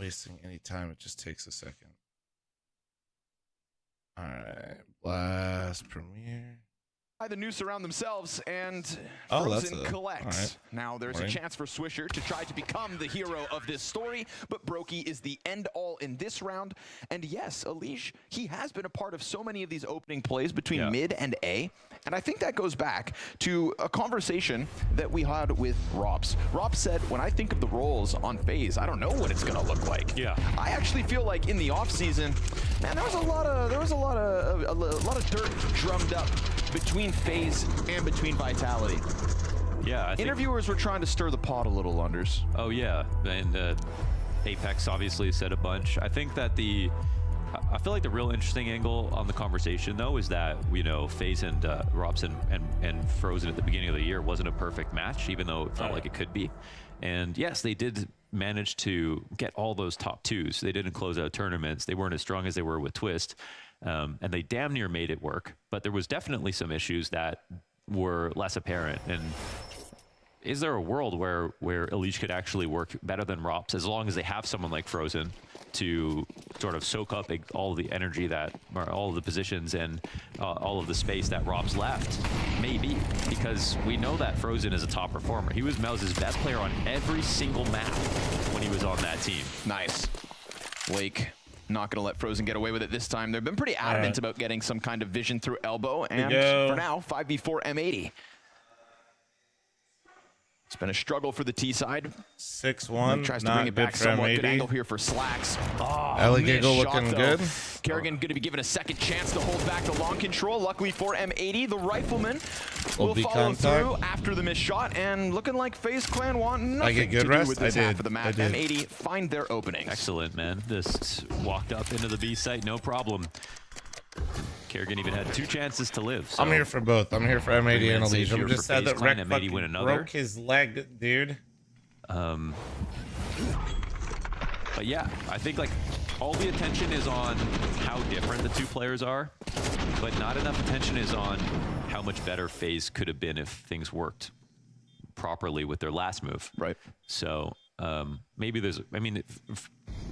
wasting any time. It just takes a second. All right, blast premiere. The noose around themselves and Oh, Frozen that's collects. right. Now there's a chance for Swisher to try to become the hero of this story, but Brokey is the end all in this round. And yes, Alish, he has been a part of so many of these opening plays between mid and A. And I think that goes back to a conversation that we had with Robs. Rob said, when I think of the roles on FaZe, I don't know what it's gonna look like. Yeah. I actually feel like in the off season, man, there was a lot of dirt drummed up between FaZe and between Vitality. Yeah, I think interviewers were trying to stir the pot a little, Unders. Oh yeah, and Apex obviously said a bunch. I think that I feel like the real interesting angle on the conversation though is that, you know, FaZe and Robson and Frozen at the beginning of the year wasn't a perfect match, even though it felt like it could be. And yes, they did manage to get all those top twos. They didn't close out tournaments. They weren't as strong as they were with Twist. And they damn near made it work, but there was definitely some issues that were less apparent. And is there a world where Alish could actually work better than Rops, as long as they have someone like Frozen to sort of soak up all of the energy or all of the positions and all of the space that Rops left? Maybe, because we know that Frozen is a top performer. He was Mouse's best player on every single map when he was on that team. Nice. Lake not going to let Frozen get away with it this time. They've been pretty adamant about getting some kind of vision through elbow, and for now, 5v4 M80. It's been a struggle for the T side. 6-1. Tries to bring it back somewhat. Good angle here for Slacks. Ellie Giggle looking good. Kerrigan going to be given a second chance to hold back the long control. Luckily for M80, the Rifleman will follow through after the missed shot, and looking like FaZe Clan want nothing to do with this half of the map. M80 find their openings. Excellent, man. Just walked up into the B site, no problem. Kerrigan even had 2 chances to live. So I'm here for both. I'm here for M80 and Alish. I'm just sad that Rec M80 win another. broke his leg, dude. But yeah, I think like all the attention is on how different the two players are, but not enough attention is on how much better FaZe could have been if things worked properly with their last move. Right. So maybe there's, I mean,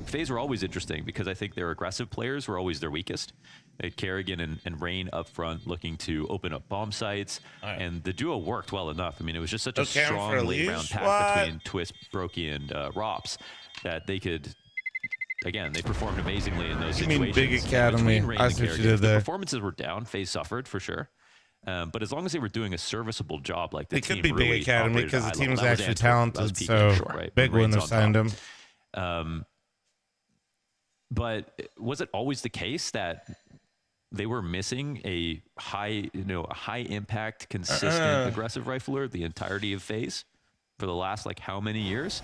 FaZe were always interesting because I think their aggressive players were always their weakest. They had Kerrigan and Rain up front looking to open up bomb sites, and the duo worked well enough. I mean, it was just such a strong late round pack between Twist, Brokey, and Rops that they could, again, they performed amazingly in those situations. You mean Big Academy? I see what you did there. The performances were down. FaZe suffered for sure. But as long as they were doing a serviceable job, like the team could be really Big Academy because the team was actually talented, peak, so right? Big wouldn't have signed him. But was it always the case that they were missing a high impact, consistent, aggressive rifler the entirety of FaZe for the last like how many years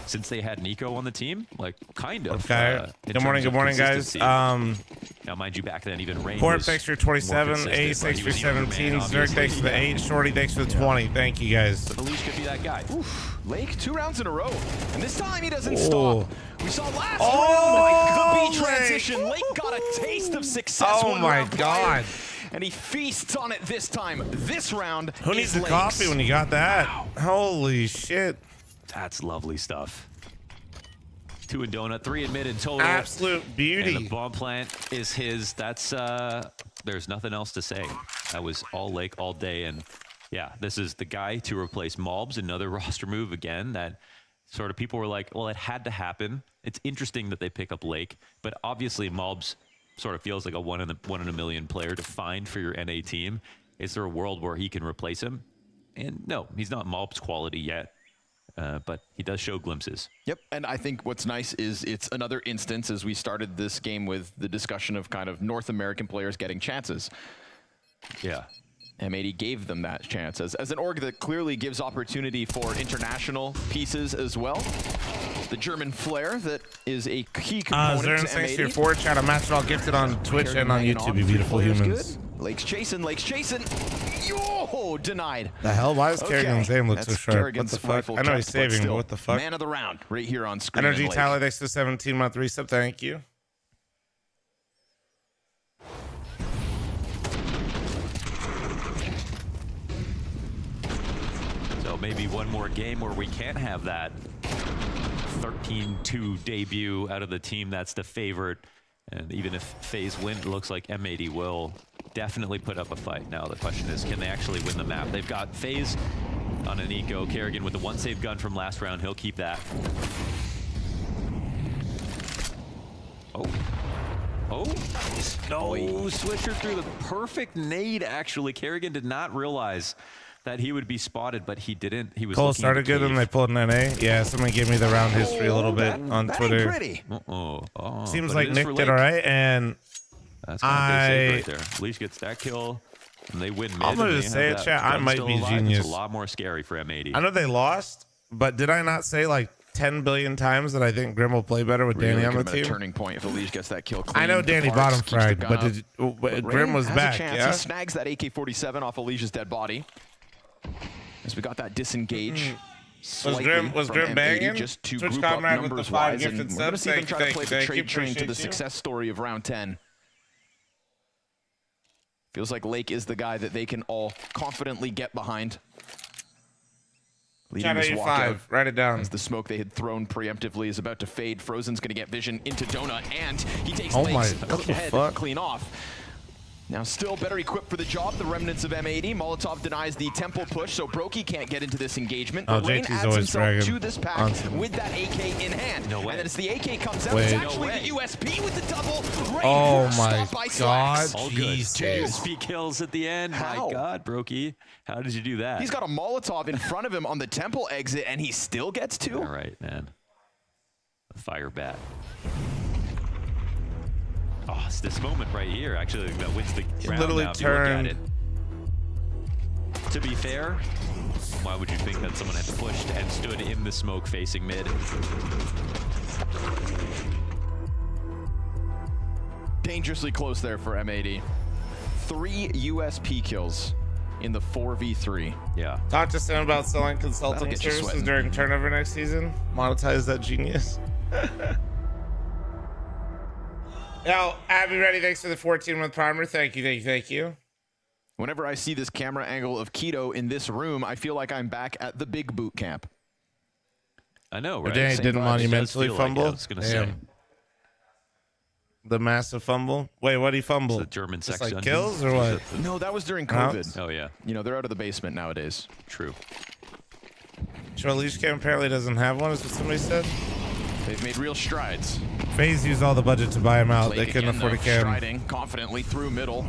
since they had Nico on the team? Like kind of. Okay. Good morning, guys. Now, mind you, back then even Rain. Port thanks for 27, A thanks for 17, Zerk thanks for the 8, Shorty thanks for the 20. Thank you guys. But Alish could be that guy. Oof. Lake 2 rounds in a row, and this time he doesn't stop. We saw last round the B transition. Lake got a taste of success. Oh my God. And he feasts on it this time. This round. Who needs the coffee when you got that? Wow. Holy shit. That's lovely stuff. 2 in donut, 3 in mid in total. Absolute beauty. And the bomb plant is his. That's there's nothing else to say. That was all Lake all day. And yeah, this is the guy to replace Mobs, another roster move again that sort of people were like, well, it had to happen. It's interesting that they pick up Lake, but obviously Mobs sort of feels like a one in a million player to find for your NA team. Is there a world where he can replace him? And no, he's not Mob's quality yet, but he does show glimpses. Yep, and I think what's nice is it's another instance, as we started this game with the discussion of kind of North American players getting chances. Yeah. M80 gave them that chance as an org that clearly gives opportunity for international pieces as well. The German flair that is a key component to M80. Thanks for your forward chat. I'm Master All Gifted on Twitch and on YouTube, you beautiful humans. Good. Lake's chasing. Yo, denied. The hell? Why does Kerrigan's aim look so sharp? What the fuck? I know he's saving, but what the fuck? Man of the round right here on screen. Energy Tyler, thanks to 17-month resub. Thank you. So maybe one more game where we can't have that 13-2 debut out of the team that's the favorite. And even if FaZe win, it looks like M80 will definitely put up a fight. Now the question is, can they actually win the map? They've got FaZe on an eco. Kerrigan with the one save gun from last round. He'll keep that. Oh. No, Switcher threw the perfect nade, actually. Kerrigan did not realize that he would be spotted, but he didn't. He was Cole started good and they pulled an NA. Yeah, somebody gave me the round history a little bit on Twitter. Pretty. Seems like Nick did all right, and that's right there. Leash gets that kill, and they win mid. I'm going to say it, chat. I might be genius. It's a lot more scary for M80. I know they lost, but did I not say like 10 billion times that I think Grim will play better with Danny on the team? Turning point if Elish gets that kill. I know Danny bottom fragged, but Grim was back. Yeah, he snags that AK-47 off Alicia's dead body. As we got that disengage. Was Grim banging? Just to Twitch group up comrade with the 5 numbers-wise, and gifted we're going to subs. see them try to play the trade train to the you. success story of round 10. Feels like Lake is the guy that they can all confidently get behind. Leading this walkout, write it down. as the smoke they had thrown preemptively is about to fade. Frozen's going to get vision into Donut, and he takes Lake's head clean off. Now still better equipped for the job, the remnants of M80. Molotov denies the temple push, so Brokey can't get into this engagement. But Rain adds himself to this pack with that AK in hand. And then as the AK comes out, it's actually the USP with the double. Oh my God. All good. 2 USP kills at the end. How? My God, Brokey. How did you do that? He's got a Molotov in front of him on the temple exit, and he still gets 2. All right, man. A fire bat. Oh, it's this moment right here, actually, that wins the round. Literally now, turned. if you look at it. To be fair, why would you think that someone had pushed and stood in the smoke facing mid? Dangerously close there for M80. 3 USP kills in the 4v3. Yeah. Talk to Sam about selling consulting get you services sweating. during turnover next season. Monetize that genius. Yo, Abby Ready, thanks for the 14-month primer. Thank you. Whenever I see this camera angle of Keto in this room, I feel like I'm back at the big boot camp. I know, right? Danny didn't monumentally fumble. I was going to say. The massive fumble. Wait, what did he fumble? The German Just sex like dungeon? kills or what? No, that was during COVID. Oh, yeah. You know, they're out of the basement nowadays. True. Charlize Cam apparently doesn't have one, is what somebody said. They've made real strides. FaZe used all the budget to buy him out. Blake They couldn't again, afford a though, cam. striding confidently through middle.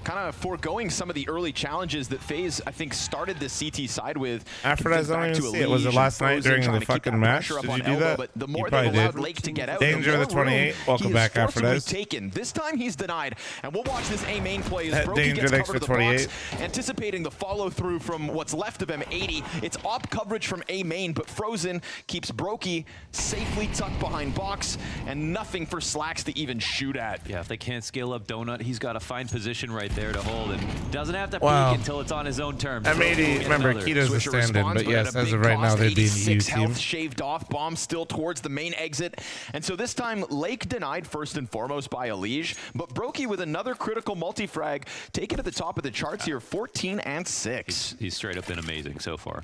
Kind of foregoing some of the early challenges that FaZe, I think, started the CT side with. Aphrodite, I don't even see it. Was it last night during the fucking match? Did you do that? But the You more probably they allowed did. Lake to get out, Danger the the more 28. room Welcome he back, is forcibly Aphrodite. taken. This time he's denied, and we'll watch this A main play as That Brokey Danger gets thanks covered for to the 28. box, anticipating the follow through from what's left of M80. It's op coverage from A main, but Frozen keeps Brokey safely tucked behind box, and nothing for Slacks to even shoot at. Yeah, if they can't scale up Donut, he's got to find position right there to hold, and doesn't have to peek until it's on his own terms. M80, remember, Keto's a stand-in, but yes, as of right now, they'd be in the EU team. Shaved off, bomb still towards the main exit. And so this time, Lake denied first and foremost by Elige, but Brokey with another critical multi-frag, taken at the top of the charts here, 14 and 6. He's straight up been amazing so far.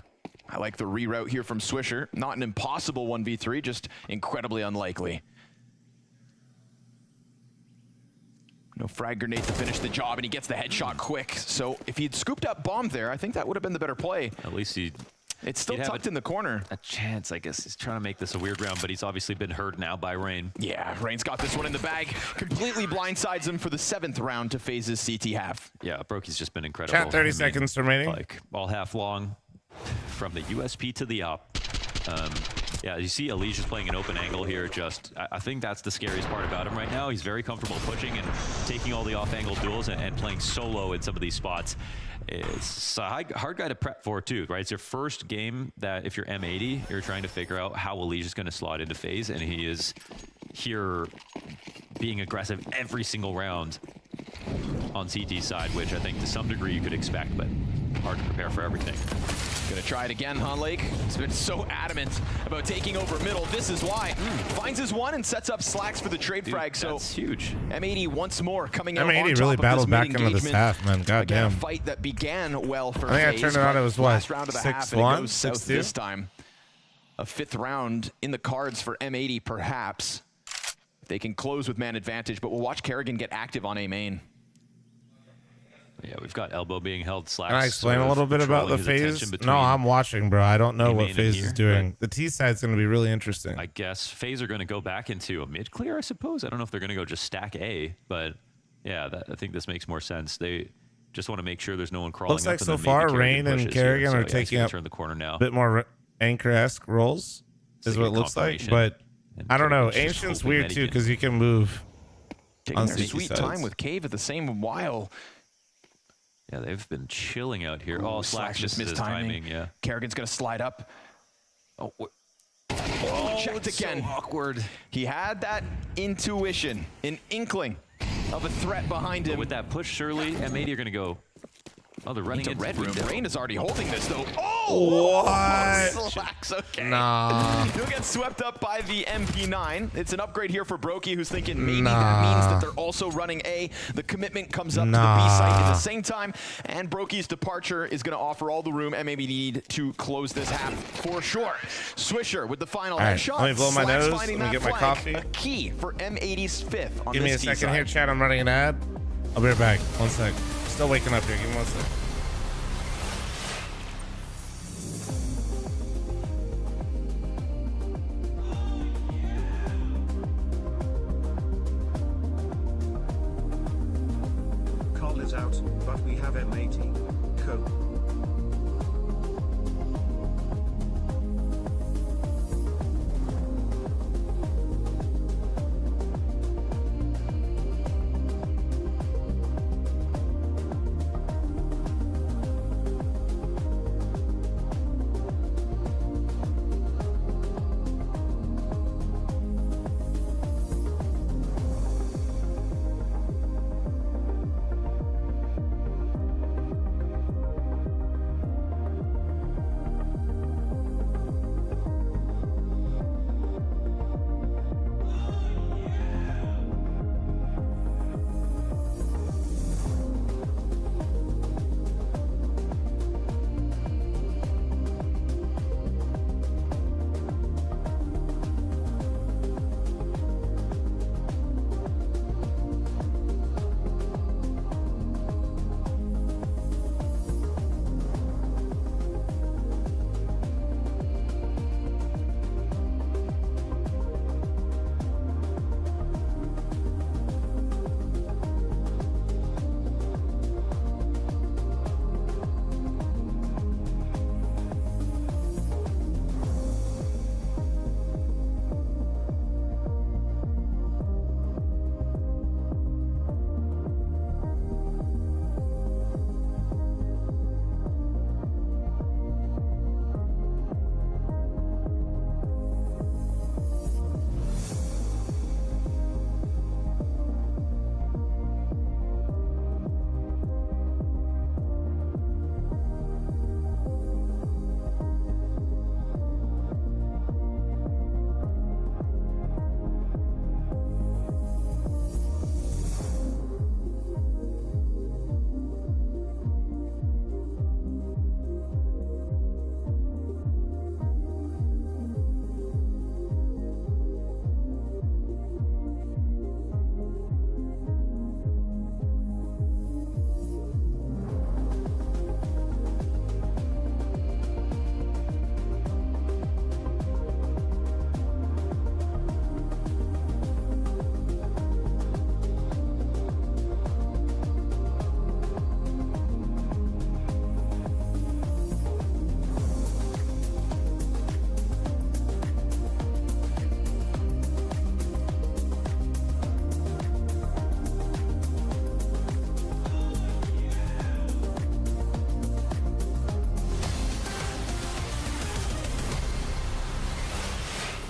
I like the reroute here from Swisher. Not an impossible 1v3, just incredibly unlikely. No frag grenade to finish the job, and he gets the headshot quick. So if he had scooped up bomb there, I think that would have been the better play. At least he... It's still tucked in the corner. A chance, I guess. He's trying to make this a weird round, but he's obviously been hurt now by Rain. Yeah, Rain's got this one in the bag. Completely blindsides him for the 7th round to FaZe's CT half. Yeah, Brokey's just been incredible. Chat 30 seconds remaining. Like, all half long, from the USP to the op. Yeah, you see Alicia's playing an open angle here. I think that's the scariest part about him right now. He's very comfortable pushing and taking all the off-angle duels and playing solo in some of these spots. It's a hard guy to prep for too, right? It's your first game that if you're M80, you're trying to figure out how Alicia's going to slot into FaZe, and he is here being aggressive every single round on CT side, which I think to some degree you could expect, but hard to prepare for everything. Gonna try it again, huh, Lake? He's been so adamant about taking over middle. This is why. Finds his one and sets up Slacks for the trade frag. So that's huge. M80 once more coming out on M80 top really of battled this back into this half, man. Again, a Goddamn. fight that began well for I think I FaZe, turned it on. It was what? last round of the half, and it 6-1, goes south 6-2? this time. a 5th round in the cards for M80, perhaps. They can close with man advantage, but we'll watch Kerrigan get active on A main. Yeah, we've got elbow being held. Slack. Can I explain a little bit about the FaZe? No, I'm watching, bro. I don't know what FaZe is doing. The T side's going to be really interesting. I guess FaZe are going to go back into a mid clear, I suppose. I don't know if they're going to go just stack A, but yeah, I think this makes more sense. They just want to make sure there's no one crawling Looks up. like so far, Rain and Kerrigan are taking up turn the corner now. A bit more Anchor-esque roles, is what it looks like. But I don't know. Ancient's weird too because you can move. Taking their sweet time with Cave at the same while. Yeah, they've been chilling out here. Oh, Slack's just missed timing. Yeah. Kerrigan's going to slide up. Oh, checked again. So awkward. He had that intuition, an inkling of a threat behind him. But with that push, surely M80 are going to go. Oh, they're running into red room. Rain is already holding this, though. Oh! What? Slacks, okay. Nah. He'll get swept up by the MP9. It's an upgrade here for Brokey, who's thinking maybe that means that they're also running A. The commitment comes up to the B site at the same time, and Brokey's departure is going to offer all the room M80 need to close this half for sure. Swisher with the final headshot. Let me blow my nose. Let me get my coffee. A key for M80's 5th on Give me a this T second side. here, chat. I'm running an ad. I'll be right back. 1 sec. Still waking up here. Give me 1 sec. Call is out, but we have M80. Cool.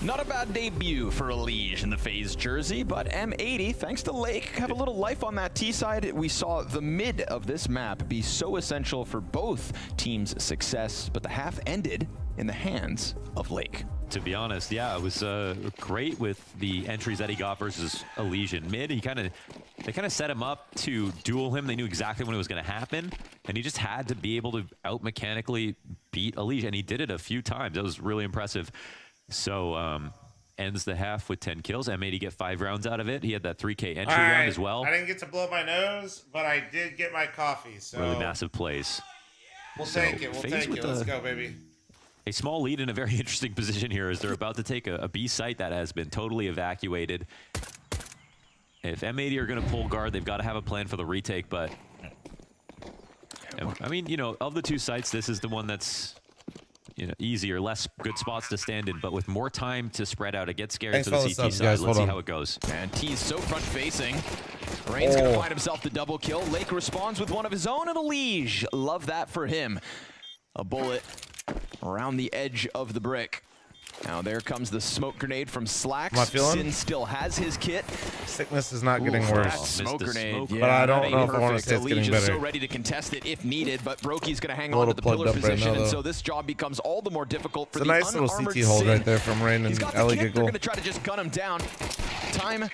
Not a bad debut for Elige in the FaZe jersey, but M80, thanks to Lake, have a little life on that T side. We saw the mid of this map be so essential for both teams' success, but the half ended in the hands of Lake. To be honest, yeah, it was great with the entries that he got versus Elige in mid. They kind of set him up to duel him. They knew exactly when it was going to happen, and he just had to be able to out-mechanically beat beat Elige, and he did it a few times. That was really impressive. So ends the half with 10 kills. M80 get 5 rounds out of it. He had that 3K entry round as well. I didn't get to blow my nose, but I did get my coffee. So really massive plays. We'll take it. We'll take it. Let's go, baby. A small lead in a very interesting position here as they're about to take a B site that has been totally evacuated. If M80 are going to pull guard, they've got to have a plan for the retake, but I mean, you know, of the 2 sites, this is the one that's, you know, easier, less good spots to stand in, but with more time to spread out, it gets scary to the CT side. Guys, let's see how it goes. And T's so front facing. Rain's gonna find himself the double kill. Lake responds with one of his own, and Elige. Love that for him. A bullet around the edge of the brick. Now there comes the smoke grenade from Slacks. Sin still has his kit. Sickness is not getting worse. Smoke grenade, but I don't know if I want to say it's getting better. So ready to contest it if needed, but Brokey's going to hang on to the pillar position, and so this job becomes all the more difficult for the nice little CT hold right there from Rain and Ellie Giggle. They're going to try to just gun him down. Time,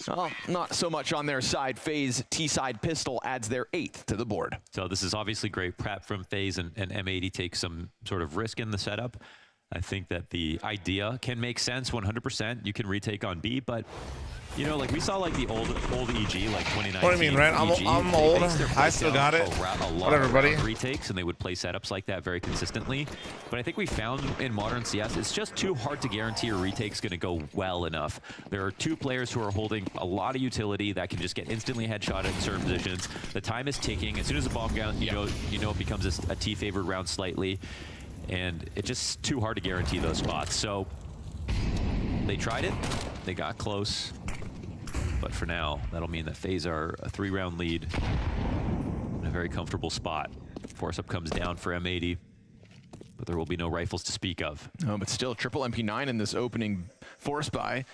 well, not so much on their side. FaZe T-side pistol adds their 8th to the board. So this is obviously great prep from FaZe, and M80 takes some sort of risk in the setup. I think that the idea can make sense 100%. You can retake on B, but you know, like we saw like the old EG, like 2019. What do you mean, Ryan? I'm old. I still got it. Whatever, buddy. Retakes, and they would play setups like that very consistently. But I think we found in modern CS, it's just too hard to guarantee a retake's going to go well enough. There are 2 players who are holding a lot of utility that can just get instantly headshotted in certain positions. The time is ticking. As soon as the bomb goes, you know it becomes a T-favored round slightly. And it's just too hard to guarantee those spots. So they tried it, they got close, but for now, that'll mean that FaZe are a 3-round lead in a very comfortable spot. Force up comes down for M80, but there will be no rifles to speak of. No, but still, triple MP9 in this opening force buy.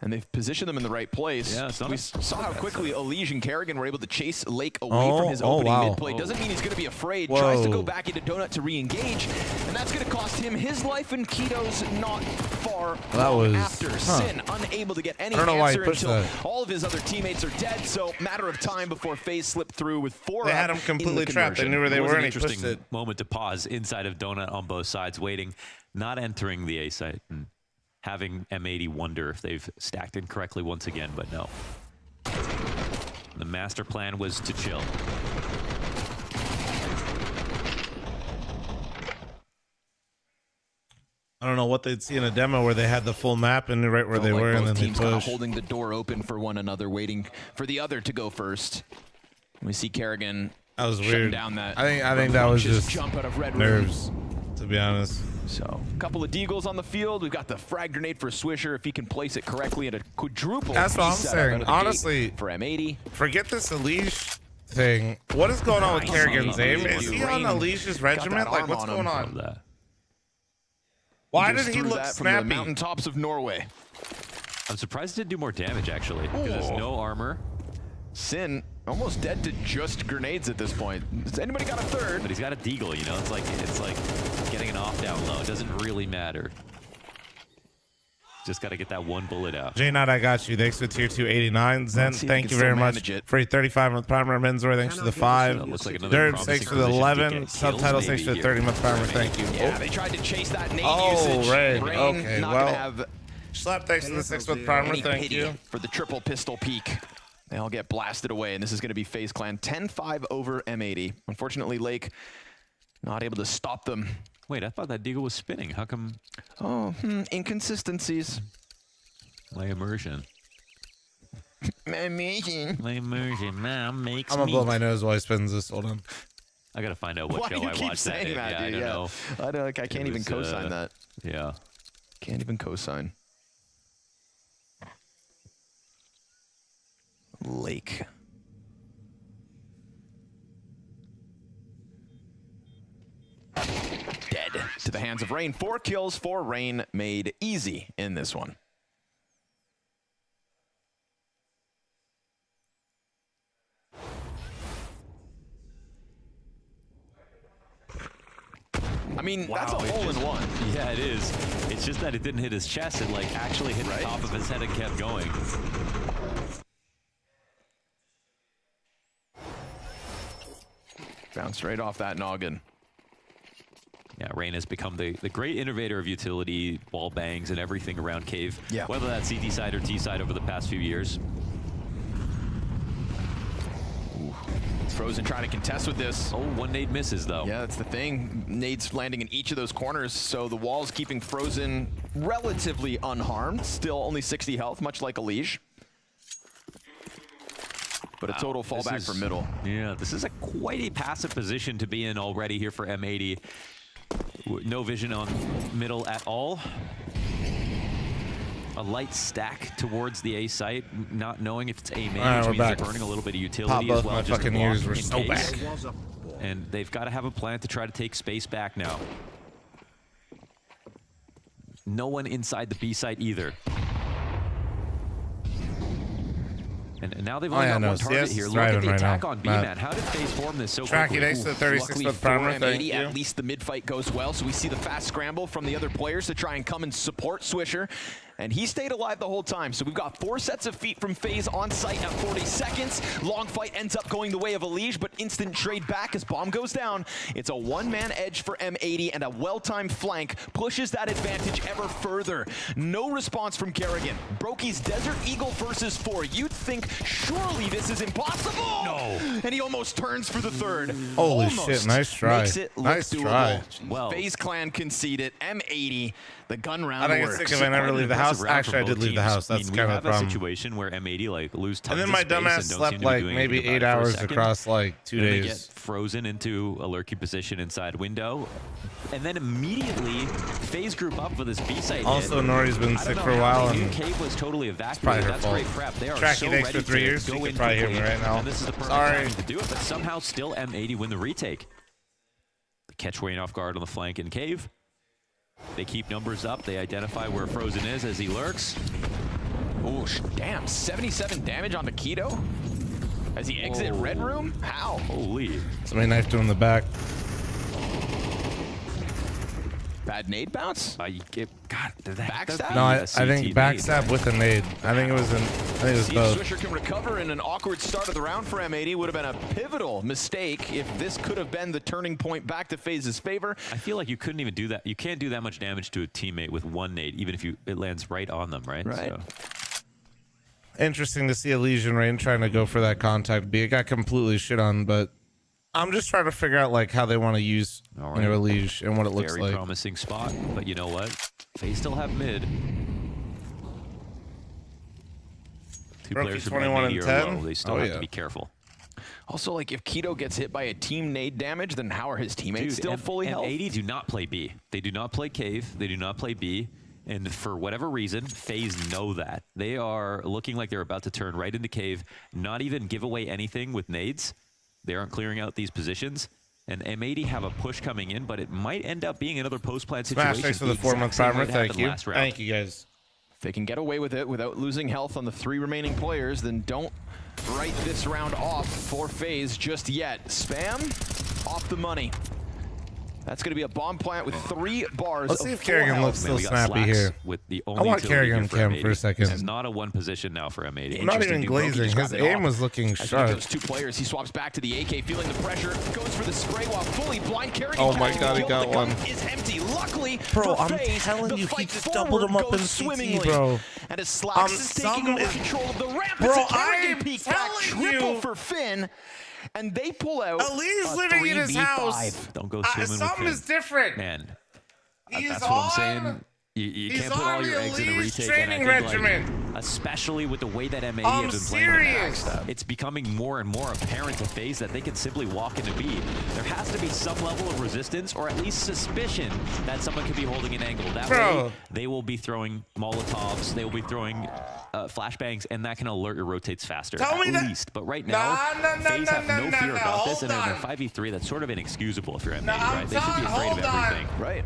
And they've positioned them in the right place. Yeah, we saw how quickly Elige and Kerrigan were able to chase Lake away from his opening mid-play. Doesn't mean he's going to be afraid. Tries to go back into Donut to re-engage, and that's going to cost him his life, and Keto's not far after. Sin unable to get any answer until all of his other teammates are dead, so matter of time before FaZe slipped through with 4 They had him completely trapped. They knew where they were, and he pushed it. Moment to pause inside of Donut on both sides, waiting, not entering the A site. And having M80 wonder if they've stacked incorrectly once again, but no. The master plan was to chill. I don't know what they'd see in a demo where they had the full map and knew right where they were, and then they pushed. Holding the door open for one another, waiting for the other to go first. We see Kerrigan. That was weird. Down that I think that was just jump out of red nerves, to be honest. So, a couple of deagles on the field. We've got the frag grenade for Swisher if he can place it correctly at a quadruple. That's what I'm saying. Honestly, for M80. Forget this Elige thing. What is going on with Kerrigan's aim? Is he on Elige's regiment? Like, what's going on? Why did he look snappy? From the mountaintops of Norway. I'm surprised it didn't do more damage, actually, because there's no armor. Sin almost dead to just grenades at this point. Has anybody got a 3rd? But he's got a deagle, you know? It's like getting an off down low. It doesn't really matter. Just got to get that 1 bullet out. J-Not, I got you. Thanks for tier 289. Zen, thank you very much. For 35 month primer. Menzor, thanks for the 5. Derb, thanks for the 11. Subtitles, thanks for the 30 month primer. Thank you. Yeah, they tried to chase that nade usage. Rain. Okay, well. Slap, thanks for the 6 month primer. Thank you. For the triple pistol peek. They all get blasted away, and this is going to be FaZe Clan 10-5 over M80. Unfortunately, Lake not able to stop them. Wait, I thought that deagle was spinning. How come? Oh, inconsistencies. My immersion. My immersion. My immersion now makes I'm going to blow my nose while he spins this. Hold on. I got to find out what show I watched that in. Yeah, I don't know. I can't even co-sign that. Yeah. Can't even co-sign. Lake. Dead to the hands of Rain. 4 kills for Rain, made easy in this one. I mean, that's a hole-in-one. Yeah, it is. It's just that it didn't hit his chest. It like actually hit the top of his head and kept going. Bounced right off that noggin. Yeah, Rain has become the great innovator of utility, wall bangs, and everything around Cave. Yeah. Whether that's CT side or T side over the past few years. Frozen trying to contest with this. Oh, one nade misses though. Yeah, that's the thing. Nades landing in each of those corners, so the wall's keeping Frozen relatively unharmed. Still only 60 health, much like Elige. But a total fallback for middle. Yeah, this is quite a passive position to be in already here for M80. No vision on middle at all. A light stack towards the A site, not knowing if it's A main, which means they're burning a little bit of utility Pop as well. both my fucking ears were so back. And they've got to have a plan to try to take space back now. No one inside the B site either. And now they've only got one target here. Look at the attack on B, man. How did FaZe form this so quickly? Tracky next to the 36 with primer, thank you. At least the mid fight goes well, so we see the fast scramble from the other players to try and come and support Swisher. And he stayed alive the whole time. So we've got 4 sets of feet from FaZe on site at 40 seconds. Long fight ends up going the way of Elige, but instant trade back as bomb goes down. It's a one-man edge for M80, and a well-timed flank pushes that advantage ever further. No response from Garrigan. Brokey's Desert Eagle versus 4. You'd think, surely this is impossible! No! And he almost turns for the third. Holy almost shit, nice try. Makes it look Nice doable. try. Well, FaZe clan conceded. M80, the gun round I think works. it's sick if I never leave the house. Actually, I did leave the house. That's kind of the we have a problem. situation where M80 like lose tons And then of my space dumbass and don't slept seem to be like doing maybe anything 8 about it for a hours second. across like 2 And they days. get frozen into a lurking position inside window, and then immediately FaZe group up for this B site. Also, Nori's been sick for a while, They knew and Cave was totally probably evacuated. her That's fault. great prep. They are Tracky so thanks ready for 3 years. to You go can in probably hear quickly, me right now. and this is the perfect Sorry. timing to do it. But somehow still M80 win the retake. Catch Wayne off guard on the flank in Cave. They keep numbers up. They identify where Frozen is as he lurks. Oh, damn. 77 damage on Keto? As he exit Whoa. Red Room? How? Holy. Somebody knifed him in the back. Bad nade bounce? God, Backstab? No, I think backstab with a nade. I think it was See both. if Swisher can recover in an awkward start of the round for M80. Would have been a pivotal mistake if this could have been the turning point back to FaZe's favor. I feel like you couldn't even do that. You can't do that much damage to a teammate with one nade, even if it lands right on them, right? Right. So. Interesting to see Elysian Rain trying to go for that contact B. It got completely shit on, but I'm just trying to figure out like how they want to use Elige and what it looks Very like. promising spot, but you know what? They still have mid. Two Brokey players from 21 and M80 are 10? low. They still have to be careful. Also, like, if Keto gets hit by a team nade damage, then how are his teammates still fully healthy? M80 do not play B. They do not play Cave. They do not play B. And for whatever reason, FaZe know that. They are looking like they're about to turn right into Cave, not even give away anything with nades. They aren't clearing out these positions. And M80 have a push coming in, but it might end up being another post-plant situation. Smash thanks for the 4-month primer. Thank you. Thank you, guys. If they can get away with it without losing health on the 3 remaining players, then don't write this round off for FaZe just yet. Spam, off the money. That's going to be a bomb plant with 3 bars. Let's see if Kerrigan looks still We got snappy Slacks here. With the I only want utility Kerrigan here for cam M80. for a second. This is not a one position now for M80. I'm not even glazing. His aim was looking sharp. Those 2 players, he swaps back to the AK, feeling the pressure, goes for the spray while fully blind. Kerrigan Oh my god, he got the one. Is empty. Luckily, Bro, for I'm FaZe, telling the you, he fight just forward doubled him up goes in swimmingly. CT, bro. And as Slacks is taking over control of the ramp, Bro, it's a Kerrigan I'm peek back, telling triple you. for Finn. And they pull out Eli's a living in his 3v5. house. Don't go swimming with Something him. is different. Man, He's that's what I'm saying. You He's can't put all on your the eggs in a Elise retake. And I training think, regimen. like, especially with the way that M80 I'm have been playing, serious. it's becoming more and more apparent to FaZe that they can simply walk into B. There has to be some level of resistance, or at least suspicion, that someone could be holding an angle. That way, they will be throwing Molotovs, they will be throwing flashbangs, and that can alert your rotates faster, at least. But right now, FaZe have no fear about this, and in a 5v3, that's sort of inexcusable if you're M80, right? They should be afraid of everything. Right.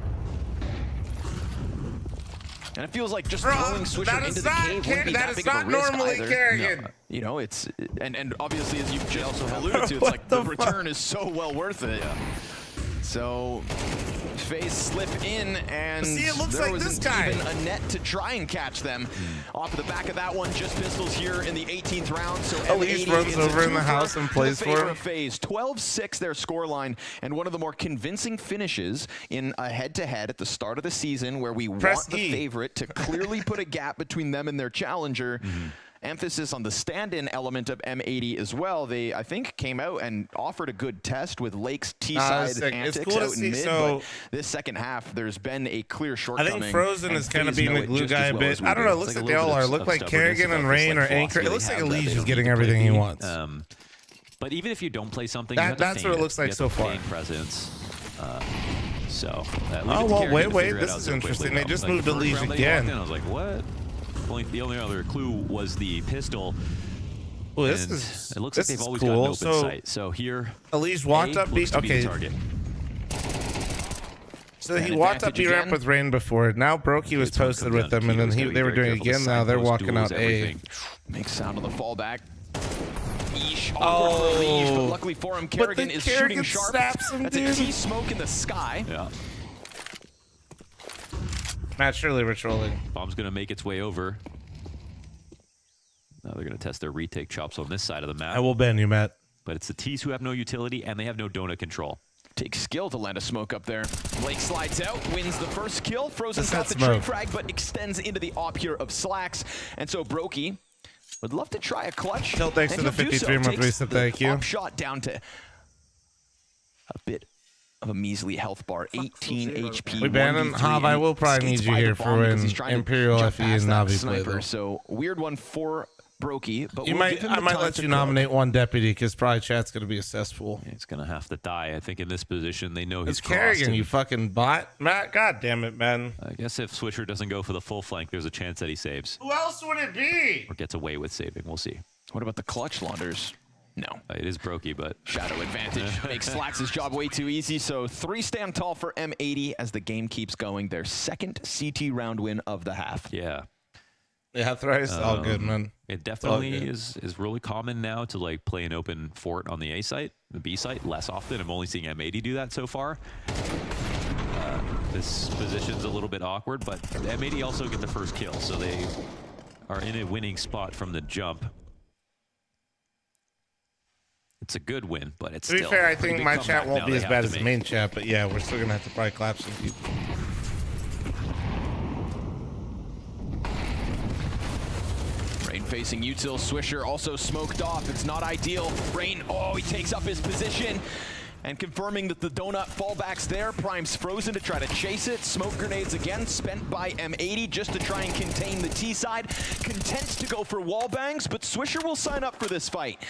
And it feels like just throwing Swisher into the cave wouldn't be that big of a risk either. Kerrigan. No. You know, it's and obviously, as you've just also alluded to, it's like the return is so well worth it. Yeah. So FaZe slip in, and See, it looks there like this wasn't guy. even a net to try and catch them. Off of the back of that one, just pistols here in the 18th round. So Elise runs over in the house and plays for him. FaZe 12-6 their scoreline, and one of the more convincing finishes in a head-to-head at the start of the season, where we want the favorite to clearly put a gap between them and their challenger. Emphasis on the stand-in element of M80 as well. They, I think, came out and offered a good test with Lake's T-side antics out in mid, but this second half, there's been a clear shortcoming. I think Frozen is kind of being the glue guy a bit. I don't know. It looks like they all are. Look like Kerrigan and Rain are Anchor. It looks like Elise is getting everything he wants. But even if you don't play something, that's what it looks like so far. Presence. Oh, well, wait. This is interesting. They just moved Elise again. I was like, what? The only other clue was the pistol. Well, it looks like they've always got an open sight. So here, Elise walked up B. Okay. So he walked up B ramp with Rain before. Now Brokey was posted with them, and then they were doing it again. Now they're walking out A. Makes sound on the fallback. But luckily for him, Kerrigan is shooting sharp. That's a T-smoke in the sky. Yeah. Matt Shirley patrolling. Bomb's going to make its way over. Now they're going to test their retake chops on this side of the map. I will ban you, Matt. But it's the T's who have no utility, and they have no donut control. Takes skill to land a smoke up there. Blake slides out, wins the first kill. Frozen's got the trade frag, but extends into the op here of Slacks. And so Brokey would love to try a clutch. Still thanks to the 53-month reset, thank you. Shot down to a bit of a measly health bar, 18 HP. We banned him. Hav, I will probably need you here for when Imperial, FE, and NAVI play though. So weird one for Brokey, but I might let you nominate one deputy because probably chat's going to be a cesspool. He's going to have to die. I think in this position, they know he's Kerrigan, you fucking bot. Matt, god damn it, man. I guess if Swisher doesn't go for the full flank, there's a chance that he saves. Who else would it be? Or gets away with saving. We'll see. What about the clutch launders? No. It is Brokey, but... Shadow advantage makes Slacks' job way too easy, so 3 stand tall for M80 as the game keeps going. Their second CT round win of the half. Yeah. Yeah, thrice. All good, man. It definitely is really common now to like play an open fort on the A site, the B site, less often. I'm only seeing M80 do that so far. This position's a little bit awkward, but M80 also get the first kill, so they are in a winning spot from the jump. It's a good win, but it's to be fair, I think my chat won't be as bad as the main chat, but yeah, we're still gonna have to probably clap some people. Rain facing util. Swisher also smoked off. It's not ideal. Rain, he takes up his position. And confirming that the donut fallback's there, primes Frozen to try to chase it. Smoke grenades again, spent by M80 just to try and contain the T side. Content to go for wall bangs, but Swisher will sign up for this fight.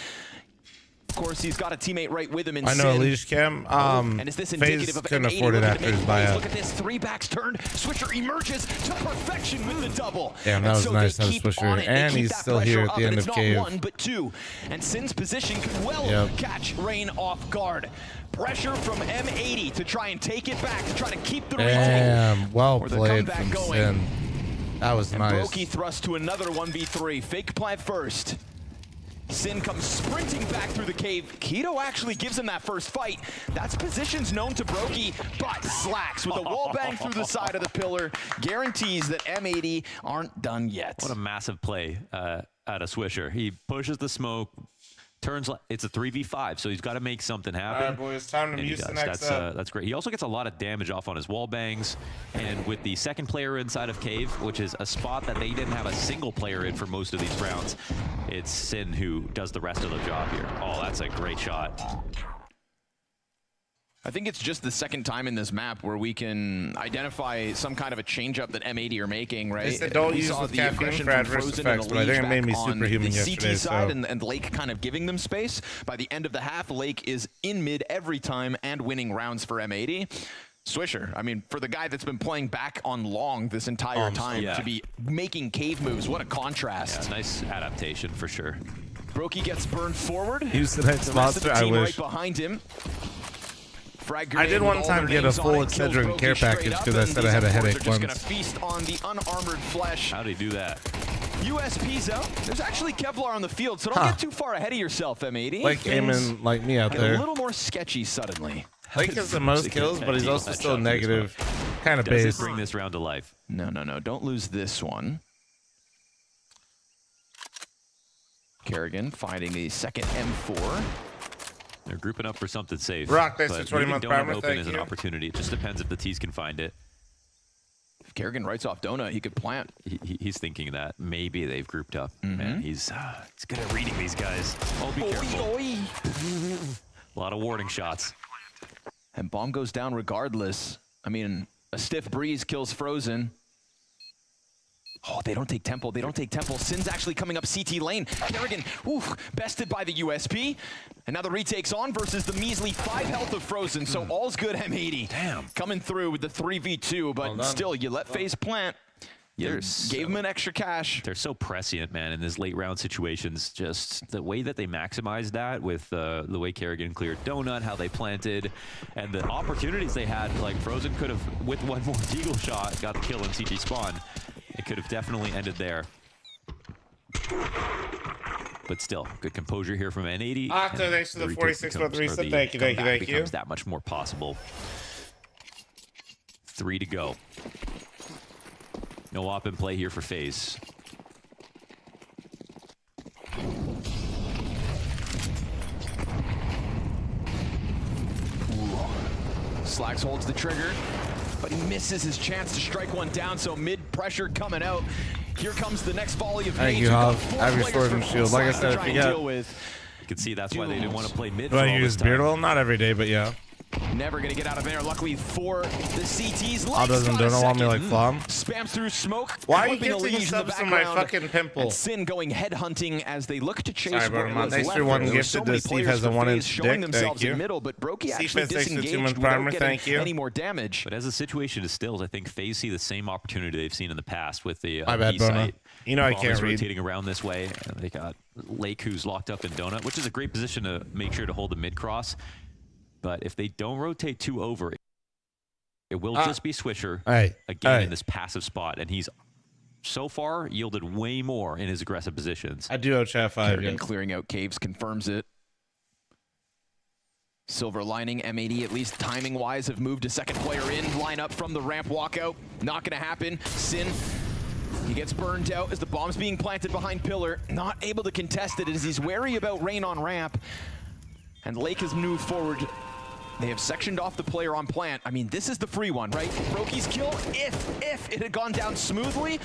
Of course, he's got a teammate right with him in I know, Leash Cam. and is this indicative of couldn't afford it after his buyout. Look at this, 3 backs turned. Swisher emerges to perfection with the double. Damn, that was nice out of Swisher. And he's still here at the end of Cave. Not 1, but 2. And Sin's position could well catch Rain off guard. Pressure from M80 to try and take it back, to try to keep the retake. Damn, well played from Sin. That was nice. Brokey thrust to another 1v3. Fake plant first. Sin comes sprinting back through the cave. Keto actually gives him that first fight. That's positions known to Brokey, but Slacks with a wall bang through the side of the pillar guarantees that M80 aren't done yet. What a massive play out of Swisher. He pushes the smoke, turns. It's a 3v5, so he's got to make something happen. All right, boys, time to use the next that's great. He also gets a lot of damage off on his wall bangs, and with the second player inside of Cave, which is a spot that they didn't have a single player in for most of these rounds, it's Sin who does the rest of the job here. Oh, that's a great shot. I think it's just the second time in this map where we can identify some kind of a change-up that M80 are making, right? They said don't use the caffeine for adverse effects, but I think it made me superhuman yesterday. CT side and Lake kind of giving them space. By the end of the half, Lake is in mid every time and winning rounds for M80. Swisher, I mean, for the guy that's been playing back on long this entire time to be making cave moves, what a contrast. Yeah, nice adaptation for sure. Brokey gets burned forward. Use the next monster, I wish. Right behind him. I did one time get a full Excedrin care package because I said I had a headache once. Just gonna feast on the unarmored flesh. How did he do that? USP's out. There's actually Kevlar on the field, so don't get too far ahead of yourself, M80. Like aiming like me out there. A little more sketchy suddenly. Lake has the most kills, but he's also still negative. Kind of Does base. it bring this round to life? No. Don't lose this one. Kerrigan finding the second M4. They're grouping up for something safe. Rock, thanks for but 20 leaving month Donut primer, open thank is an you. opportunity. It just depends if the T's can find it. If Kerrigan writes off Donut, he could plant. He's thinking that maybe they've grouped up. Man, he's good at reading these guys. Oh, be careful. A lot of warning shots. And bomb goes down regardless. I mean, a stiff breeze kills Frozen. Oh, they don't take Temple. They don't take Temple. Sin's actually coming up CT lane. Kerrigan, bested by the USP. And now the retake's on versus the measly 5 health of Frozen. So all's good, M80. Damn. Coming through with the 3v2, but still, you let FaZe plant. You gave him an extra cash. They're so prescient, man, in these late round situations. Just the way that they maximized that with the way Kerrigan cleared Donut, how they planted, and the opportunities they had. Like Frozen could have, with one more Deagle shot, got the kill in CT spawn. It could have definitely ended there. But still, good composure here from N80. Octo, thanks for the 46 month reset. Thank you. Becomes that much more possible. 3 to go. No op in play here for FaZe. Slacks holds the trigger, but he misses his chance to strike one down, so mid pressure coming out. Here comes the next volley of Thank hate. you, Hav. Have your sword and shield. Like I said, if you get... You can see that's why they didn't want to play mid Do for I all use this time. Beardwell? Not every day, but yeah. Never gonna get out of there. Luckily for the CTs, Oh, doesn't Donut want me like Flom? Spams through smoke. Why are you clipping gifting Elise in the subs to my background, fucking pimple? And Sin going headhunting as they look to chase. Sorry, where Bertamont. was Thanks left. for one There were so gifted many to Steve players has a for 1-inch FaZe showing dick. themselves Thank you. in middle, but Brokey actually Steve, thanks for 2 disengaged month without primer. getting Thank you. any more damage. But as the situation distills, I think FaZe see the same opportunity they've seen in the past with the My bad, B Bona. site. You know I Bomb can't is read. rotating around this way. And they got Lake who's locked up in Donut, which is a great position to make sure to hold the mid cross. But if they don't rotate 2 over, it will just be Swisher again in this passive spot. And he's so far yielded way more in his aggressive positions. I do owe chat 5. Kerrigan clearing out caves confirms it. Silver lining, M80 at least timing wise have moved a second player in. Line up from the ramp walkout. Not gonna happen. Sin, he gets burned out as the bomb's being planted behind pillar. Not able to contest it as he's wary about rain on ramp. And Lake has moved forward. They have sectioned off the player on plant. I mean, this is the free one, right? Brokey's kill, if it had gone down smoothly,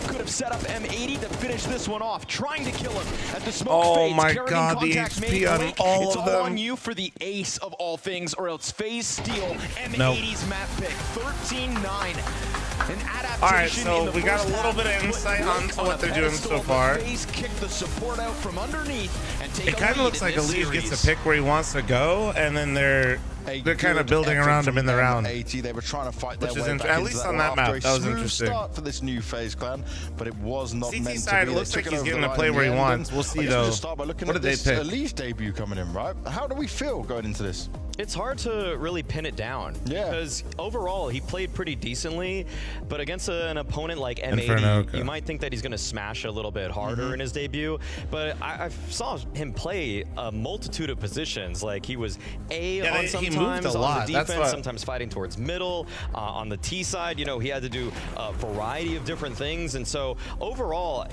could have set up M80 to finish this one off. Trying to kill him as the smoke fades. My Kerrigan God, the contact HP made. on Lake, all it's of all them. on you for the ace of all things, or else FaZe steal M80's map pick. 13-9. An adaptation. All right, so in the we got a first little half bit of put insight Lake onto on what a they're doing so pedestal, far. but FaZe kicked the support out from underneath and take It kind of lead looks in like this Elise gets series. to pick where he wants to go, and then they're kind of building around him in the round. 80, they were trying to fight their Which is way at back least into on that that map. after a That was smooth interesting. start for this new FaZe clan, but it was not CT meant side, to be. it looks They like took he's it getting over to the play line where he in the end, wants. and We'll see, I guess though. we'll start by looking What at did they this pick? Elise debut coming in, right? How do we feel going into this? It's hard to really pin it down. Yeah. Because overall, he played pretty decently, but against an opponent like Inferno, M80, okay. you might think that he's going to smash a little bit harder in his debut. But I saw him play a multitude of positions. Like he was on he sometimes moved a on lot. the That's defense, what- sometimes fighting towards middle. On the T side, you know, he had to do a variety of different things. And so overall,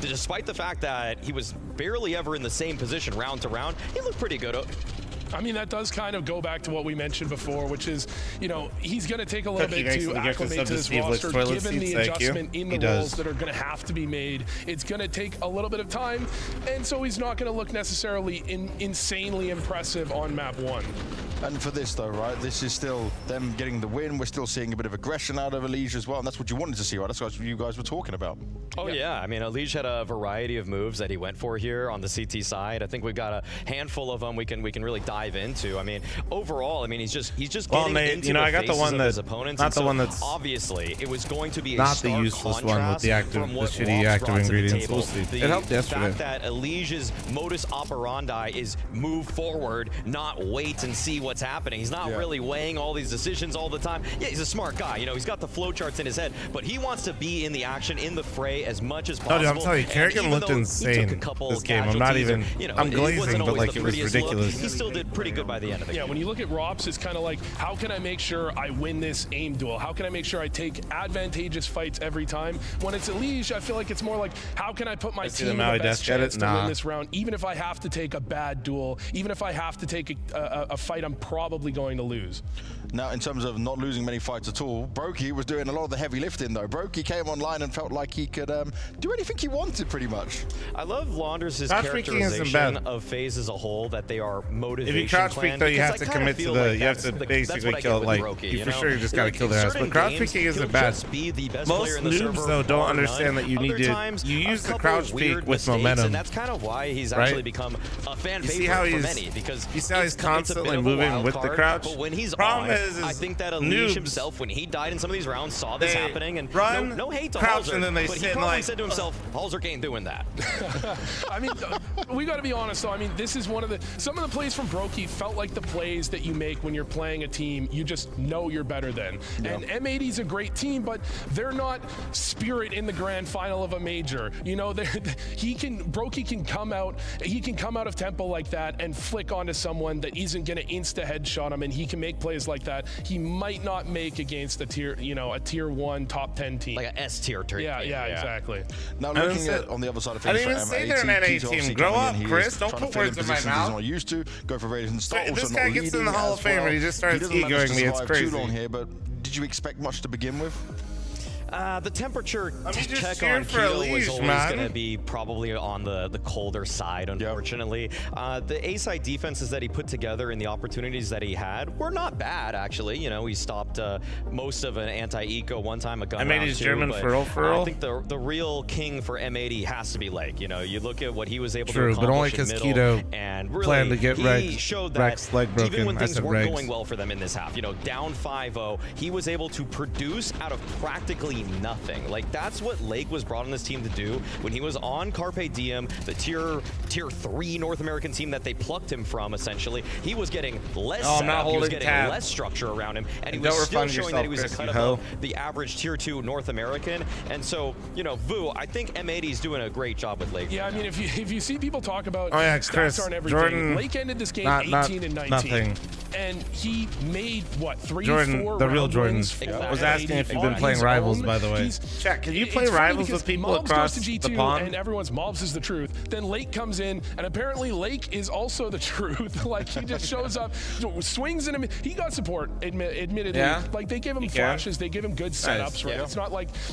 despite the fact that he was barely ever in the same position round to round, he looked pretty good. I mean, that does kind of go back to what we mentioned before, which is, you know, he's going to take a little Cookie bit makes to the gift of acclimate to this Steve licks roster, toilet given the seats, thank you. adjustment in He the roles does. that are going to have to be made. It's going to take a little bit of time, and so he's not going to look necessarily insanely impressive on map 1. And for this though, right, this is still them getting the win. We're still seeing a bit of aggression out of Elise as well, and that's what you wanted to see, right? That's what you guys were talking about. Oh yeah, I mean, Elige had a variety of moves that he went for here on the CT side. I think we've got a handful of them we can really dive into. I mean, overall, I mean, he's just Well, getting Nate, into you know, the I got the faces one of that- his opponents. not and the so one that's obviously it was going to be a not the stark useless one with contrast the active- from the what shitty Rob's active brought to the ingredients. table. We'll see. The It helped yesterday. fact that Elige's modus operandi is move forward, not wait and see what's happening. He's not really weighing all these decisions all the time. Yeah, he's a smart guy. You know, he's got the flowcharts in his head, but he wants to be in the action, in the fray as much as possible. No, dude, I'm telling you, And Kerrigan even looked though he insane took a couple this game. I'm not casualties, even. you know, I'm it wasn't glazing, but always like the it was prettiest look. ridiculous. He still did did pretty good by the end of the game. Yeah, when you look at Rops, it's kind of like, how can I make sure I win this aim duel? How can I make sure I take advantageous fights every time? When it's Elige, I feel like it's more like, how can I put my team in the best chance to win this round, even if I have to take a bad duel, even if I have to take a fight I'm probably going to lose. Now, in terms of not losing many fights at all, Brokey was doing a lot of the heavy lifting, though. Brokey came online and felt like he could do anything he wanted, pretty much. I love Launders' Crouch peeking isn't characterization bad. of FaZe as a whole, that they are motivation If you crouch plan, peek, though, you because have I to kinda commit to feel the, like you have that's to the- basically that's what I kill, get with like, Brokey, you for know? sure you just gotta Like, kill in their ass. certain But crouch games, peeking isn't he'll bad. just be the best Most player in the noobs, server, though, don't bar understand none. that you need Other to- times, you a use the couple crouch peek weird with mistakes, momentum. and that's kind of why he's Right? actually become a fan You see favorite how for he's, many, because you see how he's it's a bit constantly of a moving wild with the card, crouch? but when he's Problem on, is I think that noobs, Elige himself, when he died in some of these rounds, saw this they happening, and run, no hate to crouch, Halzer, and then they but he sit and probably like, said to himself, Halzer ain't doing that. I mean, we got to be honest, though. I mean, this is one of the, some of the plays from Brokey felt like the plays that you make when you're playing a team you just know you're better than. And M80's a great team, but they're not Spirit in the grand final of a major. You know, Brokey can come out, he can come out of tempo like that and flick onto someone that isn't going to insta headshot him, and he can make plays like that. He might not make against a tier 1 top 10 team. Like a S tier team. Yeah, exactly. Now, I looking didn't at say- on the other side of I things, didn't for even say M80, they're an NA he's team. obviously Grow coming up, in, he Chris. is Don't trying put to fill in words in my positions mouth. He's not used to. Go for Raiders and start. This Also guy not gets in leading the Hall as of Fame well. and he just starts doesn't manage to egoing me. It's survive crazy. Too long here, but did you expect much to begin with? The temperature Let me just check cheer on for Keto was Elige, always man. going to be probably on the colder side, unfortunately. The A-side defenses that he put together and the opportunities that he had were not bad, actually. You know, he stopped most of an anti-eco one time, a gun M80's round two, German but for real. I think the real king for M80 has to be Lake. You know, you look at what he was able True, to but only accomplish in 'cause middle, Keto and really, planned to get he Rex- showed that Rex leg broken. even when I things said weren't Regs. going well for them in this half, you know, down 5-0, he was able to produce out of practically nothing. Like, that's what Lake was brought on this team to do when he was on Carpe Diem, the tier 3 North American team that they plucked him from, essentially. He was getting less Oh, I'm not setup, he was holding getting tab. less structure around him, and he don't was still refund showing that he was yourself, a Chris, cut you hoe. above the average tier 2 North American. And so, you know, Vu, I think M80 is doing a great job with Lake. Yeah, I mean, if you see people talk about Oh, yeah, stats Chris, aren't everything, Jordan, Lake ended this game not 18 and 19, nothing. and he made what 3, Jordan, 4 the real round Jordan, wins for was asking if you've on been playing his Rivals, own. by the way. He's- Chat, can you it's play funny Rivals because with people Mobs across goes to the G2 pond? and everyone's Mobs is the truth. Then Lake comes in, and apparently Lake is also the truth. Like, he just shows up, swings in him. He got support, admittedly. Yeah. Like, they gave him He can. flashes, they gave him good setups. Right? Yeah.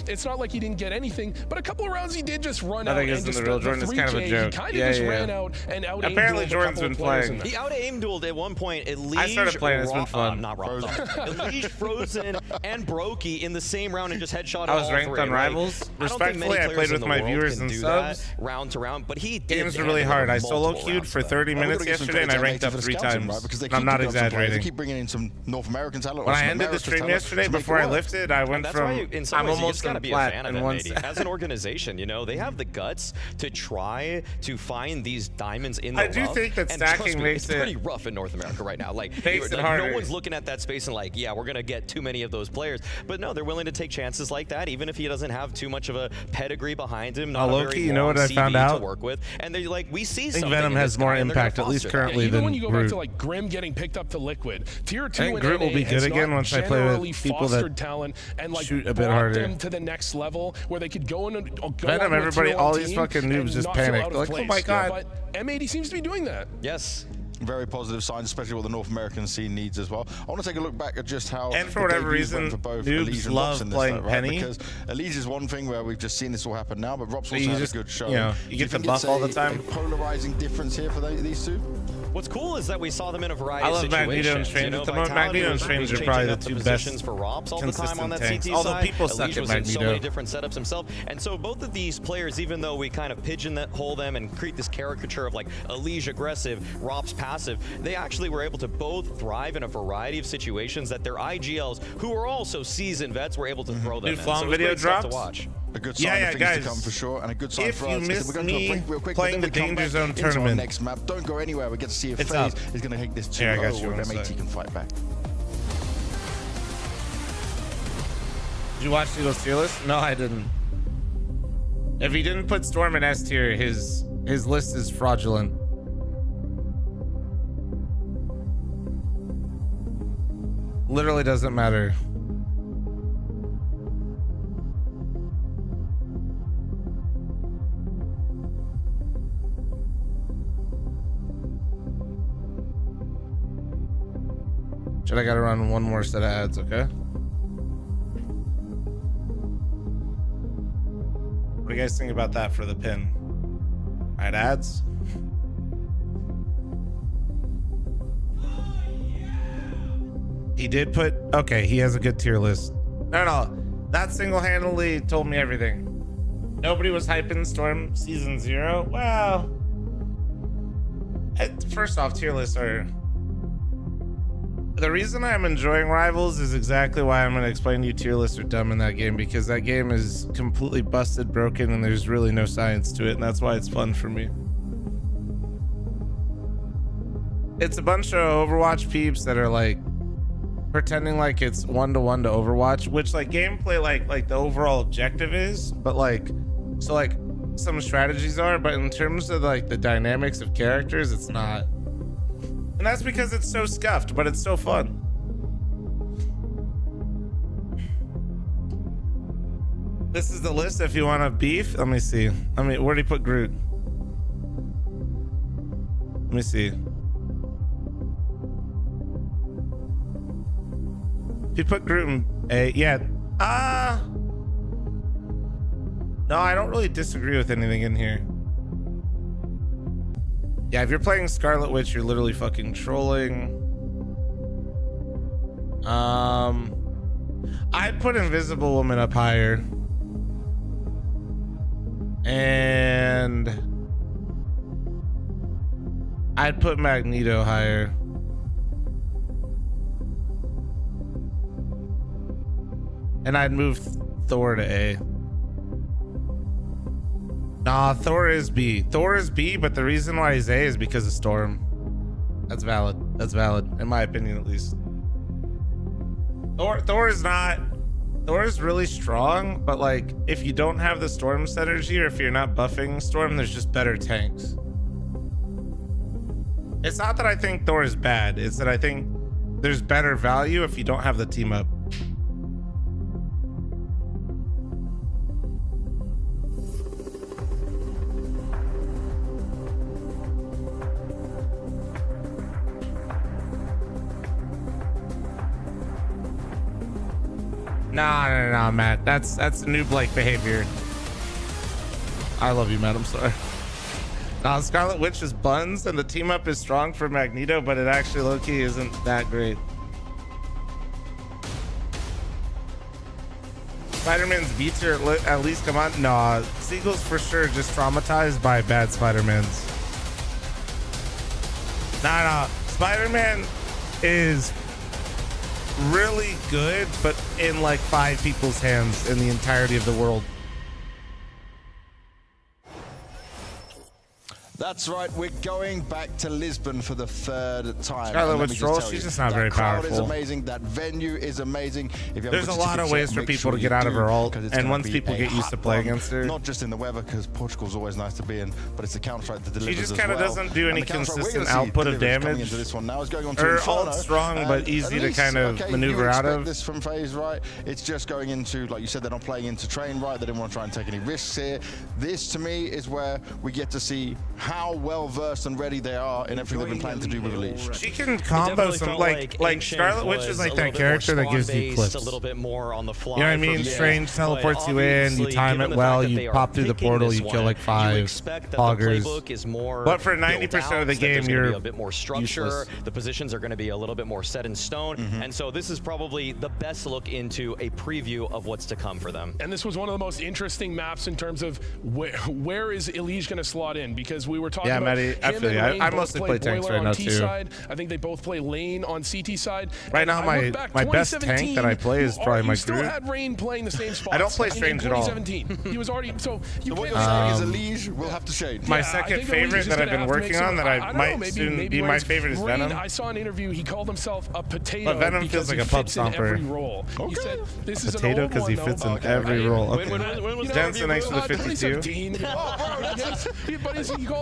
It's not like he didn't get anything. But a couple of rounds he did just run I out think and it's just the real Jordan. It's kind of a 3K, joke. He kind of Yeah, just yeah. ran out and out. Apparently Jordan's been playing. He out-aim dueled at one point. Elige, I started playing, it's been fun. Not Rob. Elige, Frozen, and Brokey in the same round and just headshot I was all ranked three, on right? Rivals. I don't think many Respectfully, I players played in with the my world viewers can and do subs. that round to round, but he did Games are handle really hard. I multiple solo rounds queued for that. 30 Well, we've minutes got to give some yesterday, and I credit ranked to up M80 for 3 the scouting, times. right? Because they I'm keep not picking up some players. They exaggerating. keep bringing in some North American talent. When or I some ended the American stream talent yesterday, to make it before I work. lifted, I went And that's from why, in some I'm ways, you almost just got to in be a flat fan of in one M80 set. as an organization. You know, they have the guts to try to find these diamonds in the I do rough. think that And trust stacking me, makes it's it- pretty rough in North America right now. Like, Makes it no harder. one's looking at that space and like, yeah, we're gonna get too many of those players. But no, they're willing to take chances like that, even if he doesn't have too much of a pedigree behind him. Not a low-key, very you know long what I CV found to out? work with. And they're like, we see I think something Venom in has this more guy, and they're gonna impact, at least foster that. currently, Even than when you go back Groot. to like Grim getting picked up to Liquid, tier 2 think in Groot will NA be has good again not once I play with generally people that fostered talent and like shoot a bit brought harder. them to the next level where they could go and go Venom, on everybody, tier 1 all these team fucking and noobs just not feel panicked. out of Like, oh place. my God. But M80 seems to be doing that. Yes. Very positive signs, especially what the North American scene needs as well. I want to take a look back at just how And for the whatever debuts went reason, for both noobs Elige and love Rops in this, playing though, right? Penny. Because Elige is one thing where we've just seen this all happen now, but Rops also you had just- a good show. you know, you Do get the think buff it's all the time? A polarizing difference here for these two. What's cool is that we saw them in a variety I of love situations. Magneto and Strange. You know, At the moment, Vitality Magneto and was Strange are changing probably the up two positions best for Rops all the time on that consistent CT tanks. Although side. people suck Elige at was in so Magneto. many different setups himself. And so both of these players, even though we kind of pigeonhole them and create this caricature of like Elige aggressive, Rops passive, they actually were able to both thrive in a variety of situations that their IGLs, who are also seasoned vets, were able to throw them Dude, in. Flom So it was video great stuff to drops? watch. A good sign Yeah, of yeah, things guys. to come for sure, and a good sign If for you us. because miss we're going to a me break real quick, playing but then the we come Danger back Zone into our tournament. next map. Don't go anywhere. We get to see if It's FaZe up. is going to take this 2-0 Here, I got you or one if M80 sec. can fight back. Did you watch Eagles tier list? No, I didn't. If he didn't put Storm in S tier, his list is fraudulent. Literally doesn't matter. Should I gotta run one more set of ads, okay? What do you guys think about that for the pin? Alright, ads. He did put, okay, he has a good tier list. No, that single-handedly told me everything. Nobody was hyping Storm Season 0. Well, first off, tier lists are... The reason I'm enjoying Rivals is exactly why I'm going to explain to you tier lists are dumb in that game, because that game is completely busted, broken, and there's really no science to it, and that's why it's fun for me. It's a bunch of Overwatch peeps that are like pretending like it's 1-to-1 to Overwatch, which like gameplay like the overall objective is, but like so like some strategies are, but in terms of like the dynamics of characters, it's not. And that's because it's so scuffed, but it's so fun. This is the list if you want to beef. Let me see. I mean, where did he put Groot? Let me see. If you put Groot in A, yeah. No, I don't really disagree with anything in here. Yeah, if you're playing Scarlet Witch, you're literally fucking trolling. I'd put Invisible Woman up higher. And I'd put Magneto higher. And I'd move Thor to A. Nah, Thor is B. Thor is B, but the reason why he's A is because of Storm. That's valid. That's valid, in my opinion, at least. Thor is not... Thor is really strong, but like, if you don't have the Storm synergy, or if you're not buffing Storm, there's just better tanks. It's not that I think Thor is bad. It's that I think there's better value if you don't have the team up. Nah, Matt. That's noob like behavior. I love you, Matt. I'm sorry. Nah, Scarlet Witch is buns, and the team up is strong for Magneto, but it actually low-key isn't that great. Spider-Man's beats are at least come on. Nah, Siegel's for sure just traumatized by bad Spider-Mans. Nah. Spider-Man is really good, but in like 5 people's hands in the entirety of the world. That's right, we're going back to Lisbon for the 3rd time. Scarlet Witch troll, she's just not very powerful. That crowd is amazing, that venue is amazing. If you There's a lot of ways for people to get out of her ult, and once people get used to play against her. Not just in the weather, because Portugal's always nice to be in, but it's the Counter-Strike that delivers. She just kind of doesn't do any consistent output of damage. This one now is going on to her Inferno, ult's strong, but easy to kind of maneuver out of. This from FaZe, right? It's just going into, like you said, they're not playing into train, right? They didn't want to try and take any risks here. This, to me, is where we get to see how well versed and ready they are in everything they've been planning to do with Elise. She can combo some like Scarlet Witch is like that character that gives you clips. A little bit more on the fly. You know what I mean? Strange teleports you in, you time it well, you pop through the portal, you kill like 5 hoggers. But for 90% of the game, you're a bit more structure. Useless. The positions are going to be a little bit more set in stone, and so this is probably the best look into a preview of what's to come for them. And this was one of the most interesting maps in terms of where is Elige going to slot in, because we were talking about Maddie, I feel you. I mostly play tanks right now too. Side. I think they both play lane on CT side. Right now, my best tank that I play is probably my still had Rain playing the same spot. I don't play Strange at all. 2017. He was already so what you're saying is Elige will have to shade. My second favorite that I've been working on that I might soon be my favorite is Venom. I saw an interview. He called himself a potato. But Venom feels like a pub stomper. He said this is a potato because he fits in every role. Okay. When was Jensen, thanks for the 52. But he called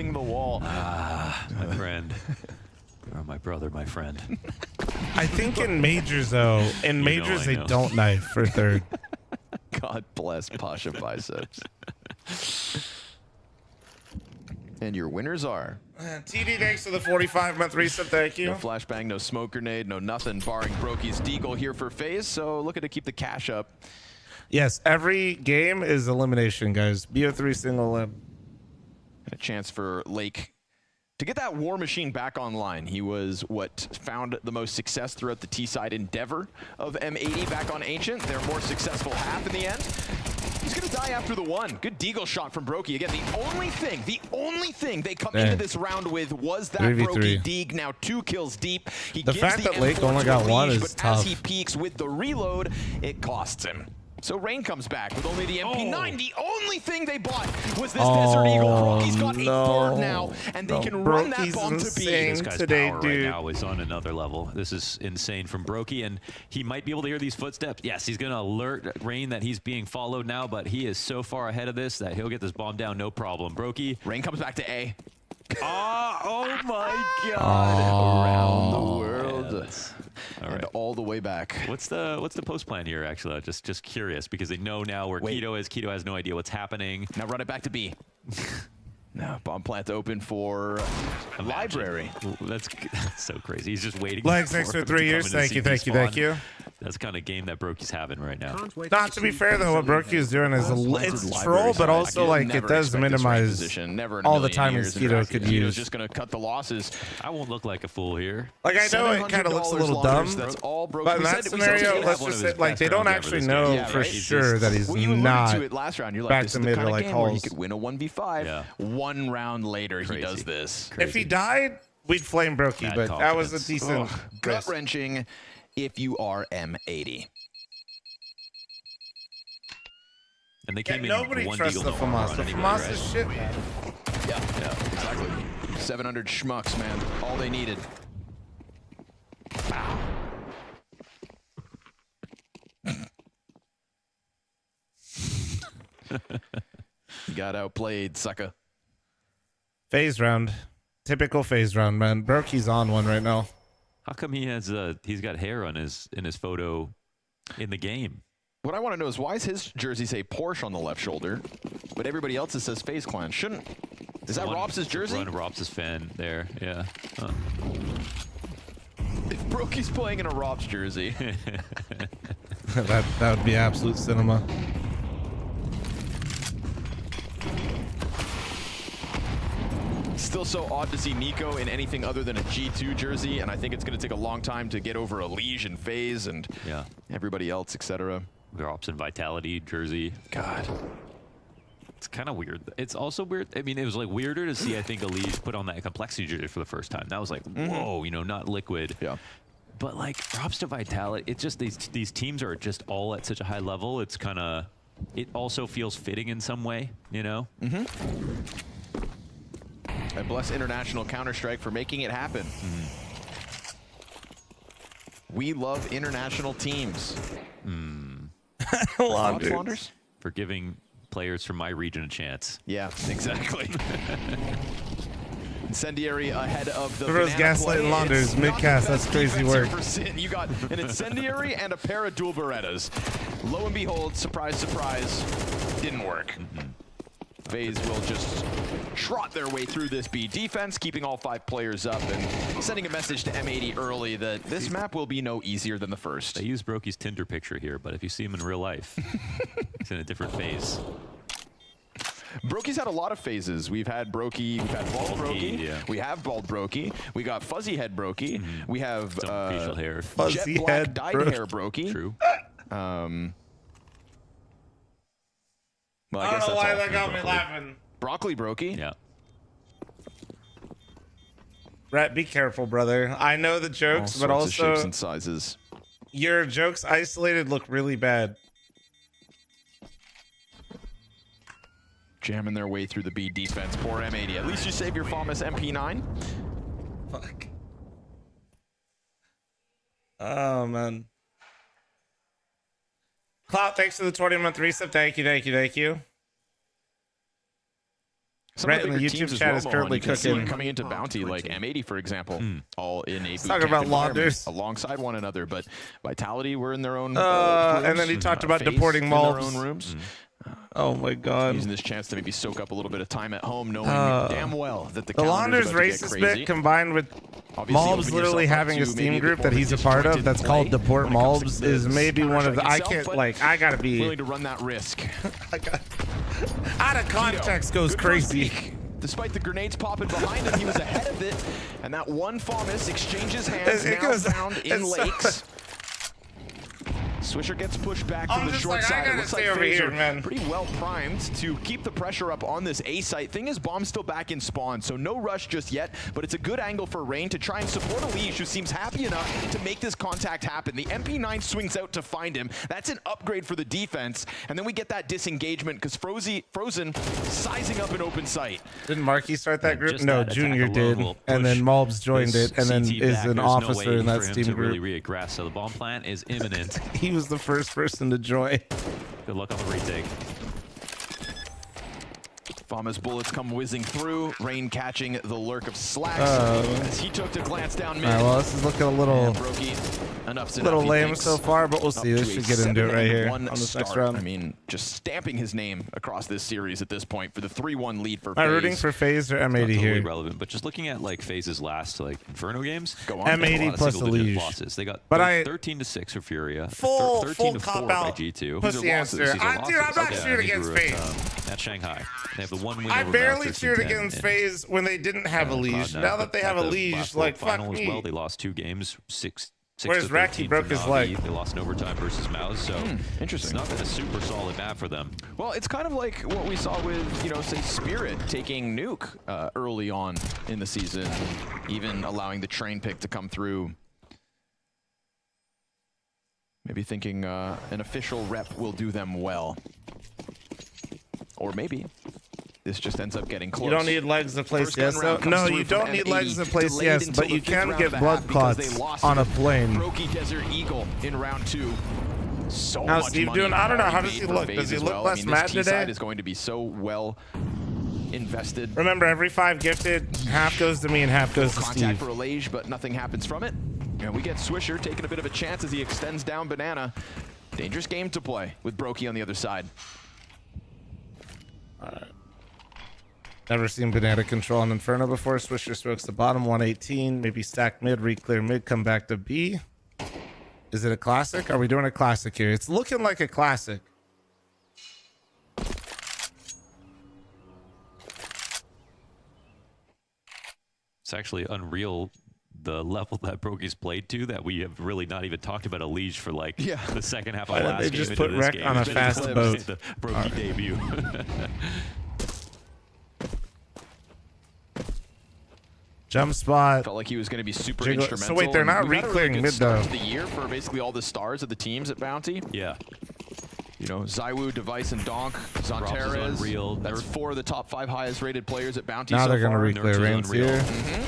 building the wall. Ah, my friend. Or my brother, my friend. I think in majors though, in majors they know. don't knife for third. God bless Pasha Biceps. And your winners are... TD, thanks for the 45-month resub. Thank you. No flashbang, no smoke grenade, no nothing, barring Brokey's deagle here for FaZe. So looking to keep the cash up. Yes, every game is elimination, guys. BO3 single limb. And a chance for Lake to get that War Machine back online. He was what found the most success throughout the T-side endeavor of M80 back on Ancient. Their more successful half in the end. He's gonna die after the one. Good deagle shot from Brokey. Again, the only thing they come into this round with was that 3v3. Brokey deagle. Now 2 kills deep. He The gives fact the that Lake M4 only to got Unleash, one is but tough. as he peaks with the reload, it costs him. So Rain comes back with only the MP9. The only thing they bought was this Desert Eagle. Brokey's got a third now, and they can run that bomb to B. This guy's today, power dude. right now is on another level. This is insane from Brokey, and he might be able to hear these footsteps. Yes, he's going to alert Rain that he's being followed now, but he is so far ahead of this that he'll get this bomb down no problem. Brokey. Rain comes back to A. Oh my God. Around the world. All And right. all the way back. What's the post plan here, actually? Just curious, because they know now where Keto is. Keto has no idea what's happening. Now run it back to B. Now bomb plant open for Library. That's so crazy. He's just waiting. Legs for next for him 3 to years. come in to Thank see you. despawn. Thank you. That's the kind of game that Brokey's having right now. Can't wait Not to be see fair though, what FaZe Brokey is doing is it's Library troll, but side. also I like never it does expect this rank minimize position. Never in a all the million time years. Mosquito could Mosquito's use. just gonna cut the losses. I won't look like a fool here. Like I know it kind of looks a little dumb, That's all Brokey but in that said. scenario, he'll let's have one just of his say like best they don't rounds ever actually this know game. Yeah, for right? sure that he's Well, you alluded not. to it last round. You're like, back this to is the mid kind or of like game where he halls. could win a 1v5. Yeah. 1 round later, he Crazy. does this. If he died, we'd flame Brokey, Mad but that was a confidence. decent Gut risk. wrenching if you are M80. And they Yeah, came in nobody one trusts deal the no armor FAMAS. on The anybody, FAMAS right? is shit, man. Yeah, exactly. 700 schmucks, man. All they needed. You got outplayed, sucker. FaZe round, typical FaZe round, man. Brokey's on one right now. How come he has he's got hair on his photo in the game? What I want to know is why does his jersey say Porsche on the left shoulder, but everybody else's says FaZe Clan? Shouldn't? Is that Robs' jersey? One of Robs' fan there, yeah. Huh. If Brokey's playing in a Robs jersey. that would be absolute cinema. Still so odd to see Nico in anything other than a G2 jersey, and I think it's going to take a long time to get over a Liege and FaZe and Yeah. everybody else, etc. Robs and Vitality jersey. God. It's kind of weird. It's also weird. I mean, it was like weirder to see, I think, Elise put on that complexity jersey for the first time. That was like, whoa, you know, not liquid. Yeah. But like Robs to Vitality, it's just these teams are just all at such a high level. It's kind of, it also feels fitting in some way, you know? I bless International Counter-Strike for making it happen. We love international teams. Thoughts, Launders? For giving players from my region a chance. Yeah, exactly. Incendiary ahead of the Rose banana Gaslight play. and Launders, It's not mid-cast, the that's best crazy defense here work. for Sin. You got an Incendiary and a pair of dual Berettas. Lo and behold, surprise, surprise, didn't work. FaZe will just trot their way through this B defense, keeping all 5 players up and sending a message to M80 early that this map will be no easier than the first. They use Brokey's Tinder picture here, but if you see him in real life, he's in a different phase. Brokey's had a lot of phases. We've had Brokey, we've had Bald Brokey, yeah. we have Bald Brokey, we got Fuzzy Head Brokey, we have Some facial hair. Jet Fuzzy Black head dyed Brokey. hair Brokey. True. Well, I guess don't know that's why all. that got me laughing. Broccoli Brokey. Yeah. Rhett, be careful, brother. I know the All jokes, but sorts of shapes also and sizes. your jokes isolated look really bad. Jamming their way through the B defense. Poor M80. At least you save your famous MP9. Fuck. Oh, man. Clout, thanks for the 20-month resub. Thank you. some Brett of in the the bigger teams YouTube as chat well, is Mohan, currently you can see cooking. coming into Bounty, like M80, for example, all in a boot talking camp about environment launders. alongside one another. But Vitality were in their own and then he talked about FaZe deporting in their mobs. own rooms. Oh my god. Using this chance to maybe soak up a little bit of time at home, knowing damn well that the The calendar's launders about to get racist crazy. bit combined with Obviously, Malbs open literally yourself up having a to Steam maybe group more that of he's a this part of restricted that's play called Deport when it comes to Malbs the is maybe one of the I Counter-Strike can't itself, like I gotta be willing to run that risk. out of context goes Good first crazy. peek. Despite the grenades popping behind him, he was ahead of it. And that one FaMAS exchanges hands, It now goes- found in it's- lakes. Swisher gets pushed back I'm from the just short like, I side. It gotta looks stay like over FaZe here, are man. pretty well primed to keep the pressure up on this A site. Thing is, Bomb's still back in spawn, so no rush just yet, but it's a good angle for Rain to try and support Elige, who seems happy enough to make this contact happen. The MP9 swings out to find him. That's an upgrade for the defense, and then we get that disengagement because Frozen sizing up an open site. Didn't Marky start that group? Just No, that Junior attack alone did. will And then push Malbs joined this it and then CT is back. an There's no officer way in that for him Steam to group. really regress, so the bomb plant is imminent. He was the first person to join. Good luck on the retake. FaMAS bullets come whizzing through. Rain catching the lurk of Slacks as he took to glance down mid. Alright, well, this is looking a little And Brokey, enough's enough, little he lame thinks. so far, but we'll Up see. This to a should get into it right here 7-1 on this next start. round. I mean, just stamping his name across this series at this point for the 3-1 lead for Am I rooting FaZe. for FaZe or Not M80 totally here? relevant, but just looking at like FaZe's last like Inferno games, Go on. they had a M80 lot of plus single-digit Elige. losses. They got But I- 13-6 for Furia, Full 13-4 cop by out G2. pussy These are losses. answer. These are Dude, I'm losses. not Yeah, cheering these against were FaZe. at Shanghai. They have the one win I over barely Valve, cheered 13-10 against in, FaZe when they didn't have Elige. Cloud9, Now that they have at the Elige, last like, fuck final me. as well, they lost 2 games, 6 Whereas to Raki 13 broke for his NAVI. leg. They lost in overtime versus Mouse, so Interesting. it's not been a super solid map for them. Well, it's kind of like what we saw with, you know, say Spirit taking Nuke early on in the season, even allowing the train pick to come through. Maybe thinking an official rep will do them well. Or maybe this just ends up getting close. You don't need legs to place First gun yes. round comes No, through you from don't need legs to M80, place delayed yes, until but the you fifth can round get of the blood half because they clots lost on a to plane. Brokey Desert Eagle in round 2. So Now, much Steve money Dune, I don't know, how already does he made for look? FaZe Does he as look well. less I mean, mad this today? T-side is going to be so well invested. Remember, every 5 gifted, half goes to me and half goes to Contact Steve. for Elige, but nothing happens from it. And we get Swisher taking a bit of a chance as he extends down Banana. Dangerous game to play with Brokey on the other side. Never seen Banana control on Inferno before. Swisher smokes the bottom 118. Maybe stack mid, re-clear mid, come back to B. Is it a classic? Are we doing a classic here? It's looking like a classic. It's actually unreal the level that Brokey's played to that we have really not even talked about Elige for like the second half of Why didn't last they game just into put this Rec game. on a It's been fast the boat? The Brokey debut. Jump spot. Felt like he was going to be super Jiggle- instrumental. So wait, they're and not we've had a re-clearing really good mid, start though. to the year for basically all the stars of the teams at Bounty. Yeah. You know, Zywoo, Device, and Donk, Rops is Zontares. unreal. That's Nerf- 4 of the top 5 highest rated players at Bounty Now so they're going to far. re-clear Nerf is Rains unreal. here.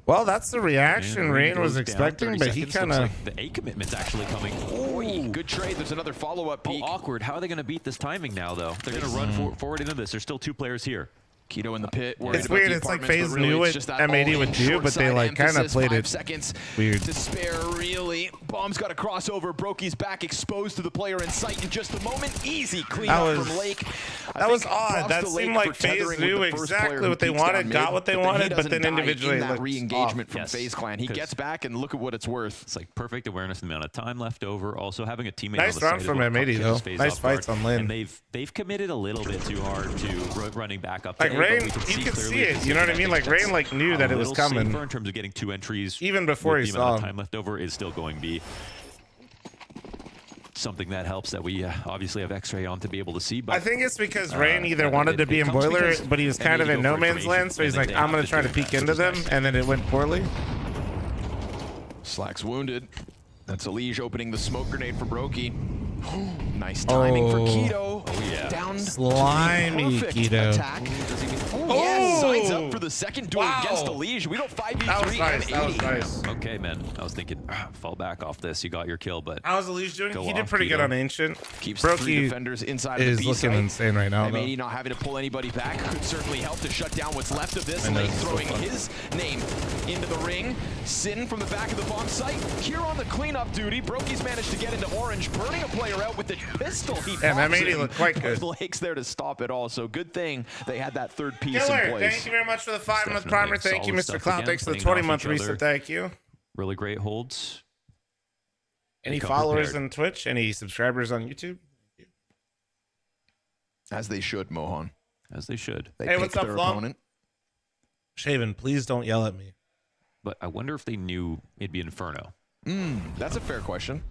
Well, that's the reaction And Rain goes was down expecting, 30 but he seconds. kind Looks of... like the A commitment's actually coming. Ooh, good trade. There's another follow-up Oh, peek. awkward. How are they going to beat this timing now, though? They're going to run forward into this. There's still 2 players here. Keto in the pit. worried It's about weird, the it's like apartments, FaZe but really knew it's what just that M80 all-in would do, but they, short like, side kinda emphasis. played 5 it seconds weird. to spare, really. Bomb's got a crossover. Brokey's back exposed to the player in sight in just a moment. Easy clean That up was- from Lake. That was odd. That seemed like FaZe knew exactly what they wanted, got what they wanted, but then individually that looked re-engagement off. from Yes. FaZe Clan. He 'Cause- gets back and look at what it's worth. It's like perfect awareness of the amount of time left over. Also having a teammate Nice on the run side from as well M80 catches though. FaZe Nice off guard. fights on lane. And they've committed a little bit too hard to running back up. To Like A, but Rain, we can you can clearly see it. You know what I mean? Like Rain, like knew that it was coming. Safer in terms of getting 2 entries, Even before with he the amount saw of time left over is still going to be something that helps that we obviously have X-ray on to be able to see. But I think it's because Rain either it- wanted to it be in comes Boiler, because but he was kind of M80 in go no for man's information, land, so he's and like, they I'm have going to try to do peek that, into which is them, nice. and then it went poorly. Slack's wounded. That's Elige opening the smoke grenade for Brokey. Nice timing for Oh. Keto. Oh, yeah. Down Slimy perfect Keto. attack. Oh! Yes, signs up for the second duel Wow. against Elige. We go 5v3 That was nice. M80. That was nice. Okay, man. I was thinking, fall back off this. You got your kill, but How's Elige doing? Go He did off, pretty good Keto. on Ancient. Keeps 3 Brokey defenders inside of is the B looking site. insane right now, though. M80 not having to pull anybody back could certainly help to shut down what's left of this. I know, Lake it's so throwing fun. his name into the ring. Sin from the back of the bomb site. Here on the cleanup duty, Brokey's managed to get into orange, burning a player out with the pistol. He Yeah, pops M80 him, looked quite good. but Lake's there to stop it all, so good thing they had that third piece Killer, in place. thank you very much for the 5-month Definitely primer. Thank you, solid Mr. stuff Cloud. again, Thanks for the playing off 20-month each reset. other. Thank you. really great holds. Any Come followers prepared. on Twitch? Any subscribers on YouTube? As they should, Mohan. As they should. They Hey, pick what's up, their Flum? opponent. Shaven, please don't yell at me. But I wonder if they knew it'd be Inferno. That's a fair question.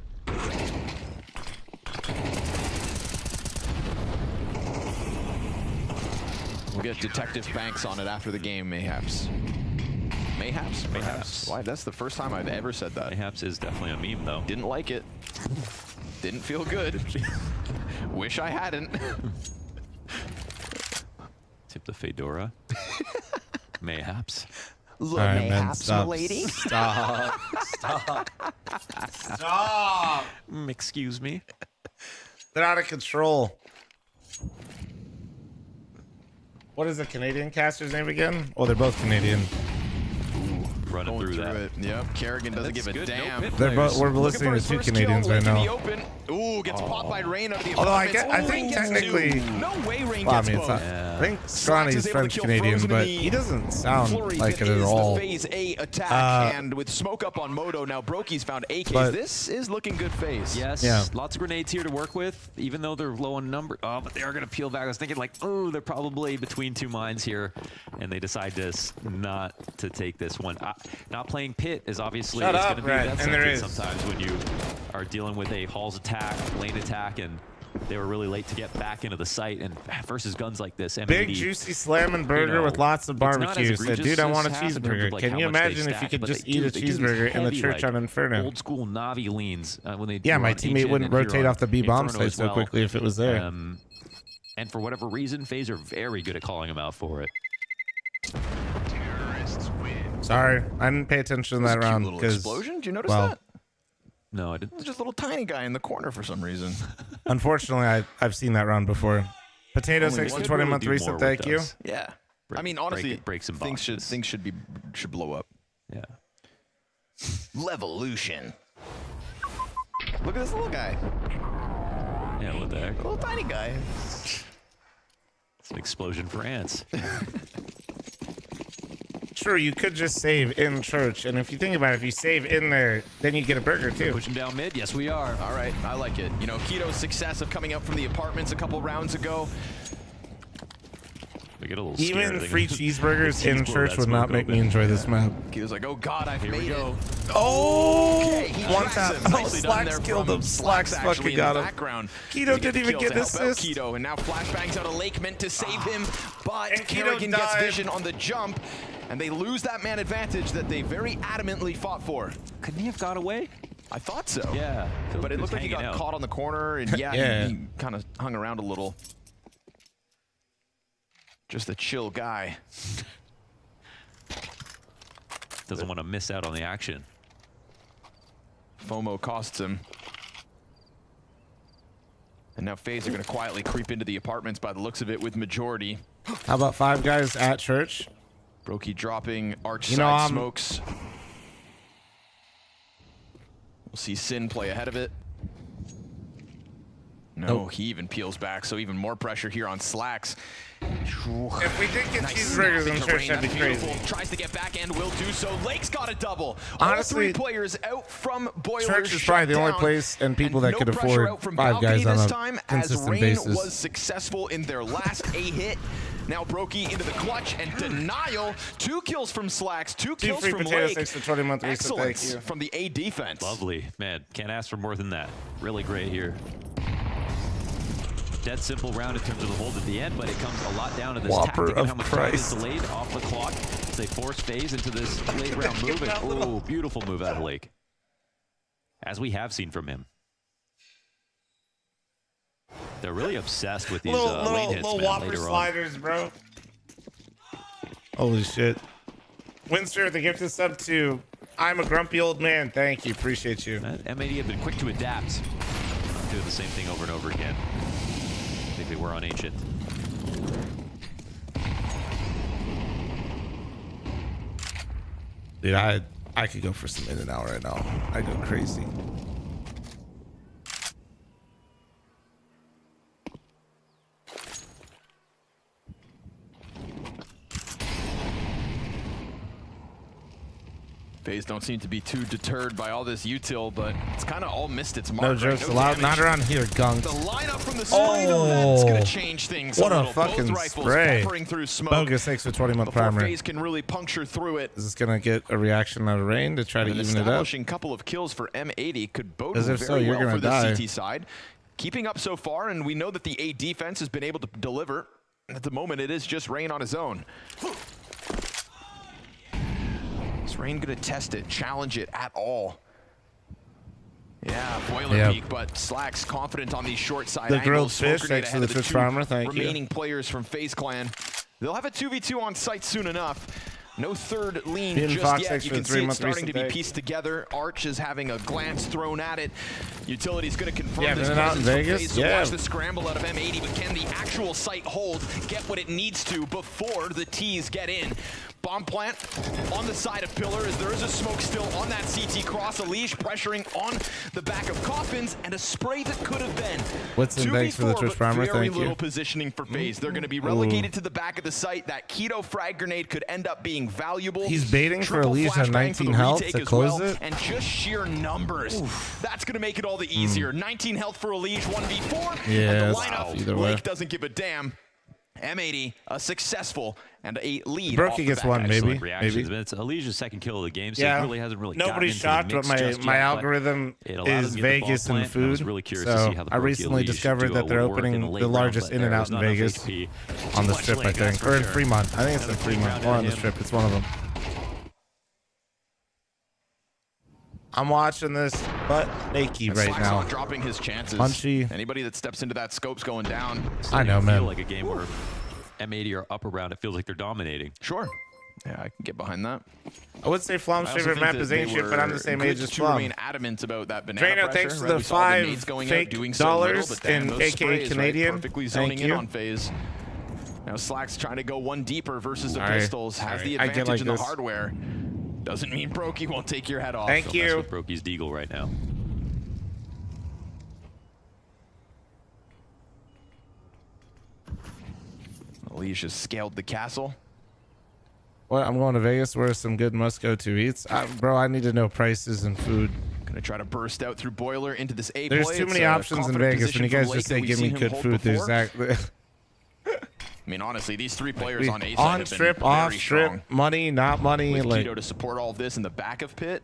We'll get Detective Banks on it after the game, mayhaps. Mayhaps? Mayhaps. Why, that's the first time I've ever said that. Mayhaps is definitely a meme, though. Didn't like it. Didn't feel good. Wish I hadn't. Tip the Fedora. Mayhaps. Look, All right, man, mayhaps, stop. milady. Stop. Stop. Excuse me. They're out of control. What is the Canadian caster's name again? Oh, they're both Canadian. Running Going through that. it. Yep, Kerrigan doesn't That's give a good. No damn. pit They're players. both. We're Looking listening for to his two first Canadians kill, right Lake in the now. open. Ooh, gets popped by Rain out of the Although I apartments. think Rain gets technically- two. No way Rain Well, I gets mean, it's both. not. Yeah. I think Slacks Scrawny's is able to French kill Canadian, Frozen but in the he doesn't sound flurry like that it at is all. The FaZe A attack, Uh, and with smoke up on Moto, now Brokey's found AKs. But- This is looking good FaZe. Yes, Yeah. lots of grenades here to work with, even though they're low on number. Oh, but they are going to peel back. I was thinking like, oh, they're probably between two mines here, and they decide not to take this one. Not playing pit is obviously Shut it's up, going to be Brett, that and there sentence is. sometimes when you are dealing with a Halls attack, lane attack, and they were really late to get back into the site. And versus guns like this, M80, Big juicy slamming burger with lots of it's not as barbecue. Said, egregious dude, I as want a half in terms cheeseburger. of, like, Can how you much they imagine if you stack, could but just they eat do- a they do these cheeseburger in the heavy, church like, on Inferno? Old school Navi leans when they Yeah, were my on teammate Ancient wouldn't and here rotate on off the B bomb Inferno site as so well. quickly if it was there. And for whatever reason, FaZe are very good at calling him out for it. Sorry, I didn't pay attention to that Cute round little because, explosion. Did you notice well, that? No, I didn't. There's just a little tiny guy in the corner for some reason. unfortunately, I've seen that round before. Potato Only 6 one to could 20-month do reset. more Thank with you. us. Yeah. Break- I mean, honestly, break some things boxes. should blow up. Yeah. Levolution. Look at this little guy. Yeah, what the heck? Little tiny guy. It's an explosion for ants. True, you could just save in church, and if you think about it, if you save in there, then you get a burger too. Pushing down mid. Yes, we are. All right, I like it. You know, Keto's success of coming up from the apartments a couple rounds ago. We get a little Even scared. free cheeseburgers in Cheese blow church that would not smoke make me open. enjoy this map. Keto's like, oh God, I've Here we made go. it. Oh, Okay, he one tracks tap. him. Oh, Nicely done there Slacks killed from him. Slacks actually fucking in got the him. background. Keto We get didn't even kill get to an help out assist. Keto, and now flashbangs out of Lake meant to save him, but And Keto Kerrigan gets died. vision on the jump, and they lose that man advantage that they very adamantly fought for. Couldn't he have got away? I thought so. Yeah. But it looked like he got hanging out. caught on the corner, and yeah, Yeah. he kind of hung around a little. Just a chill guy. Doesn't want to miss out on the action. FOMO costs him. And now FaZe are going to quietly creep into the apartments by the looks of it with majority. How about 5 guys at church? Brokey dropping arch You know, side smokes. We'll see Sin play ahead of it. No, Nope. he even peels back, so even more pressure here on Slacks. If we did get Nice cheeseburgers snap in into church, Rain, that'd be that's crazy. beautiful. Tries to get back and will do so. Lake's got a double. Honestly, all 3 players out from Boilers. Church is shut probably the only down. place and people that no could pressure afford out from 5 guys Balcony on this a time, consistent as Rain basis. was successful in their last A hit. Now Brokey into the clutch and denial. 2 kills from Slacks, 2 Two kills free from potato Lake. 6 to 20-month reset. Thank Excellence you. from the A defense. Lovely. Man, can't ask for more than that. Really great here. Dead simple round in terms of the hold at the end, but it comes a lot down to this Whopper tactic and of how much time is Christ. delayed off the clock as they force FaZe into this late round move. And, oh, beautiful move out of Lake. As we have seen from him. They're really obsessed with these little lane hits, little man, whopper later on. sliders, bro. Holy shit. Winster, the gift is sub to I'm a grumpy old man. Thank you. Appreciate you. M80 have been quick to adapt. Doing the same thing over and over again. I think they were on Ancient. Dude, I could go for some in and out right now. I go crazy. FaZe don't seem to be too deterred by all this util, but it's kind of all missed its mark. No right? jokes allowed. Not around here, gunked. The lineup from the screen, that's going to change things What a a little. fucking Both rifles spray. peppering through smoke Bogus 6 with 20-month before primer. FaZe can really puncture through it. Is this going to get a reaction out of rain to try to An even it up? establishing couple of kills for M80 could bode As if very so, you're well gonna for the die. CT side. Keeping up so far, and we know that the A defense has been able to deliver. At the moment, it is just Rain on his own. Is Rain gonna test it, challenge it at all? Yeah, boiler peak, but Slack's confident on these short side The angles. grilled Smoke fish, grenade thanks to ahead the of Twitch two farmer, thank you. remaining players from FaZe Clan. They'll have a 2v2 on site soon enough. No third lean Being just Fox, yet. thanks You for can the see it 3-month starting to be recent day. pieced together. Arch is having a glance thrown at it. Utility's going to confirm this been out in presence from Vegas? FaZe to Yeah. watch the scramble out of M80, but can the actual site hold, get what it needs to before the T's get in? Bomb plant on the side of Pillar as there is a smoke still on that CT cross. A leash pressuring on the back of Coffins and a spray that could have been. What's in thanks for the 2v4, Twitch but farmer, very thank little you. positioning for FaZe. They're going to be relegated to the back of the site. That keto frag grenade could end up being valuable. He's baiting for Triple Elise at flashbang for 19 the health retake to as close well, it. and just sheer numbers. That's going to make it all the easier. 19 health for Elise, 1v4. Yeah, and the it's lineup, either way. Lake doesn't give a damn. M80, a successful and a lead. Brokey off the gets back. one, maybe. Excellent reactions. But it's Alicia's second kill of the game, so Yeah. he really hasn't really Nobody's gotten shocked, into but the mix just my yet, algorithm it allowed him is to get the ball Vegas and plant, and I was food. really curious to So see how the I Brokey recently Elise discovered duo that they're would work in opening the late the round, largest but in and there out was in not enough Vegas HP. on the Much strip, like I that's think, for or in sure. Fremont. I think it's in Another Fremont round or on to the him. strip. It's one of them. I'm watching this butt naked right Slack's now. not dropping his chances. Punchy. Anybody that steps into that scope's going down. I know, Feel man. like a game where M80 are up around. It feels like they're dominating. Sure. Yeah, I can get behind that. I would say Flom's I also favorite think map that is they Ancient, but I'm the were same good age as to Flom. remain adamant about that banana Drano, pressure, thanks for right? the We saw the nades $5 going fake out, doing so dollars little, but damn, in those AKA sprays, right? Canadian. Perfectly Thank zoning in you. on FaZe. Now Slack's trying to go one deeper versus the All right. pistols. Has the All right. I get advantage like in the this. hardware. Doesn't mean Brokey won't take your head off. Thank Don't mess you. with Brokey's Deagle right now. Alicia scaled the castle. Well, I'm going to Vegas where some good must-go-to eats. Bro, I need to know prices and food. Gonna try to burst out through Boiler into this A There's play. too It's many a options in confident Vegas. When you position guys from just Lake say, that give we've me seen him good hold food, there's before. exactly... I mean, honestly, these three players on A side on have been strip, very off strip, strong. money, not money. With Like, Keto to support all of this in the back of pit.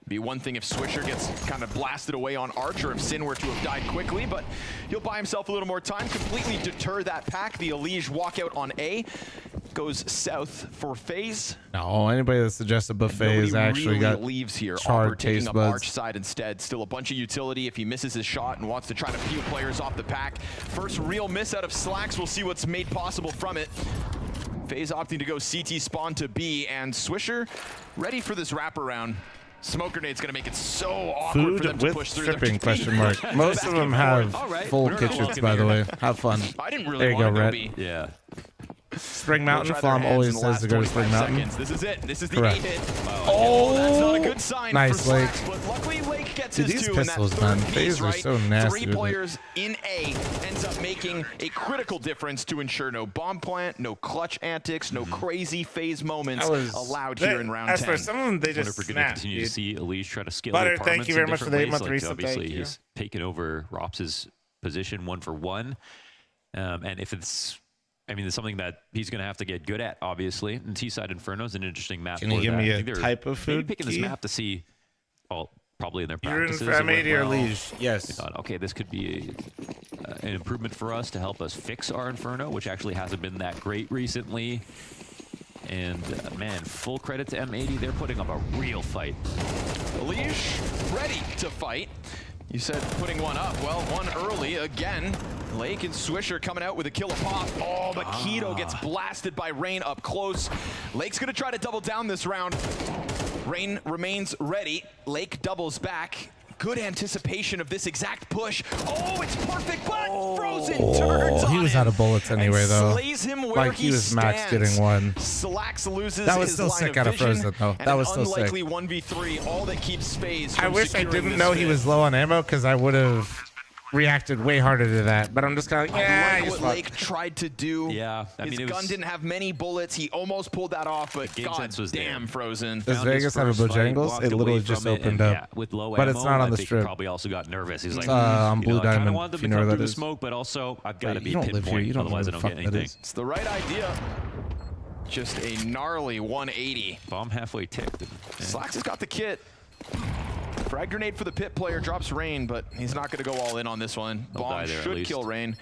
Be one thing if Swisher gets kind of blasted away on Arch, or if Sin were to have died quickly, but he'll buy himself a little more time, completely deter that pack. The Elige walkout on A goes south for FaZe. no, anybody that suggests a buffet has Nobody actually really got leaves here. charred Aubrey taking taste up buds. Arch side instead. Still a bunch of utility if he misses his shot and wants to try to peel players off the pack. First real miss out of Slacks. We'll see what's made possible from it. FaZe opting to go CT spawn to B, and Swisher ready for this wraparound. Smoke grenade's gonna make it so awkward for them Food to with push through. stripping, question mark. Most of them have All right. full We're not kitchens, walking by the here. way. Have fun. I didn't really There you want go, to go Rhett. B. Yeah. Spring They'll Mountain, try their Flom hands always in the says last to go to Spring 25 Mountain. seconds. This is it. This is the Correct. 8-hit. Oh, That's not a good sign nice, for Slacks, Lake. but luckily Lake gets Dude, his these two in that pistols, third man. piece, FaZe are right? so nasty Three with it. players in A ends up making a critical difference to ensure no bomb plant, no clutch antics, no crazy FaZe moments allowed here in round 10. As for some of them, they Wonder just if we're going to snap, continue dude. to see Elise try to scale Butter, their thank you very much for the 8-month like, resub. obviously, Thank you. he's taken over Rops's position 1-for-1. And if it's, I mean, it's something that he's going to have to get good at, obviously. And T-Side Inferno is an interesting map. Can you for give that. me I a think they're type of maybe food picking this key? map to see, well, probably in their You're rooting practices. for it went M80 or well. Liege? Yes. They thought, okay, this could be an improvement for us to help us fix our Inferno, which actually hasn't been that great recently. And man, full credit to M80. They're putting up a real fight. Elige ready to fight. You said putting one up. Well, one early again. Lake and Swisher coming out with a kill a pop. Oh, but Keto gets blasted by Rain up close. Lake's gonna try to double down this round. Rain remains ready. Lake doubles back. Good anticipation of this exact push. Oh, it's perfect, but Frozen turns he on was him out of bullets anyway, and though. slays him where Like, he was max stands. getting one. Slacks loses That was his still line sick of out of vision, Frozen, though. and That an was still sick. unlikely 1v3, all that keeps FaZe I from wish I securing didn't this know he win. was low on ammo because I would have reacted way harder to that. But I'm just kind of like, yeah, I I like just what Lake tried to do. Yeah, I his mean, it gun was- didn't have many bullets. He almost pulled that off, but game god sense was there. damn, Frozen. Does Found his Vegas have a first fight, Bojangles? walked It away literally from just it, opened and, up. yeah, with low But ammo, it's not on I the think strip. He probably also got nervous. He's like, on you Blue know, I kind Diamond, of wanted them if to you know come where through that the is. smoke, but also I've got to Wait, be you don't live here. pinpoint, You don't know otherwise I where don't the get fuck that anything. is. It's the right idea. Just a gnarly 180. Bomb halfway ticked. Slacks has got the kit. Frag grenade for the pit player, drops Rain, but he's not going to go all in on this one. He'll die Bomb there at should least. kill Rain.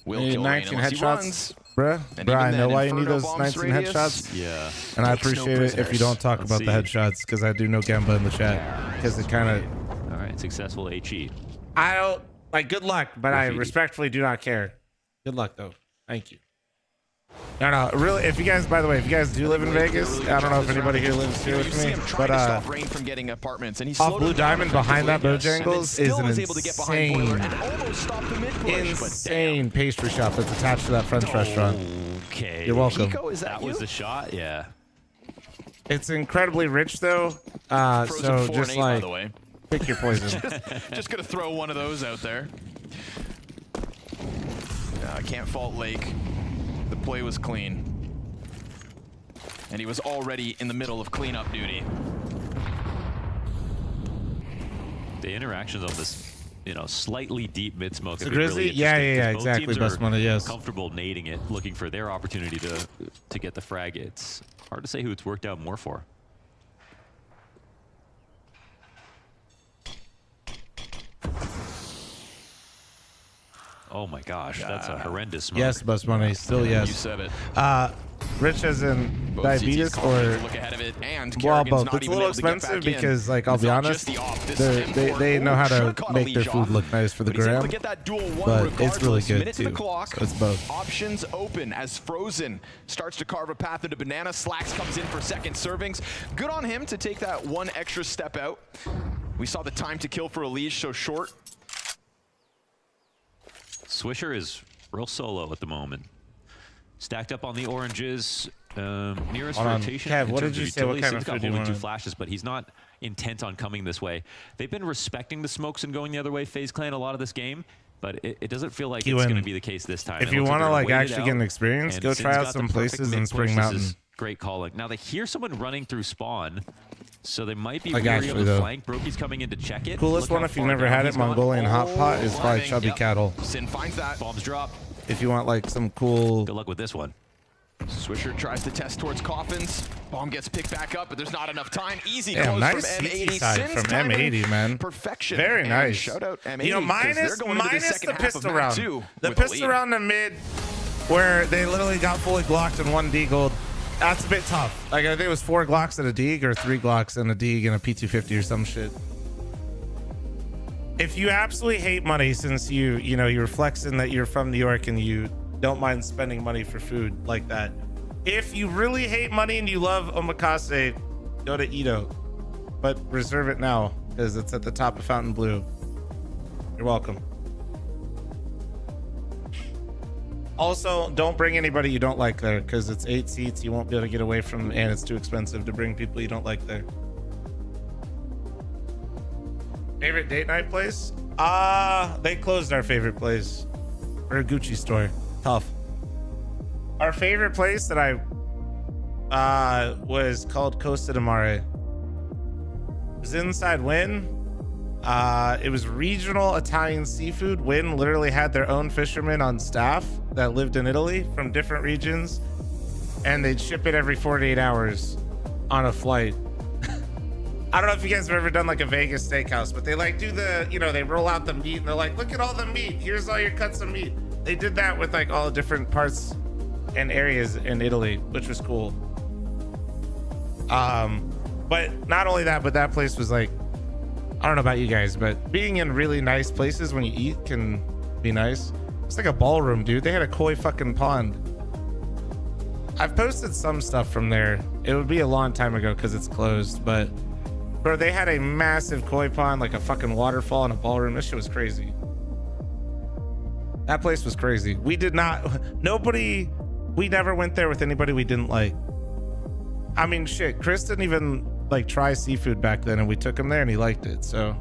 Will Hey, kill Rain 19 unless he runs. headshots, bruh. And Bruh, even I know then, why you need Inferno those bombs 19 radius. headshots. Yeah. And I Takes no appreciate it if you prisoners. don't talk Let's about the see. headshots because I do know Gamba in the chat because it kind of. All right, successful HE. I don't like. Good luck, but I Graffiti. respectfully do not care. Good luck though. Thank you. No, really. If you guys, by the way, if you guys do live in Vegas, I don't know if anybody here lives here You with see me, him trying but to stop Rain from getting apartments, and he's off Blue Diamond behind that Bojangles is an able to get behind Boiler and almost stop the mid push. insane pastry shop that's attached to that French restaurant. Okay. You're welcome. Kiko, is That that was you? the shot. Yeah. It's incredibly rich though, Frozen so 4 just and 8, by like the way. pick your poison. Just gonna throw one of those out there. I can't fault Lake. The play was clean. And he was already in the middle of cleanup duty. The interactions on this, you know, slightly deep mid smoke. So have been Grizzly? really Yeah, interesting, yeah, 'cause both exactly. teams Best are money, yes. Comfortable nading it, looking for their opportunity to get the frag. It's hard to say who it's worked out more for. Oh my gosh, that's a horrendous smoke. Yes, best money. Still You yes. said it. Rich as in Both diabetes CTs calling or to look ahead of it, and well, Kerrigan's both. not It's a even little able to get expensive back in. because, like, I'll It's be not honest, just the off, this they import know how to should got make their Unleash food off. look nice for the But he's able gram. to get that dual one But it's really regardless. good Minute to the too. clock. So it's both. Options open as Frozen starts to carve a path into Banana. Slacks comes in for second servings. Good on him to take that one extra step out. We saw the time to kill for Elise so short. Swisher is real solo at the moment. Stacked up on the oranges. Nearest Hold on. rotation. Kev, in what terms did you of say? What utility, kind of Sid's got food do you holding two want? flashes, but he's not intent on coming this way. They've been respecting the smokes and going the other way, FaZe Clan, a lot of this game, but it doesn't feel like it's Ewan, going to be the case this time. if It you looks like wanna, they're like, wait it actually get an out, experience, and go Sid's try out got some the perfect places in mid Spring push. Mountain. This is great calling. Now they hear someone running through spawn, so they might be Like, weary actually, of the though. flank. Brokey's coming in to check it. Coolest Look one how if you've far never down had it, he's gone. Mongolian Hot Pot, is probably Climbing, Chubby yep. Cattle. Sin finds that. Bombs drop. If you want like some cool. Good luck with this one. Swisher tries to test towards coffins. Bomb gets picked back up, but there's not enough time. Easy Damn, close nice from CT M80. side Sin's from timing, M80, man. Perfection. Very And nice. Shout out M80. You know, 'cause they're minus going into the second half of pistol map round. two The with a pistol lead. round in mid, where they literally got fully glocked and one deagled. That's a bit tough. Like, I think it was 4 Glocks and a Deag, or 3 Glocks and a Deag and a P250 or some shit. If you absolutely hate money, since you're flexing that you're from New York and you don't mind spending money for food like that. If you really hate money and you love omakase, go to Ito, but reserve it now because it's at the top of Fountain Blue. You're welcome. Also, don't bring anybody you don't like there because it's 8 seats. You won't be able to get away from, and it's too expensive to bring people you don't like there. Favorite date night place? They closed our favorite place. We're a Gucci store. Tough. Our favorite place that I was called Costa de Mare. It was inside Wynn. It was regional Italian seafood. Wynn literally had their own fishermen on staff that lived in Italy from different regions, and they'd ship it every 48 hours on a flight. I don't know if you guys have ever done like a Vegas steakhouse, but they like do the, they roll out the meat and they're like, look at all the meat. Here's all your cuts of meat. They did that with like all the different parts and areas in Italy, which was cool. But not only that, but that place was like I don't know about you guys, but being in really nice places when you eat can be nice. It's like a ballroom, dude. They had a koi fucking pond. I've posted some stuff from there. It would be a long time ago because it's closed, but bro, they had a massive koi pond, like a fucking waterfall and a ballroom. This shit was crazy. That place was crazy. We did not, we never went there with anybody we didn't like. I mean, shit, Chris didn't even like try seafood back then, and we took him there and he liked it, so.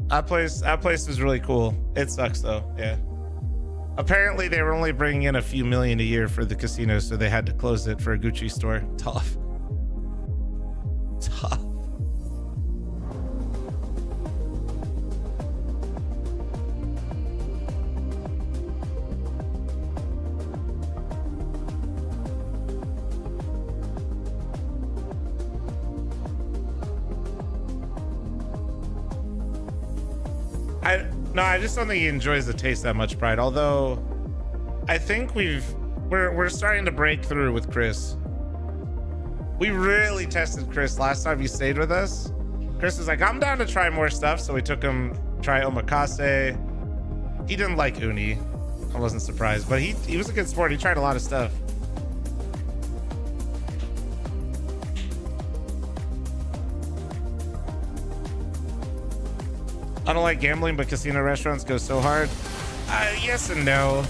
That place was really cool. It sucks though, yeah. Apparently they were only bringing in a few million a year for the casino, so they had to close it for a Gucci store. Tough. I just don't think he enjoys the taste that much, Pride. Although I think we're starting to break through with Chris. We really tested Chris last time he stayed with us. Chris was like, I'm down to try more stuff, so we took him try omakase. He didn't like uni. I wasn't surprised, but he was a good sport. He tried a lot of stuff. I don't like gambling, but casino restaurants go so hard. Yes and no.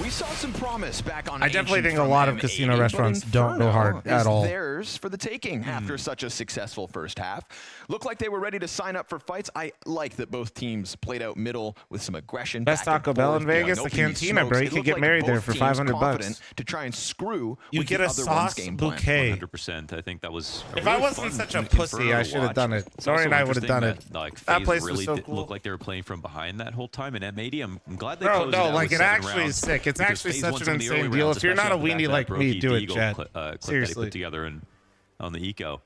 We saw some promise back on. I definitely think a lot of casino restaurants don't go hard at all. Theirs for the taking after such a successful first half. Looked like they were ready to sign up for fights. I like that both teams played out middle with some aggression. Best Taco Bell in Vegas, the Cantina, bro. You could get married there for $500 to try and screw. You get a sauce bouquet. 100%. I think that was. If I wasn't such a pussy, I should have done it. Sorry, and I would have done it. That place was so cool. Looked like they were playing from behind that whole time. And M80, I'm glad they closed it out. No, like it actually is sick. It's actually such an insane deal. If you're not a weenie like me, do it, Chad. Seriously. Put together on the eco.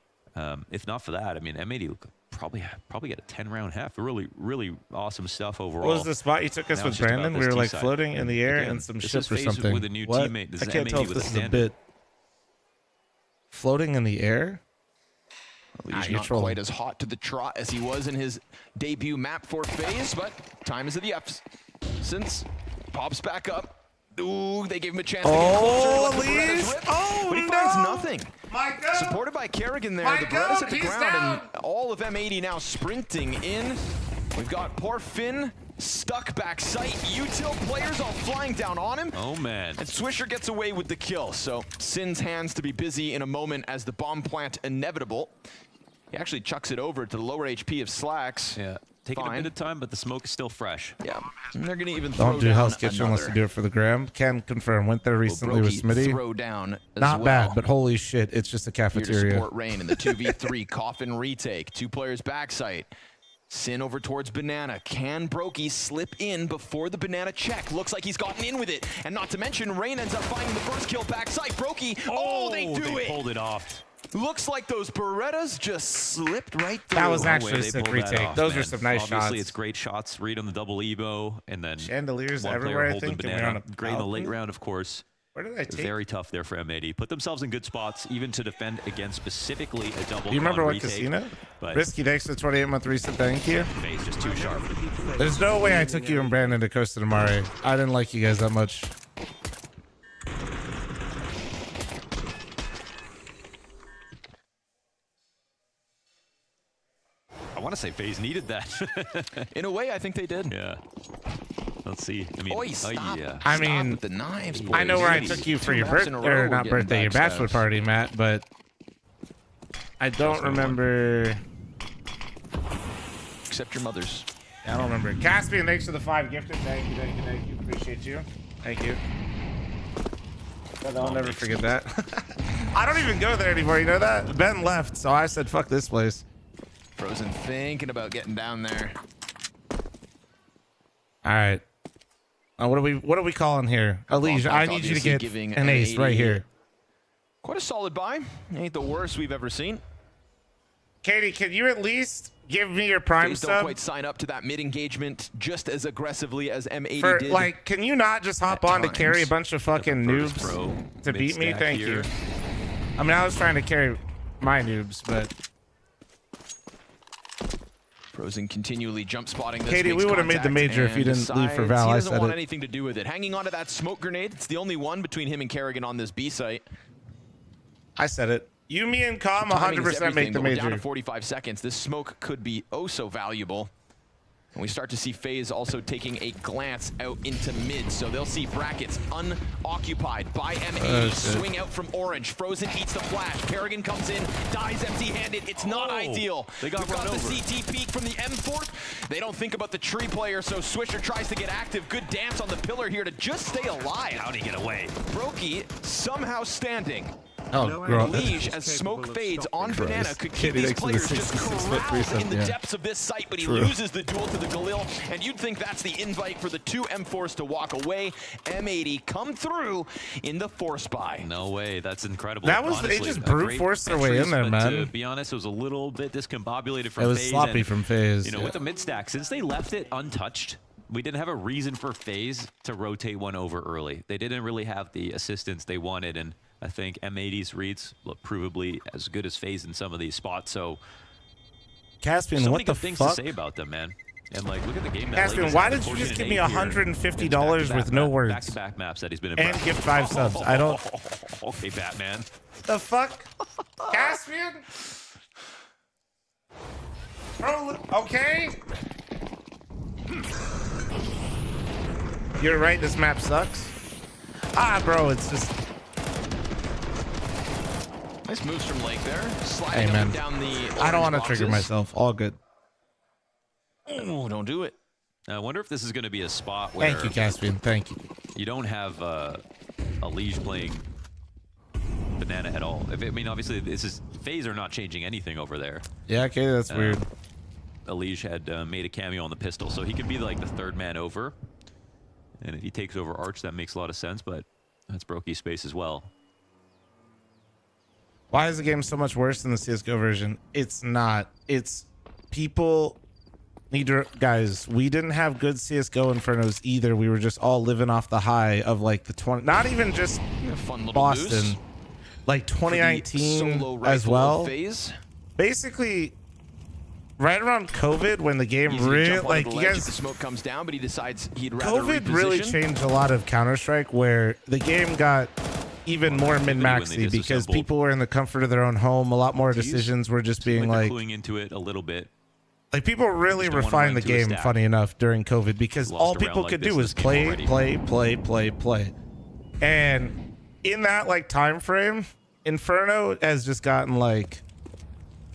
If not for that, I mean, M80 probably get a 10-round half. Really, really awesome stuff overall. What was the spot you took us with Brandon? We were like floating in the air and some ship or something. With a new what? teammate. This I can't tell if this is a bit. Floating in the air? He's not quite as hot to the trot as he was in his debut map for FaZe, but time is of the F's. Since pops back up. Ooh, they gave him a chance to get closer. Elise! Oh, but he no! finds nothing. My God! Supported by Kerrigan there. The Berettas at the ground, and all of M80 now sprinting in. We've got poor Finn stuck backside. Util players all flying down on him. Oh, man. And Swisher gets away with the kill. So Sin's hands to be busy in a moment as the bomb plant inevitable. He actually chucks it over to the lower HP of Slacks. Yeah. Taking a bit of time, but the smoke is still fresh. Yeah, and they're gonna even throw don't do Hell's Kitchen unless you do it for the gram. Can confirm. Went there recently with Smitty. Throw down not bad, but holy shit, it's just a cafeteria. Here to support Rain in the 2v3 coffin retake. 2 players backside. Sin over towards Banana. Can Brokey slip in before the Banana check? Looks like he's gotten in with it, and not to mention Rain ends up finding the first kill backside. Brokey, they do it. Pulled it off. Looks like those Berettas just slipped right through. That was actually a sick retake. Those are some nice shots. Obviously, it's great shots. Read on the double Evo, and then chandeliers everywhere. I think. Banana. Great in the late round, of course. Where did I take? Very tough there for M80. Put themselves in good spots, even to defend against specifically a double. Do you remember what retake, casino? Risky thanks to the 28-month recent. Thank you. FaZe just too sharp. There's no way I took you and Brandon to Costa de Mare. I didn't like you guys that much. I want to say FaZe needed that. In a way, I think they did. Yeah. Let's see. I mean, yeah. I mean, with the knives, I know where I took you for your birthday, or not birthday, your bachelor party, Matt, but I don't remember. Except your mother's. I don't remember. Caspian, thanks for the 5 gifted. Thank you. Appreciate you. Thank you. But I'll never forget that. I don't even go there anymore. You know that? Ben left, so I said, fuck this place. Frozen thinking about getting down there. All right. What are we calling here? Elise, I need you to get an ace right here. Quite a solid buy. Ain't the worst we've ever seen. Katie, can you at least give me your prime FaZe don't sub? quite sign up to that mid engagement just as aggressively as M80 For, did. like, can you not just hop at on to carry a times. bunch of fucking Virtus noobs Pro to beat me? mid-stack Thank here. you. I mean, I was trying to carry my noobs, but Frozen continually jump spotting this. Katie, we makes would have made the contact major if you and didn't leave for decides Val. He I doesn't said want it. anything to do with it. Hanging onto that smoke grenade. It's the only one between him and Kerrigan on this B site. I said it. You, me, and Calm Timing is 100% make everything, the but we're down to major. 45 seconds. This smoke could be oh so valuable. And we start to see FaZe also taking a glance out into mid. So they'll see brackets unoccupied by M80. Swing out from Orange. Frozen eats the flash. Kerrigan comes in, dies empty-handed. It's not ideal. They got We've got run the over. CT peek from the M4. They don't think about the tree player, so Swisher tries to get active. Good dance on the pillar here to just stay alive. How'd he get away? Brokey somehow standing. Oh, No girl. animal Lige, is as capable smoke of fades on stopping Banana, Christ. could Kitty keep these next to the players just 66 foot corralled threesome, in the yeah. depths of this site, but he True. loses the duel to the Galil, and you'd think that's the invite for the two M4s to walk away. M80 come through in the force buy. No way. That's incredible. That was- they Honestly, just a brute great forced their way entries, in there, but man. To be honest, it was a little bit discombobulated from It was FaZe, sloppy and, from FaZe. You know, with the mid stack, since they left it untouched, we didn't have a reason for FaZe to rotate one over early. They didn't really have the assistance they wanted, and I think M80's reads look provably as good as FaZe in some of these spots. So, Caspian, so what many the good things fuck? to say about them, man. And like, look at the game. Caspian, why did you just give me $150 with no words? Back-to-back maps that he's been in. And gift 5 subs. I don't. Okay, Batman. The fuck? Caspian? Bro, okay? You're right, this map sucks. Ah, bro, it's just. Nice moves from Lake there. Sliding Hey, man. up and down the I don't want to boxes. trigger myself. All good. Oh, don't do it. I wonder if this is going to be a spot where Thank you, Caspian. Thank you. you don't have a Lige playing Banana at all. I mean, obviously, this is FaZe are not changing anything over there. Yeah, okay, that's weird. Lige had made a cameo on the pistol, so he could be like the third man over. And if he takes over Arch, that makes a lot of sense, but that's Brokey's space as well. Why is the game so much worse than the CSGO version? It's not. It's people need to, guys, we didn't have good CSGO Infernos either. We were just all living off the high of like the 20, not even just Fun little Boston, boost like for the 2019 solo as rifle well. of FaZe. Basically, right around COVID when the game Easy to really, jump onto like the you ledge if guys, the smoke comes down, but he decides he'd rather COVID really reposition. changed a lot of Counter-Strike where the game got even more min-maxy because disassembled. people were in the comfort of their own home. A lot more decisions were just being Like like, they're cluing into it a little bit. like people really Just don't wanna refined run the to a game, stack. funny enough, during COVID because Lost all a round people like could this do in was this game already. play. And in that like time frame, Inferno has just gotten like,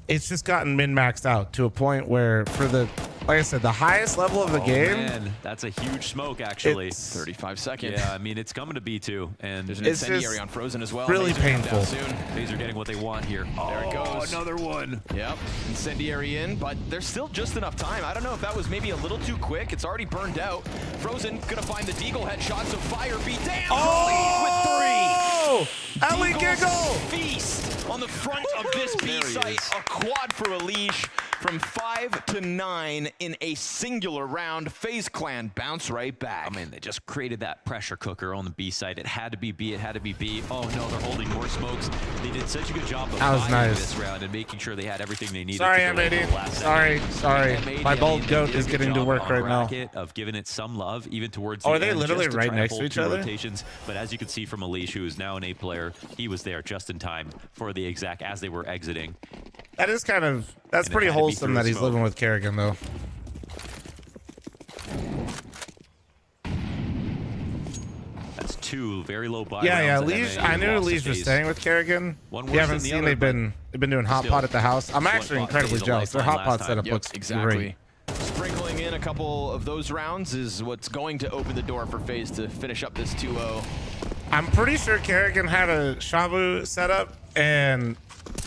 it's just gotten min-maxed out to a point where for the, like I said, the highest level of the game, Man, that's a huge smoke, actually. it's 35 seconds. Yeah, I mean, it's coming to B2, and There's an It's incendiary just on Frozen as well. really Laser coming down painful. Soon. FaZe are getting what they want here. There it goes. Another one. Yep, incendiary in, but there's still just enough time. I don't know if that was maybe a little too quick. It's already burned out. Frozen gonna find the Deagle headshot, so fire be damned. oh, Ellie Deagle's Giggle. feast on the front of this B site. A quad for Elige from 5 to 9 in a singular round. FaZe Clan bounce right back. I mean, they just created that pressure cooker on the B side. It had to be B. It had to be B. Oh no, they're holding more smokes. They did such a good job of That was buying nice. this round and making sure they had everything they needed. Sorry, to go into M80. the last Sorry. second. My M80, bald they goat did a is good getting to job work on right now. bracket of giving it some love, even towards Oh, the are they end, literally just to right try and next to hold each two other? rotations. But as you can see from Elige, who is now an A player, he was there just in time for the exact as they were exiting. That is kind of, that's And it pretty had to be wholesome through that he's smoke. living with Kerrigan though. That's two very low buy Yeah, rounds that Lige. M80 I knew lost to Lige was FaZe. staying with Kerrigan. One You worse haven't than the seen other, they've been doing hot still, pot at the house. I'm it's actually what incredibly FaZe a jealous. Their hot lifeline pot last setup time. looks exactly. great. Sprinkling in a couple of those rounds is what's going to open the door for FaZe to finish up this 2-0. I'm pretty sure Kerrigan had a Shabu setup and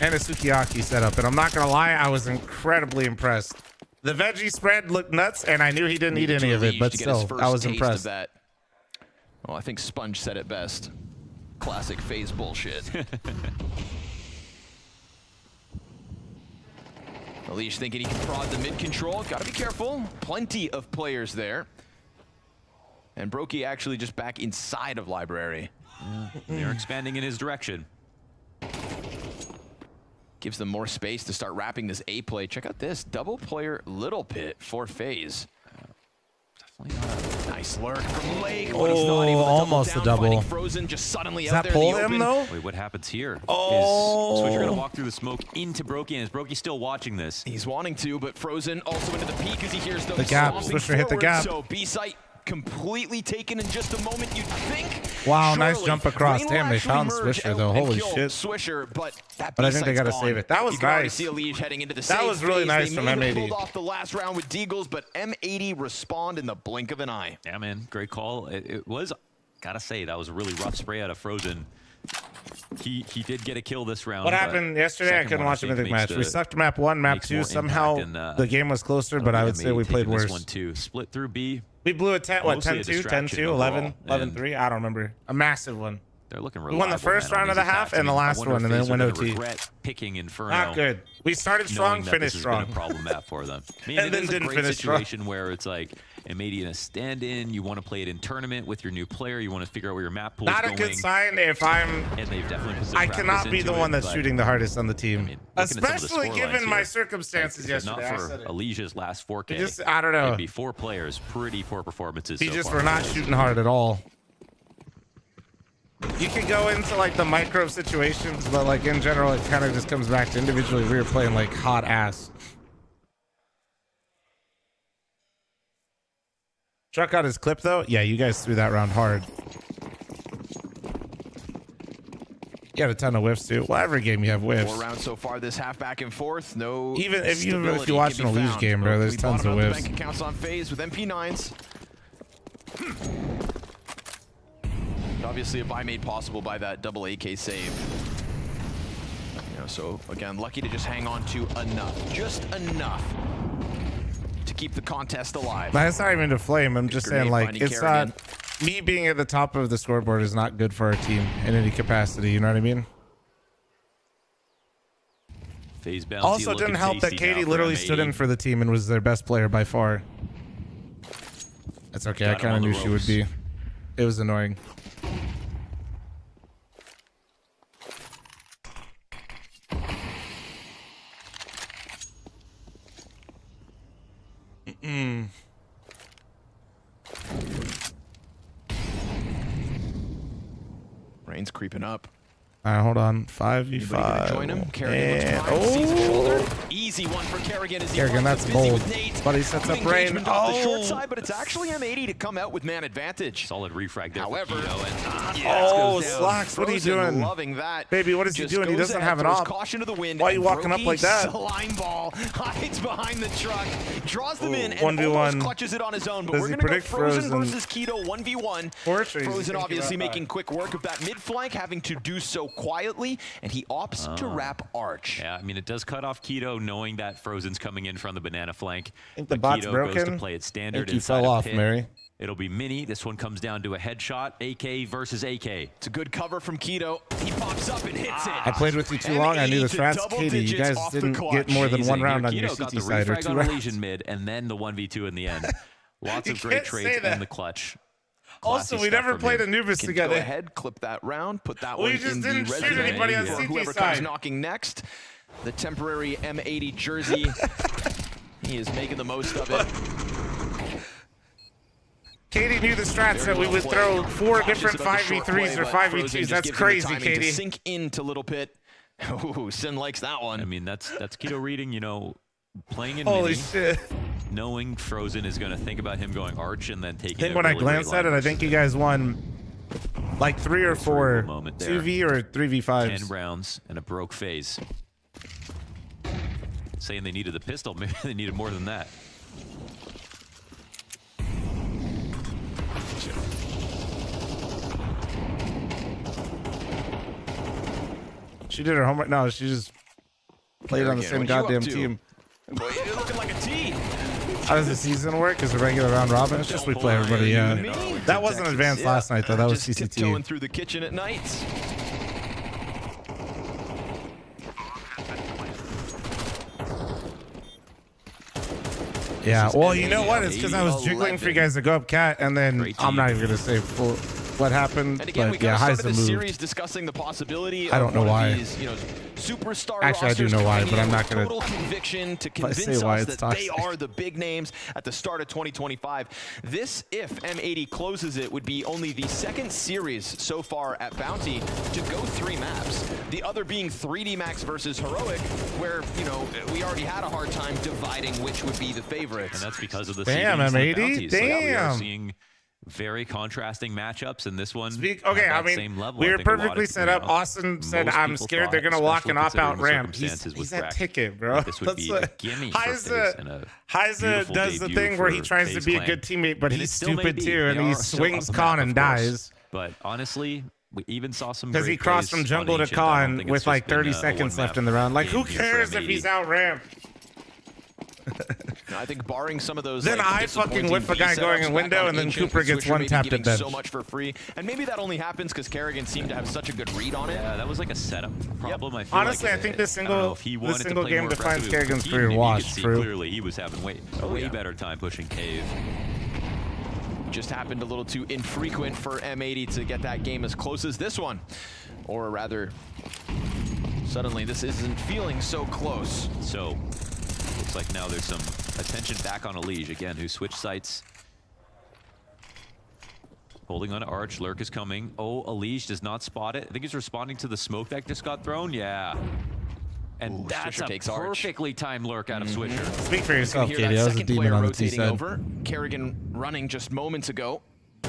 a Sukiyaki setup, and I'm not gonna lie, I was incredibly impressed. The veggie spread looked nuts, and I knew he didn't eat any of it, but to get his still, first I was taste impressed. Of that. Well, I think Sponge said it best. Classic FaZe bullshit. Alish thinking he can prod the mid control. Got to be careful. Plenty of players there. And Brokey actually just back inside of Library. Yeah, they're expanding in his direction. Gives them more space to start wrapping this A play. Check out this double player little pit for FaZe. Nice lurk from Lake, but he's not able to almost double the down, double. finding Frozen just suddenly Does out that there in pull the him open. though? Wait, what happens here? Oh. Is Swisher gonna walk through the smoke into Brokey, and is Brokey still watching this? He's wanting to, but Frozen also into the peak as he hears those The gap. stomping Swisher hit the forward. gap. So B-site completely taken in just a moment, you'd think. Wow, nice Surely, jump across. Rain Damn, will they actually found merge Swisher and- though. and Holy kill shit. Swisher, but that But I think they B-site's gotta gone. save it. That was You can already nice. see Alish heading into the That save was really phase. nice They from may have M80. pulled off the last round with Deagles, but M80 respond in the blink of an eye. Yeah, man, great call. It was, gotta say, that was a really rough spray out of Frozen. He did get a kill this round. What but happened yesterday? I second couldn't one, watch the think, Mythic makes match. We the- sucked map 1, map makes 2. more Somehow impact the game was closer, but I would say we played This worse. one too. Split through B. We blew a 10, what, Mostly a 10-2, 10-2, distraction 11, overall, 11-3? I don't remember. A massive one. They're looking We reliable. won the first man, on round of the these half attacks. and the I mean, I last wonder one, if and then FaZe went are gonna OT. regret picking Inferno. Not good. We started strong, knowing that finished this strong. has been a problem map for them. I mean, And it then is a didn't great finish strong. situation where it's like M80 in a stand-in. You want to play it in tournament with your new player. You want to figure out where your map pool is Not a going. good sign if I'm... And they've definitely put some I practice cannot be into the it, one that's but, shooting the hardest on the team. I mean, looking at some of the Especially score given lines my here, circumstances if yesterday. not I for said it. Alicia's last 4K, Just, I don't know. it'd be 4 players. Pretty poor performances He so just far. were not shooting hard at all. You can go into like the micro situations, but like in general, it kind of just comes back to individually we were playing like hot ass. Truck got his clip though. Yeah, you guys threw that round hard. You had a ton of whiffs too. Well, every game you have whiffs. 4 rounds so far this half, back and forth. No. Even if you stability watch can an be Elise found. game, bro, there's We tons of bottomed out the whiffs. bank accounts on FaZe with MP9s. Obviously, a buy made possible by that double AK save. You know, so again, lucky to just hang on to enough, just enough, to keep the contest alive. That's not even to flame. I'm just saying, like, finding it's Kerrigan. not me being at the top of the scoreboard is not good for our team in any capacity. You know what I mean? FaZe bounty Also, it looking didn't help that tasty Katie now for literally M80. stood in for the team and was their best player by far. That's okay. I Got him kind of on the knew she would ropes. be. It was annoying. Rain's creeping up. All right, hold on. Anybody gonna 5v5. join him? Kerrigan And, looks fine. Sees a shoulder. oh, Easy one for Kerrigan as he Kerrigan, runs that's busy bold. with nades. But he sets Good up Rain. engagement off the short Oh. side, but it's actually M80 to come out with man advantage. Solid refrag there However, for Keto, and Oh, goes down. Slacks, what are you Frozen doing? Loving that. Baby, what is he Just doing? He goes doesn't ahead, have an throws op. Caution to the wind. Why are you and walking up Brokey, like that? Line ball, hides behind the truck, draws them in, and 1v1. almost clutches it on his own. But Does we're he going to go predict Frozen Frozen? versus Keto 1v1. Torch, or is he Frozen thinking obviously about making quick work of that mid flank, having to do so quietly, and he opts to wrap Arch. Yeah, I mean, it does cut off Keto, knowing that Frozen's coming in from the banana flank. think the But bot's Keto broken. goes to play it I standard think you inside fell a off, pit. Mary. It'll be Mini. This one comes down to a headshot. AK versus AK. It's a good cover from Keto. He pops up and hits it. I played with you too long. I knew the M80 to strats. double Katie, you digits guys off the didn't clutch. get more than one Amazing. round Here, on your Keto got CT the side or refrag 2 on rounds. Legion mid, and then the 1v2 in the end. Lots You of great can't say trades that. in the clutch. Also, Classy we stuff never from played him. Anubis Can together. Go ahead, clip that round, put that We one just in the didn't shoot resume anybody on for CT whoever side. comes knocking next. The temporary M80 jersey. He is making the most of it. Katie knew the strats that we would throw 4 different 5v3s or 5v2s. That's crazy, Katie. Sink into Little Pit. Ooh, Sin likes that one. I mean, that's Keto reading, you know, playing in Holy Mini, shit. knowing Frozen is going to think about him going Arch and then taking I think a when I really great glanced at line it, I think you guys won like 3 or 4 moment there. 2v or 3v5s. 10 rounds and a broke FaZe. Saying they needed the pistol, maybe they needed more than that. She did her homework. No, she just played on the same Kerrigan, what you up goddamn to? team. Boy, you're looking like a T. How does the season work? Is a regular round robin? It's just we play everybody. Yeah, that wasn't advanced last night though. That was Just tiptoeing CCT. through the kitchen at night. Yeah, is well, you know M80 what? It's because I was jiggling for you guys to go up cat, and then Great I'm team. not even gonna say what happened. And again, we But yeah, kind of Heisa started the moved. series discussing the possibility I don't of know one why. of these, you know, superstar Actually, I do rosters know why, coming but in I'm not with gonna- total conviction to I say convince why, us it's that they toxic. are the big names at the start of 2025. This, if M80 closes it, would be only the second series so far at Bounty to go 3 maps. The other being 3D Max versus Heroic, where, you know, we already had a hard time dividing which would be the favorites. And that's because of the Damn, CVs and the M80, bounties. Like, we are damn. seeing very contrasting matchups, and this one Okay, at I that mean, same level. we I were think a lot perfectly of, set you up. know, Austin said, most "I'm people scared thought, they're gonna walk an especially op-out considering the ramp." He's circumstances at with ticket, bro. This would be a gimme for FaZe and a Heisa beautiful does the debut thing where he for tries to FaZe be a clan. good teammate, but And he's it still may stupid be. too, They and he are still swings up the con map, and of course. dies. But honestly, we even saw some Because he great crossed plays from jungle on to Ancient. I don't con think with it's like just been 30 a seconds left one-map in the round. Like, game who here for cares if M80. he's out ramp? I think barring some of those, Then like, I fucking whip a disappointing guy B going in setups window, back on and then Ancient, Cooper gets Swisher one may be tapped at giving bench. so much for free, and maybe that only happens because Kerrigan seemed to have such a good read on it. Yeah, that was like a setup problem. I feel Honestly, like I think it- I don't know if he wanted to single play game more defines aggressively with Kerrigan's the free team, and wash, you could see true. clearly he was having a way better time pushing Cave. Just happened a little too infrequent for M80 to get that game as close as this one. Or rather, suddenly this isn't feeling so close. So, looks like now there's some attention back on Elige again, who switched sites. Holding on to Arch, Lurk is coming. Oh, Elige does not spot it. I think he's responding to the smoke that just got thrown. Yeah. And Ooh, that's Swisher a takes Arch. perfectly timed Lurk out of Swisher. Speak for yourself, Hear Katie. that That was a second demon player on the T rotating side. over. Kerrigan running just moments ago. Oh,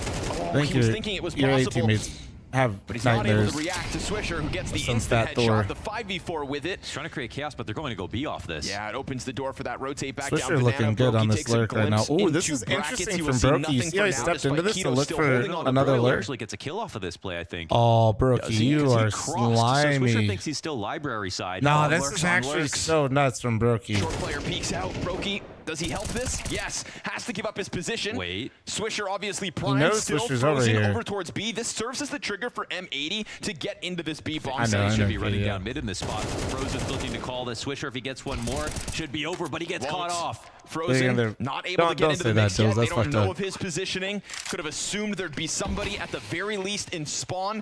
Thank he you. was thinking it was Your A possible. teammates have But he's not able nightmares. to react to Swisher, who gets the Some instant fat Thor. headshot, the 5v4 with it. He's trying to create chaos, but they're going to go B off this. Yeah, it opens the door for that rotate back down. Swisher looking good on this lurk right now. Oh, this is into brackets. interesting He from will see Brokey. nothing You see how for he now, stepped into despite this to Keto look still for holding on to another Brokey. lurk? Actually gets a kill off of this play, I think. Oh, Does Brokey, he? you 'Cause he are crossed. So Swisher slimy. thinks he's still library side. Nah, Oh, this lurks is on actually lurks. so nuts from Brokey. Short player peeks out. Brokey, does he help this? Yes. Has to give up his position. Wait. Swisher obviously primed. knows Still Swisher's over frozen here. over towards B. This serves as the trigger for M80 to get into this B bomb I know, site. I Should know. be running Yeah. down mid in this spot. Frozen's looking to call this Swisher. If he gets one more, should be over, but he gets caught off. Frozen, They're- not able to don't get into say the that, mix Dills. yet. They That's don't fucked know up. of his positioning. Could have assumed there'd be somebody at the very least in spawn.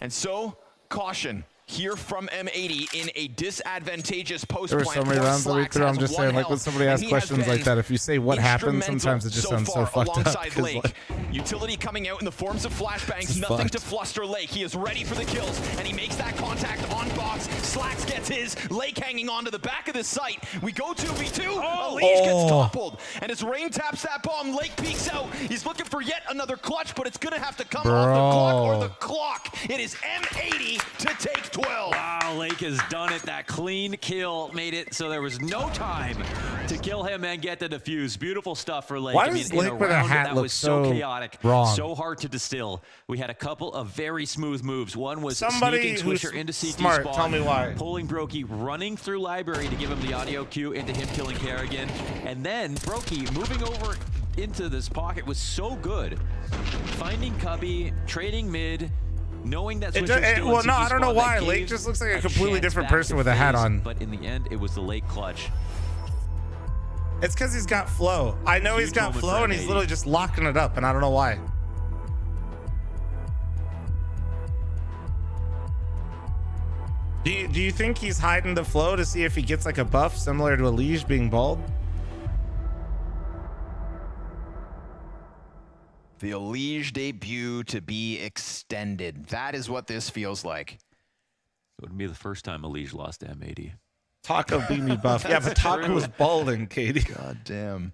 And so, caution here from M80 in a disadvantageous post There were plant. so many Poor rounds that we Slacks threw. I'm has just one saying, like when health, somebody and asks he has questions like been that, if you say what happened, instrumental sometimes it just sounds so far fucked up. alongside 'cause, Lake. like, Utility coming out in the forms of flashbangs, is nothing fucked. to fluster Lake. He is ready for the kills, and he makes that contact on box. Slacks gets his. Lake hanging on to the back of the site. We go 2v2. Elige gets toppled, and as Rain taps that bomb, Lake peeks out. He's looking for yet another clutch, but it's gonna have to come off the clock or the clock. It is M80 to take 12. Wow, Lake has done it. That clean kill made it so there was no time to kill him and get the defuse. Beautiful stuff for Lake. Why I mean, does in Lake with a round hat that look was so so chaotic, wrong? so hard to distill. We had a couple of very smooth moves. One was Somebody sneaking who's Swisher into CT smart, spawn, tell me why. pulling Brokey, running through library to give him the audio cue into him killing Kerrigan, and then Brokey moving over into this pocket was so good. Finding Cubby, trading mid, knowing that Swisher's still well, in no, CT I don't know spawn, why. that Lake gave just looks like a a completely chance different back person to with a hat FaZe, on. But in the end, it was the Lake clutch. It's because he's got flow. I know he's Huge got moment flow, for and he's M80. literally just locking it up, and I don't know why. Do you think he's hiding the flow to see if he gets like a buff similar to Elige being bald? The Elige debut to be extended. That is what this feels like. It wouldn't be the first time Elige lost to M80. Taco beat me buff. Yeah, but Taco was balding, Katie. God damn.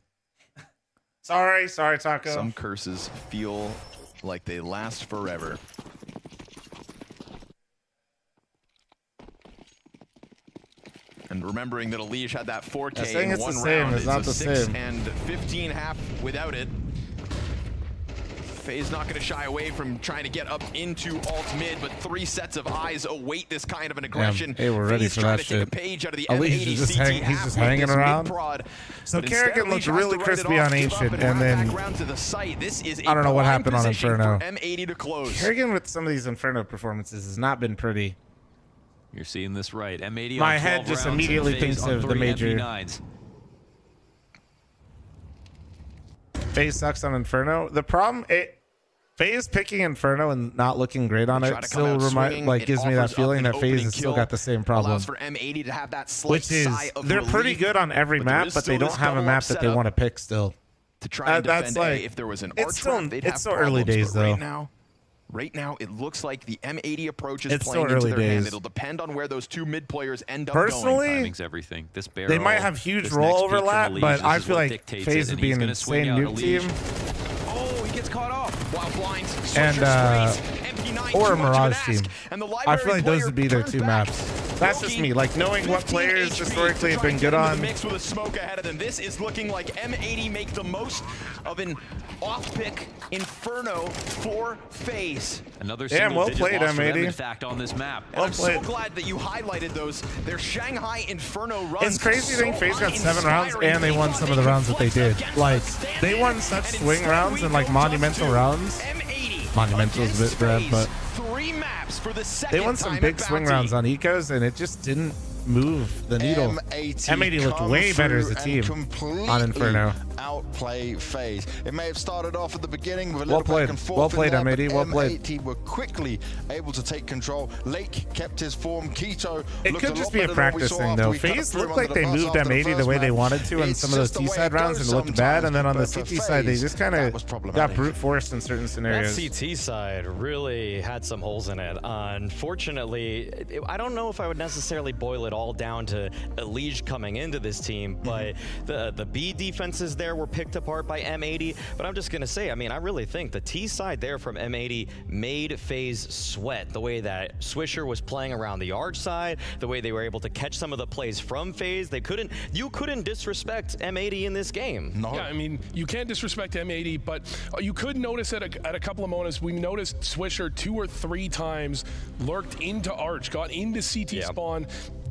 Sorry, Taco. Some curses feel like they last forever. And remembering that Elige had that 4K Yeah, saying in it's the one same round is is not a the 6 same. and 15 half without it. FaZe not going to shy away from trying to get up into alt mid, but 3 sets of eyes await this kind of an aggression. hey, we're ready FaZe for trying that to take shit. a page out of the Elige M80 is just CT he's half just with hanging this around. mid-prod. So But instead, Kerrigan Elige looked has really to write it crispy off, on give up, Ancient, and and run then back around to the site. This is a I don't know what prime happened on position Inferno. for M80 to close. Kerrigan with some of these Inferno performances has not been pretty. You're seeing this right. M80 My on 12 head just rounds, immediately FaZe thinks on of the 3 major. MP9s. FaZe sucks on Inferno. The problem, FaZe picking Inferno and not looking great on it still gives me that feeling that FaZe has still got the same problem. For M80 to have that Which is, they're pretty good on every map, but they don't have a map that they want to pick still. To try and defend that's like, if there was an it's arch trap, they'd have still early days problems, though. Right now, it looks like the M80 approach is It's playing still into early their hand. days. It'll depend on where those two mid players end up Personally, going. Timing's everything. This barrel, they might have huge this role next peek from overlap, Elise, but this I is feel what like dictates FaZe it, would be and an he's gonna swing insane out nuke Elise. team. Oh, he gets caught off. While blind, Or a Mirage team. I feel like those would be their two maps. That's just me, like knowing what players historically have been good on. Mix with a smoke ahead of them. This is looking like M80 make the most of an off-pick Inferno for FaZe. Another Damn, well played, loss for them, M80. in fact, on this map. And I'm so glad that you highlighted those. Their Shanghai Inferno runs. It's crazy to think FaZe got 7 rounds and they won some of the rounds that they did. Like, they won such swing rounds and like monumental rounds. Monumental is a bit bad, but they won some big swing rounds on ecos and it just didn't move the needle. M80 looked way better as a team on Inferno. Outplay FaZe. It may have started off at the beginning with a Well little played. back and forth. Well played, in there, M80. but Well played. M80 were quickly able to take control. Lake kept his form. Keto It looked could a just lot be a better than we practice saw thing after though. we kind of FaZe threw him looked like under they the bus moved after the M80 the first way they map. wanted to in It's some of those just the way T-side it rounds goes and it looked bad, and then on the sometimes, CT but for side they FaZe, just kind that was of problematic. got brute forced in certain scenarios. That CT side really had some holes in it. Unfortunately, I don't know if I would necessarily boil it all down to Elige coming into this team, but the B defenses there were picked apart by M80. But I'm just going to say, I mean, I really think the T side there from M80 made FaZe sweat. The way that Swisher was playing around the arch side, the way they were able to catch some of the plays from FaZe. You couldn't disrespect M80 in this game. No. Yeah, I mean, you can't disrespect M80, but you could notice at a couple of moments, we noticed Swisher 2 or 3 times lurked into arch, got into CT spawn.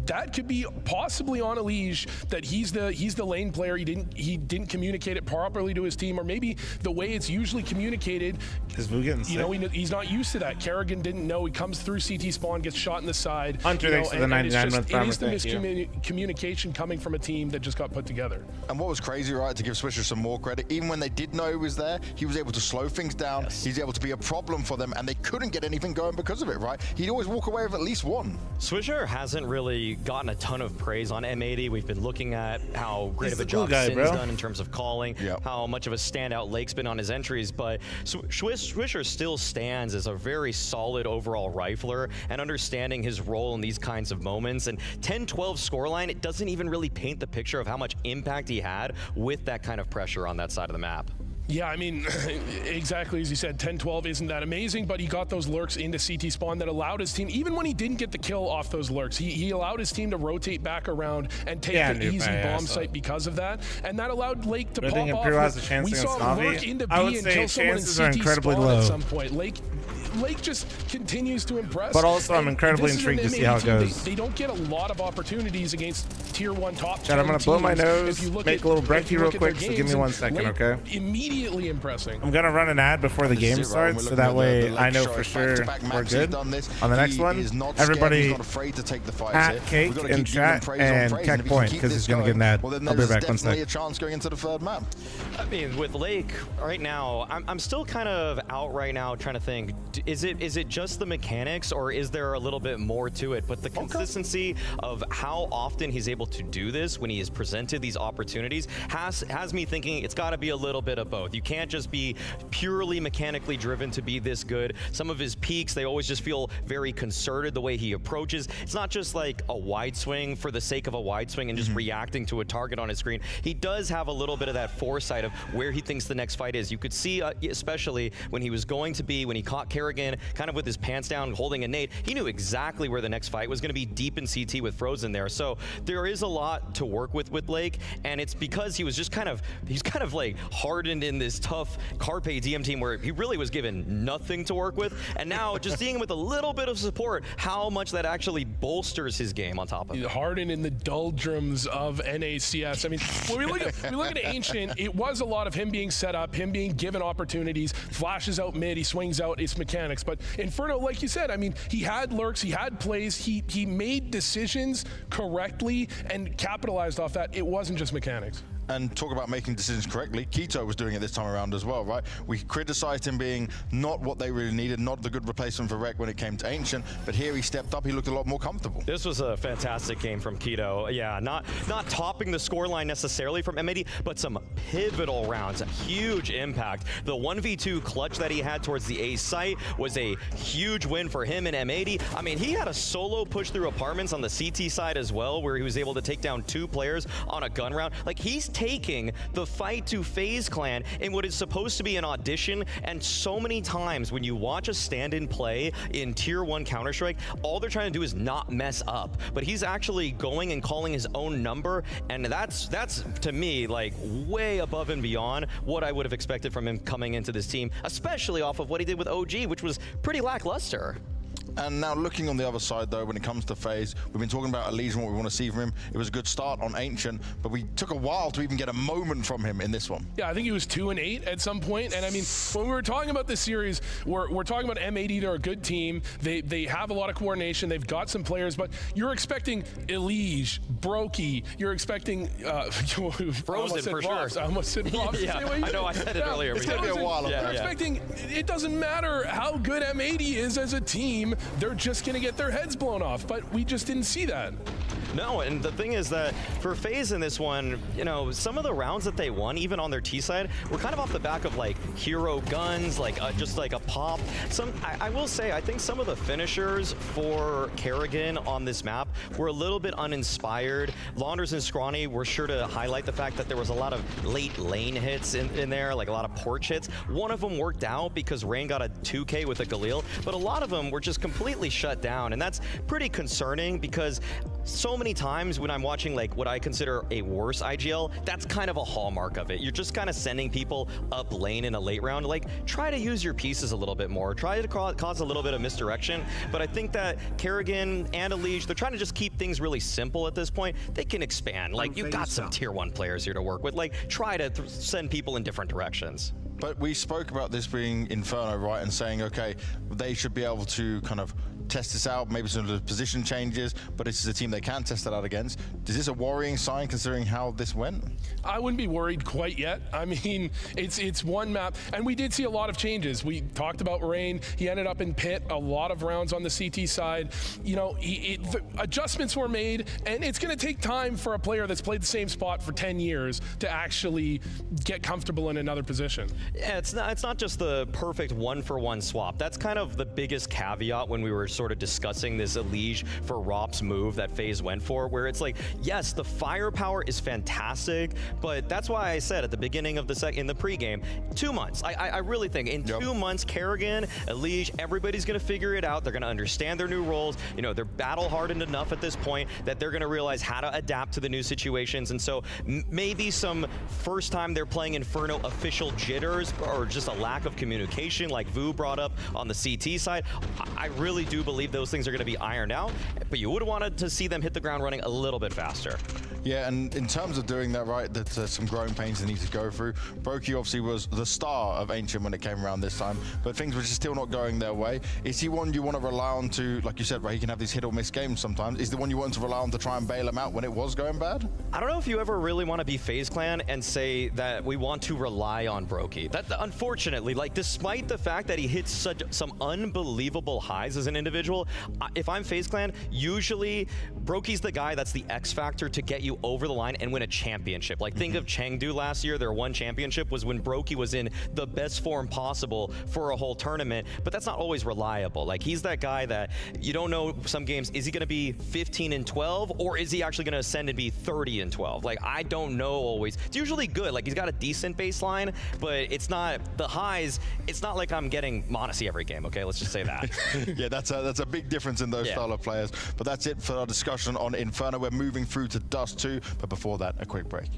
That could be possibly on Elige, that he's the lane player. He didn't communicate it properly to his team, or maybe the way it's usually communicated. Is Vu getting sick? You know, he's not used to that. Kerrigan didn't know. He comes through CT spawn, gets shot in the side. Hunter, thanks for the 99-month It is the promise. miscommunication coming from a team that just got put together. And what was crazy, right, to give Swisher some more credit, even when they did know he was there, he was able to slow things down. He's able to be a problem for them, and they couldn't get anything going because of it, right? He'd always walk away with at least one. Swisher hasn't really gotten a ton of praise on M80. We've been looking at how great He's of a the cool job guy, Sin's bro. done in terms of calling, how much of a standout Lake's been on his entries, but Swisher still stands as a very solid overall rifler, and understanding his role in these kinds of moments. And 10-12 scoreline, it doesn't even really paint the picture of how much impact he had with that kind of pressure on that side of the map. Yeah, I mean, exactly as you said, 10-12 isn't that amazing, but he got those lurks into CT spawn that allowed his team, even when he didn't get the kill off those lurks, he allowed his team to rotate back around and take the easy bomb site because of that, and that allowed Lake to I think pop Imperial off. has a chance We against saw him NAVI. lurk into I would B and say kill someone in chances are CT incredibly spawn low. at some point. Lake just continues to impress. But also, I'm and incredibly this is an intrigued to see how it M80 team. goes. They don't get a lot of opportunities against tier 1 top Chad, I'm gonna blow my nose, make a little brekkie real quick, so give me 1 second, okay? Immediately impressing. I'm gonna run an ad before the game starts, so that way I know for sure we're good. On the next one, everybody at Cake in chat and Keck Point, because he's gonna get an ad. I'll be back 1 Definitely sec. a chance going into the third map. I mean, with Lake right now, I'm still kind of out right now trying to think, is it just the mechanics, or is there a little bit more to it? But the consistency of how often he's able to do this when he is presented these opportunities has me thinking it's got to be a little bit of both. You can't just be purely mechanically driven to be this good. Some of his peaks, they always just feel very concerted the way he approaches. It's not just like a wide swing for the sake of a wide swing and just reacting to a target on his screen. He does have a little bit of that foresight of where he thinks the next fight is. You could see, especially when he was going to be, when he caught Kerrigan kind of with his pants down holding a nade, he knew exactly where the next fight was going to be, deep in CT with Frozen there. So there is a lot to work with Lake, and it's because he was just he's kind of like hardened in this tough Carpe DM team where he really was given nothing to work with, and now just seeing him with a little bit of support, how much that actually bolsters his game on top of it. Hardened in the doldrums of NACS. I mean, when we look at Ancient, it was a lot of him being set up, him being given opportunities, flashes out mid, he swings out, it's mechanics. But Inferno, like you said, I mean, he had lurks, he had plays, he made decisions correctly and capitalized off that. It wasn't just mechanics. And talk about making decisions correctly. Keto was doing it this time around as well, right? We criticized him being not what they really needed, not the good replacement for Rek when it came to Ancient, but here he stepped up, he looked a lot more comfortable. This was a fantastic game from Keto. Yeah, not topping the scoreline necessarily from M80, but some pivotal rounds, a huge impact. The 1v2 clutch that he had towards the A site was a huge win for him and M80. I mean, he had a solo push through apartments on the CT side as well, where he was able to take down 2 players on a gun round. Like, he's taking the fight to FaZe Clan in what is supposed to be an audition, and so many times when you watch a stand-in play in Tier 1 Counter-Strike, all they're trying to do is not mess up. But he's actually going and calling his own number, and that's to me, like, way above and beyond what I would have expected from him coming into this team, especially off of what he did with OG, which was pretty lackluster. And now looking on the other side, though, when it comes to FaZe, we've been talking about Elise and what we want to see from him. It was a good start on Ancient, but we took a while to even get a moment from him in this one. Yeah, I think he was 2-8 at some point. And I mean, when we were talking about this series, we're talking about M80. They're a good team. They have a lot of coordination. They've got some players, but you're expecting Elise, Brokey. You're expecting Frozen for sure. I almost said Robs. Yeah, I know I said it earlier. It's going to be a while. They're expecting, it doesn't matter how good M80 is as a team, they're just going to get their heads blown off, but we just didn't see that. No, and the thing is that for FaZe in this one, you know, some of the rounds that they won, even on their T side, were kind of off the back of like hero guns, like just like a pop. I will say, I think some of the finishers for Kerrigan on this map were a little bit uninspired. Launders and Scrawny were sure to highlight the fact that there was a lot of late lane hits in there, like a lot of porch hits. One of them worked out because Rain got a 2K with a Galil, but a lot of them were just completely shut down, and that's pretty concerning because so many times when I'm watching like what I consider a worse IGL, that's kind of a hallmark of it. You're just kind of sending people up lane in a late round. Like, try to use your pieces a little bit more. Try to cause a little bit of misdirection. But I think that Kerrigan and Elige, they're trying to just keep things really simple at this point. They can expand. Like, you've got some tier 1 players here to work with. Like, try to send people in different directions. But we spoke about this being Inferno, right, and saying, okay, they should be able to kind of test this out, maybe some of the position changes, but this is a team they can test it out against. Is this a worrying sign considering how this went? I wouldn't be worried quite yet. I mean, it's one map, and we did see a lot of changes. We talked about Rain. He ended up in pit a lot of rounds on the CT side. You know, the adjustments were made, and it's going to take time for a player that's played the same spot for 10 years to actually get comfortable in another position. Yeah, it's not just the perfect one-for-one swap. That's kind of the biggest caveat when we were sort of discussing this Elige for Rop's move that FaZe went for, where it's like, yes, the firepower is fantastic, but that's why I said at the beginning of in the pregame, 2 months. I really think in 2 months, Kerrigan, Elige, everybody's going to figure it out. They're going to understand their new roles. You know, they're battle hardened enough at this point that they're going to realize how to adapt to the new situations. And so maybe some first time they're playing Inferno official jitters or just a lack of communication like Vu brought up on the CT side. I really do believe those things are going to be ironed out, but you would have wanted to see them hit the ground running a little bit faster. Yeah, and in terms of doing that, right, there's some growing pains they need to go through. Brokey obviously was the star of Ancient when it came around this time, but things were just still not going their way. Is he one you want to rely on to, like you said, right, he can have these hit or miss games sometimes. Is the one you want to rely on to try and bail him out when it was going bad? I don't know if you ever really want to be FaZe Clan and say that we want to rely on Brokey. That, unfortunately, like, despite the fact that he hits some unbelievable highs as an individual, if I'm FaZe Clan, usually Brokey's the guy that's the X factor to get you over the line and win a championship. Like, think of Chengdu last year. Their one championship was when Brokey was in the best form possible for a whole tournament, but that's not always reliable. Like, he's that guy that you don't know some games, is he going to be 15-12 or is he actually going to ascend and be 30-12? Like, I don't know always. It's usually good. Like, he's got a decent baseline, but it's not the highs. It's not like I'm getting Monacy every game, okay? Let's just say that. Yeah, that's a big difference in those style of players. But that's it for our discussion on Inferno. We're moving through to Dust 2, but before that, a quick break.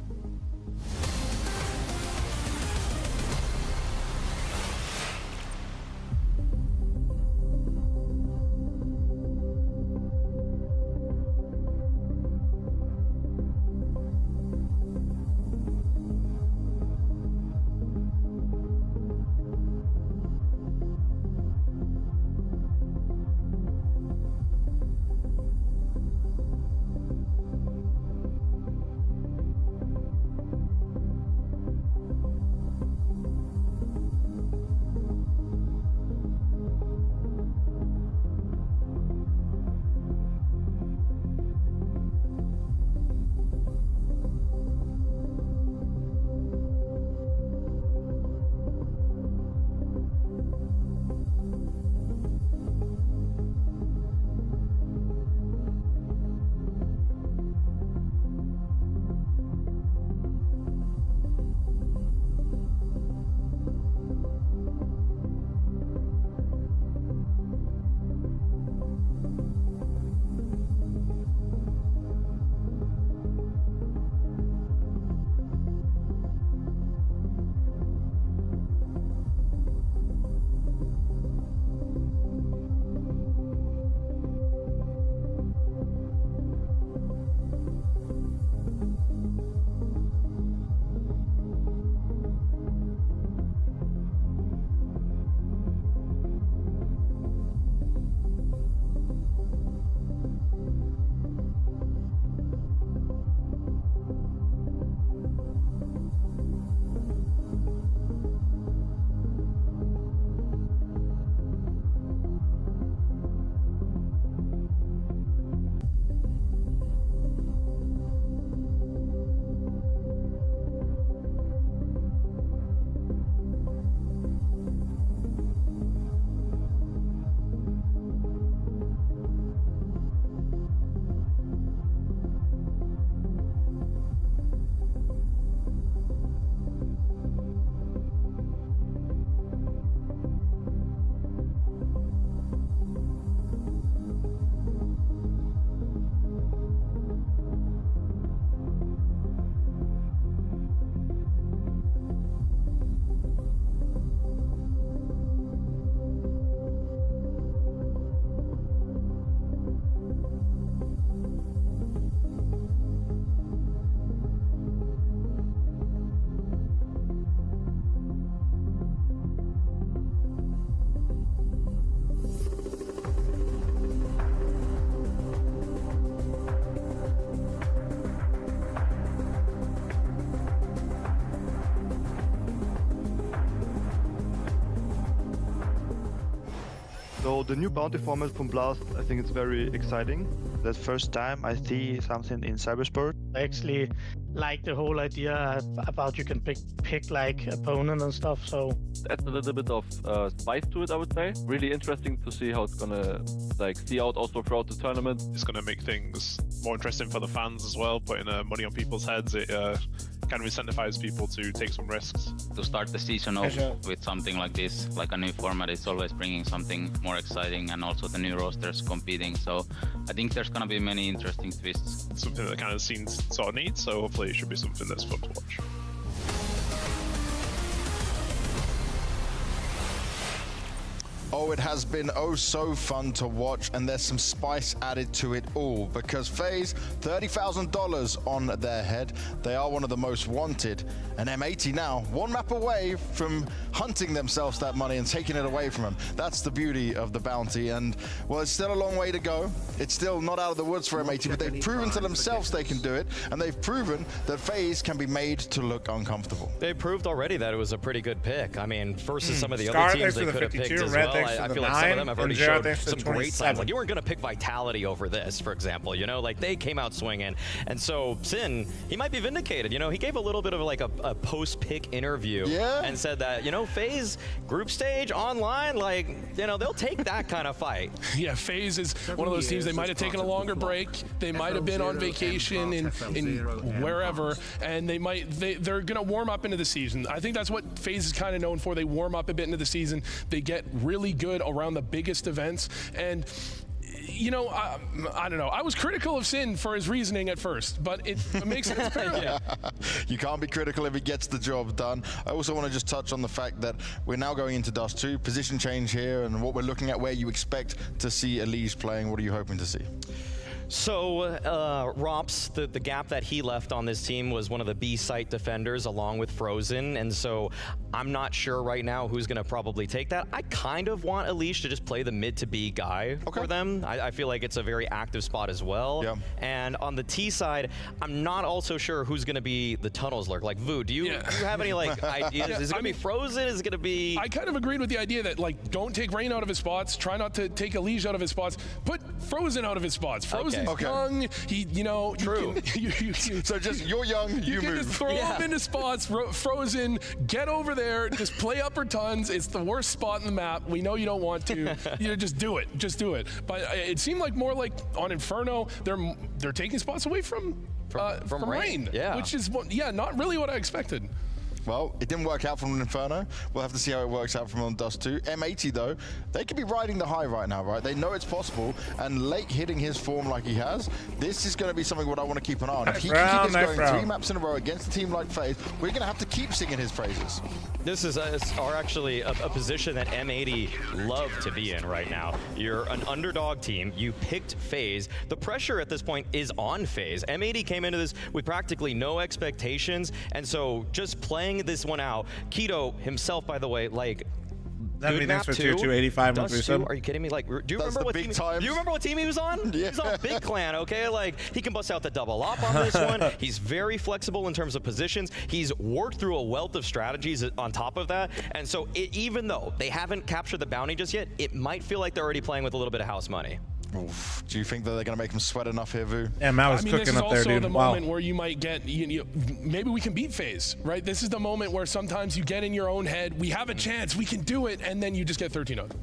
So the new bounty format from Blast, I think it's very exciting. That's first time I see something in cybersport. I actually like the whole idea about you can pick like opponent and stuff. So Adds a little bit of spice to it, I would say. Really interesting to see how it's gonna like see out also throughout the tournament. It's gonna make things more interesting for the fans as well. Putting money on people's heads, it kind of incentivizes people to take some risks. To start the season off with something like this, like a new format, it's always bringing something more exciting, and also the new rosters competing. So I think there's gonna be many interesting twists. It's something that the kind of scene sort of needs. So hopefully it should be something that's fun to watch. Oh, it has been oh so fun to watch, and there's some spice added to it all because FaZe, $30,000 on their head. They are one of the most wanted, and M80 now one map away from hunting themselves that money and taking it away from them. That's the beauty of the bounty, and well, it's still a long way to go. It's still not out of the woods for M80, but they've proven to themselves they can do it, and they've proven that FaZe can be made to look uncomfortable. They proved already that it was a pretty good pick. I mean, versus some of the other teams they could have picked as well. I feel like some of them have already showed some great signs. Like, you weren't going to pick Vitality over this, for example, you know? Like, they came out swinging. And so, Sin, he might be vindicated. You know, he gave a little bit of like a post-pick interview and said that, you know, FaZe, group stage, online, like, you know, they'll take that kind of fight. Yeah, FaZe is one of those teams, they might have taken a longer break. They might have been on vacation in wherever, and they're going to warm up into the season. I think that's what FaZe is kind of known for. They warm up a bit into the season. They get really good around the biggest events, and you know, I don't know. I was critical of Sin for his reasoning at first, but it makes sense. You can't be critical if he gets the job done. I also want to just touch on the fact that we're now going into Dust 2, position change here, and what we're looking at, where you expect to see Elise playing. What are you hoping to see? So, Rops, the gap that he left on this team was one of the B site defenders along with Frozen, and so I'm not sure right now who's going to probably take that. I kind of want Elish to just play the mid to B guy for them. I feel like it's a very active spot as well. Yeah. And on the T side, I'm not also sure who's going to be the tunnels lurk. Like, Vu, do you have any like ideas? Is it going to be Frozen? Is it going to be... I kind of agreed with the idea that, like, don't take Rain out of his spots. Try not to take Elish out of his spots. Put Frozen out of his spots. Frozen's young. He, you know... True. So just, you're young, you move. You can just throw him into spots. Frozen, get over there. Just play upper tons. It's the worst spot in the map. We know you don't want to. You know, just do it. Just do it. But it seemed like more like on Inferno, they're taking spots away from Rain. Yeah. Which is, not really what I expected. Well, it didn't work out from Inferno. We'll have to see how it works out from on Dust 2. M80, though, they could be riding the high right now, right? They know it's possible, and Lake hitting his form like he has, this is going to be something what I want to keep an eye on. If he can keep this going 3 maps in a row against a team like FaZe, we're going to have to keep singing his praises. This is actually a position that M80 love to be in right now. You're an underdog team. You picked FaZe. The pressure at this point is on FaZe. M80 came into this with practically no expectations, and so just playing this one out. Keto himself, by the way, like, that'd be next for tier 285 Are you kidding me? Like, do you remember what team he was on? He was on Big Clan, okay? Like, he can bust out the double up on this one. He's very flexible in terms of positions. He's worked through a wealth of strategies on top of that. And so even though they haven't captured the bounty just yet, it might feel like they're already playing with a little bit of house money. Oof. Do you think that they're going to make him sweat enough here, Vu? Yeah, Matt was cooking up there, dude. This is also the moment where you might get, maybe we can beat FaZe, right? This is the moment where sometimes you get in your own head, we have a chance, we can do it, and then you just get 13-0.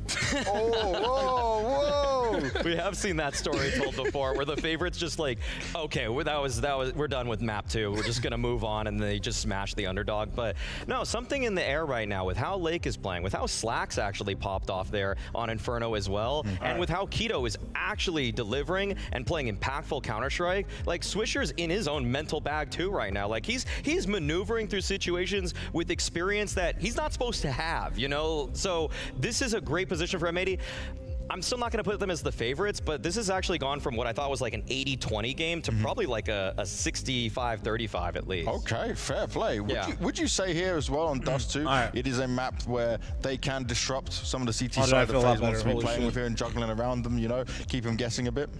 Whoa. We have seen that story told before, where the favorites just like, okay, we're done with map 2. We're just going to move on, and they just smash the underdog. But no, something in the air right now with how Lake is playing, with how Slacks actually popped off there on Inferno as well, and with how Keto is actually delivering and playing impactful Counter-Strike. Like, Swisher's in his own mental bag too right now. Like, he's maneuvering through situations with experience that he's not supposed to have, you know? So this is a great position for M80. I'm still not going to put them as the favorites, but this has actually gone from what I thought was like an 80-20 game to probably like a 65-35 at least. Okay, fair play. Would you say here as well on Dust 2, it is a map where they can disrupt some of the CT side that FaZe wants to be playing with here and juggling around them, you know, keep them guessing a bit?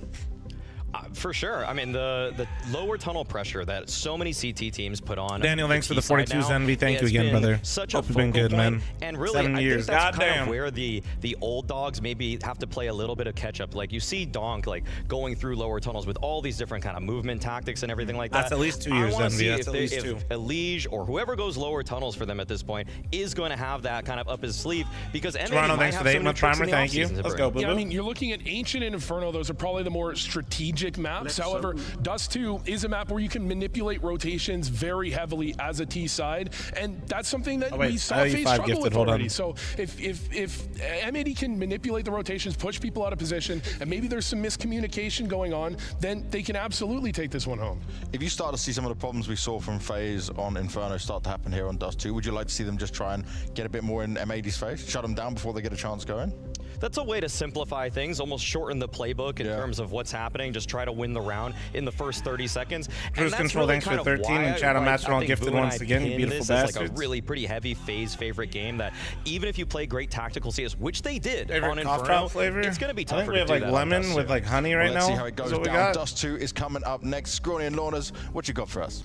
For sure. I mean, the lower tunnel pressure that so many CT teams put on. Daniel, thanks for the 42 NV. Thank you again, brother. Such Hope a you've been good, man. And really, 7 I years. think that's kind Goddamn. of where the old dogs maybe have to play a little bit of catch up. Like you see Donk like going through lower tunnels with all these different kind of movement tactics and everything like that. That's at least 2 years, I want to see That's at least if 2. Elige or whoever goes lower tunnels for them at this point is going to have that kind of up his sleeve, because Toronto, thanks for the 8-month primer. Thank you. Let's go, Boo. Yeah, I mean, you're looking at Ancient and Inferno. Those are probably the more strategic maps. However, Dust 2 is a map where you can manipulate rotations very heavily as a T side, and that's something that we saw FaZe struggle with already. So if M80 can manipulate the rotations, push people out of position, and maybe there's some miscommunication going on, then they can absolutely take this one home. If you start to see some of the problems we saw from FaZe on Inferno start to happen here on Dust 2, would you like to see them just try and get a bit more in M80's face, shut them down before they get a chance going? That's a way to simplify things, almost shorten the playbook in terms of what's happening. Just try to win the round in the first 30 seconds. Cruise Control, thanks for 13, and Shadow Master all gifted once again, you beautiful bastards. Like a really pretty heavy FaZe favorite game that even if you play great tactical CS, which they did favorite on Inferno, flavor? it's going to be tougher I think we have to do like that lemon with like honey right Let's now. see how it goes down. Dust 2 is coming up next. Scrawny and Lornas, what you got for us?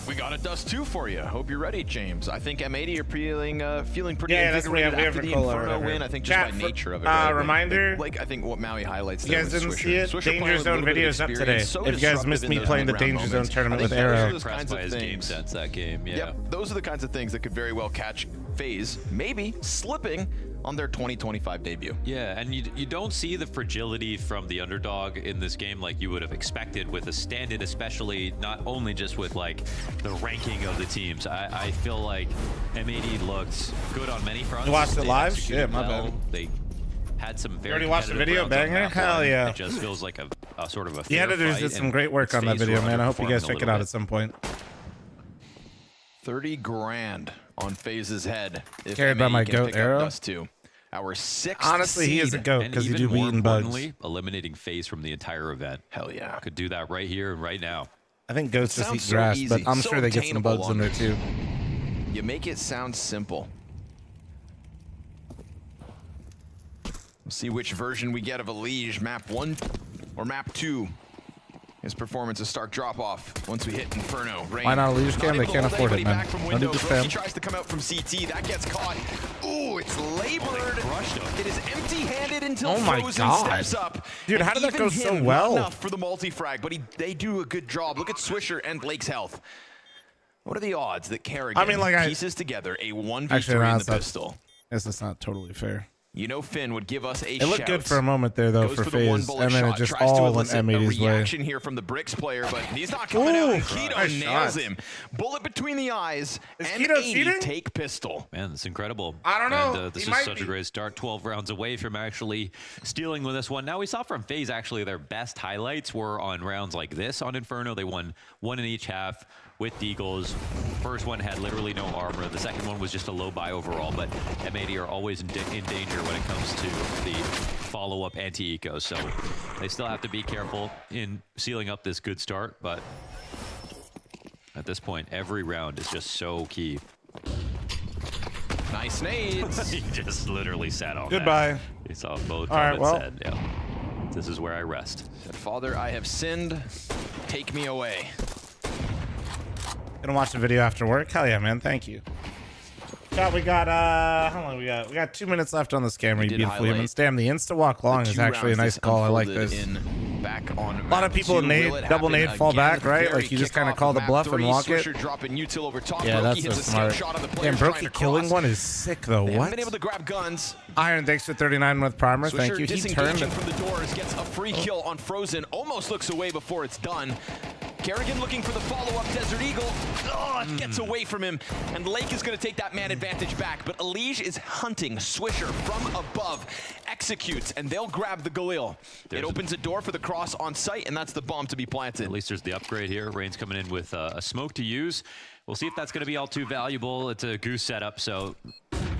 We got a Dust 2 for you. Hope you're ready, James. I think M80 are feeling pretty that's what we have. after the Inferno win. I think just by nature of it. Right? Reminder. Like I think what Maui highlights. You guys didn't see it? Danger Zone video is up today. If you guys missed me playing the Danger Zone tournament with Arrow. Impressed by his game sense that game. Yeah. Yep. Those are the kinds of things that could very well catch FaZe maybe slipping on their 2025 debut. Yeah, and you don't see the fragility from the underdog in this game like you would have expected with a stand-in, especially not only just with like the ranking of the teams. I feel like M80 looked good on many fronts. You watched it live? Shit, my well. bad. They had some very You already watched the video, competitive rounds on banger? that Hell one. yeah. It just feels like a sort of a The fair editors fight, did some and great work on that FaZe video, were man. I hope you guys underperforming a check it little out bit. at some point. 30 grand on FaZe's head. If Carried by M80 my can goat pick up Arrow. Dust 2. Our 6th Honestly, he is a seed. goat And because he even do be more eating bugs. importantly, eliminating FaZe from the entire event. Hell yeah. Could do that right here and right now. I think goats just Sounds eat so grass, easy, but I'm so sure they get some obtainable bugs in there too. You make it sound simple. We'll see which version we get of Elige, map 1 or map 2. His performance, a stark drop-off once we hit Inferno. Rain. Why not Elige cam? They can't afford it, man. Don't do the He spam. tries to come out from CT. That gets caught. Ooh, it's labored. It is empty-handed until Oh my Frozen God. steps up. Dude, And how did that even go so him, well? Not enough for the multi-frag, but they do a good job. Look at Swisher and Lake's health. What are the odds that Kerrigan pieces together a 1v3 Actually, no, in that's the not- pistol? This is not totally fair. You know Finn would give us a It looked shout. good for a moment there, though, Goes for the one FaZe, bullet and then shot, it just tries to all went elicit a M80's way. reaction here from the Bricks player, but he's not coming out, and Keto Nice nails shot. him. Bullet between the eyes, Is and Keto 80 cheating? take pistol. Man, that's incredible. I don't know. And, this He is might such be. a great start. 12 rounds away from actually stealing with this one. Now, we saw from FaZe, actually, their best highlights were on rounds like this on Inferno. They won one in each half with Deagles. First one had literally no armor. The second one was just a low buy overall, but M80 are always in danger when it comes to the follow-up anti-eco, so they still have to be careful in sealing up this good start, but at this point, every round is just so key. Nice nades. He just literally sat on Goodbye. that. He saw both All right, and well. said, yeah, this is where I rest. Said, Father, I have sinned. Take me away. Gonna watch the video after work? Hell yeah, man. Thank you. Chat, we got, how long we got? We got 2 minutes left on this camera, you did beautiful highlight humans. Damn, the insta-walk long is actually a nice call. I like this. Back on A lot of people double nade, fall back, right? Like you just kind of call the bluff and walk it. Yeah, that's so smart. Damn, Brokey killing one is sick though. They What? haven't been able to grab guns. Iron, thanks for 39 with primer. Thank Swisher you. He turned. disengaging from the doors, gets a free kill on Frozen. Almost looks away before it's done. Kerrigan looking for the follow-up Desert Eagle. Oh, it gets away from him. And Lake is going to take that man advantage back. But Elige is hunting Swisher from above. Executes, and they'll grab the Galil. It opens a door for the cross on site, and that's the bomb to be planted. At least there's the upgrade here. Rain's coming in with a smoke to use. We'll see if that's going to be all too valuable. It's a goose setup, so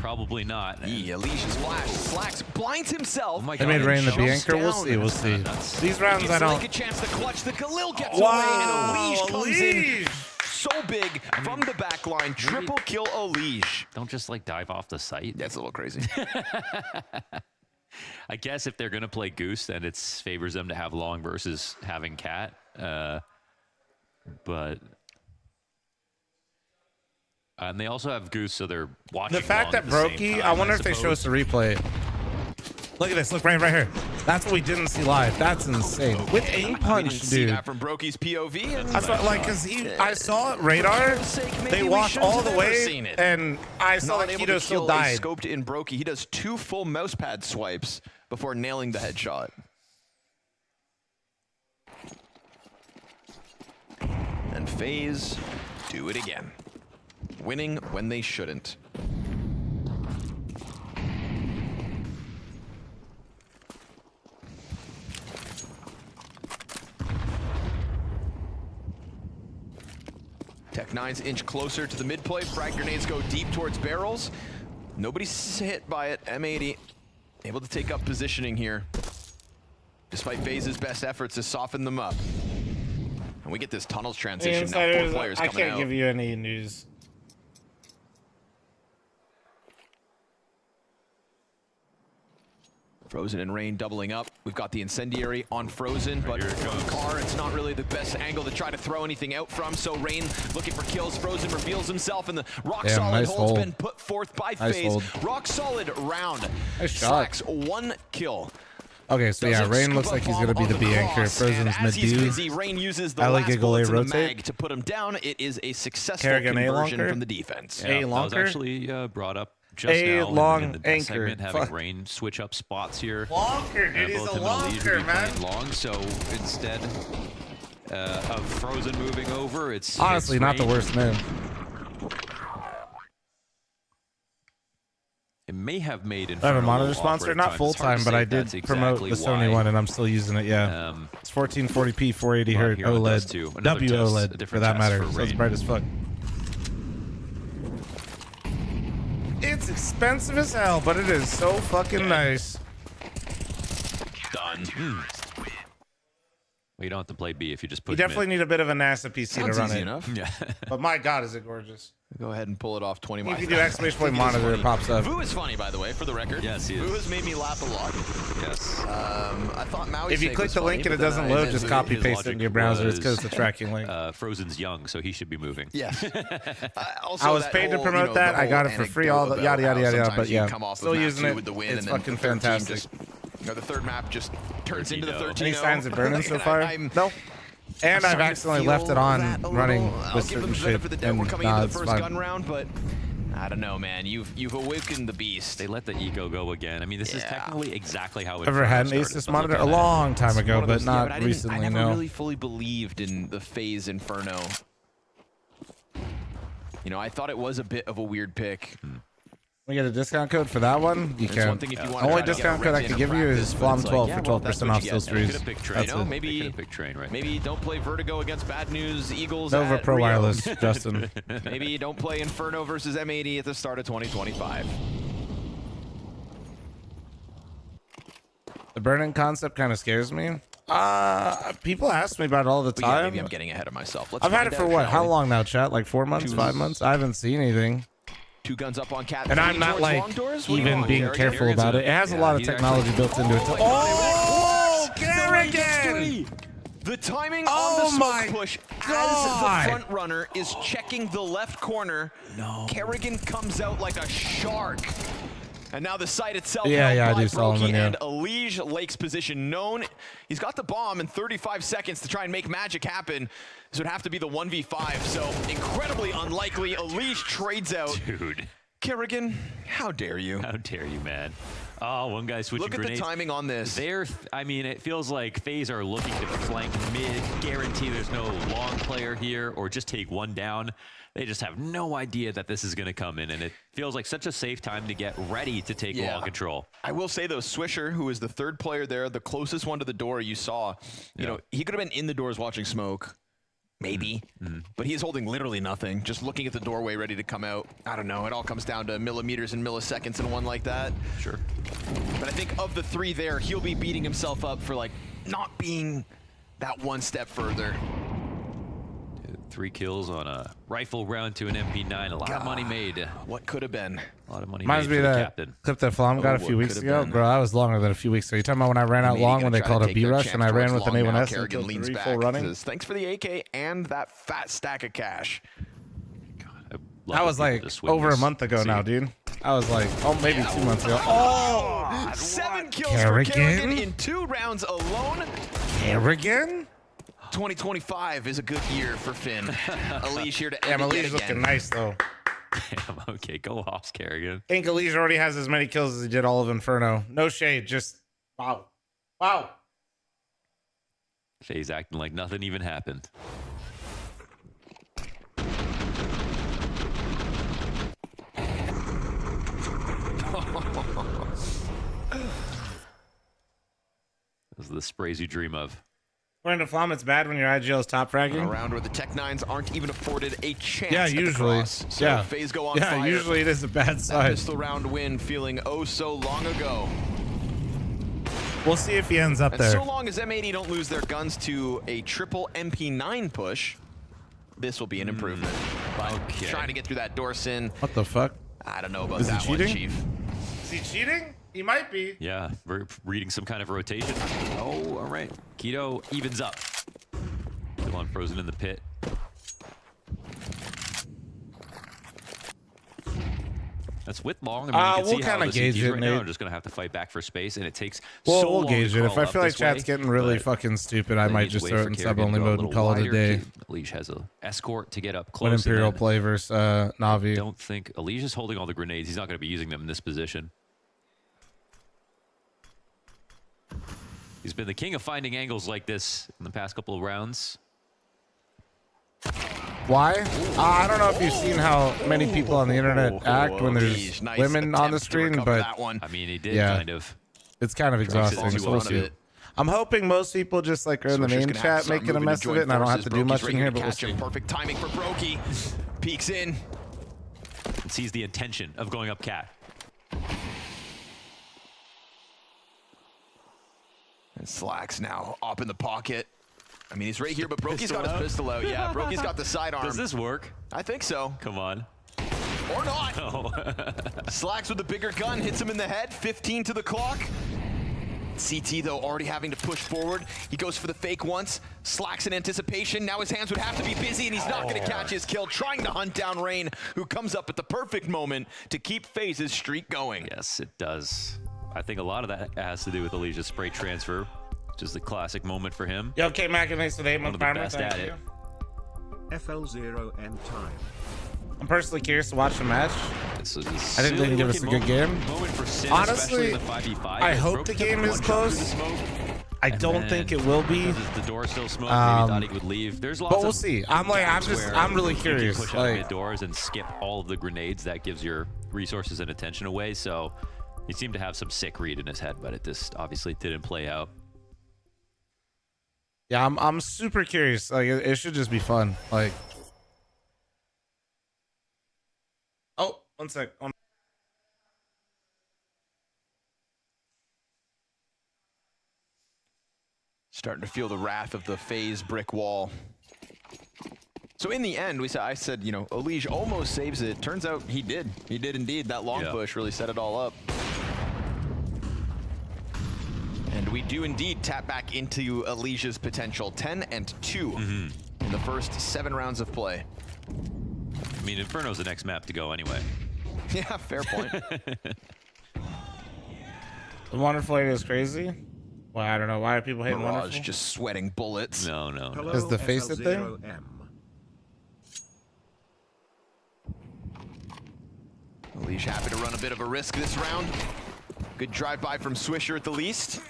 probably not. Elige's flash. Slacks, blinds himself. Oh my They God. made Rain the jumps B-anchor. We'll down. see. We'll see. Nuts. These rounds, Gives I don't. Lake a chance to clutch. The Galil gets Wow, away, and Elige comes in Elige. so big from the back line. Triple kill Elige. Don't just like dive off the site. That's a little crazy. I guess if they're going to play Goose, then it favors them to have Long versus having Cat. But... and they also have Goose, so they're watching The fact Long that at the same Brokey, time, I wonder if they show us the replay. Look at this. Look right here. That's what we didn't see live. That's insane. With aim punch, didn't see dude. that from Brokey's POV. And That's what, like, because I saw it radar. They walked all the way, and I saw that Keto still died. Scoped in Brokey. He does 2 full mouse pad swipes before nailing the headshot. And FaZe do it again. Winning when they shouldn't. Tech9's inch closer to the mid play. Frag grenades go deep towards barrels. Nobody's hit by it. M80 able to take up positioning here, despite FaZe's best efforts to soften them up. And we get this tunnels transition now. 4 players coming out. I can't give you any news. Frozen and Rain doubling up. We've got the incendiary on Frozen, but Car, it's not really the best angle to try to throw anything out from. So Rain looking for kills. Frozen reveals himself, and the rock solid hold's been put forth by FaZe. Rock solid round. Slacks 1 kill. Okay, so yeah, Rain looks like he's gonna be the B anchor. Frozen's mid D. Rain uses the last bullets in the mag to put him down. It is a successful conversion from the defense. Yeah, that was actually brought up just now long in the anchor. segment, having Rain switch up spots here. Lonker, dude, he's a lonker, man. Long, so instead of Frozen moving over, it's honestly not the worst move. It may have made I have a monitor sponsor, not full time, but I did promote the Sony one, and I'm still using it. Yeah, it's 1440p, 480 hertz OLED, WOLED for that matter. So it's bright as fuck. It's expensive as hell, but it is so fucking nice. Done. Well, you don't have to play B if you just put. You definitely need a bit of a NASA PC to run it. Enough. Yeah. But my God, is it gorgeous? Go ahead and pull it off 20 miles. If you do exclamation point monitor, it pops up. Vu is funny, by the way, for the record. Yes, he is. Vu has made me laugh a lot. Yes. I thought Maui. If you click the link and it doesn't load, just copy paste it in your browser. It's because it's a tracking link. Frozen's young, so he should be moving. Yes. I was paid to promote that. I got it for free. All the yada yada yada. But yeah, still using it. It's fucking fantastic. The third map just turns into the 13. Any signs of burning so far? No. And I've accidentally left it on running with certain shit. And we're coming into the first gun round, but I don't know, man. You've awakened the beast. They let the eco go again. I mean, this is technically exactly how it. Ever had an Asus monitor? A long time ago, but not recently. I never really fully believed in the FaZe Inferno. You know, I thought it was a bit of a weird pick. We get a discount code for that one? You can. The only discount code I can give you is FLOM12 for 12% off still streams. That's it. Maybe don't play Vertigo against Bad News Eagles. Nova Pro Rio. Wireless, Justin. Maybe don't play Inferno versus M80 at the start of 2025. The burning concept kind of scares me. People ask me about it all the time. Yeah, maybe I'm getting ahead of myself. I've had it for what? How long now, chat? Like 4 months, 5 months? I haven't seen anything. 2 guns up on Cat. And I'm not like even being careful about it. It has a lot of technology built into it. Oh, Kerrigan! The timing on the smoke push as the front runner is checking the left corner. No. Kerrigan comes out like a shark. And now the site itself held by Brokey and Elige. Lake's position known. He's got the bomb in 35 seconds to try and make magic happen. This would have to be the 1v5, so incredibly unlikely. Elige trades out. Dude. Kerrigan, how dare you? How dare you, man. Oh, one guy switching grenades. Look at the timing on this. I mean, it feels like FaZe are looking to flank mid, guarantee there's no long player here, or just take one down. They just have no idea that this is going to come in, and it feels like such a safe time to get ready to take long control. I will say, though, Swisher, who is the 3rd player there, the closest one to the door you saw, you know, he could have been in the doors watching smoke. Maybe, but he is holding literally nothing, just looking at the doorway ready to come out. I don't know, it all comes down to millimeters and milliseconds in one like that. Sure. But I think of the 3 there, he'll be beating himself up for like not being that one step further. 3 kills on a rifle round to an MP9. A lot of money made. What could have been? A lot of money Reminds made me for of the that captain. clip that Flom got a few weeks ago. Bro, that was longer than a few weeks ago. You talking about when I ran out long when they called a B-rush and I ran with an A1S and killed 3 full running? Says, thanks for the AK and that fat stack of cash. That was like over a month ago now, dude. I was like, oh, maybe 2 months ago. Oh, 7 kills for Kerrigan in 2 rounds alone. Kerrigan? 2025 is a good year for Finn. Alish here to end Yeah, it yet Alish looking again. nice, though. Damn, okay, go off, Kerrigan. I think Alish already has as many kills as he did all of Inferno. No shade, just wow. Wow. FaZe acting like nothing even happened. Those are the sprays you dream of. According to Flom, it's bad when your IGL is top fragging. Around where the Tech-9s aren't even afforded a chance. Yeah, at the usually. cross. So Yeah. FaZe go on Yeah, fire. usually it is a bad That side. pistol round win feeling oh so long ago. We'll see if he ends up And there. so long as M80 don't lose their guns to a triple MP9 push, this will be an improvement. But trying to get through that door sin. What the fuck? I don't know about Is he that one, cheating? Chief. Is he cheating? He might be. Yeah, we're reading some kind of rotation. Oh, all right. Keto evens up. Still on frozen in the pit. That's with long. I mean, you can we'll see how kinda the gauge CTs it, right now Nate. are just going to have to fight back for space, and it takes Well, so we'll long gauge to it. If crawl I feel up like this chat's way, getting really but fucking stupid, I they might need to just wait throw it for in Kerrigan to sub-only go a mode and little call it a wider. day. Leash has a escort to get up When close. Imperial play versus Navi. I don't think Alish is holding all the grenades. He's not going to be using them in this position. He's been the king of finding angles like this in the past couple of rounds. Why? I don't know if you've seen how many people on the internet act when there's women on the screen, but I mean, he did yeah, kind of. it's kind of exhausting. So we'll see. I'm hoping most people just like are in the Swisher's main gonna have to chat start making a moving to mess of join it, and I don't have forces. to do Brokey's much in ready here, to but we'll catch him. see. Perfect timing for Brokey. Peeks in. And sees the intention of going up cat. And Slacks now up in the pocket. I mean, he's right here, but Brokey's got his pistol out. Yeah, Brokey's got the sidearm. Does this work? I think so. Come on. Or not. Oh. Slacks with the bigger gun, hits him in the head. 15 to the clock. CT, though, already having to push forward. He goes for the fake once. Slacks in anticipation. Now his hands would have to be busy, and he's not going to catch his kill. Trying to hunt down Rain, who comes up at the perfect moment to keep FaZe's streak going. Yes, it does. I think a lot of that has to do with Alicia's spray transfer, which is the classic moment for him. Yo, okay, Mac, thanks for the 8 One month of the primer. best Thank at you. it. FL0M time. I'm personally curious to watch the match. This is I think they can give us a good game. Moment for Sin, Honestly, especially in the 5v5. I hope the game is close. I don't think it will be. The door still smoked. Maybe thought he would leave. There's lots But we'll of see. I'm really you curious. can push out Like, mid doors and skip all of the grenades. That gives your resources and attention away. So he seemed to have some sick read in his head, but it just obviously didn't play out. yeah, I'm super curious. Like, it should just be fun. Like, oh, one sec. Starting to feel the wrath of the FaZe brick wall. So in the end, I said, you know, Alish almost saves it. Turns out he did. He did indeed. That long push really set it all up. And we do indeed tap back into Alish's potential. 10-2 in the first 7 rounds of play. I mean, Inferno's the next map to go anyway. Yeah, fair point. The Wonderful 8 is crazy. Well, I don't know. Why are people hating Mirage Wonderful? just sweating bullets. No, no. Hello, Is the face it thing? FL0M. Alish happy to run a bit of a risk this round. Good drive-by from Swisher at the least.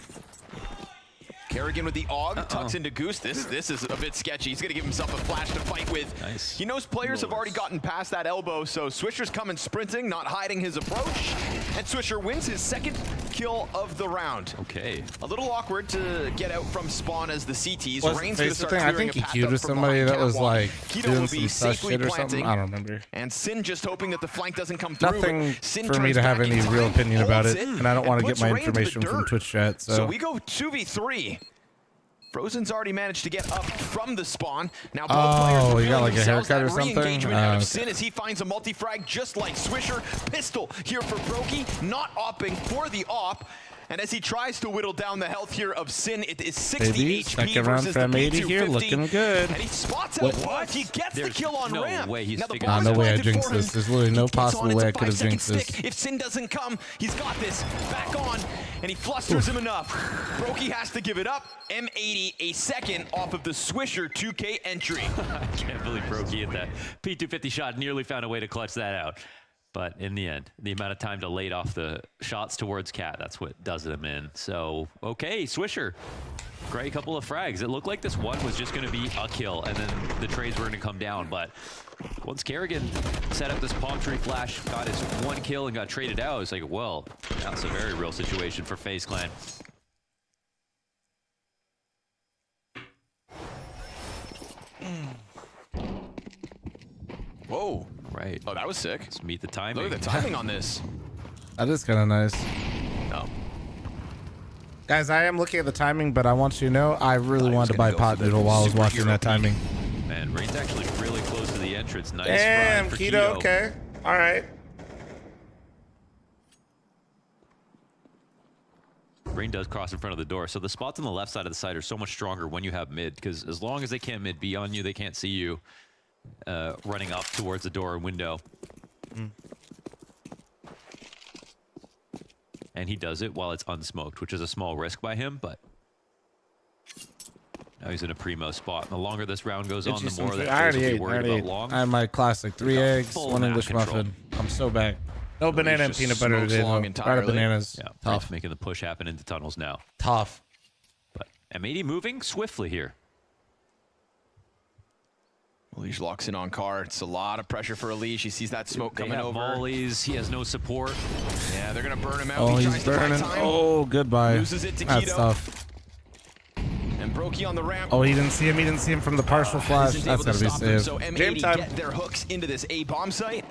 Kerrigan with the AUG, tucks into Goose. This is a bit sketchy. He's gonna give himself a flash to fight with. Nice. He knows players have already gotten past that elbow, so Swisher's coming sprinting, not hiding his approach. And Swisher wins his 2nd kill of the round. Okay. A little awkward to get out from spawn as the CTs. What's Rain's the gonna face start thing? I clearing think he a path queued up with from somebody behind that was Catwalk. like Keto doing will some be sus safely shit or something. planting. I don't remember. And Sin just hoping that the flank doesn't come through. Nothing Sin for me turns to have back in any time, real opinion about holds it, and I don't want to get puts my Rain to the information from dirt. Twitch chat. So So we go 2v3. Frozen's already managed to get up from the spawn. Now both Oh, players you got revealing like a themselves. haircut or That something? re-engagement out of Okay. Sin as he finds a multi-frag just like Swisher. Pistol here for Brokey, not opping for the op. And as he tries to whittle down the health here of Sin, it is 60 Baby, HP second round versus for the M80 P250. here, looking good. And he spots out What? Wolf. He gets the kill on no ramp. way he's now the figured bomb's no way I planted jinxed for him. this. There's literally no He gets on, possible it's way a I could have 5-second jinxed this. stick. If Sin doesn't come, he's got this. Back on, and he flusters him enough. Brokey has to give it up. M80 a second off of the Swisher 2K entry. I can't believe Brokey hit that P250 shot, nearly found a way to clutch that out. But in the end, the amount of time delayed off the shots towards Cat, that's what does him in. So, okay, Swisher. Great couple of frags. It looked like this one was just going to be a kill, and then the trades were going to come down. But once Kerrigan set up this palm tree flash, got his one kill and got traded out, it's like, well, that's a very real situation for FaZe Clan. Whoa. Right. Oh, that was sick. Let's meet the timing. Look at the timing on this. That is kind of nice. No. Guys, I am looking at the timing, but I want you to know I really wanted to buy pot noodle while I was watching that timing. Man, Rain's actually really close to the entrance. Nice Damn, run for Keto, okay. All right. Rain does cross in front of the door, so the spots on the left side of the site are so much stronger when you have mid, because as long as they can't mid be on you, they can't see you running up towards the door and window. And he does it while it's unsmoked, which is a small risk by him, but now he's in a primo spot. And the longer this round goes on, the more that I already FaZe will be ate. worried about long. I had my classic 3 got eggs, full 1 map English control. muffin. I'm so back. No banana and just peanut butter smokes today, long though. Out entirely. of bananas. Yeah, Tough. Rain's making the push happen into tunnels now. Tough. But M80 moving swiftly here. Elish locks in on Car. It's a lot of pressure for Elish. He sees that smoke They coming have over. mollies. He has no support. Yeah, they're going to burn him out. Oh, he he's tries to buy burning. time. Oh, goodbye. Loses it to That's Keto. tough. And Brokey on the ramp. Oh, he didn't see him. He didn't see him from the partial flash. Isn't That's able got to to be stop him. saved. So Game M80 time. get their hooks into this A bomb site.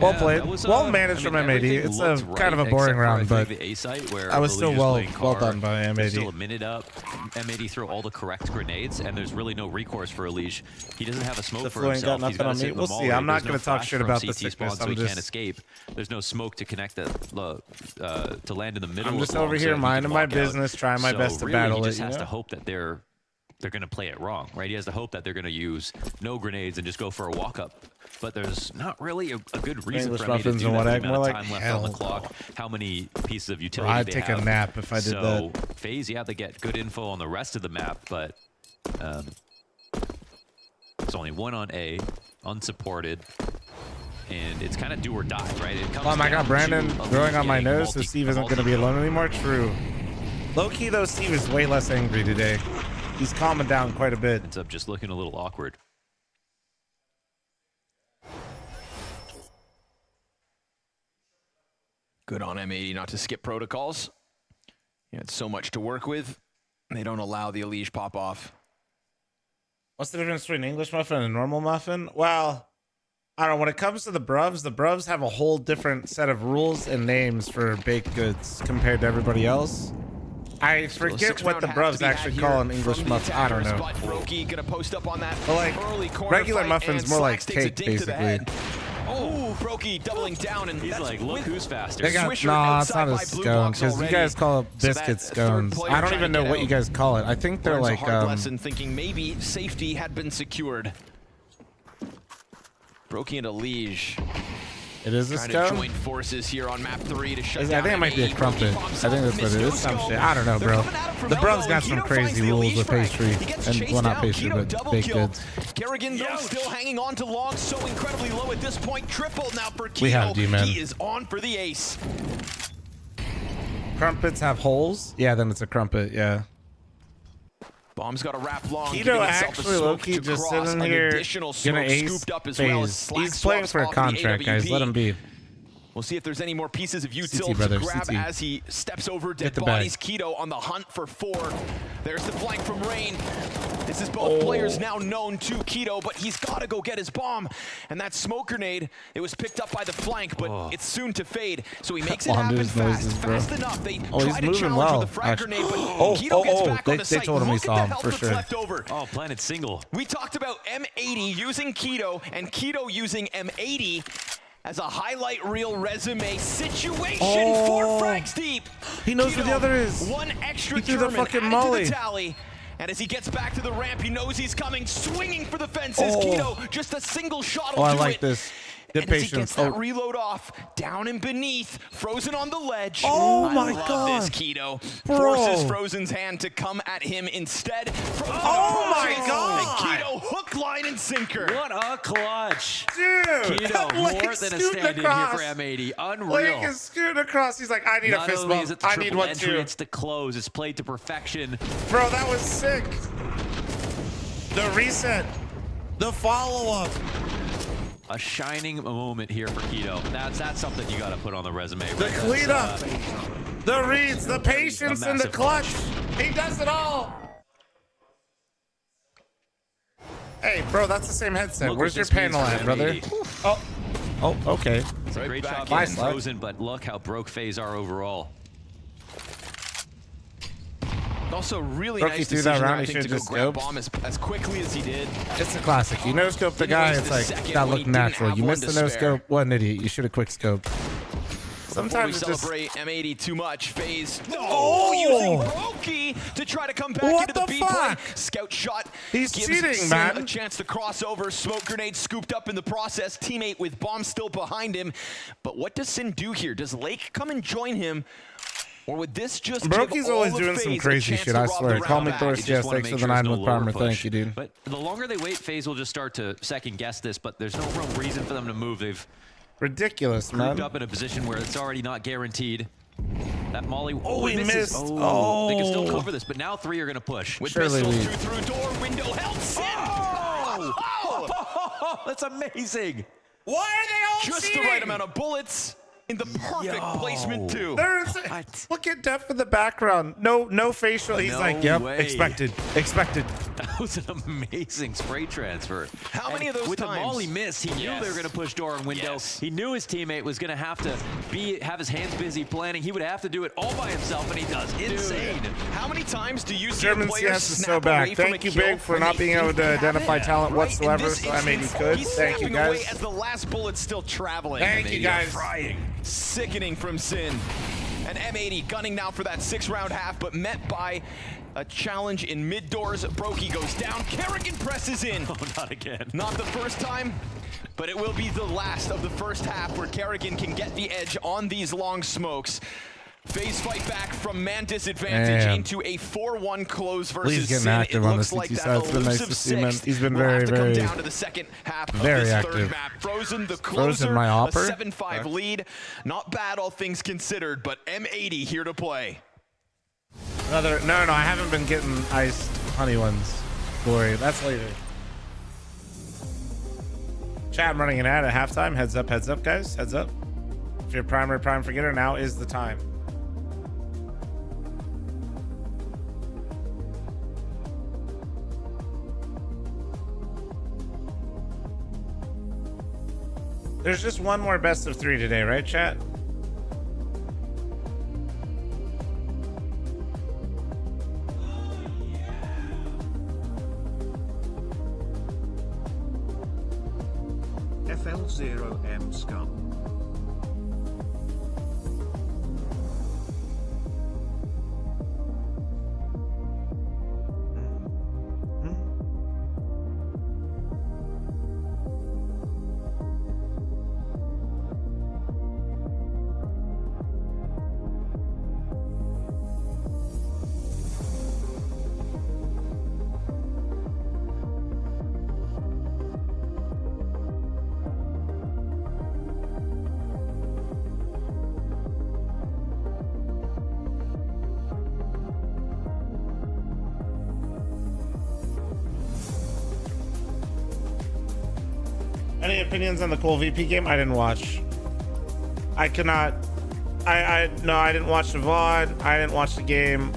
Well Yeah, played. that was, Well managed from M80. everything It's looked kind of a right, boring except for, round, I but think the A site where I was still Elish well playing Car, done by there's M80. still a minute up. M80 throw all the correct grenades, and there's really no recourse for Elish. He doesn't have a smoke The for Flu ain't got himself. He's nothing got on to me. save We'll them see. all. I'm not There's gonna no talk flash shit from about the CT sickness. spawn, so I'm he can't just- escape. There's no smoke to connect to land in the middle. I'm of just long over so here he can minding my walk out. business, trying my So best to really, battle he it. just You has know? to hope that they're going to play it wrong, right? He has to hope that they're going to use no grenades and just go for a walk-up. But there's not really a good reason English for me to muffins do and that. what The egg? amount More of like time left on the hell. clock, how many pieces of utility I'd they take have. a nap if I did So that. FaZe, yeah, they get good info on the rest of the map, but it's only one on A, unsupported. And it's kind of do or die, right? It comes Oh my down God, Brandon to growing on my getting nose, so Steve isn't going to be alone anymore. True. Low key though, Steve is way less angry today. He's calming down quite a bit. Ends up just looking a little awkward. Good on M80 not to skip protocols. He had so much to work with. They don't allow the Elish pop off. What's the difference between an English muffin and a normal muffin? Well, I don't know. When it comes to the Bruvs have a whole different set of rules and names for baked goods compared to everybody else. I forget what the Bruvs actually call an English muffin. I don't know. Brokey gonna post up on that But like early corner regular fight, muffins, and more like Slacks takes a cake, dink to the basically. head. Oh, Brokey doubling down, and He's that's like, look with who's faster. They got, Swisher nah, it's outside not a by Blue scone Box because you already. guys call it So biscuit that third scones. player I don't trying even to know get what out. you guys call it. I think they're Learns like a hard lesson, thinking maybe safety had been secured. Brokey and Elish it is a trying to scone. join forces here on map 3 to shut I down think it might be a M80. crumpet. I Bombs think that's off, what it is. missed Some no shit. scope. I don't know, They're bro. coming at him from The Bruvs elbow. got some Keto crazy finds the rules Elish with frag. pastry. He gets And chased well, not down. pastry, Keto but double baked kill. goods. Kerrigan though still hanging on to long, so incredibly low at this point. Triple now for Keto. We have D-man. He is on for the ace. Crumpets have holes. Yeah, then it's a crumpet. Yeah. Bomb's got a wrap long. Keto actually low-key just sitting here gonna ace scooped up as well as FaZe. Slack He's playing swaps for a off the contract, guys. AWP. Let him be. We'll see if there's any more pieces of utility CT, brother, to grab CT. as he steps over Get dead the bag. bodies. Keto on the hunt for 4. There's the flank from Rain. This is both players now known to Keto, but he's got to go get his bomb. And that smoke grenade, it was picked up by the flank, but it's soon to fade. So he makes it happen fast enough. They try to challenge with a frag grenade, but Keto gets back on the site. Told him he Look saw at the him health for that's sure. left over. Oh, planted single. We talked about M80 using Keto and Keto using M80 as a highlight reel resume situation. 4 frags deep. He knows where the other is. One extra He threw the German fucking added molly. to the tally. And as he gets back to the ramp, he knows he's coming, swinging for the fences. Keto, just a single shot will I do like it. this. Good And as he patience. gets that reload off, down and beneath, Frozen on the ledge. Oh I my love God. this, Keto. Bro. Forces Frozen's hand to come at him instead. Frozen my approaches, God. And Keto, hook, line, and sinker. What a clutch. Dude. Keto, more Lake than a scooting stand-in here across. for M80. Unreal. Lake is scooting across. He's like, I need a Not fist only bump. is it the I need triple one entry, too. it's the close. It's played to perfection. Bro, that was sick. The reset. The follow-up. A shining moment here for Keto. That's something you got to put on the resume. The Right? cleanup. The reads. The patience and the massive clutch. He does it all. Hey, bro, that's the same headset. Look Where's what your this means panel for at, brother? M80. Oh, okay. It's a great job Nice, getting lad. Frozen, but look how broke FaZe are overall. Also, really Brookie nice threw decision, that round, I he think, to should've go grab just bomb as quickly as he did. It's a classic. You no scope the Didn't guy, waste it's a like second that when he looked didn't natural. have You one missed the to no spare. scope. What an idiot. You should have quick scoped. Before we Sometimes it just celebrate M80 too much, FaZe Oh! using Brokey to try to come back What into the the B play. fuck? Scout shot He's gives cheating, Sin man. a chance to cross over. Smoke grenade scooped up in the process. Teammate with bomb still behind him. But what does Sin do here? Does Lake come and join him? Or would this just Brokey's give all always of doing FaZe some a crazy chance shit, to I rob the swear. round Call me back? Thor They just CS. wanna Thanks for make the sure there's 9 no with lower Palmer. push. Thank you, dude. But the longer they wait, FaZe will just start to second guess this, but there's no real reason for them to move. They've Ridiculous, grouped man. up in a position where it's already not guaranteed. That Molly, he misses. missed. Oh, they can still Oh. cover this, but now 3 are going to push. With Surely pistols, lead. 2 through door, window held. Sin! That's amazing. Why are they all Just the right amount of bullets in the perfect placement too. Look at Def in the background. No facial. He's No like, yep, way. expected. That was an amazing spray transfer. How many of those with times? the Molly miss, he knew Yes. they were going to push door and window. Yes. He knew his teammate was going to have his hands busy planning. He would have to do it all by himself, and he does. Insane. How many times do you see German a player CS is snap so away back. from Thank a you, kill Big, for when not they being able think to they have identify it? talent Right? In whatsoever. this So I made you instance, good. he's Thank you, snapping away guys. as the last bullet's still traveling. Thank you, guys. Sickening from Sin. And M80 gunning now for that 6-round half, but met by a challenge in mid doors. Brokey goes down. Kerrigan presses in. Oh, not again. Not the first time, but it will be the last of the first half where Kerrigan can get the edge on these long smokes. FaZe fight back from man disadvantage Damn. into a 4-1 close Lee's versus getting Sin. active It on the looks CT like that side. It's been nice elusive to see, man. sixth He's been will have very, to come very, down to the second half of very this active. third map. Frozen, the Frozen, closer, my a opper. 7-5 lead. Not bad, all things considered, but M80 here to play. No, I haven't been getting iced honey ones. Glory, that's later. Chat, I'm running an ad at halftime. Heads up, guys. Heads up. If you're prime forgetter, now is the time. There's just one more best of 3 today, right, chat? FL0M Scum. Any opinions on the Cole VP game? I didn't watch. I could not. No, I didn't watch the VOD. I didn't watch the game.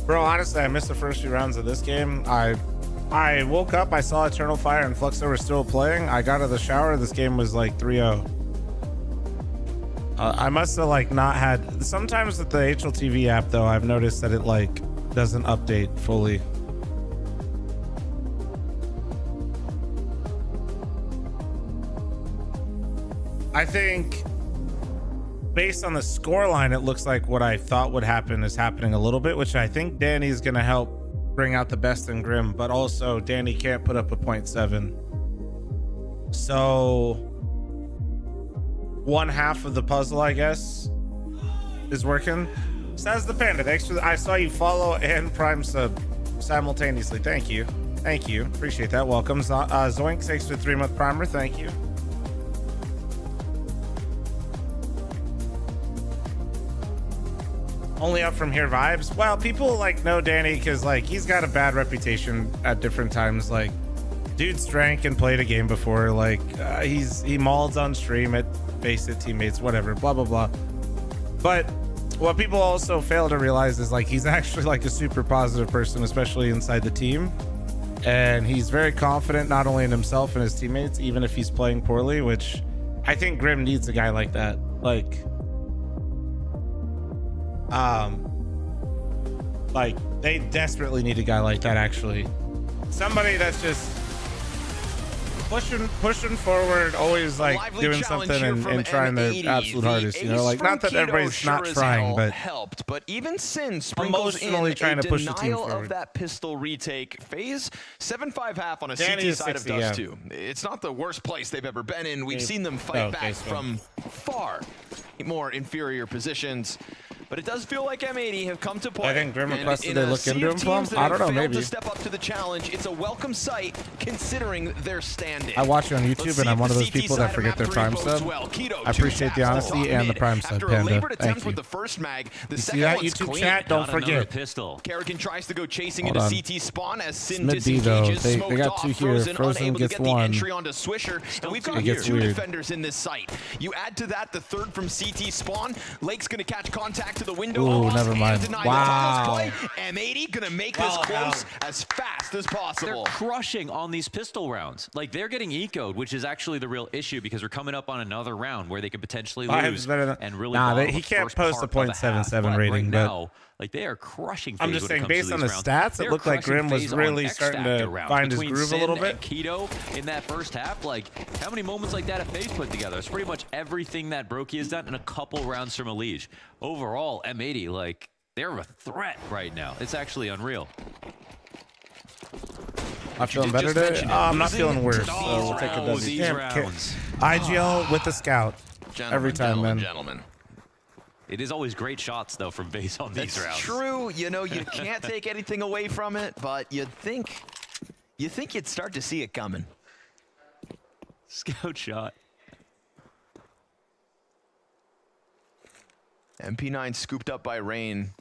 Bro, honestly, I missed the first few rounds of this game. I woke up, I saw Eternal Fire and Fluxo were still playing. I got out of the shower, this game was like 3-0. I must have like not had... Sometimes with the HLTV app though, I've noticed that it like doesn't update fully. I think based on the scoreline, it looks like what I thought would happen is happening a little bit, which I think Danny's going to help bring out the best in Grim, but also Danny can't put up a 0.7. So one half of the puzzle, I guess, is working. Says the Panda, thanks for I saw you follow and Prime sub simultaneously. Thank you. Thank you. Appreciate that. Welcome. Zoink, thanks for the 3-month primer. Thank you. Only up from here vibes. Well, people like know Danny because like he's got a bad reputation at different times. Like, dude's drank and played a game before. Like, he mauls on stream at Face It teammates, whatever, blah blah blah. But what people also fail to realize is like he's actually like a super positive person, especially inside the team. And he's very confident not only in himself and his teammates, even if he's playing poorly, which I think Grim needs a guy like that. Like they desperately need a guy like that, actually. Somebody that's just pushing forward, always like doing something and trying their absolute hardest, you know, like not that everybody's not trying, but helped. But even Sin sprinkles emotionally in trying a to push the team denial forward. of that pistol retake. FaZe 7-5 half on a Danny CT is side 60, of Dust yeah. 2. It's not the worst place they've ever been in. We've Okay. seen them fight Okay, back so- from far more inferior positions. But it does feel like M80 have come to play. I think Grim And requested in they a look sea into of him, teams that I don't have know, failed maybe. to step up to the challenge, it's a welcome sight considering their standing. I watch you on Let's YouTube see and I'm if one of the those CT people that side of forget map their 3 Prime bodes sub. well. Keto, I appreciate the 2 taps honesty to and the mid. Prime sub, After a Panda. labored Thank attempt you. with the first mag, the You second see that one's YouTube clean. chat? Don't Got another forget. pistol. Kerrigan tries to go chasing Hold into on. CT spawn as Sin Mid B though. disengages, They smoked got off, two here. Frozen Frozen unable gets to get the one. entry onto Swisher, and we've got It gets two weird. defenders in this site. You add to that the third from CT spawn. Lake's gonna catch contact to the window. Ooh, almost, never and mind. deny Wow. the tunnels play. M80 gonna make this Wow. close as fast as possible. They're crushing on these pistol rounds. Like, they're getting ecoed, which is actually the real issue because we're coming up on another round where they could potentially Vibes lose better than- and really Nah, bottle he the can't first post a part of the half. 0.77 But rating, right but- now, like, they are crushing FaZe I'm just when saying, it comes based to on these the rounds. stats, it They're looked like crushing Grim was FaZe on really X starting Factor to rounds. find his Between groove a Sin little bit. and Keto in that first half, like, how many moments like that have FaZe put together? It's pretty much everything that Brokey has done in a couple rounds from Elige. Overall, M80, like, they're a threat right now. It's actually unreal. I'm feeling better today. I'm not feeling worse, so These we'll take a rounds, W. these Damn, rounds. IGL with the scout. Every time, man. Gentlemen. It is always great shots, though, from FaZe on these It's rounds. true. You know, you can't take anything away from it, but you'd think you'd start to see it coming. Scout shot. MP9 scooped up by Rain.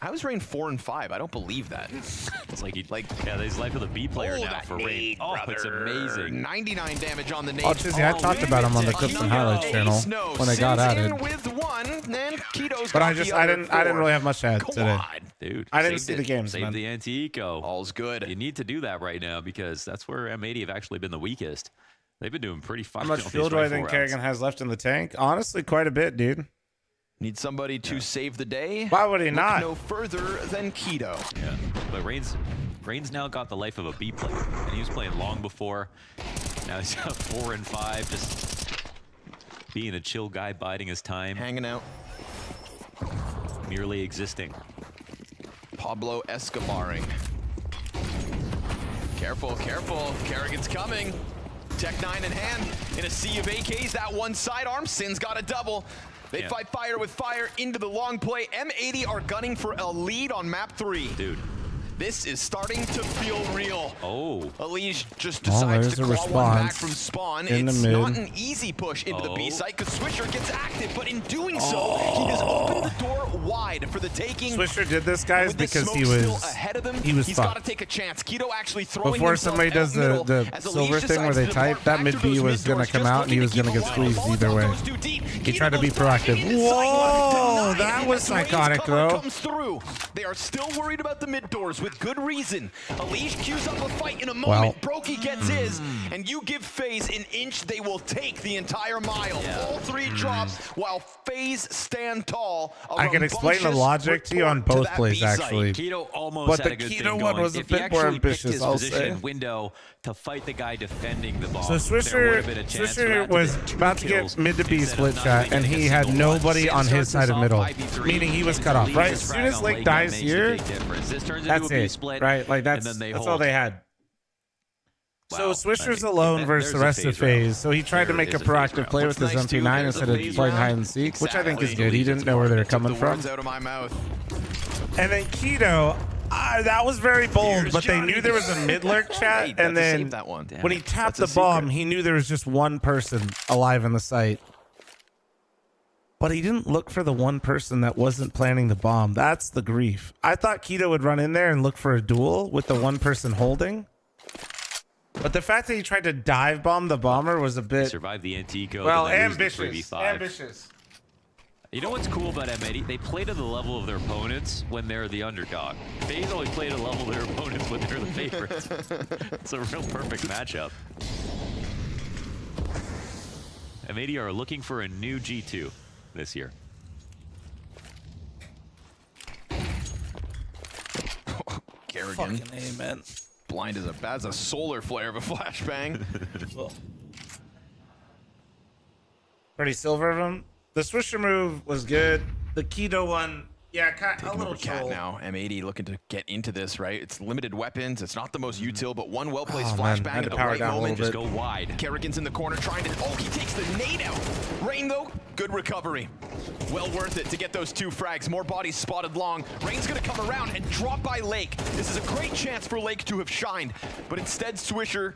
How is Rain 4 and 5? I don't believe that. It's like yeah, he's life of the B player now that for nade, Rain. Oh, it's brother. amazing. 99 damage on the nade. Oh, Chizzy, I talked about him on the Clips and Highlights channel when they got added. With one, then Keto's But got I the didn't other really have much to add four. today. Come on. Dude, I didn't saved see the games, Save man. the anti-eco. All's good. You need to do that right now because that's where M80 have actually been the weakest. They've been doing pretty fine. How much fuel do I think Kerrigan has left in the tank? Honestly, quite a bit, dude. Need somebody to save the day. Why would he Look not? no further than Keto. Yeah, but Rain's now got the life of a B player, and he was playing long before. Now he's got 4 and 5, just being a chill guy, biding his time, Hanging out. merely existing. Pablo Escobaring. Careful, careful. Kerrigan's coming. Tech 9 in hand. In a sea of AKs, that one sidearm. Sin's got a double. They fight fire with fire into the long play. M80 are gunning for a lead on map 3. Dude, This is starting to feel real. Oh. Elige just decides to claw one back from spawn. It's not an easy push into the B site because Swisher gets active, but in doing so, he has opened the door wide for the taking. Swisher did this, guys, because he was ahead of him. He's got to take a chance. Keto actually throwing before somebody does the silver thing where they type, that mid B was going to come out and he was going to get squeezed either way. He tried to be proactive. Whoa, that was psychotic, though. They are still worried about the mid doors with good reason. Elige queues up a fight in a moment. Brokey gets his, and you give FaZe an inch, they will take the entire mile. All three drops while FaZe stand tall. I can explain the logic to you on both plays, actually. Keto almost had a good thing going. One was a bit more ambitious, I'll say. Window to fight the guy defending the bomb. So Swisher was about to get mid to B split shot, and he had nobody on his side of middle, meaning he was cut off. Right, as soon as Lake dies here, that's it. Right, like that's all they had. So Swisher's alone versus the rest of FaZe, so he tried to make a proactive play with his MP9 instead of playing hide and seek, which I think is good. He didn't know where they were coming from. And then Keto, that was very bold, but they knew there was a mid lurk chat, and then when he tapped the bomb, he knew there was just one person alive in the site. But he didn't look for the one person that wasn't planning the bomb. That's the grief. I thought Keto would run in there and look for a duel with the one person holding. But the fact that he tried to dive bomb the bomber was a bit... Survive the anti-go. Well, ambitious. Ambitious. You know what's cool about M80? They play to the level of their opponents when they're the underdog. FaZe always play to the level of their opponents when they're the favorites. It's a real perfect matchup. M80 are looking for a new G2 this year. Kerrigan. Fucking amen. Blind as a solar flare of a flashbang. Pretty silver of him. The Swisher move was good. The Keto one, yeah, a little cat now. M80 looking to get into this, right? It's limited weapons. It's not the most util, but one well-placed flashbang at the right moment. Just go wide. Kerrigan's in the corner trying to... Oh, he takes the nade out. Rain, though, good recovery. Well worth it to get those two frags. More bodies spotted long. Rain's going to come around and drop by Lake. This is a great chance for Lake to have shined, but instead Swisher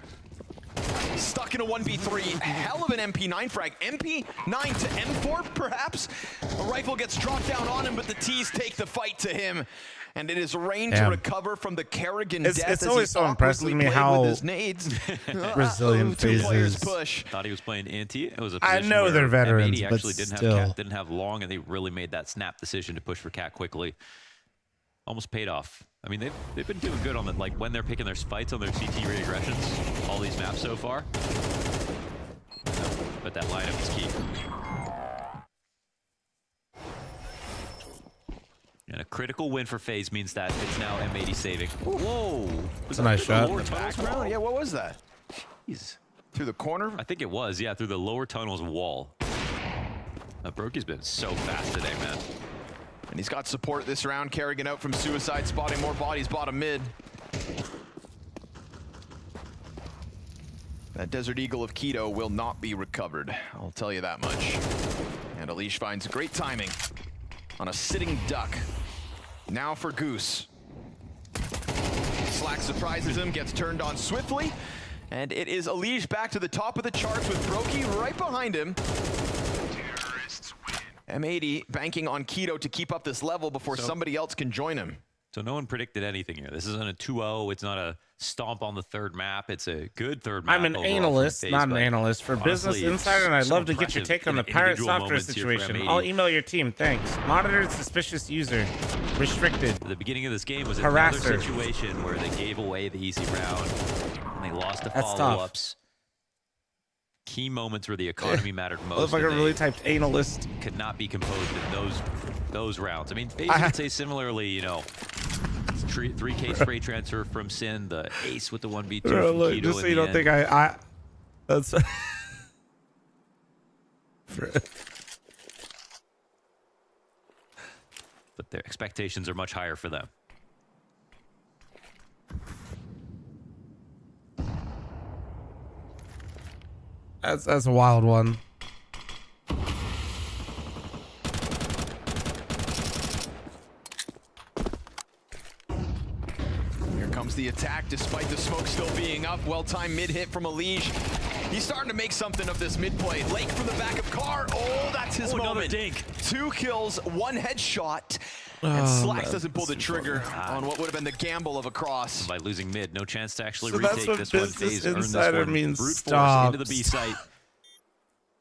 stuck in a 1v3. Hell of an MP9 frag. MP9 to M4, perhaps? A rifle gets dropped down on him, but the T's take the fight to him. And it is Rain to recover from the Kerrigan death. It's always so impressive to me how resilient FaZe is. Thought he was playing anti. It was a I know they're veterans, but actually still. didn't have long, and they really made that snap decision to push for Cat quickly. Almost paid off. I mean, they've been doing good on the, like, when they're picking their fights on their CT reaggressions, all these maps so far. But that lineup is key. And a critical win for FaZe means that it's now M80 saving. Whoa! That's a nice shot. Yeah, what was that? Jeez. Through the corner? I think it was, yeah, through the lower tunnels wall. Brokey's been so fast today, man. And he's got support this round. Kerrigan out from suicide, spotting more bodies bottom mid. That Desert Eagle of Keto will not be recovered. I'll tell you that much. And Elige finds great timing on a sitting duck. Now for Goose. Slack surprises him, gets turned on swiftly. And it is Elige back to the top of the charts with Brokey right behind him. M80 banking on Keto to keep up this level before somebody else can join him. So no one predicted anything here. This isn't a 2-0. It's not a stomp on the third map. It's a good third map. I'm an analyst, not an analyst for Business Insider, and I'd love to get your take on the Pirate software situation. I'll email your team. Thanks. Monitored suspicious user. Restricted. The beginning of this game was another situation where they gave away the easy round, and they lost the follow-ups. Key moments where the economy mattered most. If I really typed analyst, could not be composed in those rounds. I mean, FaZe would say similarly, you know, 3K spray transfer from Sin, the ace with the 1v2 from Keto. Just so you don't think I that's but their expectations are much higher for them. That's a wild one. attack despite the smoke still being up. Well-timed mid-hit from Elige. He's starting to make something of this mid-play. Lake from the back of Car. Oh, that's his moment. Dink. 2 kills, 1 headshot. And Slacks doesn't pull the trigger on what would have been the gamble of a cross. By losing mid, no chance to actually So retake that's this what one. Business FaZe earned this Insider one. means Brute force stops. into the B site.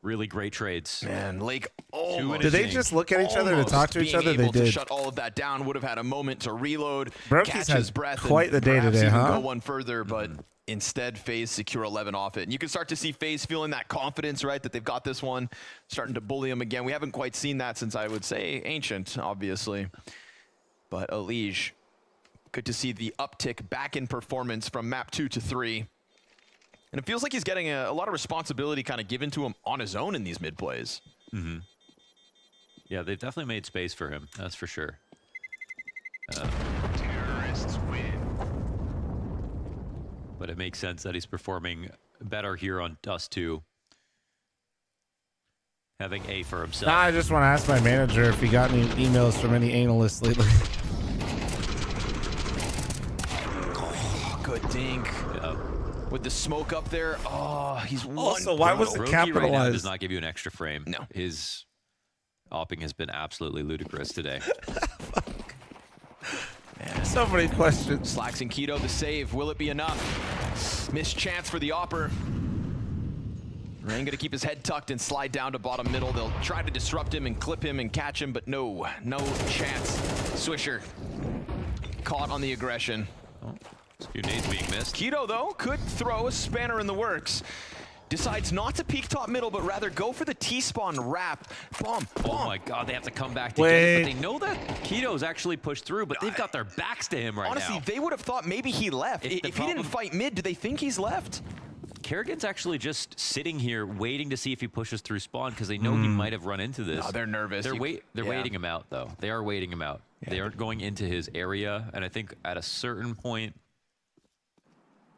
Really great trades. Man, Lake almost. Did they just look at each other to talk to each other? Being They able to did. shut all of that down, would have had a moment to reload, Broki's catch had his breath, quite and the day perhaps today, even huh? go one further, but instead FaZe secure 11 off it. And you can start to see FaZe feeling that confidence, right, that they've got this one, starting to bully him again. We haven't quite seen that since, I would say, Ancient, obviously. But Elige, good to see the uptick back in performance from map 2 to 3. And it feels like he's getting a lot of responsibility kind of given to him on his own in these mid plays. Mm-hmm. Yeah, they've definitely made space for him. That's for sure. Terrorists win. But it makes sense that he's performing better here on Dust 2. Having A for himself. Nah, I just want to ask my manager if he got any emails from any analysts lately. Oh, good dink. Yeah. With the smoke up there, oh, he's Also, why was it Brokey right now capitalized? does not give you an extra frame. No. His opping has been absolutely ludicrous today. So many questions. Slacks and Keto, the save. Will it be enough? Missed chance for the Opper. Rain gonna keep his head tucked and slide down to bottom middle. They'll try to disrupt him and clip him and catch him, but no chance. Swisher caught on the aggression. Oh, a few nades being missed. Keto, though, could throw a spanner in the works. Decides not to peek top middle, but rather go for the T-spawn wrap. Bomb. Oh my god, they have to come back to get it, but they know that Keto's actually pushed through, but they've got their backs to him right Honestly, now. they would have thought maybe he left. If he didn't fight mid, do they think he's left? Kerrigan's actually just sitting here waiting to see if he pushes through spawn because they know he might have run into this. No, they're nervous. They're waiting him out, though. They are waiting him out. Yeah. They aren't going into his area, and I think at a certain point,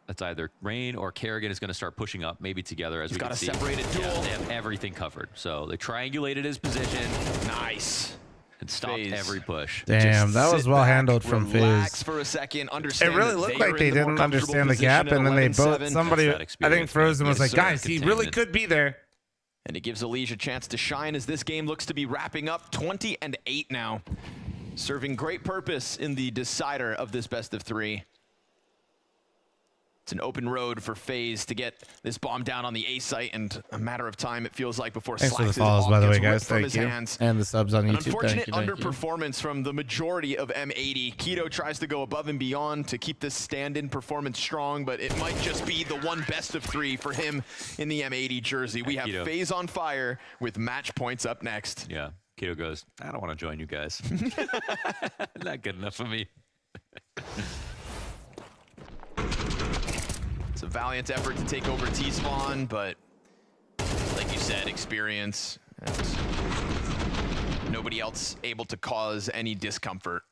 it's either Rain or Kerrigan is going to start pushing up, maybe together as we can see. He's got a separated duel. Yeah, they have everything covered. So they triangulated his position. Nice. And stopped FaZe. every push. Damn, that was well handled from Relax FaZe. for a second. It Understand really that looked they like are they in the more didn't comfortable understand the gap, position and then they at both, 11-7. somebody, That's that I think experience, Frozen man. was like, Yes, guys, sir. he really could be there. And it gives Elige a chance to shine as this game looks to be wrapping up. 20-8 now. Serving great purpose in the decider of this best of 3. It's an open road for FaZe to get this bomb down on the A site, and a matter of time, it feels like, before Thanks for the Slacks' follows, bomb by the way, gets guys. ripped from Thank his you. hands. And the subs on An YouTube. unfortunate Thank you. underperformance from the majority of M80. Keto tries to go above and beyond to keep this stand-in performance strong, but it might just be the one best of 3 for him in the M80 jersey. We have Keto. FaZe on fire with match points up next. Yeah. Keto goes, I don't want to join you guys. Not good enough for me. It's a valiant effort to take over T-spawn, but like you said, experience. And nobody else able to cause any discomfort.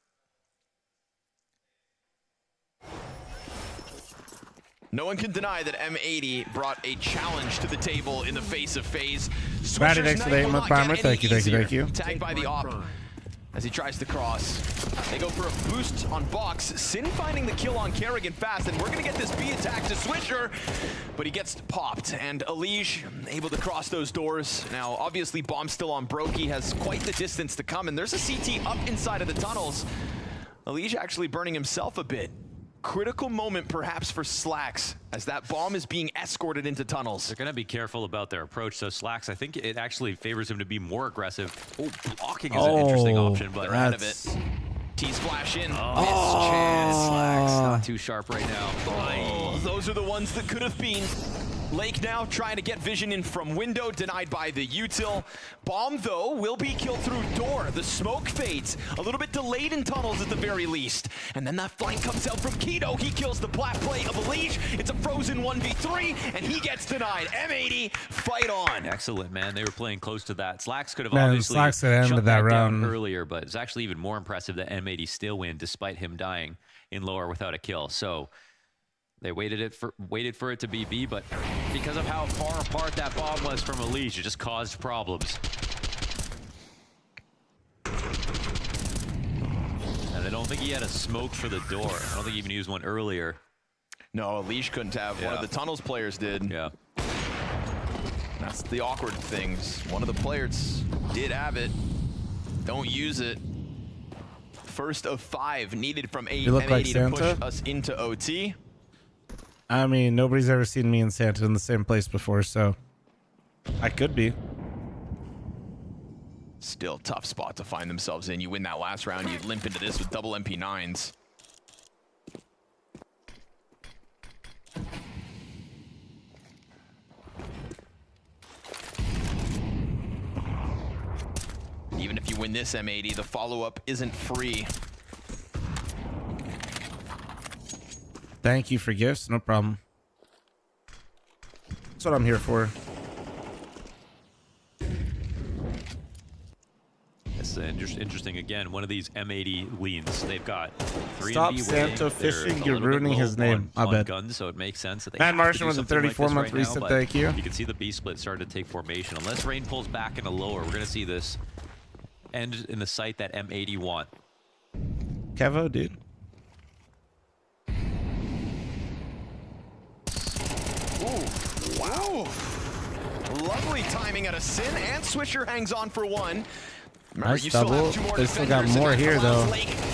No one can deny that M80 brought a challenge to the table in the face of FaZe. Matty, Swisher's thanks for night the will 8-month not get bomber. any Thank you. easier. Tagged by the op as he tries to cross. They go for a boost on Box. Sin finding the kill on Kerrigan fast, and we're gonna get this B attack to Swisher, but he gets popped, and Elige able to cross those doors. Now, obviously, bomb still on Brokey, has quite the distance to come, and there's a CT up inside of the tunnels. Elige actually burning himself a bit. Critical moment perhaps for Slacks as that bomb is being escorted into tunnels. They're going to be careful about their approach. So Slacks, I think it actually favors him to be more aggressive. Oh, blocking is an interesting option, but They're out of it. T-splash in. Oh, chance. Slacks, not too sharp right now. Oh, those are the ones that could have been. Lake now trying to get vision in from window, denied by the util. Bomb, though, will be killed through door. The smoke fades. A little bit delayed in tunnels at the very least. And then that flank comes out from Keto. He kills the plat play of Elige. It's a frozen 1v3, and he gets denied. M80, fight on. Excellent, man. They were playing close to that. Slacks could have Man, obviously Slacks could have shut ended that that down round earlier, but it's actually even more impressive that M80 still win despite him dying in lower without a kill. So they waited for it to be B, but because of how far apart that bomb was from Elige, it just caused problems. And I don't think he had a smoke for the door. I don't think he even used one earlier. No, Leash couldn't have. One of the Tunnels players did. Yeah. That's the awkward things. One of the players did have it. Don't use it. First of 5 needed from look like M80 to Santa? push us into OT. I mean, nobody's ever seen me and Santa in the same place before, so I could be. Still tough spot to find themselves in. You win that last round, you limp into this with double MP9s. Even if you win this M80, the follow-up isn't free. Thank you for gifts. No problem. That's what I'm here for. It's interesting again. One of these M80 leans. They've got 3 Stop Santa fishing. You're ruining his name. I bet. Guns, so it makes sense that they Mad have to Martian do with a something like this 34-month right reset. now, Thank you. You can see the B split started to take formation. Unless Rain pulls back into lower, we're going to see this end in the site that M80 want. Kevo, dude. Ooh, wow. Lovely timing out of Sin, and Swisher hangs on for 1. Remember, Nice double. They still got more here, though.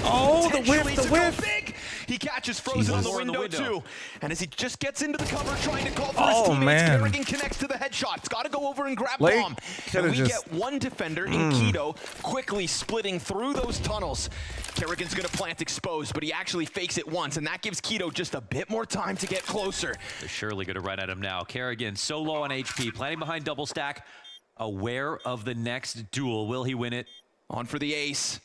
Oh, the whiff, the whiff. He catches Frozen on the window, too. And as he just gets into the cover, trying to call for his Oh, teammates, man. Kerrigan connects to the headshot. It's got to go over and grab Lake Bomb. coulda And we just- get one defender in Keto, quickly splitting through those tunnels. Kerrigan's going to plant exposed, but he actually fakes it once, and that gives Keto just a bit more time to get closer. They're surely going to run at him now. Kerrigan so low on HP, planning behind double stack, aware of the next duel. Will he win it? On for the ace.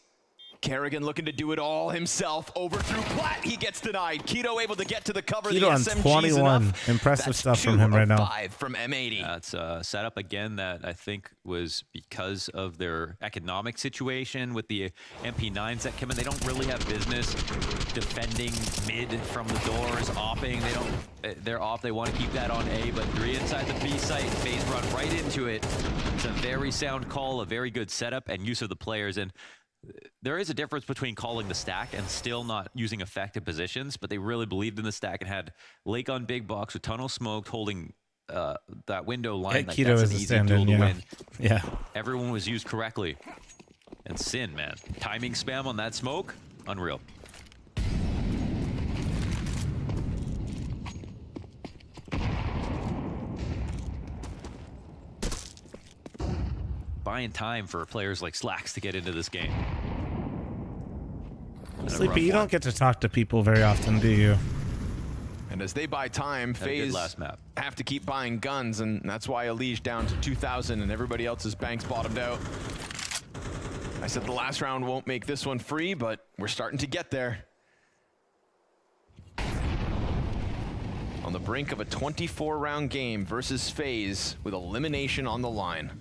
Kerrigan looking to do it all himself. Over through Platt, he gets denied. Keto able to get to the cover. Keto the on SMG's 21. enough. Impressive That's stuff from 2 him right of now. 5 from M80. It's a setup again that I think was because of their economic situation with the MP9s that come in. They don't really have business defending mid from the doors, opping. They're off. They want to keep that on A, but 3 inside the B site. FaZe run right into it. It's a very sound call, a very good setup and use of the players. And there is a difference between calling the stack and still not using effective positions, but they really believed in the stack and had Lake on big box with tunnel smoked, holding that window line. Yeah, like, Keto that's is an a easy stand-in, duel to yeah. win. Yeah. Everyone was used correctly. And Sin, man. Timing spam on that smoke, unreal. Buying time for players like Slacks to get into this game. Sleepy, you don't get to talk to people very often, do you? And as they buy time, Had a good FaZe last map. have to keep buying guns, and that's why Elige down to 2,000 and everybody else's banks bottomed out. I said the last round won't make this one free, but we're starting to get there. On the brink of a 24-round game versus FaZe with elimination on the line.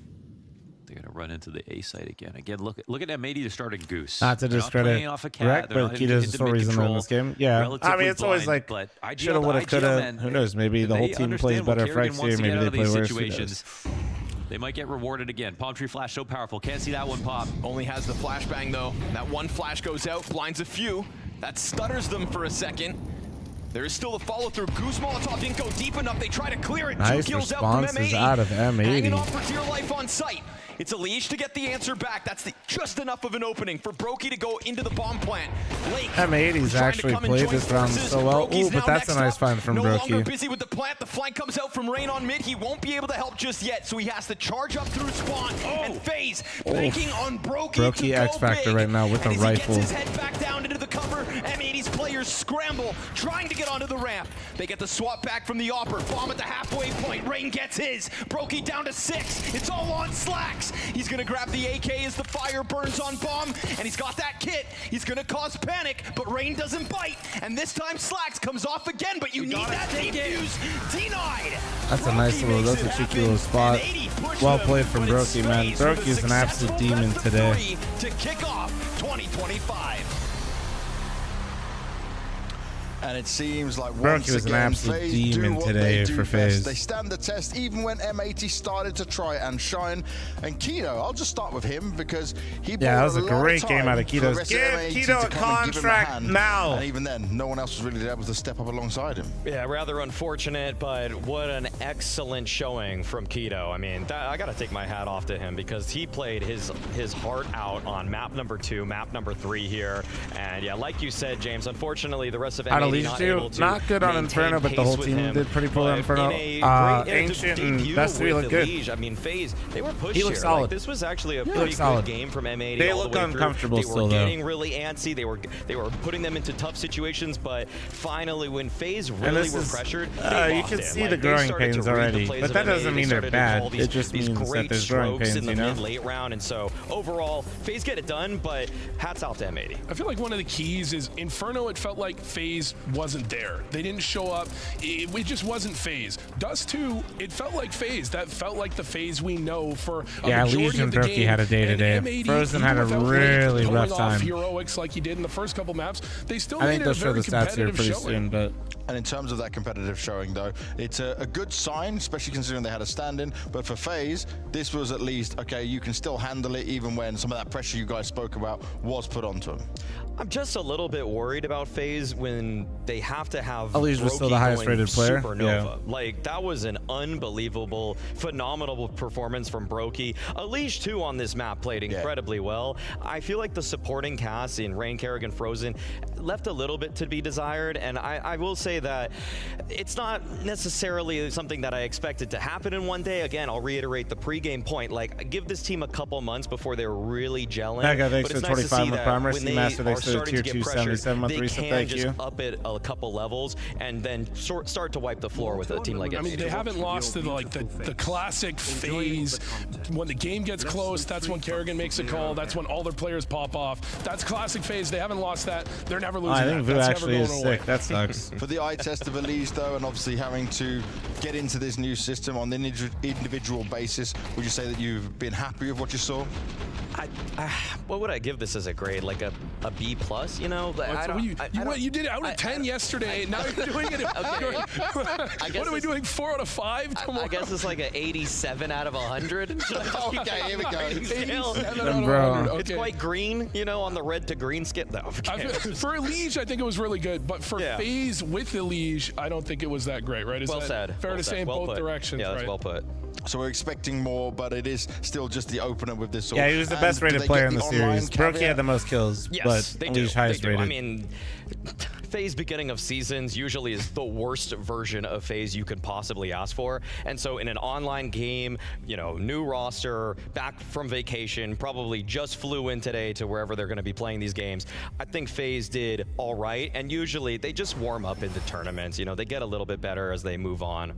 They're gonna run into the A site again. Again, look at M80. They're starting Goose. Not to They're discredit playing off a cat. Rec, They're but not Keto's into the reason in mid-control, this game. Yeah, I relatively mean, it's always blind, like but IGL, shoulda, woulda, IGL, coulda. man, Who knows? Maybe the whole team plays understand what better for Kerrigan X wants here. to Maybe get they out of play these worse. Who knows? situations. They might get rewarded again. Palm tree flash so powerful. Can't see that one pop. Only has the flashbang though. That one flash goes out, blinds a few. That stutters them for a second. There is still a follow through. Goose Molotov didn't go deep enough. They try to clear it. Nice 2 kills out from responses M80. out of M80. Hanging on for dear life on site. It's Elige to get the answer back. That's just enough of an opening for Brokey to go into the bomb plant. Lake M80's actually played this round so well. Ooh, but that's a nice find from No longer Brokey. busy with the plant. The flank comes out from Rain on mid. He won't be able to help just yet, so he has to charge up through spawn. And FaZe banking on Brokey to Brokey go X Factor big. right now with And a as rifle. He gets his head back down into the cover. M80's players scramble, trying to get onto the ramp. They get the swap back from the Opper. Bomb at the halfway point. Rain gets his. Brokey down to 6. It's all on Slacks. He's gonna grab the AK as the fire burns on Bomb, and he's got that kit. He's gonna cause panic, but Rain doesn't bite. And this time Slacks comes off again, but you need that defuse. Denied. That's a nice little, that's a cheeky little spot. Well played from Brokey, man. Brokey is an absolute demon today. To kick off 2025. And it seems like Brokey once was an again, absolute FaZe demon do what today they do for best. FaZe. They stand the test even when M80 started to try and shine. And Keto, I'll just start with him because he that was a lot of great game out of time for the Keto's. rest Give M80 Keto to a come and give him contract hand. now. And even then, no one else was really able to step up alongside him. Yeah, rather unfortunate, but what an excellent showing from Keto. I mean, I got to take my hat off to him because he played his heart out on map number 2, map number 3 here. And yeah, like you said, James, unfortunately, the rest of M80 not able to not good on Inferno, but the whole team did pretty poorly on Inferno. Ancient and Best 3 look good. I mean, FaZe, they were pushed He here. looks solid. Like, this was actually a pretty good game from M80. They all look the way uncomfortable through. still, They were though. getting really antsy. They were putting them into tough situations, but finally, when FaZe really were pressured, they you lost can it. see Like, the they growing started to pains read the already, plays but of that M80. doesn't They mean they're started to call bad. It just these means that great there's growing strokes pains, in the you know? mid-late round, and so overall, FaZe get it done, but hats off to M80. I feel like one of the keys is Inferno, it felt like FaZe wasn't there. They didn't show up. It just wasn't FaZe. Dust 2, it felt like FaZe. That felt like the FaZe we know for a majority Legion of the Brokey game. had a day today. And M80, Frozen even had a without really pulling rough off time. heroics like he did in the first couple maps, they still I made think it they'll a show very the stats here competitive pretty showing. soon, but And in terms of that competitive showing, though, it's a good sign, especially considering they had a stand-in. But for FaZe, this was at least, okay, you can still handle it even when some of that pressure you guys spoke about was put onto them. I'm just a little bit worried about FaZe when they have to have Elise was still the Brokey highest going rated player. Supernova. Yeah. Like, that was an unbelievable, phenomenal performance from Brokey. Elise, too, on this map played incredibly well. I feel like the supporting cast in Rain, Kerrigan, Frozen left a little bit to be desired, and I will say that it's not necessarily something that I expected to happen in one day. Again, I'll reiterate the pregame point. Like, give this team a couple months before they're really gelling. That guy, thanks but it's to nice to 25 see on the that primer. when they Master, are thanks to the starting tier to 2 get pressured, 77 month they reset. can Thank just you. up it a couple levels and then start to wipe the floor with a team like I mean, M80. they haven't lost to the classic FaZe. When the game gets close, that's when Kerrigan makes a call. That's when all their players pop off. That's classic FaZe. They haven't lost that. They're never losing I think that. Vu That's actually never is going away. sick. That sucks. For the eye test of Elise, though, and obviously having to get into this new system on an individual basis, would you say that you've been happy with what you saw? What would I give this as a grade? Like a B plus? You know, You did out of 10 yesterday. Now you're doing it. Okay. What are we doing? 4 out of 5 tomorrow? I guess it's like an 87 out of 100. Okay, here we go. 87 out of Bro. 100. Okay. It's quite green, you know, on the red to green skip. No, for Elige, I think it was really good, but for FaZe with Elige, I don't think it was that great, right? Is well that said. fair Well to said. say in Well both put. directions? Yeah, that's right? well put. So we're expecting more, but it is still just the opener with this. Yeah, he was the best rated player in the series. Brokey had the most kills, Yes, but they do. Elise highest They do. rated. I mean, FaZe beginning of seasons usually is the worst version of FaZe you could possibly ask for. And so in an online game, you know, new roster, back from vacation, probably just flew in today to wherever they're going to be playing these games. I think FaZe did all right. And usually they just warm up into tournaments. You know, they get a little bit better as they move on.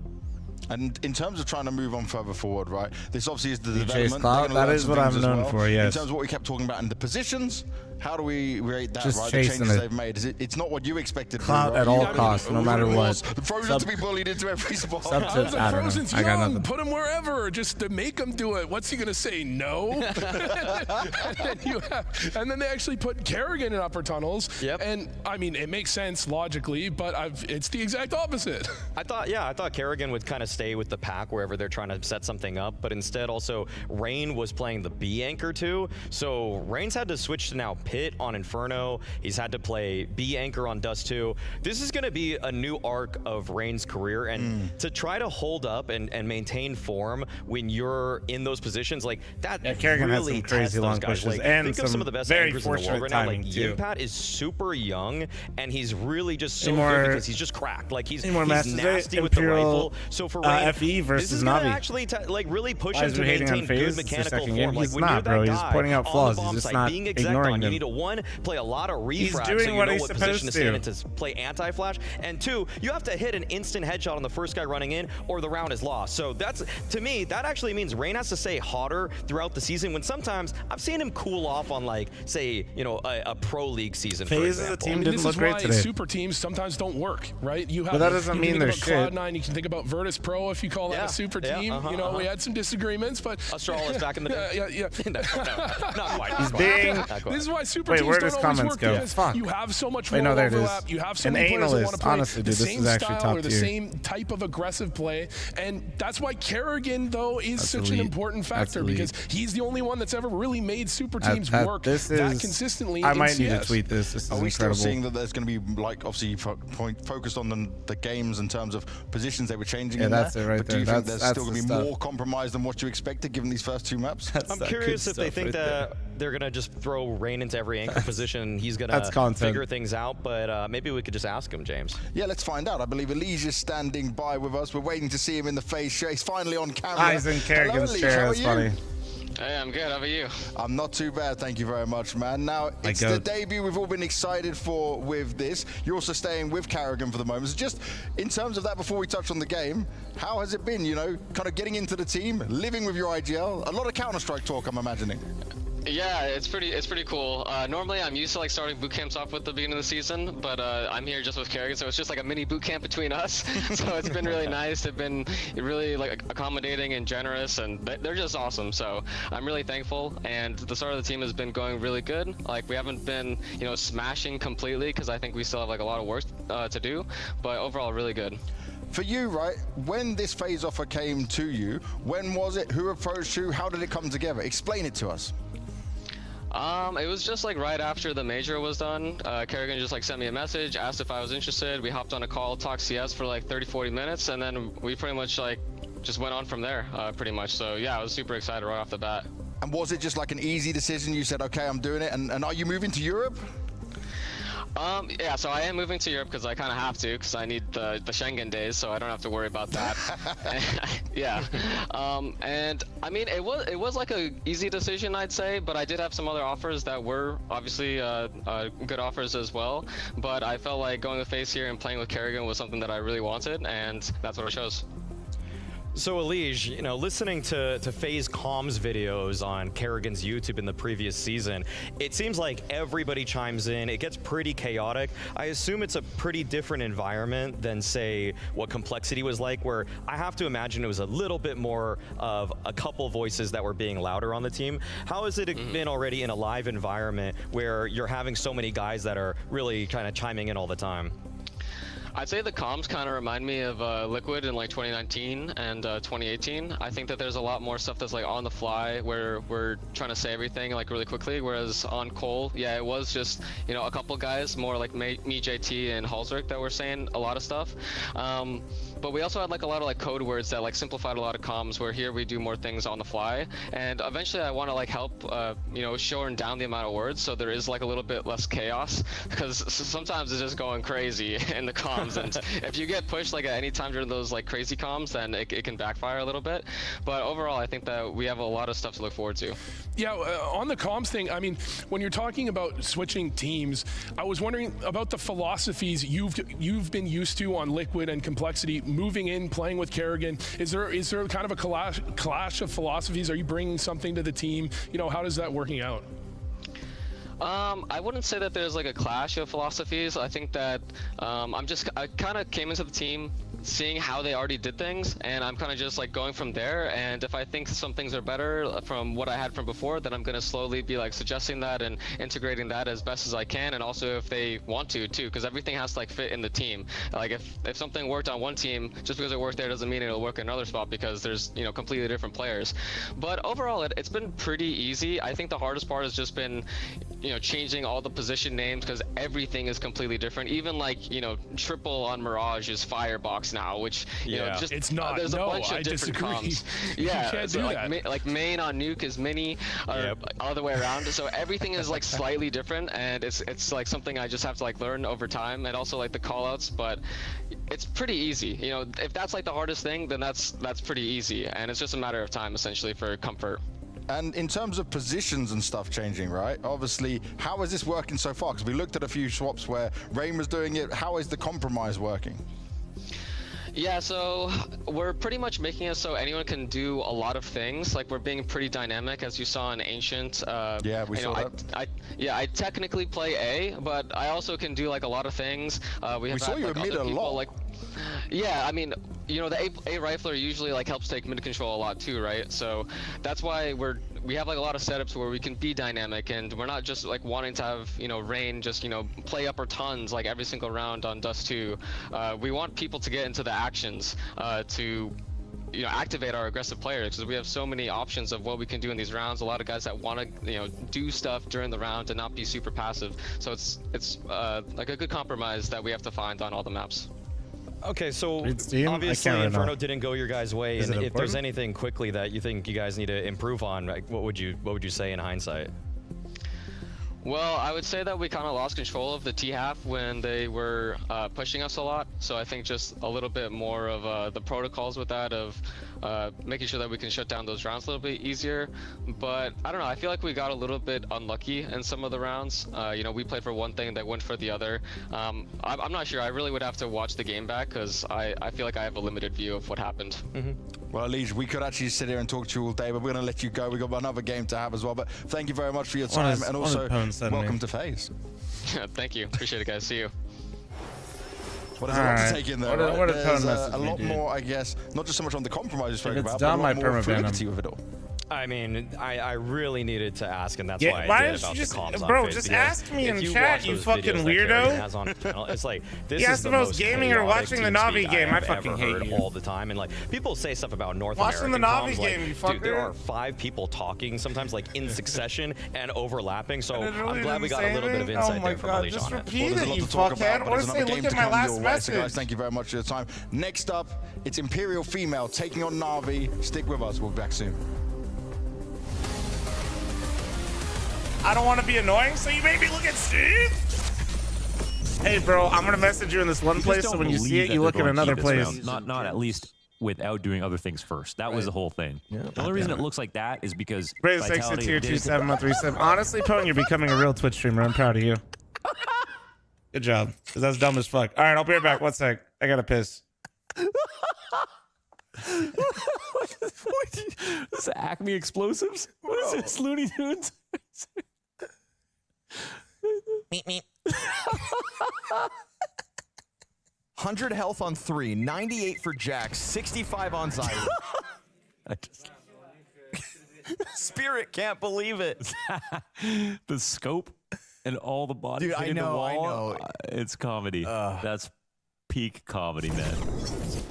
And in terms of trying to move on further forward, right, this obviously is the Chase development. Cloud, They're gonna that learn is some what I'm things as known well. for, yes. In terms of what we kept talking about in the positions, how do we rate that, Just right? The chasing changes it. they've made. It's not what you expected. Cloud right? at all costs, no matter what. Frozen to be bullied into every spot. I don't know. Frozen's I got young. nothing. Put him wherever, just to make him do it. What's he gonna say? No. and then they actually put Kerrigan in upper tunnels. Yep. And I mean, it makes sense logically, but it's the exact opposite. I thought Kerrigan would kind of stay with the pack wherever they're trying to set something up, but instead also Rain was playing the B anchor too. So Rain's had to switch to now Pit on Inferno. He's had to play B anchor on Dust 2. This is going to be a new arc of Rain's career, and to try to hold up and maintain form when you're in those positions like that, Kerrigan had really some crazy tests long those guys. pushes Like, and think of some of the best very anchors in the world fortunate right now. Like timing, too. Yimpat is super young, and he's really just so more- good because he's just cracked. Like he's more matches, nasty with the Imperial, rifle. So for Rain, FE versus this is gonna Navi. actually like really push Why him is to we hating on maintain good FaZe? It's their mechanical second game. form. Like He's when not, you're that bro. He's guy pointing out on flaws. the He's bomb just site, not being exec ignoring on, you them. need to one, play a lot of He's refrags doing so you what know he's what supposed position to stand in to. to play anti-flash, and two, you have to hit an instant headshot on the first guy running in or the round is lost. So that's, to me, that actually means Rain has to stay hotter throughout the season when sometimes I've seen him cool off on like, say, you know, a pro league season, for FaZe as a example. team I mean, didn't this look is great why today. super teams sometimes don't work, right? You have, But that doesn't you mean can they're think about shit. Cloud9, you can think about Virtus Pro if you call that a super team. You know, we had some disagreements, but Astral is back in the day. yeah. No, not quite. He's not quite. being- Not quite. This is why super Wait, teams where don't does always comments work go? because Fuck. you have so much Wait, more no, there it is. overlap. You have so An many players that analyst. want to play Honestly, the dude, this same is actually style top or the tier. same type of aggressive play, and that's why Kerrigan though is That's such an elite. important That's factor elite. because he's the only one that's ever really made super teams work this that is, consistently. I in might need to CS. tweet this. This is Are we incredible. still seeing that there's going to be, like, obviously focused on the games in terms of positions they were changing? Yeah, in that's there, it right but there. do you think That's there's still the going to be stuff. more compromise than what you expected given these first 2 maps? I'm curious if they think that they're going to just throw Rain into every anchor position and he's going to figure things out, but maybe we could just ask him, James. Yeah, let's find out. I believe Elijah is standing by with us. We're waiting to see him in the FaZe show. He's finally on camera. He's in Kerrigan's Hello, chair. How are That's you? funny. Hey, I'm good. How about you? I'm not too bad, thank you very much, man. Now, it's the debut we've all been excited for with this. You're also staying with Kerrigan for the moment. So just in terms of that, before we touch on the game, how has it been, you know, kind of getting into the team, living with your IGL? A lot of Counter-Strike talk, I'm imagining. Yeah, it's pretty cool. Normally, I'm used to like starting boot camps off with the beginning of the season, but I'm here just with Kerrigan, so it's just like a mini boot camp between us. So it's been really nice. They've been really like accommodating and generous, and they're just awesome. So I'm really thankful. And the start of the team has been going really good. Like we haven't been, you know, smashing completely because I think we still have like a lot of work to do, but overall really good. For you, right, when this FaZe offer came to you, when was it? Who approached you? How did it come together? Explain it to us. It was just like right after the major was done. Kerrigan just like sent me a message, asked if I was interested. We hopped on a call, talked CS for like 30-40 minutes, and then we pretty much like just went on from there, pretty much. So yeah, I was super excited right off the bat. And was it just like an easy decision? You said, okay, I'm doing it. And are you moving to Europe? Yeah, so I am moving to Europe because I kind of have to, because I need the Schengen days, so I don't have to worry about that. Yeah, and I mean, it was like a easy decision, I'd say, but I did have some other offers that were obviously good offers as well. But I felt like going with FaZe here and playing with Kerrigan was something that I really wanted, and that's what I chose. So Elige, you know, listening to FaZe comms videos on Kerrigan's YouTube in the previous season, it seems like everybody chimes in. It gets pretty chaotic. I assume it's a pretty different environment than, say, what Complexity was like, where I have to imagine it was a little bit more of a couple voices that were being louder on the team. How has it been already in a live environment where you're having so many guys that are really kind of chiming in all the time? I'd say the comms kind of remind me of Liquid in like 2019 and 2018. I think that there's a lot more stuff that's like on the fly where we're trying to say everything like really quickly, whereas on Cole, yeah, it was just, you know, a couple guys, more like me, JT, and Halsrick that were saying a lot of stuff. But we also had like a lot of like code words that like simplified a lot of comms, where here we do more things on the fly. And eventually I want to like help, you know, shorten down the amount of words so there is like a little bit less chaos, because sometimes it's just going crazy in the comms. And if you get pushed like at any time during those like crazy comms, then it can backfire a little bit. But overall, I think that we have a lot of stuff to look forward to. Yeah, on the comms thing, I mean, when you're talking about switching teams, I was wondering about the philosophies you've been used to on Liquid and Complexity, moving in, playing with Kerrigan. Is there kind of a clash of philosophies? Are you bringing something to the team? You know, how does that working out? I wouldn't say that there's like a clash of philosophies. I think that I kind of came into the team seeing how they already did things, and I'm kind of just like going from there. And if I think some things are better from what I had from before, then I'm going to slowly be like suggesting that and integrating that as best as I can. And also if they want to too, because everything has to like fit in the team. Like if something worked on one team, just because it worked there doesn't mean it'll work in another spot, because there's, you know, completely different players. But overall, it's been pretty easy. I think the hardest part has just been, you know, changing all the position names, because everything is completely different. Even like, you know, triple on Mirage is Firebox now, which, you know, just it's not. there's a bunch of different comms. Yeah, you can't so do like, that. like main on Nuke is mini, or all the way around. So everything is like slightly different, and it's like something I just have to like learn over time, and also like the callouts. But it's pretty easy. You know, if that's like the hardest thing, then that's pretty easy, and it's just a matter of time essentially for comfort. And in terms of positions and stuff changing, right? Obviously, how is this working so far? Because we looked at a few swaps where Rain was doing it. How is the compromise working? Yeah, so we're pretty much making it so anyone can do a lot of things. Like, we're being pretty dynamic, as you saw in Ancient. Yeah, we saw that. I technically play A, but I also can do like a lot of things. We saw you like, mid other a people, lot. like, Yeah, I mean, you know, the A rifler usually like helps take mid control a lot too, right? So that's why we have like a lot of setups where we can be dynamic, and we're not just like wanting to have, you know, Rain just, you know, play upper tons like every single round on Dust 2. We want people to get into the actions to, you know, activate our aggressive players, because we have so many options of what we can do in these rounds. A lot of guys that want to, you know, do stuff during the round and not be super passive. So it's like a good compromise that we have to find on all the maps. Okay, so Steam? obviously Inferno didn't go your guys' way, Is and it if there's important? anything quickly that you think you guys need to improve on, like, what would you say in hindsight? Well, I would say that we kind of lost control of the T-half when they were pushing us a lot. So I think just a little bit more of the protocols with that of making sure that we can shut down those rounds a little bit easier. But I don't know, I feel like we got a little bit unlucky in some of the rounds. You know, we played for one thing that went for the other. I'm not sure. I really would have to watch the game back, because I feel like I have a limited view of what happened. Well, Lige, we could actually sit here and talk to you all day, but we're going to let you go. We've got another game to have as well. But thank you very much for your time, and also welcome to FaZe. Thank you. Appreciate it, guys. See you. Well, there's a lot to take in there. What There's tone a message lot dude. more, I guess, not just so much on the compromise you spoke If about, it's but a dumb, I lot more permaban fluidity him. with it all. I mean, I really needed to ask, and that's Yeah, why I did did about you just, the comms on bro, FaZe, just because ask me if in you chat, watch you those fucking videos that weirdo. Kerrigan has on channel, it's like, this Yeah, is it's the the most most gaming you're chaotic watching the TeamSpeak Navi game. I have fucking ever hate heard you. all the time, and like people say stuff about North Watching American the Navi comms, game, like, you dude, there fucker. are 5 people talking sometimes like in succession and overlapping. So And it really I'm glad we didn't got a say little bit of anything? insight Oh my there from God, Lige just on it. repeat Well, there's a it, lot you to talk fuckhead. about, Or but there's say, another look game at to my come last your way. So guys, message. thank you very much for your time. Next up, it's Imperial Female taking on NAVI. Stick with us. We'll be back soon. I don't want to be annoying, so you made me look at Steve? Hey, bro, I'm going to message you in this one place, so when you see it, you look in another place. Not at least without doing other things first. That was the whole thing. The only reason it looks like that is because Praise thanks to Vitality tier did 2 it. 7137. Honestly, Pone, you're becoming a real Twitch streamer. I'm proud of you. Good job. Because that's dumb as fuck. All right, I'll be right back. One sec. I got to piss. This is Acme Explosives? What is this, Looney Tunes? Meep, meep. 100 health on 3, 98 for Jax, 65 on Zyro. Spirit can't believe it. The scope and all the bodies Dude, I hitting the know, I wall. know. It's comedy. That's peak comedy, man.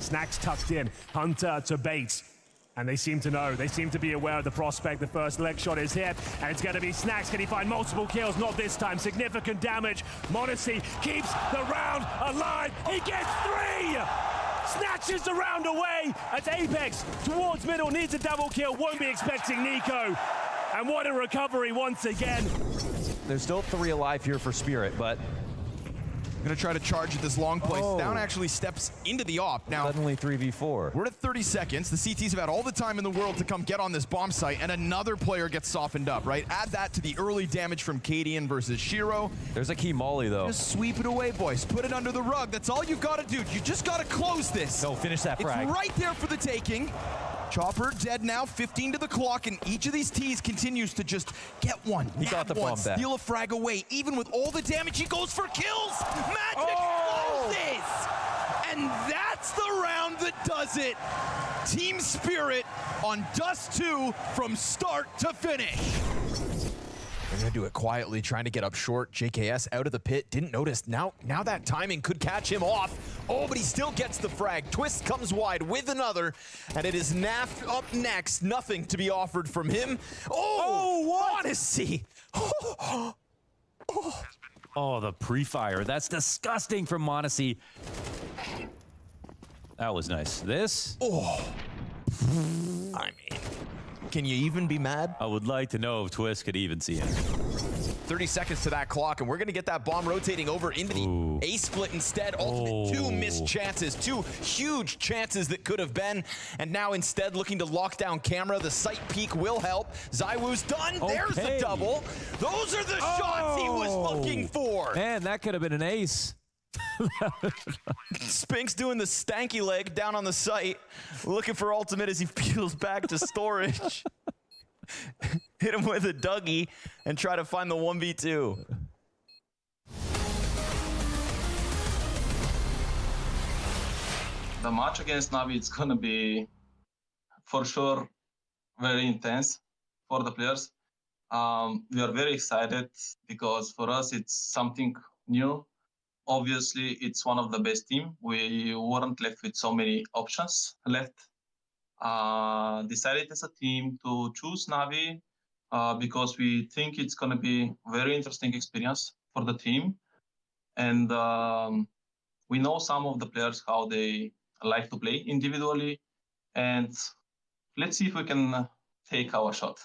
Snacks tucked in, Hunter to bait. And they seem to know, they seem to be aware of the prospect. The first leg shot is hit, and it's going to be Snacks. Can he find multiple kills? Not this time. Significant damage. Modesty keeps the round alive. He gets 3! Snatches the round away as Apex towards middle, needs a double kill, won't be expecting Nico. And what a recovery once again. There's still 3 alive here for Spirit, but gonna try to charge at this long place. Down actually steps into the op. Now, Suddenly 3v4. we're at 30 seconds. The CTs have had all the time in the world to come get on this bomb site, and another player gets softened up, right? Add that to the early damage from Cadian versus Shiro. There's a key molly, though. Just sweep it away, boys. Put it under the rug. That's all you've got to do. You just got to close this. Go finish that frag. It's right there for the taking. Chopper dead now, 15 to the clock, and each of these T's continues to just get one. He got the bomb back. Steal a frag away. Even with all the damage, he goes for kills. Magic closes. And that's the round that does it. Team Spirit on Dust 2 from start to finish. They're gonna do it quietly, trying to get up short. JKS out of the pit, didn't notice. Now that timing could catch him off. Oh, but he still gets the frag. Twist comes wide with another, and it is NAF up next. Nothing to be offered from him. Oh, what? Odyssey. Oh, the pre-fire. That's disgusting from Modesty. That was nice. This? Oh. I mean, can you even be mad? I would like to know if Twist could even see him. 30 seconds to that clock, and we're going to get that bomb rotating over into the A split instead. Ultimate 2 missed chances, 2 huge chances that could have been. And now instead looking to lock down camera. The sight peek will help. Zywoo's done. There's the double. Those are the shots he was looking for. Man, that could have been an ace. Spink's doing the stanky leg down on the site, looking for ultimate as he peels back to storage. Hit him with a Dougie and try to find the 1v2. The match against NAVI, it's gonna be for sure very intense for the players. We are very excited because for us it's something new. Obviously, it's one of the best teams. We weren't left with so many options left. Decided as a team to choose NAVI because we think it's going to be a very interesting experience for the team. And we know some of the players, how they like to play individually. And let's see if we can take our shot.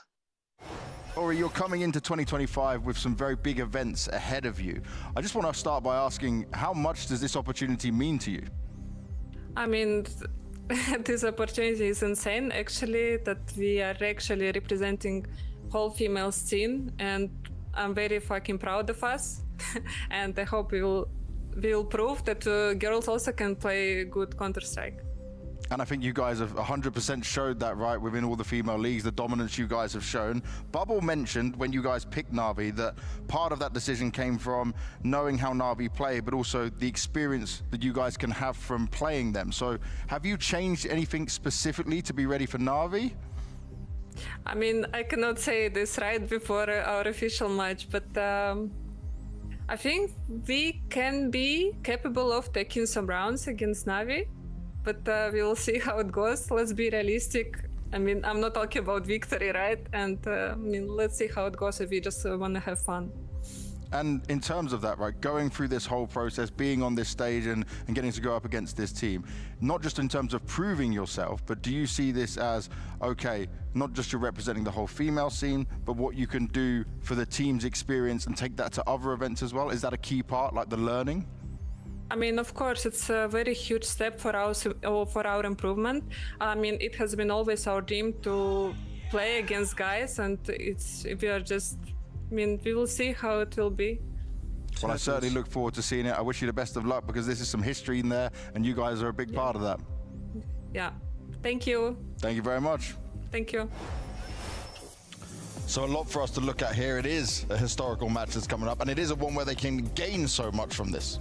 Ori, you're coming into 2025 with some very big events ahead of you. I just want to start by asking, how much does this opportunity mean to you? I mean, this opportunity is insane, actually, that we are actually representing whole female scene, and I'm very fucking proud of us. And I hope we'll prove that girls also can play good Counter-Strike. And I think you guys have 100% showed that, right, within all the female leagues, the dominance you guys have shown. Bubble mentioned when you guys picked NAVI that part of that decision came from knowing how NAVI play, but also the experience that you guys can have from playing them. So have you changed anything specifically to be ready for NAVI? I mean, I cannot say this right before our official match, but I think we can be capable of taking some rounds against NAVI. But we'll see how it goes. Let's be realistic. I mean, I'm not talking about victory, right? And I mean, let's see how it goes if we just want to have fun. And in terms of that, right, going through this whole process, being on this stage and getting to go up against this team, not just in terms of proving yourself, but do you see this as, okay, not just you're representing the whole female scene, but what you can do for the team's experience and take that to other events as well? Is that a key part, like the learning? I mean, of course, it's a very huge step for our improvement. I mean, it has been always our dream to play against guys, and we will see how it will be. Well, I certainly look forward to seeing it. I wish you the best of luck because this is some history in there, and you guys are a big part of that. Yeah. Thank you. Thank you very much. Thank you. So a lot for us to look at here. It is a historical match that's coming up, and it is a one where they can gain so much from this.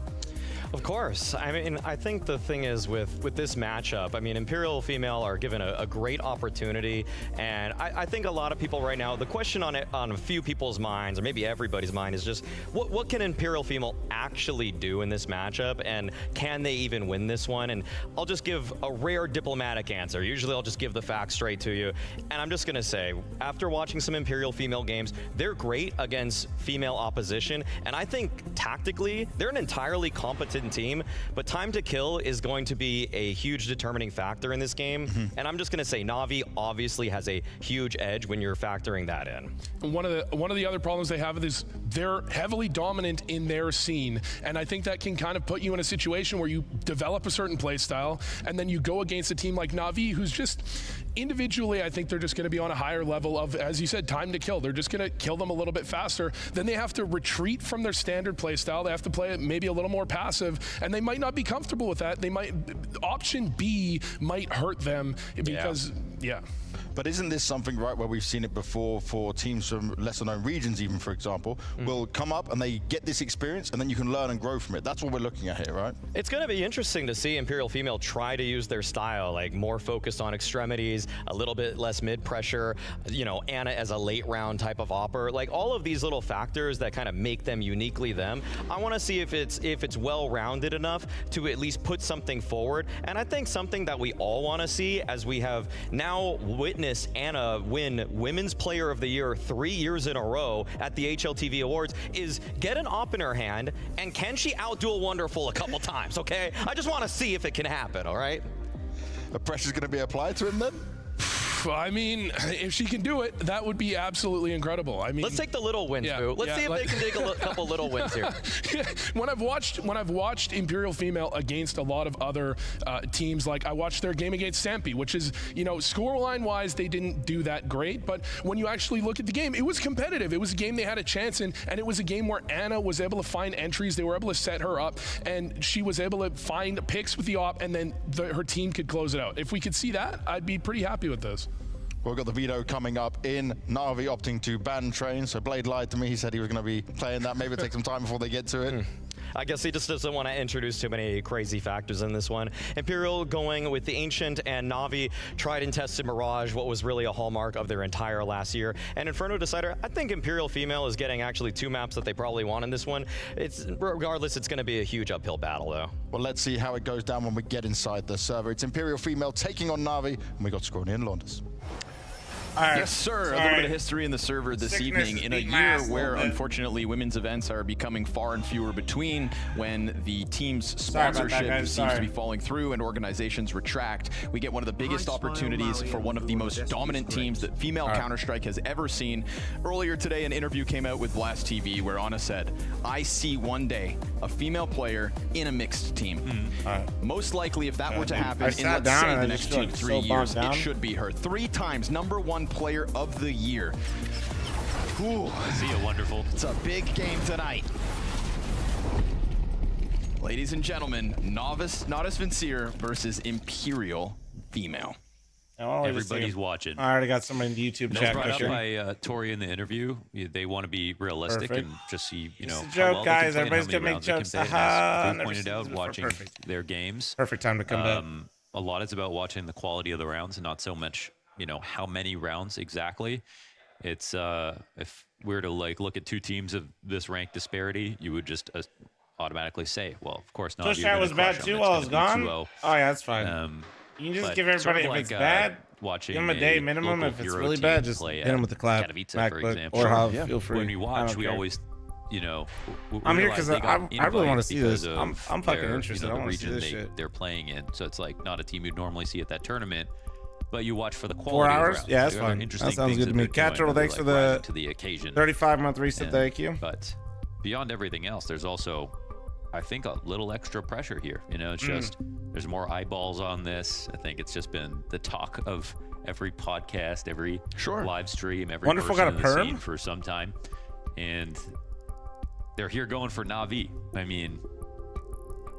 Of course. I mean, I think the thing is with this matchup, I mean, Imperial female are given a great opportunity, and I think a lot of people right now, the question on a few people's minds, or maybe everybody's mind, is just what can Imperial female actually do in this matchup, and can they even win this one? And I'll just give a rare diplomatic answer. Usually I'll just give the facts straight to you, and I'm just gonna say, after watching some Imperial female games, they're great against female opposition, and I think tactically, they're an entirely competent team, but time to kill is going to be a huge determining factor in this game. And I'm just going to say NAVI obviously has a huge edge when you're factoring that in. One of the other problems they have is they're heavily dominant in their scene, and I think that can kind of put you in a situation where you develop a certain play style, and then you go against a team like NAVI, who's just individually, I think they're just going to be on a higher level of, as you said, time to kill. They're just going to kill them a little bit faster. Then they have to retreat from their standard play style. They have to play it maybe a little more passive, and they might not be comfortable with that. They might, option B might hurt them because, yeah. But isn't this something, right, where we've seen it before for teams from lesser known regions, even, for example, will come up and they get this experience and then you can learn and grow from it. That's what we're looking at here, right? It's going to be interesting to see Imperial female try to use their style, like more focused on extremities, a little bit less mid pressure, you know, Anna as a late round type of opper, like all of these little factors that kind of make them uniquely them. I want to see if it's well rounded enough to at least put something forward. And I think something that we all want to see, as we have now witnessed Anna win Women's Player of the Year 3 years in a row at the HLTV Awards, is get an op in her hand, and can she outduel Wonderful a couple times, okay? I just want to see if it can happen, all right? The pressure's going to be applied to him then? I mean, if she can do it, that would be absolutely incredible. I mean, let's take the little wins, boo. Let's see if they can take a couple little wins here. When I've watched Imperial female against a lot of other teams, like I watched their game against Stampy, which is, you know, scoreline wise, they didn't do that great, but when you actually look at the game, it was competitive. It was a game they had a chance in, and it was a game where Anna was able to find entries. They were able to set her up, and she was able to find picks with the op, and then her team could close it out. If we could see that, I'd be pretty happy with this. We've got the veto coming up in NAVI opting to ban Train. So Blade lied to me. He said he was going to be playing that. Maybe it'll take some time before they get to it. I guess he just doesn't want to introduce too many crazy factors in this one. Imperial going with the Ancient and Navi, tried and tested Mirage, what was really a hallmark of their entire last year. And Inferno Decider, I think Imperial Female is getting actually 2 maps that they probably want in this one. Regardless, it's going to be a huge uphill battle, though. Well, let's see how it goes down when we get inside the server. It's Imperial Female taking on Navi, and we got Scrawny and Launders. Yes, sir. A little bit of history in the server this evening. In a year where, unfortunately, women's events are becoming far and fewer between, when the team's sponsorship seems to be falling through and organizations retract, we get one of the biggest opportunities for one of the most dominant teams that female Counter-Strike has ever seen. Earlier today, an interview came out with Blast TV where Anna said, I see one day a female player in a mixed team. Most likely, if that were to happen in, let's say, the next 2 to 3 years, it should be her. 3 times #1 player of the year. Ooh, see you, wonderful. It's a big game tonight. Ladies and gentlemen, Novice Vincier versus Imperial Female. Everybody's watching. I already got somebody in the YouTube chat. Brought up by Tori in the interview. They want to be realistic and just see, you know, it's a joke, guys. Everybody's gonna make jokes. They pointed out watching their games. Perfect time to come back. A lot is about watching the quality of the rounds and not so much, you know, how many rounds exactly. It's if we were to like look at 2 teams of this rank disparity, you would just automatically say, well, of course not. Push chat was bad too while it's gone. Oh yeah, that's fine. You can just give everybody, if it's bad, watching give them a day minimum. If it's really bad, just hit them with the clap. MacBook or Hav, feel free. When you watch, we always, you know, I'm here because I really want to see this. I'm fucking interested. You know, I want to see this shit. They're playing in, so it's like not a team you'd normally see at that tournament. But you watch for the quality. 4 hours? Of Yeah, that's fine. That sounds good to me. Cat Turtle, thanks for the to the occasion. 35-month reset. Thank you. But beyond everything else, there's also, I think, a little extra pressure here. You know, it's just there's more eyeballs on this. I think it's just been the talk of every podcast, every live stream, every Wonderful person got a in the perm scene for some time, and they're here going for Navi. I mean,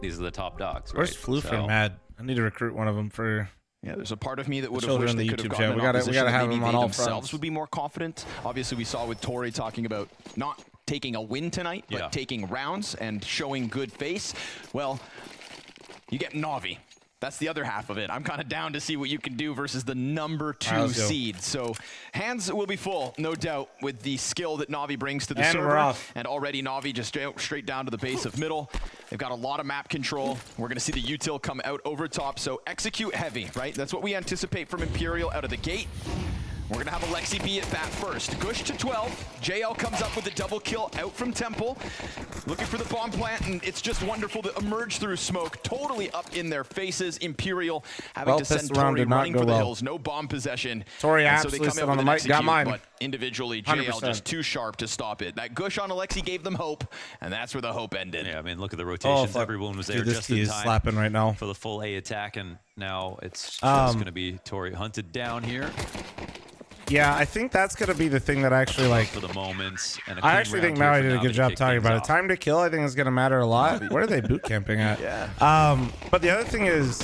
these are the top dogs. Where's right? Floofer Mad? I need to recruit one of them for. Yeah, there's a part of me that would have wished they could have gotten we gotta have them on all themselves fronts. would be more confident. Obviously, we saw with Tori talking about not taking a win tonight, but taking rounds and showing good face. Well, you get Navi. That's the other half of it. I'm kind of down to see what you can do versus the #2 seed. So hands will be full, no doubt, with the skill that Navi brings to the server. We're off. And already Navi just straight down to the base of middle. They've got a lot of map control. We're going to see the util come out over top. So execute heavy, right? That's what we anticipate from Imperial out of the gate. We're going to have Alexi be at bat first. Gush to 12. JL comes up with a double kill out from Temple. Looking for the bomb plant, and it's just wonderful to emerge through smoke. Totally up in their faces. Imperial having to send Tori running for the hills. No bomb possession. Tori absolutely sit on the mic. Got mine. But individually, JL just too sharp to stop it. That Gush on Alexi gave them hope, and that's where the hope ended. Yeah, I mean, look at the rotations. Everyone was there just in time slapping right now for the full A attack, and now it's just going to be Tori hunted down here. Yeah, I think that's going to be the thing that actually, like, for the moments. And I actually think Maui did a good job talking about it. Time to kill, I think, is going to matter a lot. Where are they boot camping at? But the other thing is,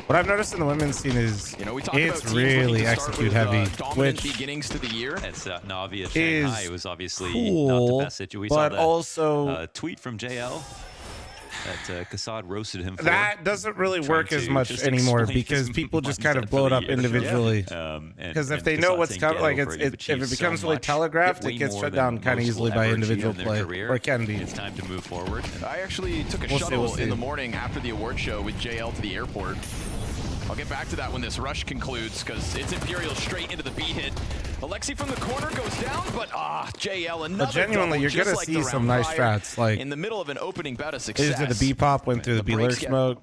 what I've noticed in the women's scene is, it's really execute heavy, which beginnings to the year. It's Navi at Shanghai. It was obviously cool, not the best situation. But also, tweet from JL that Kassad roasted him for. That doesn't really work as much anymore because people just kind of blow it up individually. Because if they know what's coming, like if it becomes really telegraphed, it gets shut down kind of easily by individual play, or it can be. It's time to move forward. I actually took a shuttle in the morning after the award show with JL to the airport. I'll get back to that when this rush concludes, because it's Imperial straight into the B hit. Alexi from the corner goes down, but JL another. But genuinely, you're gonna see some nice strats, like in the middle of an opening bet of success. They just did the B pop, went through the B lurk smoke.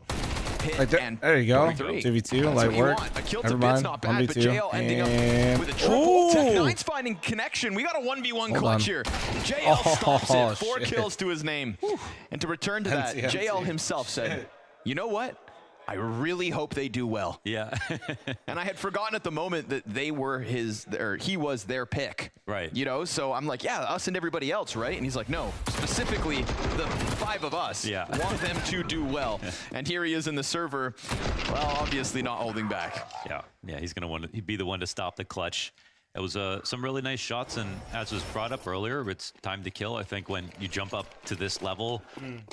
Like there you go, 2v2, light work. Never mind, 1v2. And with a triple, Tech9's finding connection. We got a 1v1 clutch here. JL stops it, 4 kills to his name. And to return to that, JL himself said, "You know what? I really hope they do well." Yeah. And I had forgotten at the moment that he was their pick. Right. You know, so I'm like, yeah, us and everybody else, right? And he's like, no, specifically the 5 of us want them to do well. And here he is in the server, well, obviously not holding back. Yeah, he's gonna want to be the one to stop the clutch. it was some really nice shots, and as was brought up earlier, it's time to kill. I think when you jump up to this level,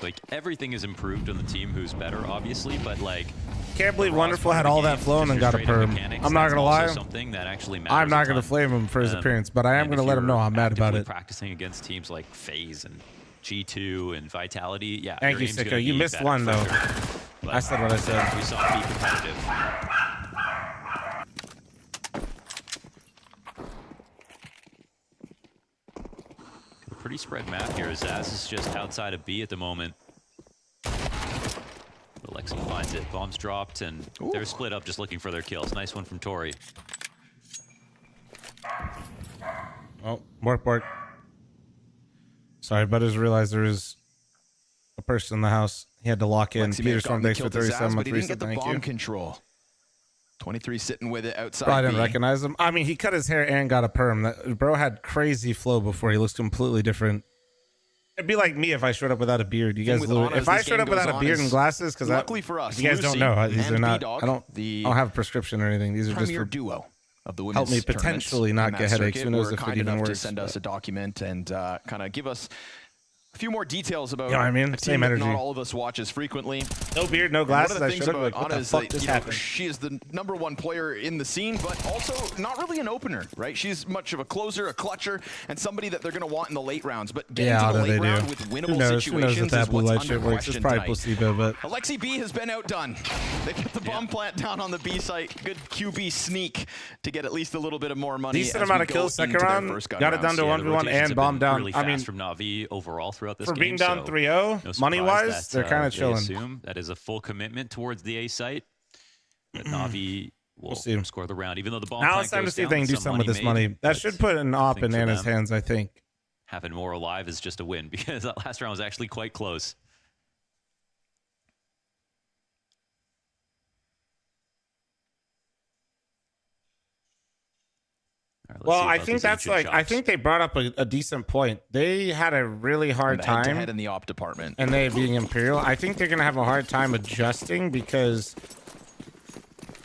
like everything is improved on the team who's better, obviously, but like can't believe Wonderful had all that flow and then got a perm. I'm not gonna lie. Something that actually matters. I'm not gonna flame him for his appearance, but I am gonna let him know I'm mad about it. Practicing against teams like FaZe and G2 and Vitality, yeah. Thank you, Sicko. You missed one though. I said what I said. We saw him be competitive. Pretty spread map here. Zaz is just outside of B at the moment. Alexi finds it. Bombs dropped, and they're split up just looking for their kills. Nice one from Tori. Oh, bork. Sorry, but I just realized there is a person in the house. He had to lock in. Peter Storm, thanks for 37 months. He didn't get the bomb control. 23 sitting with it outside. Probably didn't recognize him. I mean, he cut his hair and got a perm. That bro had crazy flow before. He looks completely different. It'd be like me if I showed up without a beard. You guys, if I showed up without a beard and glasses, because luckily for us, you guys don't know, these are not. I don't have a prescription or anything. These are just for duo of the help me potentially not get headaches. Who knows if it even works? To send us a document and kind of give us a few more details about same energy. Not all of us watches frequently. No beard, no glasses. One of the things about what Ana the is fuck that just happened? she is the #1 player in the scene, but also not really an opener, right? She's much of a closer, a clutcher, and somebody that they're going to want in the late rounds. But getting to the late round with winnable situations is what's under question It's probably tonight. placebo, but Alexi B has been outdone. They get the bomb plant down on the B site. Good QB sneak to get at least a little bit of more money. Decent amount of kills second round. Got it down to 1v1 and bomb down. Really fast from Navi overall throughout this for game. being down 3-0, money-wise, they're kind of chilling. Assume that is a full commitment towards the A site. But Navi will score the round, even though the ball. Now it's time to see if they can do something with this money. That should put an op in Anna's hands, I think. Having more alive is just a win because that last round was actually quite close. Right, well, I think that's like shots. I think they brought up a decent point. They had a really hard time head-to-head in the op department, and they being Imperial. I think they're gonna have a hard time adjusting because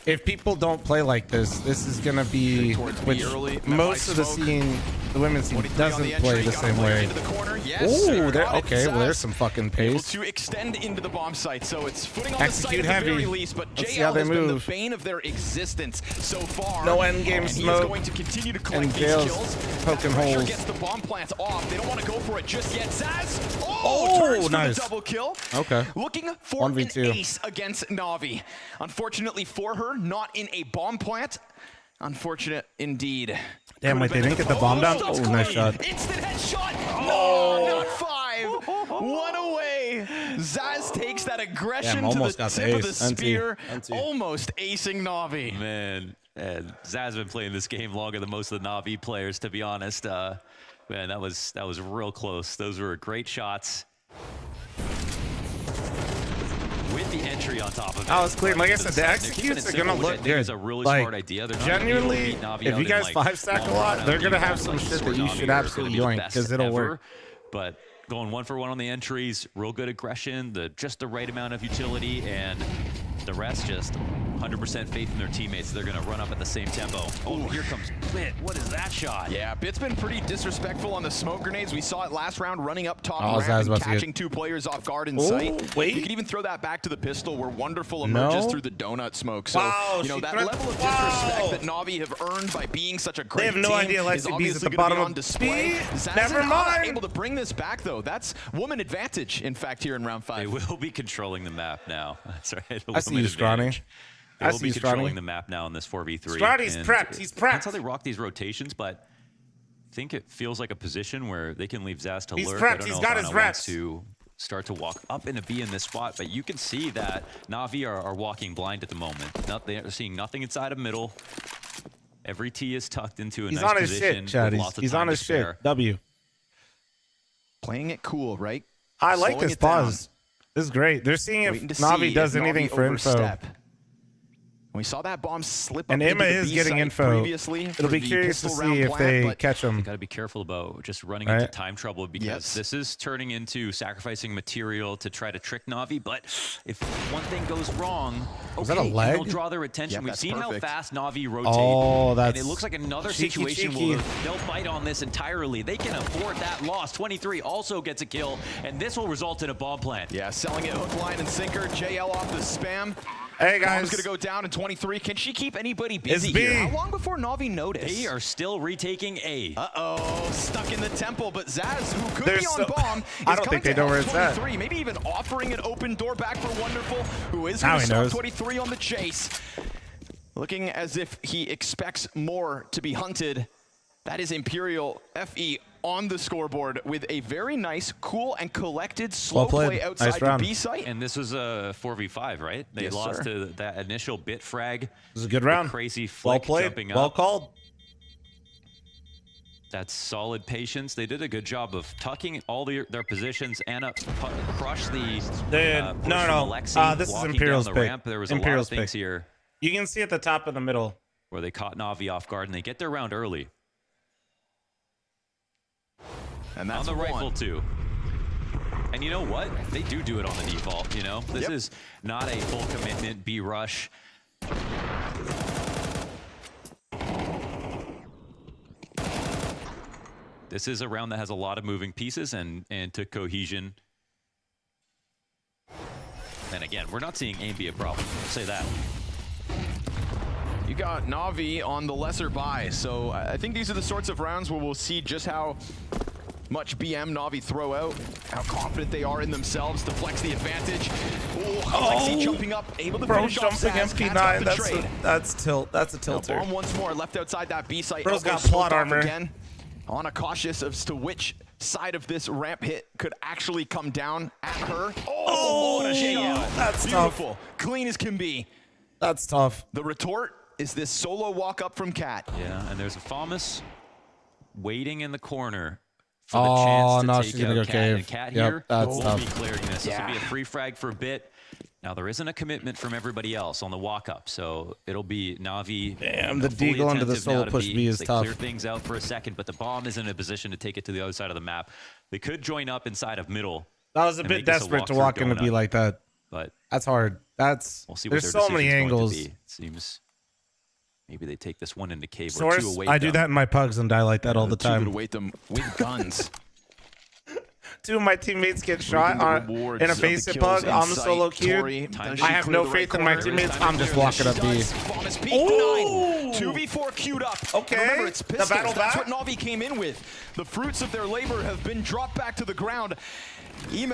if people don't play like this is gonna be which most of the scene, the women's scene doesn't play the same way. Oh, okay. Well, there's some fucking pace. Able to extend into the bomb site, so it's footing on the site at the very least. But Let's see how JL they has move. been the bane of their existence so far. No end game smoke. He is going to continue to collect these kills. Poking Pressure holes. gets the bomb plants off. They don't want to go for it just yet. Zaz, turns for nice. the double kill. Okay. Looking for 1v2. an ace against Navi. Unfortunately for her, not in a bomb plant. Unfortunate indeed. Damn, wait, they didn't get the bomb down? Oh, nice shot. Instant headshot. No, not 5. One away. Zaz takes that aggression to the tip of the spear. Almost acing Navi. Man, and Zaz has been playing this game longer than most of the Navi players, to be honest. Man, that was real close. Those were great shots. With the entry on top of it. Oh, it's clear. Like I said, the executes are going to look good. It's a really like, smart idea. Genuinely, if you guys 5-stack a lot, they're going to have some shit that you should absolutely yoink because it'll work. But going 1-for-1 on the entries, real good aggression, just the right amount of utility, and the rest just 100% faith in their teammates. They're going to run up at the same tempo. Oh, here comes Bit. What is that shot? Yeah, Bit's been pretty disrespectful on the smoke grenades. We saw it last round running up top ramp and catching 2 players off guard in sight. Wait. You can even throw that back to the pistol where Wonderful emerges through the donut smoke. So, you know, that level of disrespect that Navi have earned by being such a great team they have no idea is Lexi B's obviously at the going to bottom be on of display. B. Never mind. Able to bring this back, though. That's woman advantage, in fact, here in round 5. They will be controlling the map now. That's right. I see you, Scrawny. They will be controlling the map now in this 4v3. Scrawny's prepped. He's prepped. That's how they rock these rotations, but I think it feels like a position where they can leave Zaz to lurk. He's prepped. He's got his reps. To start to walk up and to be in this spot, but you can see that Navi are walking blind at the moment. They're seeing nothing inside of middle. Every T is tucked into a nice position. He's on his shit, Chad. He's on his shit. W. Playing it cool, right? I like this pause. This is great. They're seeing if Navi does anything for info. We saw that bomb slip And up Emma into the is B getting site info. previously. It'll be curious to see if they catch him. You got to be careful about just running into time trouble because this is turning into sacrificing material to try to trick Navi. But if one thing goes wrong, Was that a leg? they'll draw their attention. We've seen how fast Navi rotate. Oh, and that's it looks like another cheeky, situation cheeky. where they'll bite on this entirely. They can afford that loss. 23 also gets a kill, and this will result in a bomb plant. Yeah, selling it hook, line, and sinker. JL off the spam. Hey guys, Bomb's gonna go down in 23. Can she keep anybody busy It's B. here? How long before Navi noticed? They are still retaking A. Uh-oh, stuck in the temple, but Zaz, who could There's be on so- bomb, I is don't coming think they to know where help it's at. 23, maybe even offering an open door back for Wonderful, who is Now going to he start knows. 23 on the chase. Looking as if he expects more to be hunted. That is Imperial FE on the scoreboard with a very nice, cool, and collected slow play outside Nice the round. B site. And this was a 4v5, right? They Yes, lost sir. to that initial bit frag. This is a good The round. Crazy Well flick played. jumping Well up. called. That's solid patience. They did a good job of tucking all their positions and crush the push No. from Alexi, This is walking Imperial's down the pick. ramp. There was Imperial's a lot of things pick. here You can see at the top of the middle. where they caught Navi off guard, and they get their round early. And that's on the one. rifle too. And you know what? They do it on the default, you know? This is not a full commitment B rush. This is a round that has a lot of moving pieces and to cohesion. And again, we're not seeing aim be a problem. I'll say that. You got Navi on the lesser buy, so I think these are the sorts of rounds where we'll see just how much BM Navi throw out, how confident they are in themselves to flex the advantage. Ooh, Alexi jumping up, able to Bro finish off jumping Zaz. MP9. Cat's got the That's trade. that's a Now, tilter. bomb once more, left outside that B site. Bro's Elbow got plot smoked off armor. Again. On a cautious as to which side of this ramp hit could actually come down at her. Oh, what a shot. That's tough. Beautiful. Clean as can be. That's tough. The retort is this solo walk up from Cat. Yeah, and there's a Famas waiting in the corner for Oh, the chance to no, take she's gonna out go Cat. cave. And Cat Yep, here that's won't tough. be clearing this. This Yeah. will be a free frag for a bit. Now, there isn't a commitment from everybody else on the walk-up, so it'll be Navi. Damn, the fully deagle into the attentive solo now to push B is They tough. clear things out for a second, but the bomb is in a position to take it to the other side of the map. They could join up inside of middle. That was a and bit make this desperate to walkthrough walk into B donut. like that. But That's hard. we'll see what There's their so many decision's going angles. to be. It seems maybe they take this one into cave or Source, two away. I do that in my pugs and die like that all the Two would time. await them with guns. Two of my teammates get shot on, in a FaZe pug. I'm solo queued. I have no faith in my teammates. I'm just walking up B. Ooh! 2v4 queued up. Okay, Remember, it's the pistols. battle That's back. what Navi came in with. The fruits of their labor have been dropped back to the ground. Ime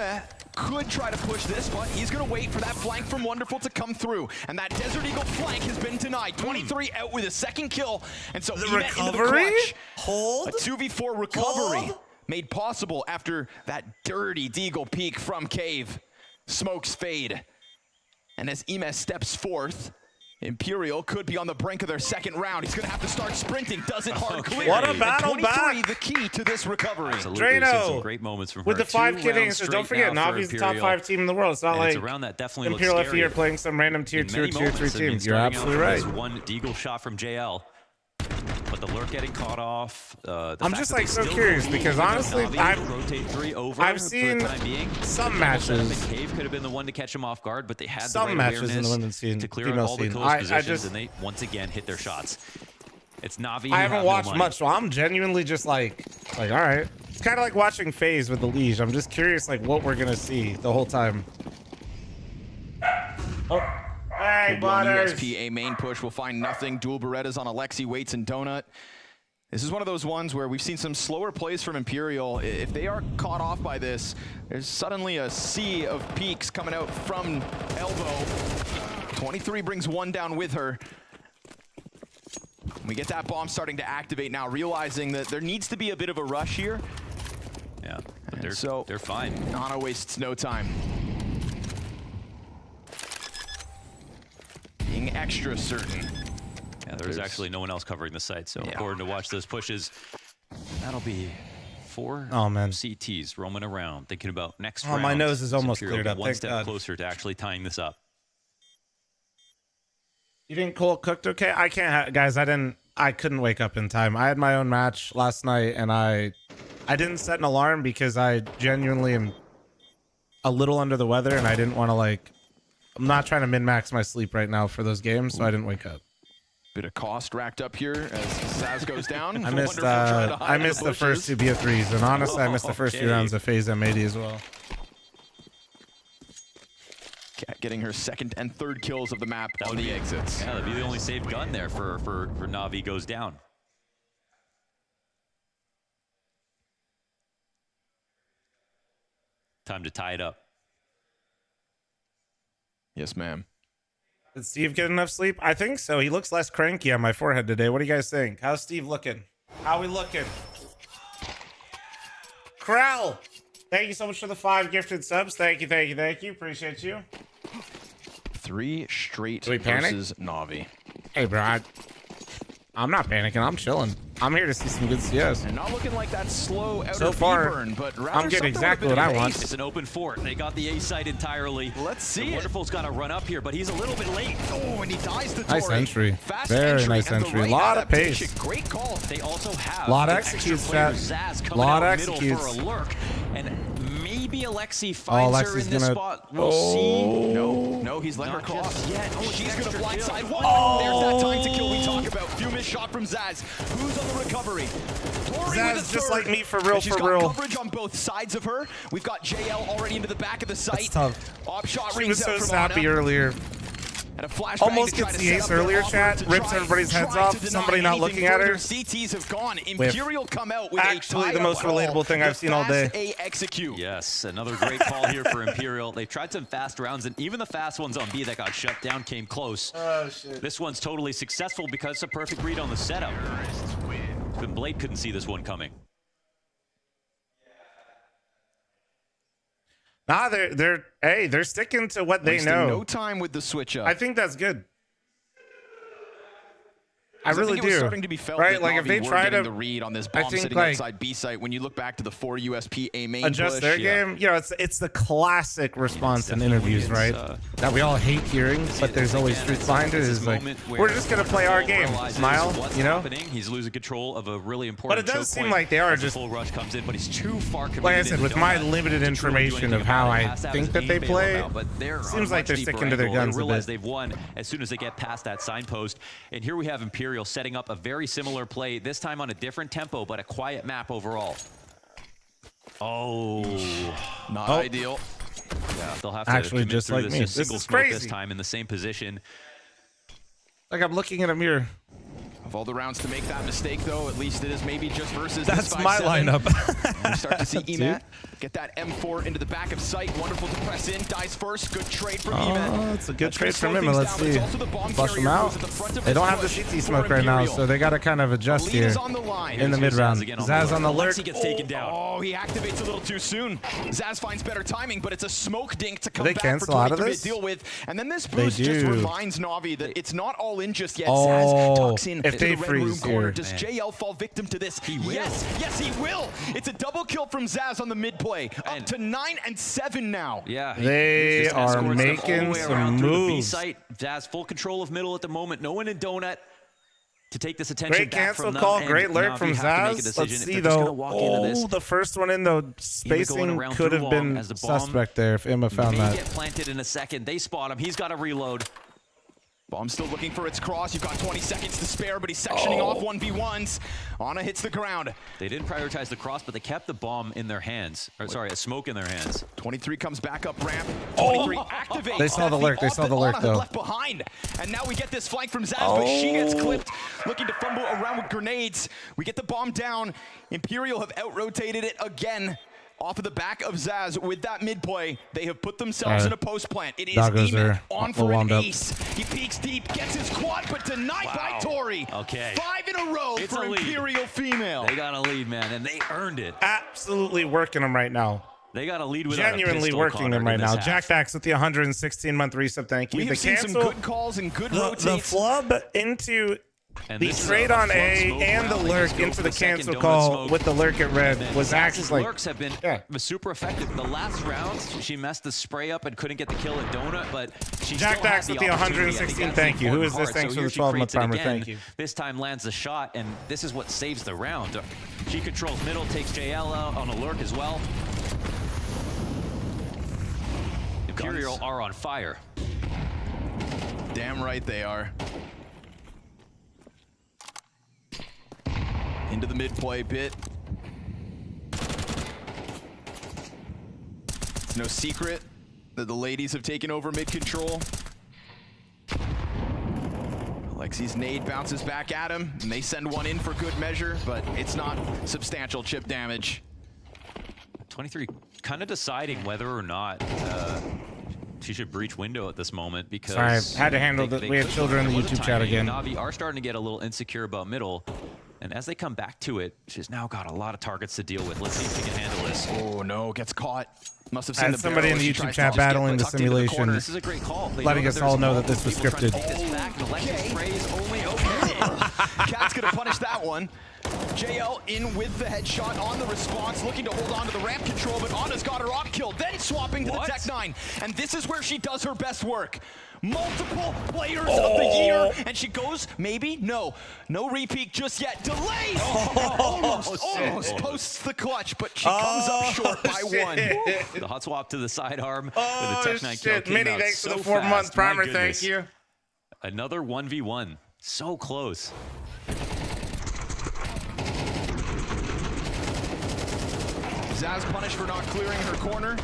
could try to push this, but he's going to wait for that flank from Wonderful to come through. And that Desert Eagle flank has been denied. 23 out with a second kill. And so The Ime into the recovery? clutch. Hold? A 2v4 recovery Hold? made possible after that dirty Deagle peek from Cave. Smokes fade. And as Ime steps forth, Imperial could be on the brink of their second round. He's going to have to start sprinting. Does it hard clear. What a And battle 23, back. the key to this recovery. Absolutely. We've seen Drano, some great moments from with her. the 5 2 kidding, rounds so don't straight forget, now for Navi's the top Imperial. 5 team in the world. It's not And like it's a round that definitely looks Imperial FE scary. are playing some random tier In 2 many or tier 3 moments, I mean, teams. You're starting out absolutely from right. this one deagle shot from JL. But the lurk getting caught off. The I'm fact just that they like so still curious don't because leave honestly, Navi rotate 3 over I've for seen the time being. some The double setup in matches. Cave could have been the one to catch him off guard, but they had Some the right matches in the awareness women's scene, to clear female out all the scene. close I positions, just- and they once again hit their shots. It's Navi. I who haven't have watched no money. much, so I'm genuinely just like, all right. It's kind of like watching FaZe with the Liege. I'm just curious, like, what we're gonna see the whole time. Oh, hey, Full-blown Butters. USP, a main push will find nothing. Dual Berettas on Alexi, waits and Donut. This is one of those ones where we've seen some slower plays from Imperial. If they are caught off by this, there's suddenly a sea of peaks coming out from Elbow. 23 brings one down with her. We get that bomb starting to activate now, realizing that there needs to be a bit of a rush here. Yeah, but And they're fine. Nana wastes no time. Being extra certain. Yeah, there's actually no one else covering the site, so important to watch those pushes. That'll be 4 CTs roaming around, thinking about next round. My nose is almost Imperial cleared up. One Thank step God. closer to actually tying this up. You think Cole cooked okay? I can't, guys. I couldn't wake up in time. I had my own match last night, and I didn't set an alarm because I genuinely am a little under the weather, and I didn't want to I'm not trying to min-max my sleep right now for those games, so I didn't wake up. Bit of cost racked up here as Zaz goes down. I missed the first 2 BO3s, and honestly, I missed the first 2 rounds of FaZe M80 as well. Cat getting her second and third kills of the map on the exits. Yeah, that'd be the only saved gun there for Navi goes down. Time to tie it up. Yes, ma'am. Did Steve get enough sleep? I think so. He looks less cranky on my forehead today. What do you guys think? How's Steve looking? How we looking? Krell, thank you so much for the 5 gifted subs. Thank you, thank you, thank you. Appreciate you. 3 straight we panic? versus Navi. Hey, bro, I'm not panicking. I'm chilling. I'm here to see some good CS. And not looking like that slow outer so far, burn, but I'm getting exactly what I want. It's an open fort. They got the A site entirely. Let's see it. Wonderful's got to run up here, but he's a little bit late. Oh, and he dies to Nice entry. Very nice entry. A lot of pace. Great call. They also have a lot of executes, chat. Zaz A lot of executes for a lurk, and maybe Alexi finds her in this spot. We'll see. No, he's letting her cross. Yet. Oh, she's gonna blindside one. Oh. There's that time to kill we talk about. Few missed shot from Zaz. Who's on the recovery? Tori Zaz with a just third. like me for real, and she's for got real. coverage on both sides of her. We've got JL already into the back of the site. That's tough. Op shot She rings was so out from snappy Ana. earlier. And a flashbang Almost to try gets to the set ace up their earlier, offer chat. to Rips try everybody's heads off. to Somebody deny not looking at her. anything further. CTs have gone. Imperial come out with actually a the most relatable thing I've seen all day. A execute. Yes, another great call here for Imperial. They tried some fast rounds, and even the fast ones on B that got shut down came close. Oh, shit. This one's totally successful because it's a perfect read on the setup. But Blade couldn't see this one coming. Nah, they're sticking to what they know. No time with the switch up. I think that's good. I really think it was do. starting to be felt Right, that like if Navi they were try getting to, the read on this I bomb think sitting outside B site. When you look back to the 4 USP A main adjust push, their game. You know, it's the classic response in interviews, right? That we all hate hearing, but there's always truth behind it. Is like, we're just gonna play our game. Smile, you know. He's losing control of a really important. But it does seem like they are just full rush comes in, but he's too far committed. Like I said, with my limited information of how I think that they play, seems like they're sticking to their guns a realize bit. they've won as soon as they get past that signpost. And here we have Imperial setting up a very similar play, this time on a different tempo, but a quiet map overall. Oh, not ideal. Yeah, they'll have to actually just like me. This is crazy. This time in the same position. Like I'm looking at a mirror. Of all the rounds to make that mistake, though, at least it is maybe just versus. That's this my 5-7. lineup. We start to see Emat get that M4 into the back of sight. Wonderful to press in. Dies first. Good trade from Emat. Oh, it's a good trade from him. Let's see. Flush them out. They don't have the CT smoke right now, so they got to kind of adjust here in the mid round. Zaz on the lurk. He gets taken down. Oh, he activates a little too soon. Zaz finds better timing, but it's a smoke dink to come they back cancel for out of Tori this? to deal with. And then this boost just reminds Navi that it's not all in just yet. Oh, Zaz tucks in if to they the red freeze room corner. here. Does JL fall victim to this? He will. Yes, he will. It's a double kill from Zaz on the mid play. Up to 9 and 7 now. Yeah, they are making some moves. B-site. Zaz full control of middle at the moment. No one in donut to take this attention. Great back cancel from call, them, great and lurk Navi from have to make a Zaz. decision Let's if see they're just gonna though. walk into this. Oh, the first one in the spacing could have been as the bomb suspect there if Emma found may that. get planted in a second. They spot him. He's got to reload. Bomb still looking for its cross. You've got 20 seconds to spare, but he's sectioning off 1v1s. Ana hits the ground. They didn't prioritize the cross, but they kept the bomb in their hands. Or sorry, a smoke in their hands. 23 comes back up ramp. 23 activates. They saw the lurk. They saw the lurk though. Left behind. And now we get this flank from Zaz, but she gets clipped. Looking to fumble around with grenades. We get the bomb down. Imperial have out-rotated it again. Off of the back of Zaz with that mid play, they have put themselves in a post plant. It is Emat on for an ace. He peeks deep, gets his quad, but denied by Tori. Okay. 5 in a row for Imperial female. They got a lead, man, and they earned it. Absolutely working them right now. They got a lead with genuinely working them right now. Jack Dax with the 116-month resub. Thank you. We have seen some good calls and good rotates. The flub into The trade on A and the lurk into the cancel call with the lurk at red was actually like... lurks have been super effective. The last round, she messed the spray up and couldn't get the kill at Donut, but she Jack still had Dax the with the opportunity. 116, thank you. Who is this? Thanks for the 12-month timer, thank you. This time lands the shot, and this is what saves the round. She controls middle, takes JL out on a lurk as well. Imperial are on fire. Damn right they are. Into the mid-play bit. It's no secret that the ladies have taken over mid-control. Alexi's nade bounces back at him, and they send one in for good measure, but it's not substantial chip damage. 23 kind of deciding whether or not she should breach window at this moment because... Sorry, I had to handle that. We have children in the YouTube chat again. NAVI are starting to get a little insecure about middle. And as they come back to it, she's now got a lot of targets to deal with. Let's see if she can handle this. Oh no, gets caught. Must have seen the somebody in the YouTube chat battling the simulation. This is a great call. Letting us all know that this was scripted. Cat's gonna punish that one. JL in with the headshot on the response, looking to hold on to the ramp control, but Anna's got her op killed, then swapping to the Tech 9. And this is where she does her best work. Multiple players of the year, and she goes, maybe, no repeat just yet. Delays! Almost posts the clutch, but she comes up short by one. The hot swap to the sidearm. With the Tech 9 kill came Mini, out thanks so for the 4-month fast. primer, My thank goodness. you. Another 1v1. So close. Zaz punished for not clearing her corner.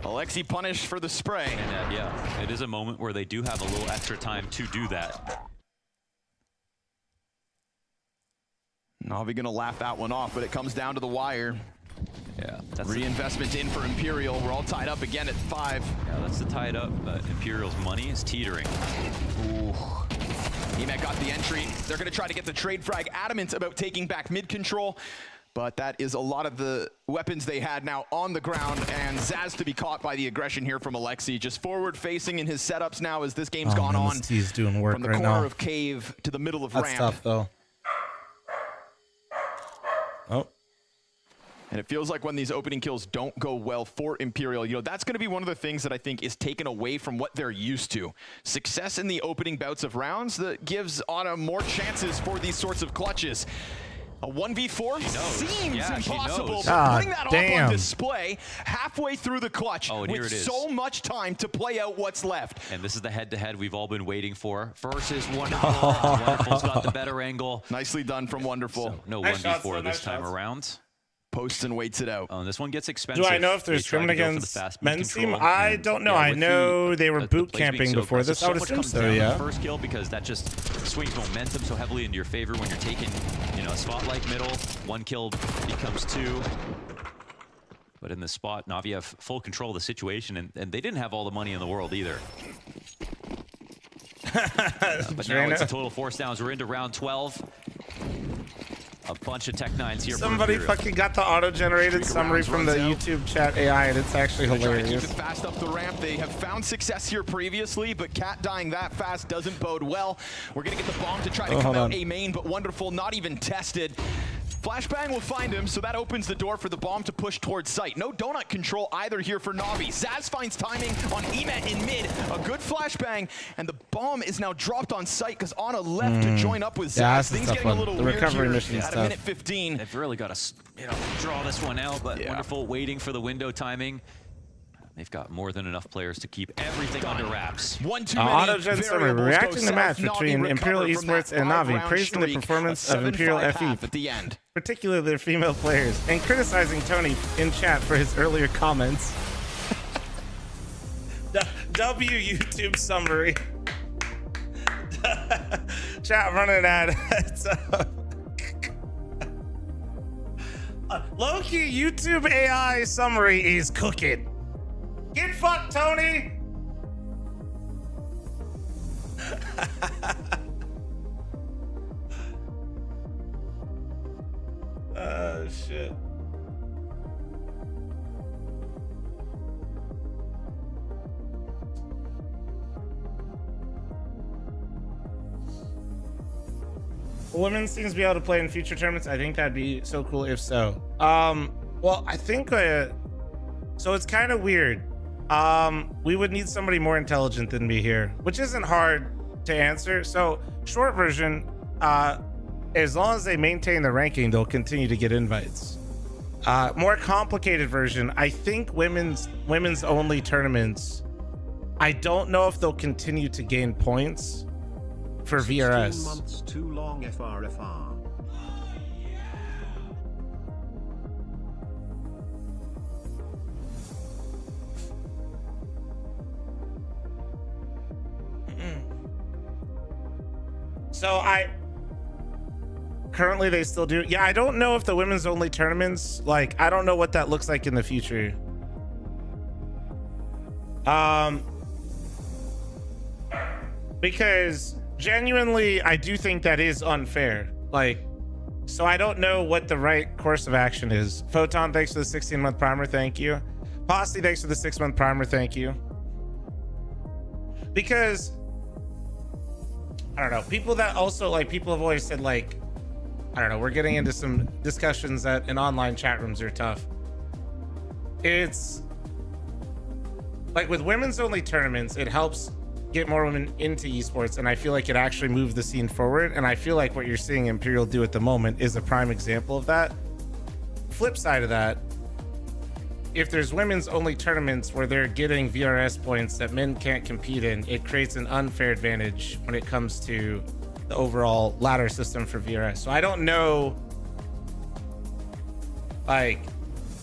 Alexi punished for the spray. And yeah, it is a moment where they do have a little extra time to do that. Navi gonna laugh that one off, but it comes down to the wire. Yeah, that's reinvestment in for Imperial. We're all tied up again at 5. Yeah, that's the tied up, but Imperial's money is teetering. Ooh. Emet got the entry. They're gonna try to get the trade frag. Adamant about taking back mid control. But that is a lot of the weapons they had now on the ground, and Zaz to be caught by the aggression here from Alexi. Just forward facing in his setups now as this game's gone on. He's doing work from the right corner now. of cave to the middle of That's ramp. tough though. Oh. And it feels like when these opening kills don't go well for Imperial, you know, that's going to be one of the things that I think is taken away from what they're used to. Success in the opening bouts of rounds that gives Ana more chances for these sorts of clutches. A 1v4 seems impossible, but putting that up on display halfway through the clutch with so much time to play out what's left. And this is the head-to-head we've all been waiting for. Versus Wonderful. Wonderful's got the better angle. Nicely done from Wonderful. So no 1v4 this time around. Posts and waits it out. Oh, and this one gets expensive. Do I know if they're scrimming against men's team? I don't know. I know they were boot camping before this. I would assume so, yeah. First kill because that just swings momentum so heavily into your favor when you're taking, you know, a spot like middle. 1 kill becomes 2. But in this spot, Navi have full control of the situation, and they didn't have all the money in the world either. But now it's a total force downs. We're into round 12. A bunch of Tech 9s here. Somebody fucking got the auto-generated summary from the YouTube chat AI, and it's actually hilarious. Keep it fast up the ramp. They have found success here previously, but Cat dying that fast doesn't bode well. We're gonna get the bomb to try to come out A main, but Wonderful not even tested. Flashbang will find him, so that opens the door for the bomb to push towards site. No donut control either here for Navi. Zaz finds timing on Emet in mid. A good flashbang, and the bomb is now dropped on site because Ana left to join up with Zaz. Yeah, Things getting a little weird recovery here mission at a minute 15. They've really got to, you know, draw this one out, but Wonderful waiting for the window timing. They've got more than enough players to keep everything under wraps. Auto-gen summary, reacting to the match between Imperial Esports and Navi, praising the performance of Imperial FE, at the end. particularly their female players, and criticizing Tony in chat for his earlier comments. W YouTube summary. Chat running ad. Low-key YouTube AI summary is cooking. Get fucked, Tony! Oh, shit. Women seems to be able to play in future tournaments. I think that'd be so cool if so. Well, I think so it's kind of weird. We would need somebody more intelligent than me here, which isn't hard to answer. So short version, as long as they maintain the ranking, they'll continue to get invites. More complicated version, I think women's only tournaments, I don't know if they'll continue to gain points for VRS. 16 months too long, FRFR. So currently they still do. Yeah, I don't know if the women's only tournaments, like, I don't know what that looks like in the future. Because genuinely, I do think that is unfair. Like, so I don't know what the right course of action is. Photon, thanks for the 16-month primer. Thank you. Posse, thanks for the 6-month primer. Thank you. Because I don't know, people that also, like, people have always said, like, I don't know, we're getting into some discussions that in online chat rooms are tough. It's like with women's only tournaments, it helps get more women into esports, and I feel like it actually moves the scene forward, and I feel like what you're seeing Imperial do at the moment is a prime example of that. Flip side of that, if there's women's only tournaments where they're getting VRS points that men can't compete in, it creates an unfair advantage when it comes to the overall ladder system for VRS. So I don't know, like,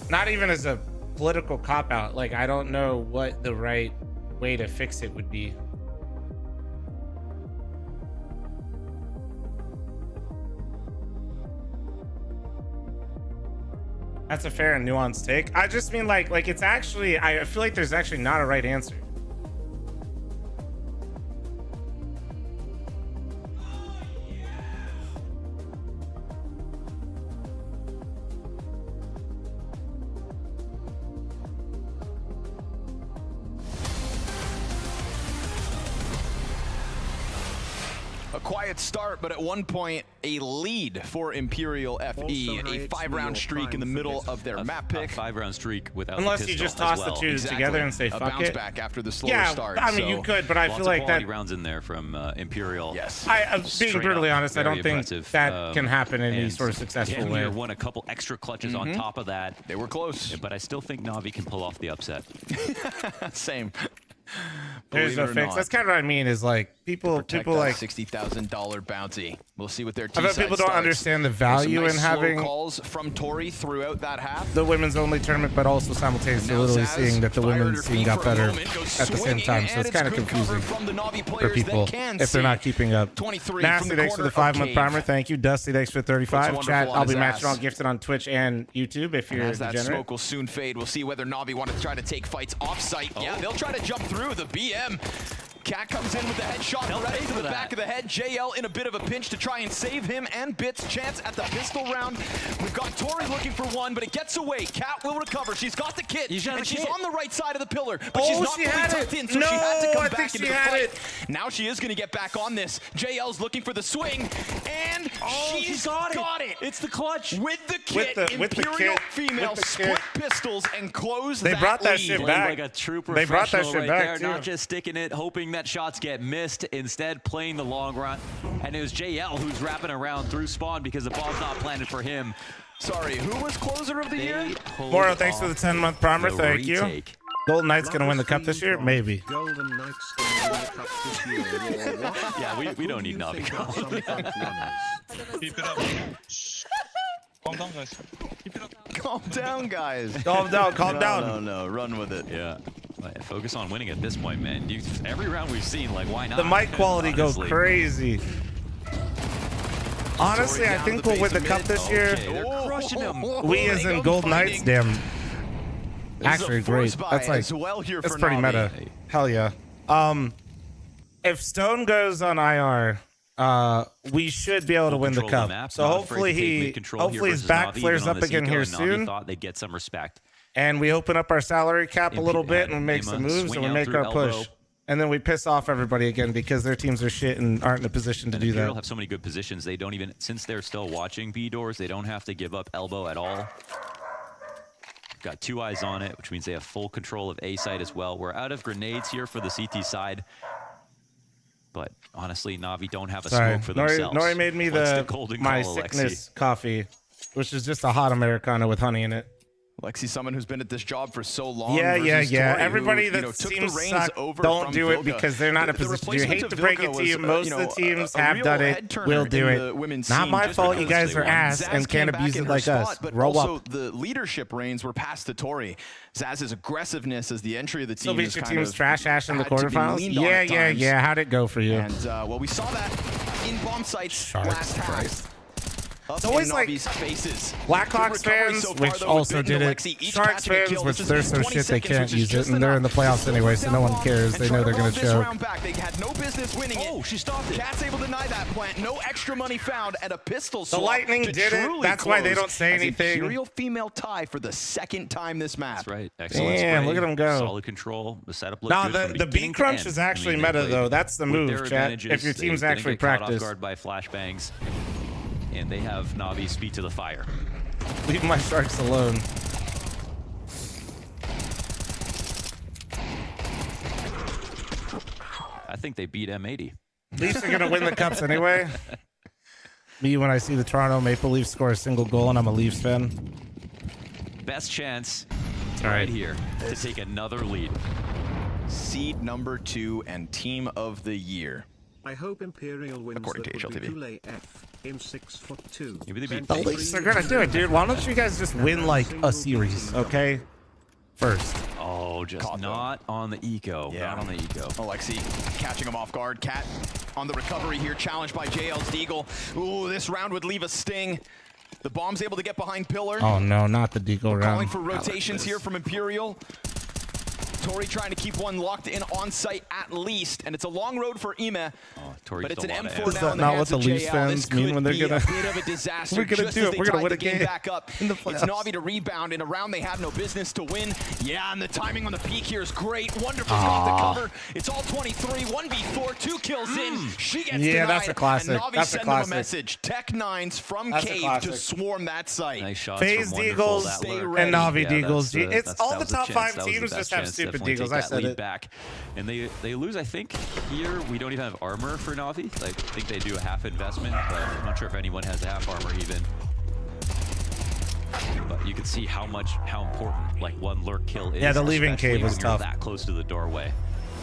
not even as a political cop-out, like, I don't know what the right way to fix it would be. That's a fair and nuanced take. I just mean like it's actually, I feel like there's actually not a right answer. A quiet start, but at one point, a lead for Imperial FE. A 5-round streak in the middle of their map pick. A 5-round streak without Unless the you pistol just toss as well. the two together and say fuck a bounce it. back after the slower Yeah, start. I mean, you could, but I feel like that rounds in there from Imperial. Yes. I'm being brutally honest, I don't think that can happen in any and sort of successful way. Damn, won a couple extra clutches on top of that. They were close. But I still think Navi can pull off the upset. Same. There's no fix. That's kind of what I mean. Is like people like $60,000 bounty. We'll see what their I bet people don't understand the value in having calls from Tori throughout that half. the women's only tournament, but also simultaneously literally seeing that the women's scene got better at the same time. So it's kind of confusing for people if they're not keeping up. Nasty, thanks for the 5-month primer. Thank you. Dusty, thanks for 35. Chat, I'll be matching all gifted on Twitch and YouTube if you're as that degenerate. smoke will soon fade, we'll see whether Navi want to try to take fights off-site. Yeah, they'll try to jump through the BM. Cat comes in with the headshot right to the back of the head. JL in a bit of a pinch to try and save him, and Bits chance at the pistol round. We've got Tori looking for one, but it gets away. Cat will recover. She's got the kit, and she's on the right side of the pillar, but she's not fully tucked in, so she had to come back into the fight. Now she is going to get back on this. JL's looking for the swing, and she's got it. It's the clutch. With the kit, Imperial female split pistols and close They brought that shit back. Like a true They brought that professional shit right back there, too. not just sticking it, hoping that shots get missed, instead playing the long run. And it was JL who's wrapping around through spawn because the bomb's not planted for him. Sorry, who was closer of the year? Moro, thanks for the 10-month primer. Thank you. Golden Knight's gonna win the cup this year? Maybe. Golden Knight's gonna win the cup this year. Yeah, we don't need Navi. Keep it up. Calm down, guys. Keep it up. Calm down, guys. Calm down, calm down. No, run with it. Yeah. Focus on winning at this point, man. Every round we've seen, like, why not? The mic quality goes crazy. Honestly, I think we'll win the cup this year. They're crushing him. We as in Golden Knights, damn. Actually, great. That's like, that's pretty meta. Hell yeah. If Stone goes on IR, we should be able to win the cup. So hopefully his back flares up again here soon. Thought they'd get some respect. And we open up our salary cap a little bit and we make some moves and we make our push. and then we piss off everybody again because their teams are shit and aren't in a position to do Imperial that. have so many good positions. They don't even, since they're still watching B doors, they don't have to give up elbow at all. Got 2 eyes on it, which means they have full control of A side as well. We're out of grenades here for the CT side. But honestly, Navi don't have a smoke for themselves. Nori made me my sickness coffee, which is just a hot Americano with honey in it. Lexi, someone who's been at this job for so long. Yeah. Tori, Everybody who, that took seems the reins suck, over don't from do it Vilga. because they're not in a The position. You hate replacement to of break Vilga it to you. was, Most of the teams have done it, will do it. Not scene my just fault. You because guys are ass Zaz and came can't back abuse in it her like us. spot, but Roll also up. the leadership reins were passed to Tori. Zaz's aggressiveness as the entry of the Still team. beat your team's trash ash in the had to be quarterfinals? leaned on at times. Yeah. How'd it go for you? And well, we saw that in bomb sites last half. It's always like Blackhawks fans, which also did it. Sharks fans, which they're so shit they can't use it, and they're in the playoffs anyway, so no one cares. They know they're going to choke. They had no business winning it. Oh, she stopped it. Cat's able to deny that plant. No extra money found, and a pistol swap. The Lightning did it. That's why they don't say anything. Imperial female tie for the second time this map. That's right. Excellent. Damn, look at them go. Solid control. The setup looks No, good. the B crunch is actually meta though. That's the move, chat. If your team's actually practiced. Off guard by flashbangs. And they have Navi's feet to the fire. Leave my Sharks alone. I think they beat M80. Leafs are going to win the cups anyway. Me, when I see the Toronto Maple Leafs score a single goal and I'm a Leafs fan. Best chance right here to take another lead. Seed number 2 and team of the year. I hope Imperial wins. According to HLTV. In 6'2". The Leafs are going to do it, dude. Why don't you guys just win like a series, okay? First. Oh, just not on the eco. Yeah. Not on the eco. Alexi catching him off guard. Cat on the recovery here, challenged by JL's Deagle. Ooh, this round would leave a sting. The bomb's able to get behind Pillar. Oh no, not the Deagle round. Calling for rotations here from Imperial. Tori trying to keep one locked in on site at least, and it's a long road for Ime. Tori's but it's an M4 Is now that in the not what hands the of Leafs JL. fans This mean when they're could be gonna? a bit of a disaster. We're gonna just do as it. they We're gonna tied win the a game game back up. in the It's playoffs. Navi to rebound in a round they had no business to win. Yeah, and the timing on the peak here is great. Wonderful got the cover. It's all 23, 1v4, 2 kills in. She gets denied. that's a classic. And Navi That's a send them a classic. message. Tech 9s from That's a Cave to classic. swarm that site. Nice shots FaZe from Wonderful, Deagles that Stay lurk. ready. and Navi Yeah, Deagles. that's It's all that the was the top chance. 5 That was the teams best just have chance. stupid Definitely Deagles. take I that said lead it. back. And they lose, I think, here we don't even have armor for Navi. Like, I think they do a half investment, but I'm not sure if anyone has half armor even. But you can see how important like one lurk kill is. Yeah, the leaving especially cave was when you're tough. that close to the doorway.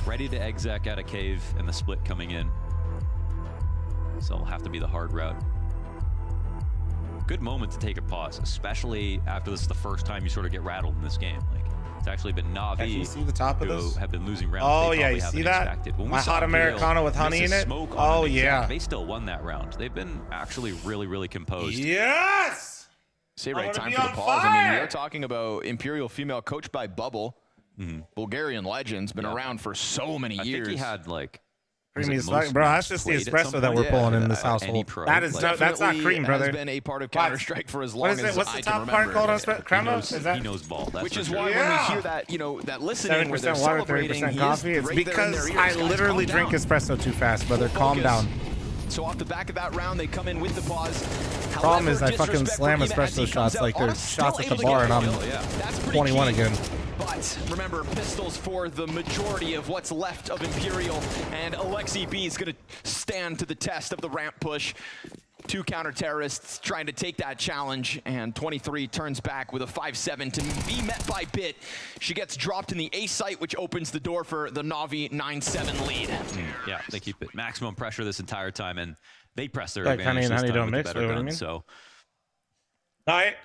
Ready to exec out of cave and the split coming in. So it'll have to be the hard route. Good moment to take a pause, especially after this is the first time you sort of get rattled in this game. Like, it's actually been Navi Can you see the top of who this? have been losing rounds. Oh they yeah, you probably see haven't that? expected. When we My saw hot Imperial Americano with honey miss in a it. smoke on Oh an exec, yeah. they still won that round. They've been actually really composed. Yes. Say I right wanna time be for the on pause. I mean, we fire! are talking about Imperial female coached by Bubble. Bulgarian legends, been around for so many years. I think he had like Creamy as fuck, bro. That's just the espresso that we're pulling in this household. That is that's not cream, brother. Has been a part of Counter-Strike for as long as What's the I top can part remember. called on espresso? Crema? Is that? He knows ball. That's Which for is sure. why when we hear that, that listening where they're 70% water, celebrating, 30% he is coffee. It's right there in because their ears. I Guys, literally calm drink down. espresso too fast, brother. Full Calm focus. down. So off the back of that round, they come in with the pause. Problem is I However, fucking slam disrespect for espresso Ime as he comes shots out like on they're a still shots at the able to bar, get and a I'm kill. That's pretty 21 key. again. But remember, pistols for the majority of what's left of Imperial, and Alexi B is going to stand to the test of the ramp push. 2 counter-terrorists trying to take that challenge, and 23 turns back with a 5-7 to be met by Bit. She gets dropped in the A site, which opens the door for the Navi 9-7 lead. Yeah, they keep it maximum pressure this entire time, and they press their Like advantage honey and this honey time don't with the mix, better you know what I gun, mean? So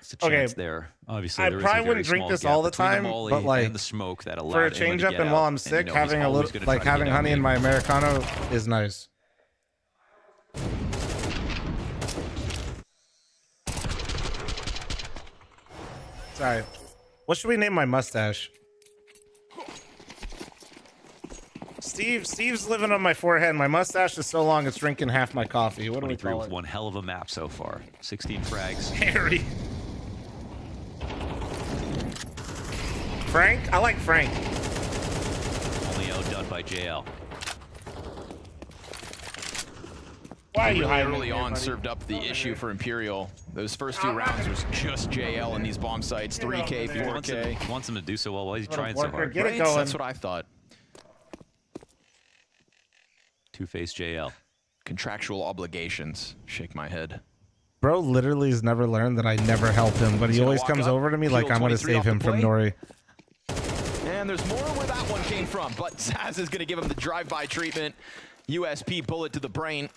It's a chance there. Obviously, I there is probably a very wouldn't drink small this gap all the between time, molly but like and the smoke that allowed for a Ime to change up get and while out, I'm and, sick, he's having a always little gonna like try to having get honey out in late. my Americano is nice. Sorry. What should we name my mustache? Steve's living on my forehead. My mustache is so long it's drinking half my coffee. What do we 23 call with it? one hell of a map so far. 16 frags. Harry. Frank? I like Frank. Only outdone by JL. Why are you really hiding early here, on buddy? served up the issue for Imperial. Those first few rounds was just JL in these bomb sites, 3K, 4K. He wants him to do so well. Why is he trying so hard? Get it going. That's what I thought. Two-face JL. Contractual obligations. Shake my head. Bro literally has never learned that I never help him, but he always comes over to me like I'm gonna save him from Nori. And there's more where that one came from, but Zaz is gonna give him the drive-by treatment. USP bullet to the brain.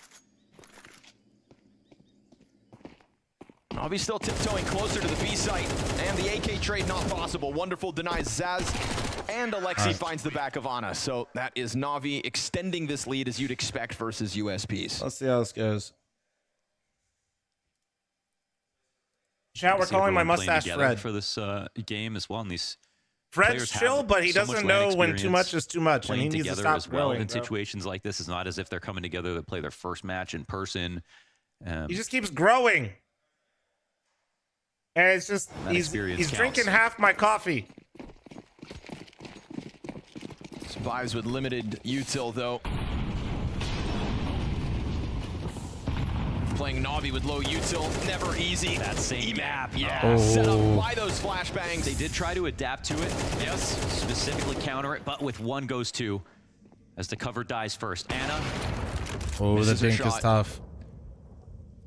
Navi still tiptoeing closer to the B site, and the AK trade not possible. Wonderful denies Zaz, and Alexi finds the back of Ana. So that is Navi extending this lead as you'd expect versus USPs. Let's see how this goes. Chat, we're calling my mustache Fred. For this game as well. And these Fred's chill, but he doesn't know when too much is too much, and he needs to stop as well growing, in bro. situations like this. It's not as if they're coming together to play their first match in person. He just keeps growing. And it's just, That he's experience drinking counts. half my coffee. Survives with limited util though. Playing Navi with low util, never easy. That same gap, yeah. Set up by those flashbangs. They did try to adapt to it. Yes. Specifically counter it, but with one goes two. As the cover dies first. Anna. Oh, the misses her dink is shot. tough.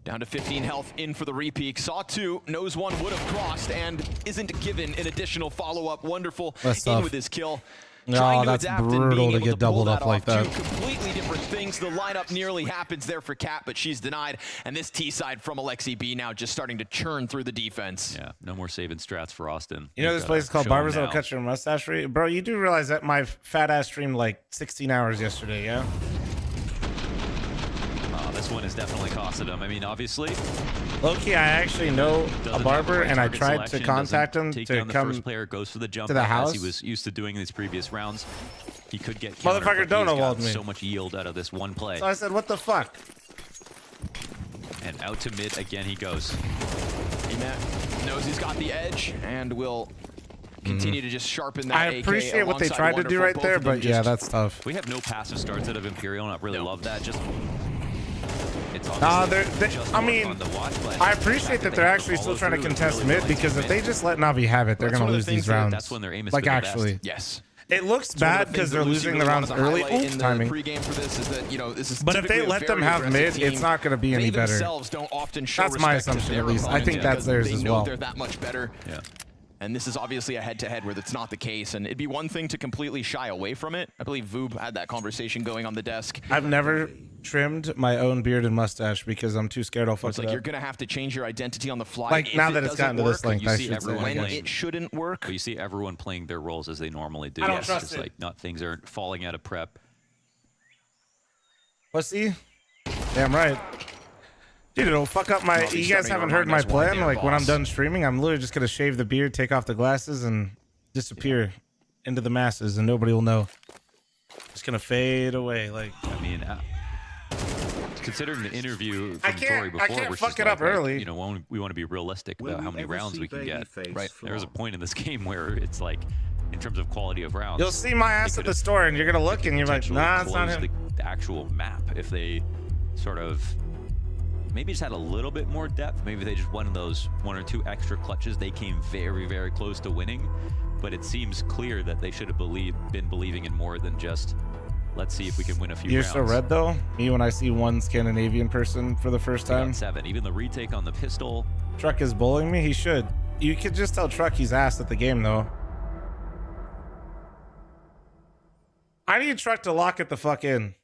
Down to 15 health, in for the repeak. Saw two, knows one would have crossed, and isn't given an additional follow-up. Wonderful That's in tough. with his kill. No, Trying to that's adapt and brutal being to able get pull doubled that up like off. that. Two completely different things. The lineup nearly happens there for Cat, but she's denied. And this T side from Alexi B now just starting to churn through the defense. Yeah, no more saving strats for Austin. You know this place is called Barbers That'll Cut Your Mustache? Bro, you do realize that my fat ass streamed like 16 hours yesterday, yeah? This one has definitely costed him. I mean, obviously. Low-key, I actually know a barber, and I tried to selection, contact him take to down the come first player, goes for the jump to the as house. he was used to doing in these previous rounds. He could get countered, Motherfucker but he's Dono walled got me. so much yield out of this one play. So I said, what the fuck? And out to mid again he goes. Emat knows he's got the edge and will continue to just sharpen that I AK appreciate what they alongside tried to do Wonderful. right Both there, of them but yeah, just- that's tough. We have no passive starts out of Imperial, and I really love that. Just it's Nah, obviously just I more mean, fun to watch, but I the appreciate fact that they they're have actually the still trying to follow-through contest really mid, relates because to if they just let Navi have it, they're That's going one to of lose the things these that- rounds. that's when their aim is Like, for the best. actually. Yes. It looks It's one of bad the because things they're that Lucy losing really the rounds wanted to early. highlight Oof, in the timing. pregame for this is that, you know, this is But if they typically a let them very have aggressive mid, it's team. not going to be any They better. themselves don't often show That's my respect to assumption, their at least. I think opponents that's because theirs they as know well. they're that much better. Yeah. And this is obviously a head-to-head where that's not the case, and it'd be one thing to completely shy away from it. I believe Voob had that conversation going on the desk. I've never trimmed my own beard and mustache because I'm too scared I'll fuck It's it like up. you're gonna have to change your identity on the fly. Like, if now it that it's doesn't gotten to this work, length, you I see should say. everyone when playing- it shouldn't work. But you see everyone playing their roles as they normally do. I don't It's trust just it. like not things aren't falling out of prep. Pussy? Damn right. Dude, it'll fuck up my... Well, You he's guys starting haven't to heard remind my us why plan? they're Like, when I'm boss. done streaming, I'm literally just going to shave the beard, take off the glasses, and disappear into the masses, and nobody will know. Just going to fade away. Like, I mean, considering the interview from I can't- Tori before, I can't which fuck is it up like, early. You know, we want to be realistic Will about how we many ever rounds see we can get. babyface Right. There was a flaw? point in this game where it's like, in terms of quality of rounds, you'll see my ass at the store, and you're going to look, and you're like, potentially nah, it's not close him. the actual map if they sort of maybe just had a little bit more depth. Maybe they just won those one or two extra clutches. They came very, very close to winning, but it seems clear that they should have been believing in more than just let's see if we can win a few You're rounds. so red, though. Me, when I see one Scandinavian person for the first They got time. 7. Even the retake on the pistol. Truck is bullying me. He should. You could just tell Truck he's ass at the game, though. I need Truck to lock it the fuck in.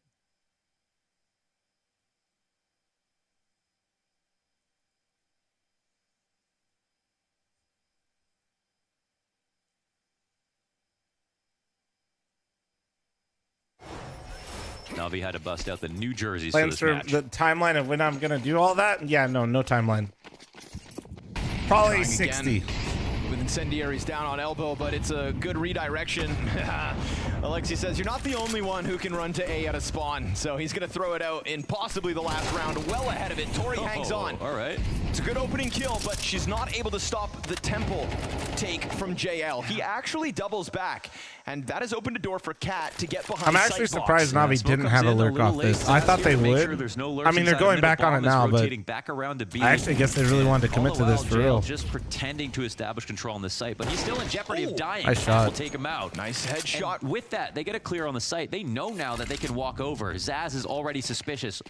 Navi had to bust out the New Jerseys for Plans this for match. the timeline of when I'm gonna do all that? Yeah, no timeline. Probably Trying 60. again with incendiaries down on elbow, but it's a good redirection. Alexi says, you're not the only one who can run to A at a spawn, so he's going to throw it out in possibly the last round, well ahead of it. Tori hangs on. All right. It's a good opening kill, but she's not able to stop the temple take from JL. He actually doubles back, and that has opened a door for Cat to get behind. I'm actually surprised Navi didn't have a lurk off this. I thought they would. I mean, they're going back on it now, but I actually guess they really wanted to commit to this for real. Just pretending to establish control on the site, but he's still in jeopardy of dying. Nice shot. Will take him out. Nice headshot. And with that, they get a clear on the site. They know now that they can walk over. Zaz is already suspicious.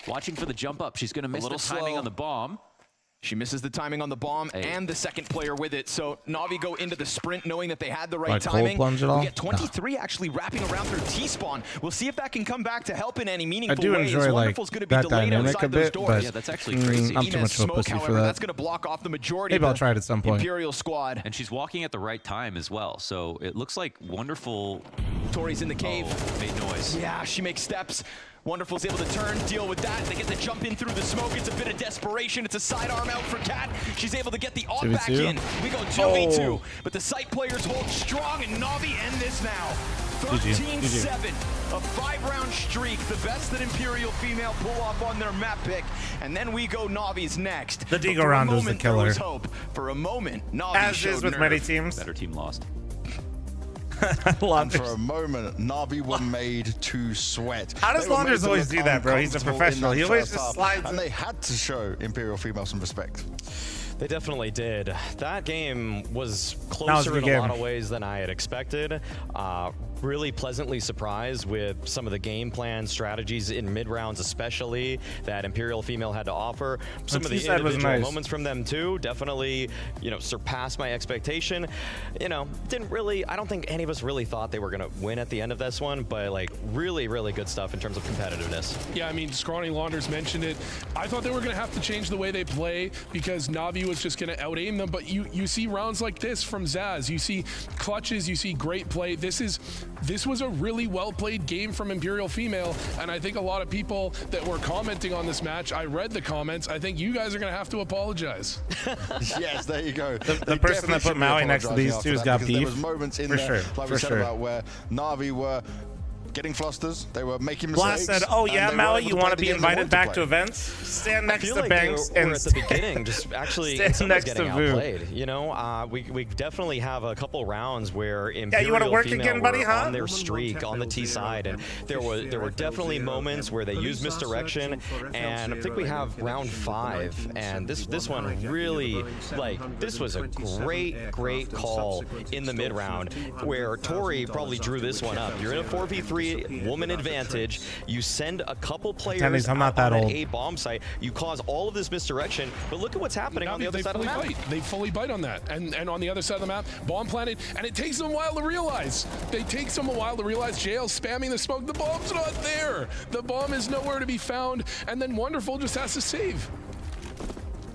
Watching for the jump up. She's going to miss the timing on the bomb. She misses the timing on the bomb and the second player with it. So Navi go into the sprint knowing that they had the right timing. Cold plunge it all? We get 23 actually wrapping around through T-spawn. We'll see if that can come back to help in any meaningful I do ways. enjoy like that dynamic a bit, but yeah, that's actually crazy. I'm too much of a pussy for that. That's going to block off the majority Maybe of I'll try it at some point. Imperial squad. And she's walking at the right time as well. So it looks like Wonderful. Tori's in the cave. Made noise. Yeah, she makes steps. Wonderful's able to turn, deal with that. They get the jump in through the smoke. It's a bit of desperation. It's a sidearm out for Cat. She's able to get the off back in. We go 2v2, but the site players hold strong, and Navi end this now. 13-7, a 5-round streak, the best that Imperial female pull off on their map pick, and then we go Navi's next. The Deagle round was the killer. Hope. For a moment, Navi as is with many teams. Better team lost. I love and for a moment, Navi were made to sweat. How does Launders always do that, bro? He's a professional. He always just slides. And they had to show Imperial female some respect. They definitely did. That game was closer in a lot of ways than I had expected. Really pleasantly surprised with some of the game plan strategies in mid-rounds, especially that Imperial female had to offer. Some of the individual moments from them too definitely, surpassed my expectation. Didn't really, I don't think any of us really thought they were going to win at the end of this one, but like really, really good stuff in terms of competitiveness. Yeah, I mean, Scrawny Launders mentioned it. I thought they were going to have to change the way they play because Navi was just going to out-aim them, but you see rounds like this from Zaz. You see clutches, you see great play. This was a really well-played game from Imperial female, and I think a lot of people that were commenting on this match, I read the comments, I think you guys are going to have to apologize. Yes, there you go. The person that put Maui next to these two has got beef. There was moments in there, like we said about where Navi were getting flusters, they were making mistakes. Blast said, "Oh yeah, Maui, you want to be invited back to events? Stand next to Banks and at the beginning, just actually stand next to outplayed. We definitely have a couple rounds where Imperial you want to work again, buddy? On their streak on the T side, and there were definitely moments where they used misdirection, and I think we have round 5, and this one really this was a great call in the mid round where Tori probably drew this one up. You're in a 4v3 woman advantage. You send a couple players I'm not out that on old. an A bomb site. You cause all of this misdirection, but look at what's happening on the other side of the map. They fully bite on that, and on the other side of the map, bomb planted, and it takes them a while to realize. JL's spamming the smoke. The bomb's not there. The bomb is nowhere to be found, and then Wonderful just has to save.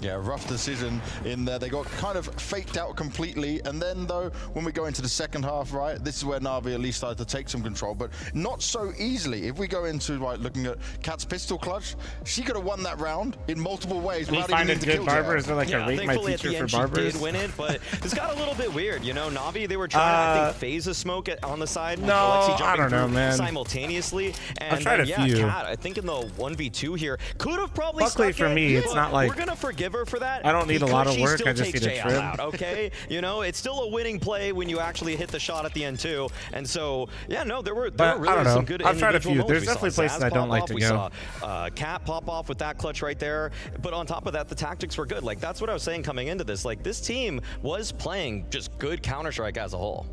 Yeah, rough decision in there. They got kind of faked out completely. And then, though, when we go into the second half, right, this is where Navi at least started to take some control, but not so easily. If we go into, looking at Cat's pistol clutch, she could have won that round in multiple ways. Did he find a good barber? Is there like a rate my teacher for barbers? She did win it, but this got a little bit weird. Navi, they were trying to, phase a smoke on the side. No, I don't know, man. Simultaneously. And I've tried a few. Cat, I think in the 1v2 here, could have probably Luckily for me, it's not like... We're going to forgive her for that. I don't need a lot of work, I just need a trim. Out, okay? It's still a winning play when you actually hit the shot at the end too. And so, yeah, no, there were really some good I've tried a few. moments. There's definitely places I don't like to go. We saw Cat pop off with that clutch right there. But on top of that, the tactics were good. That's what I was saying coming into this. This team was playing just good Counter-Strike as a whole.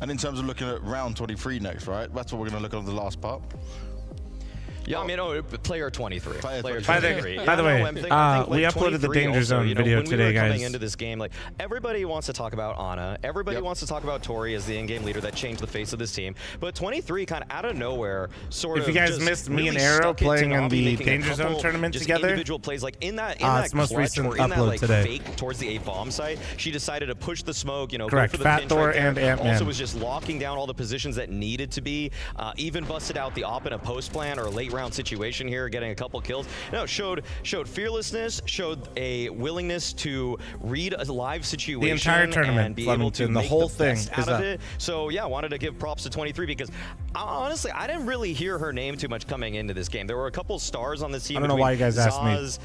And in terms of looking at round 23 next, right? That's what we're going to look at on the last part. Yeah, I mean, player 23. Player 23. By the way, we uploaded the Danger Zone video today, guys. Coming into this game, everybody wants to talk about Ana. Everybody wants to talk about Tori as the in-game leader that changed the face of this team. But 23 kind of out of nowhere, if you guys missed me and Arrow playing in the Danger Zone tournament together, individual plays in that it's most recent upload today. Fake towards the A bomb site, she decided to push the smoke. Correct. Go for the Fat Thor and Ant-Man. Also was just locking down all the positions that needed to be. Even busted out the op in a post plan or a late 8-round situation here, getting a couple kills. No, showed fearlessness, showed a willingness to read a live situation. The entire tournament, and be able to the make whole the thing best is out of that. it. So yeah, wanted to give props to 23 because honestly, I didn't really hear her name too much coming into this game. There were a couple stars on this team. I don't know why you guys asked me. Zaz,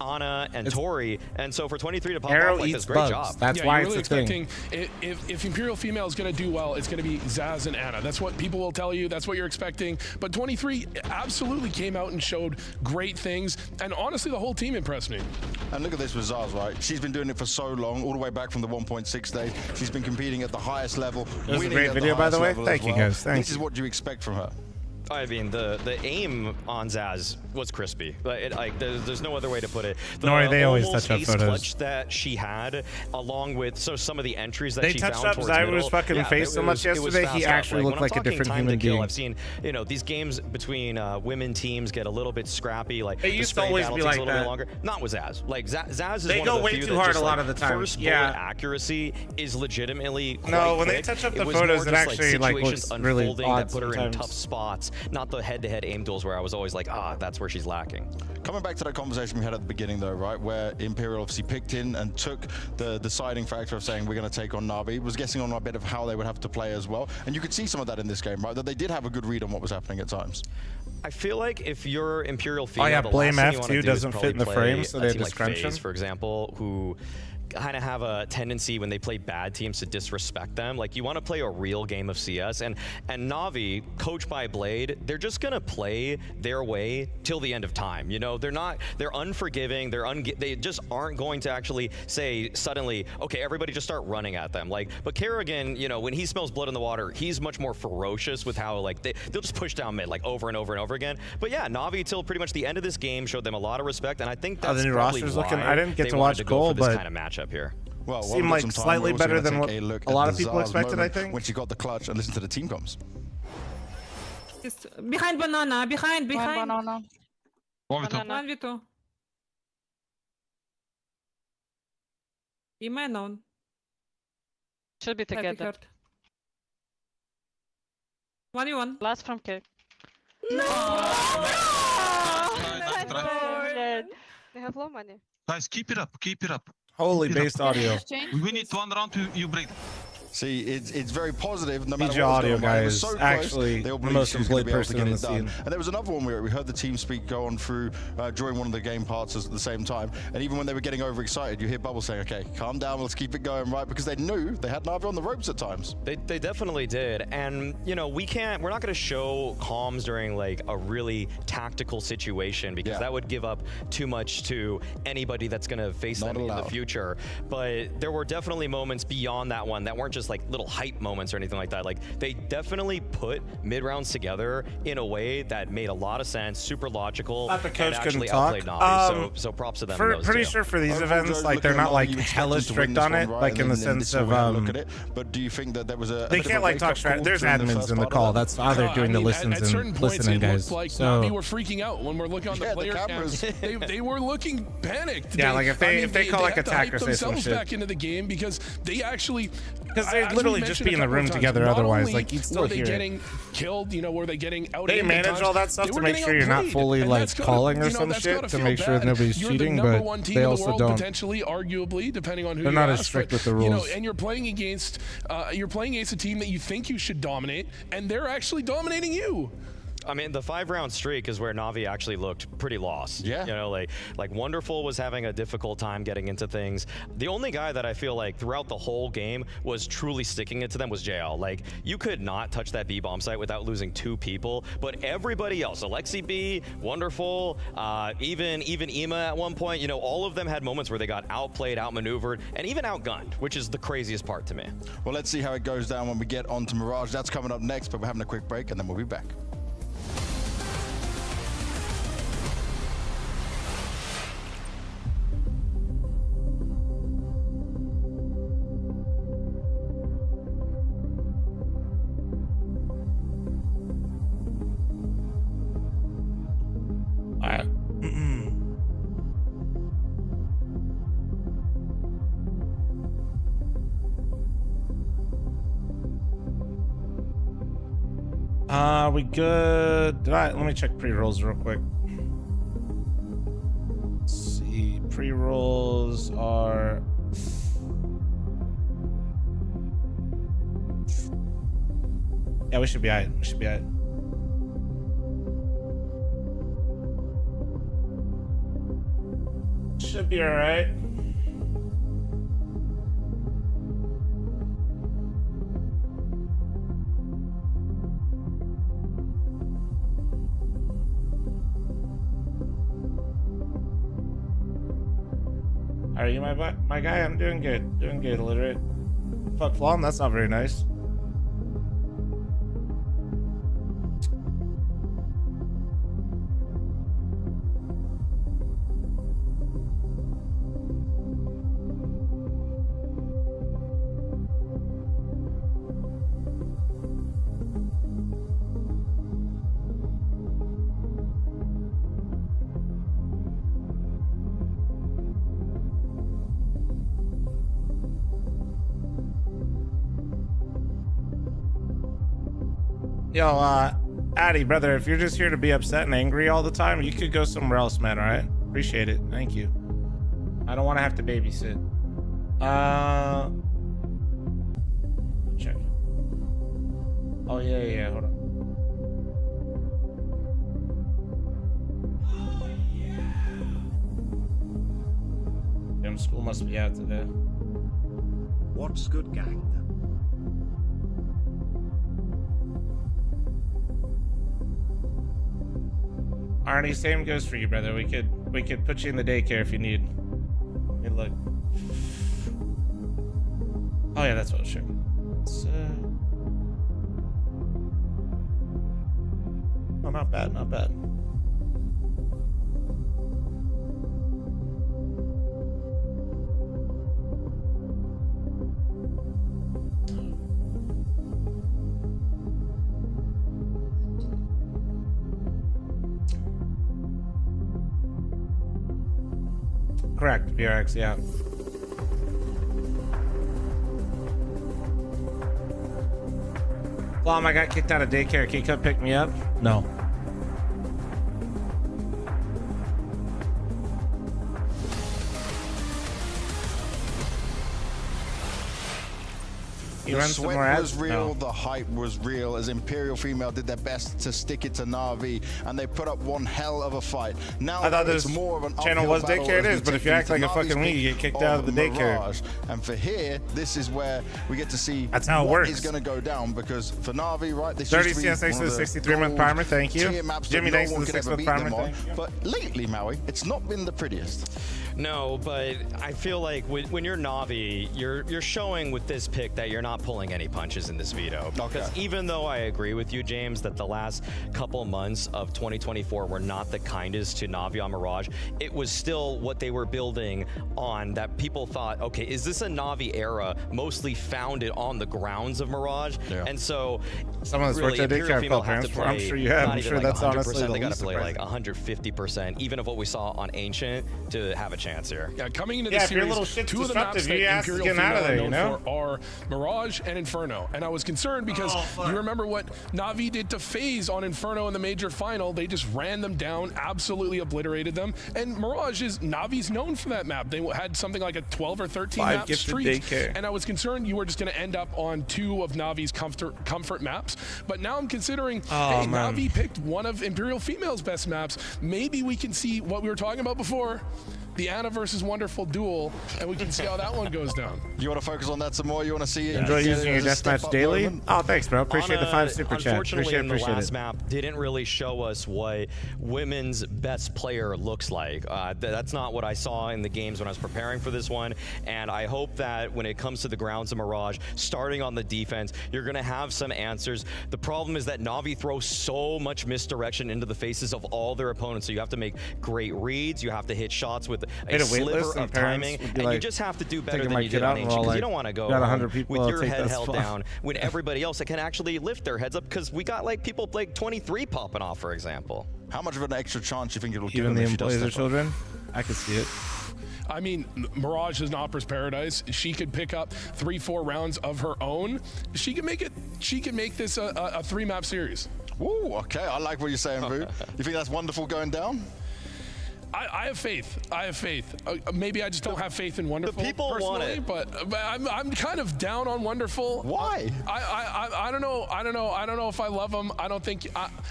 Ana, and Tori, and so for 23 to pop Arrow off like eats this, great bugs. job. That's yeah, why you're really it's a expecting thing. if Imperial female is going to do well, it's going to be Zaz and Ana. That's what people will tell you. That's what you're expecting. But 23 absolutely came out and showed great things, and honestly, the whole team impressed me. And look at this with Zaz, right? She's been doing it for so long, all the way back from the 1.6 days. She's been competing at the highest level. It was a winning great at video, the by the highest way. level Thank as you, well. guys. Thank This is what you expect from her. I mean, the aim on Zaz was crispy. There's no other way to put it. Nori, they always touch up ace photos. clutch that she had, along with some of the entries that They she touched found up towards Zyra's middle. fucking Yeah, face so much it was yesterday, he fast up. actually looked when like a I'm talking different time human to kill, being. I've seen, these games between women teams get a little bit scrappy. Like It the used to spray always battle be takes like a little that. bit longer. Not with Zaz. Like Zaz is They one go of the way few too that hard just, a lot like, of the time. First bullet Yeah. accuracy is legitimately No, quite when they quick. touch up the It was photos, more it just, actually, like, situations looks really unfolding odd that put her in sometimes. tough spots, not the head-to-head aim duels where I was always like, that's where she's lacking. Coming back to that conversation we had at the beginning, though, right, where Imperial obviously picked in and took the deciding factor of saying we're going to take on NAVI, was guessing on a bit of how they would have to play as well. And you could see some of that in this game, right, that they did have a good read on what was happening at times. I feel like if you're Imperial female, yeah, the Blame last thing you wanna F2 do is doesn't probably fit in the play frame, so a they had team to like scrunch FaZe, him. for example, who kind of have a tendency when they play bad teams to disrespect them. Like, you want to play a real game of CS, and Navi, coached by Blade, they're just gonna play their way till the end of time. You know, they're unforgiving. They just aren't going to actually say suddenly, okay, everybody just start running at them. Like, but Kerrigan, you know, when he smells blood in the water, he's much more ferocious with how like they'll just push down mid like over and over and over again. But yeah, Navi till pretty much the end of this game showed them a lot of respect, and I think that's the new probably roster's why looking. I didn't get they to wanted watch go Cole, for this but kind of matchup here. Well, seemed like slightly better than what a lot of people expected, I think. When she got the clutch and listen to the team comms. Behind banana, behind. Banana. 1v2. 1v2. Be my known. Should be together. 1v1. Last from kick. No! They have low money. Guys, keep it up, keep it up. Holy based audio. We need one round to you break. See, it's very positive. No matter BJ what's Audio going on. It guy was is so close, actually they all the believed most she was gonna employed be able to person get in it the done. scene. And there was another one where we heard the team speak go on through during one of the game parts at the same time. And even when they were getting overexcited, you hear Bubble saying, okay, calm down, let's keep it going, right? Because they knew they had Navi on the ropes at times. They definitely did. And, you know, we're not going to show comms during like a really tactical situation because that would give up too much to anybody that's going to face them in the future. But there were definitely moments beyond that one that weren't just like little hype moments or anything like that. Like, they definitely put mid-rounds together in a way that made a lot of sense, super logical, Thought the coach and actually couldn't talk. outplayed Navi. So props to them. in those Pretty two. sure for these Overall, events, Joe, like they're looking not at like you expect hella them to win strict this on one, it, right? like in the And then sense this is of where we look at it. But do you think that there was a they bit of can't a like talk wake-up trash. call There's during the admins first in the part of call. that? That's how they're doing the listens at certain and points, listening, it guys. looked like So Navi were freaking out when we're looking on the player cams. They were looking panicked. Yeah, like if they call like had to attack hype or say some themselves shit. back into the game because they actually they'd as literally we just mentioned be in a the couple room of times, together not otherwise, only like, you'd still were they hear it. getting killed, you know, were they getting out? They manage all that stuff to make sure you're not fully like calling or some shit to make sure nobody's cheating, but they also don't. Potentially, arguably, depending on who They're you not as ask, strict but, with the you know, rules. and you're playing against a team that you think you should dominate, and they're actually dominating you. I mean, the 5-round streak is where Navi actually looked pretty lost. Yeah. You know, like Wonderful was having a difficult time getting into things. The only guy that I feel like throughout the whole game was truly sticking it to them was JL. Like, you could not touch that B-bomb site without losing 2 people, but everybody else, Alexi B, Wonderful, even Ema at one point, you know, all of them had moments where they got outplayed, outmaneuvered, and even outgunned, which is the craziest part to me. Well, let's see how it goes down when we get on to Mirage. That's coming up next, but we're having a quick break and then we'll be back. We good? Let me check pre-rolls real quick. Let's see. Pre-rolls are... Yeah, we should be alright. We should be alright. Should be alright. Are you my guy? I'm doing good. Doing good, illiterate. Fuck Flom, that's not very nice. Yo, Addy, brother, if you're just here to be upset and angry all the time, you could go somewhere else, man, all right? Appreciate it. Thank you. I don't want to have to babysit. Check. Oh, yeah, hold on. Damn, school must be out today. What's good, gang? Arnie, same goes for you, brother. We could put you in the daycare if you need. Hey, look. Oh yeah, that's what I was checking. Oh, not bad, not bad. Correct, BRX, yeah. Flom, I got kicked out of daycare. Can you come pick me up? No. The sweat was real, the hype was real, as Imperial Female did their best to stick it to Na'Vi, and they put up one hell of a fight. Now I thought it's this more of an channel was daycare. It is, but if you act like a fucking weenie, you get kicked out of the daycare. Mirage. And for here, this is where we get to see that's how it what works. Is going to go down, because for Na'Vi, right, this 30 used to be CS thanks to the 63-month primer, thank you. Jimmy, thanks to the 6-month primer, thank you. But lately, Maui, it's not been the prettiest. No, but I feel like when you're Na'Vi, you're showing with this pick that you're not pulling any punches in this veto. Because even though I agree with you, James, that the last couple months of 2024 were not the kindest to Na'Vi on Mirage, it was still what they were building on, that people thought, okay, is this a Na'Vi era mostly founded on the grounds of Mirage? Yeah. And so someone's really, worked at Imperial daycare Female have to play, I'm sure you have. I'm sure like that's 100%, honestly the they got least to play like surprising. 150%, even of what we saw on Ancient, to have a chance here. Yeah, coming into the if series, you're a little shit two of the maps that you ask to Imperial get out of there, Female you are know? known for are Mirage and Inferno. And I was concerned because you remember what Na'Vi did to FaZe on Inferno in the major final. They just ran them down, absolutely obliterated them. And Mirage is Navi's known for that map. They had something like a 12 or 13 map streak. And I was concerned you were just going to end up on two of Navi's comfort maps. But now I'm considering, hey, Na'Vi picked one of Imperial Female's best maps. Maybe we can see what we were talking about before, the Anna versus Wonderful duel, and we can see how that one goes down. You want to focus on that some more? You want to see it? Enjoy using your deathmatch daily? Moment? Oh, thanks, bro. Appreciate the 5 super chat. Unfortunately, Appreciate the last it. map didn't really show us what women's best player looks like. That's not what I saw in the games when I was preparing for this one, and I hope that when it comes to the grounds of Mirage, starting on the defense, you're going to have some answers. The problem is that Na'Vi throws so much misdirection into the faces of all their opponents, so you have to make great reads, you have to hit shots with a sliver of timing, and you just have like, better than you did on Ancient, because you don't want to go with your head held down when everybody else can actually lift their heads up, because we got like people like 23 popping off, for example. How much of an extra chance do you think it'll give Even them the if she does employees are step up? children? I could see it. I mean, Mirage is an Opera's paradise. She could pick up 3-4 rounds of her own. She can make it. She can make this a 3-map series. Ooh, okay. I like what you're saying, Vu. You think that's wonderful going down? I have faith. I have faith. Maybe I just don't have faith in Wonderful. The people want it, but I'm kind of down on Wonderful. Why? I don't know. I don't know if I love him. I don't think.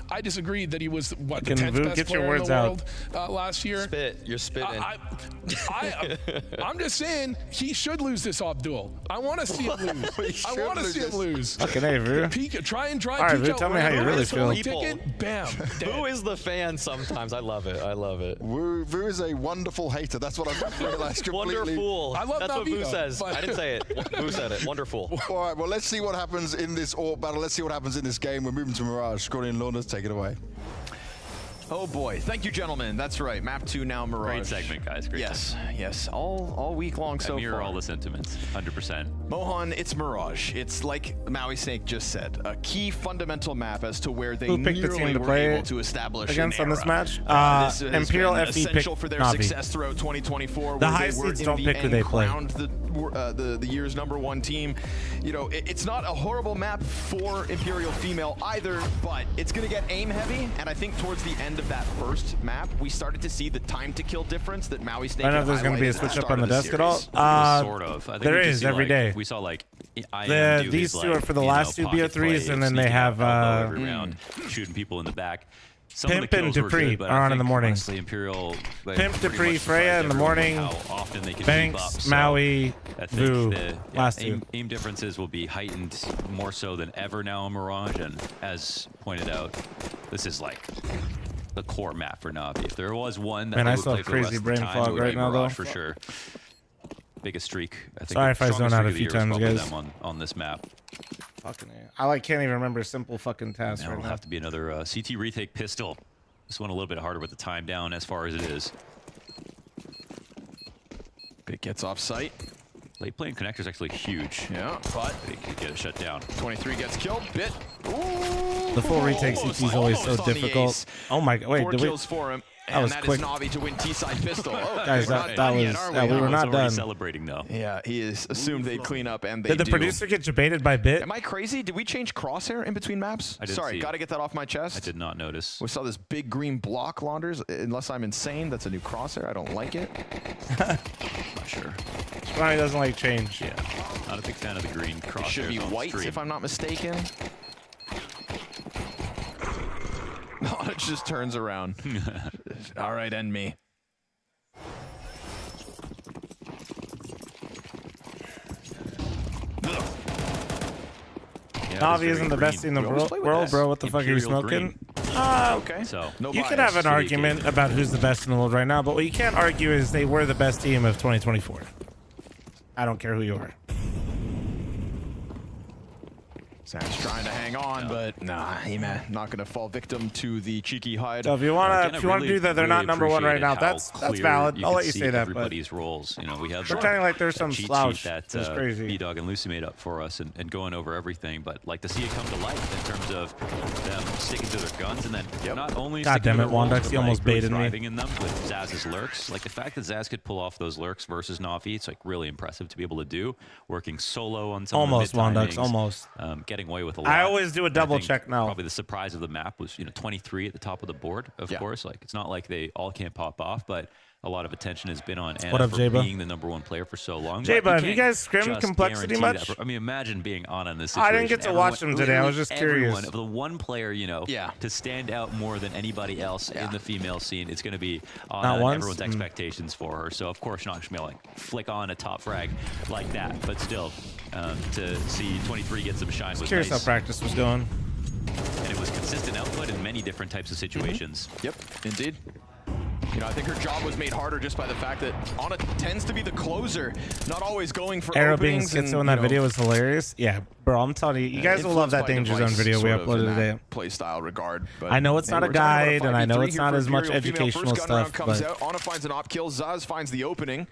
I disagree that he was what the 10th best get your player in words the out. world last year. Spit. You're spitting. I'm just saying he should lose this off duel. I want to see him lose. I want to see him lose. Fucking A, Vu. Try and All right, Vu, tell me how you really feel. Ticket, bam. Who is the fan sometimes? I love it. I love it. Vu is a wonderful hater. That's what I've realized completely. Wonderful. I love That's what Vu Navi, says. but- I didn't say it. Vu said it. Wonderful. All right, well, let's see what happens in this AWP battle. Let's see what happens in this game. We're moving to Mirage. Scotty and Lornas, take it away. Oh boy, thank you, gentlemen. That's right. Map 2 now, Mirage. Great segment, guys. Great segment. Yes. All week long so I mirror far. all the sentiments, 100%. Mohan, it's Mirage. It's like Maui Snake just said, a key fundamental map as to where they Who picked the team nearly to were play able to establish against an on this era. match? This has Imperial been FE essential picked for their Navi. success throughout 2024. The where high they were seeds in don't the pick who end they play. crowned the year's #1 team. You know, it's not a horrible map for Imperial female either, but it's going to get aim heavy, and I think towards the end of that first map, we started to see the time to kill difference that Maui Snake. I don't know if there's going to be a switch up on the desk at all. Sort of. I think There we just is see, every like, day. We saw like IM do these his, two like, are for the you know, last two pocket BO3s, play, and then they sneaking have out elbow every round, shooting people in the back. Some Pimp of the and kills were Dupree good, but are I on in the think, morning. honestly, Imperial, like, Pimp, pretty Dupree, much Freya in the surprised everyone morning, with how often they can Banks, keep up. So Maui, I Vu, think the last two. aim differences will be heightened more so than ever now in Mirage, and as pointed out, this is like the core map for Navi. If there was one that Man, they I would still play have for the crazy rest of the brain time, fog it would right be now, Mirage though. for sure. Biggest streak. I think Sorry the if I zone strongest out a streak few of the year is times, probably guys. them on this map. Fucking A. I can't even remember simple fucking tasks Now right it'll now. have to be another CT retake pistol. This one a little bit harder with the time down as far as it is. Bit gets off site. Late playing connector is actually huge. Yeah, but they could get it shut down. 23 gets killed. Bit. The full retake CT is always so difficult. Oh my god! Wait, 4 did we? kills for him. That And was that quick. is Navi to win T-side pistol. Oh, Guys, we're that not done was yet, are yeah, we were It's not already done. celebrating though. Yeah, he is assumed they clean up, and they Did the do. producer get debated by Bit? Am I crazy? Did we change crosshair in between maps? I didn't Sorry, see. got to get that off my chest. I did not notice. We saw this big green block launders. Unless I'm insane, that's a new crosshair. I don't like it. Not sure. Ronnie doesn't like change. Yeah, not a big fan of the green crosshairs. It should be on white, stream. if I'm not mistaken. Oh, it just turns around. All right, end me. Navi isn't the best team in the world, bro. What the fuck are you Imperial smoking? Okay. So You can have an argument about who's the best in the world right now, but what you can't argue is they were the best team of 2024. I don't care who you are. Sam's trying to hang on, but nah, he man, not gonna fall victim to the cheeky hide. So if you want to do that, they're not number one right now. That's valid. I'll let you say that. But Everybody's roles, you know, we have pretending like there's some cheat slouch. sheet that That's crazy. B-Dog and Lucy made up for us and going over everything, but like to see it come to life in terms of them sticking to their guns and then not only God sticking damn to it, their roles, Wandux, but, you almost like, really baited me. thriving in them with Zaz's lurks. Like the fact that Zaz could pull off those lurks versus Navi, it's like really impressive to be able to do. Working solo on some Almost, of the mid Wandux, almost. getting away with a lot. I always do a double I think check now. Probably the surprise of the map was 23 at the top of the board. Of course, like it's not like they all can't pop off, but a lot of attention has been on Anna What up, for J-Ba? being the #1 player for so long. J-Ba, But have you can't guys scrimmed just Complexity guarantee much? that. I mean, imagine being on in this I situation. didn't get to watch them today. I was just curious. Everyone, the one player, to stand out more than anybody else in the female scene, it's going to be Not on once? everyone's expectations for her. So, of course, not just going to like flick on a top frag like that. But still, to see 23 get some shine was Curious nice. how practice was going. And it was consistent output in many different types of situations. Yep, indeed. I think her job was made harder just by the fact that Anna tends to be the closer, not always going for Arrow being openings. And, schizo in that video was hilarious. Yeah, bro, I'm telling you, you guys will love that Danger Zone video we uploaded today. Play style regard. But I know it's not a we're talking guide, about and I know 5v3 it's here not for as much Imperial. Female educational first gun round stuff, comes but out. Anna finds an op kill. Zaz finds the opening.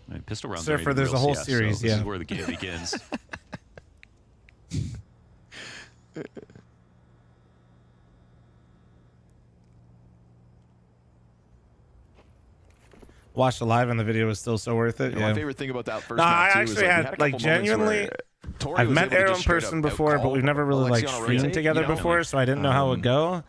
I mean, pistol rounds. Surfer, are there's real a whole CS, series, so this yeah. is where the game begins. Watched the live and the video was still so worth it. My favorite thing about that first No, map I too actually is like, we had a like couple moments genuinely where I've met Arrow in person before, but we've never really like streamed together before, so I didn't know how it would go.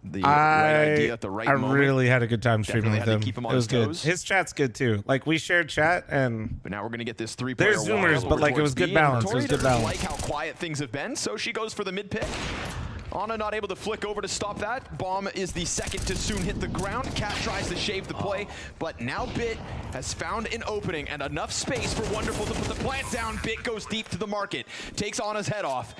The right idea at the right moment. I really had a good time streaming with him. Keep him on It was good. toes. His chat's good too. Like we shared chat, and but now we're gonna get this three-player. There's zoomers, but like it was good balance. It was good balance. Like how quiet things have been, so she goes for the mid pick. Ana not able to flick over to stop that. Bomb is the second to soon hit the ground. Cat tries to shave the play, but now Bit has found an opening and enough space for Wonderful to put the plant down. Bit goes deep to the market, takes Ana's head off.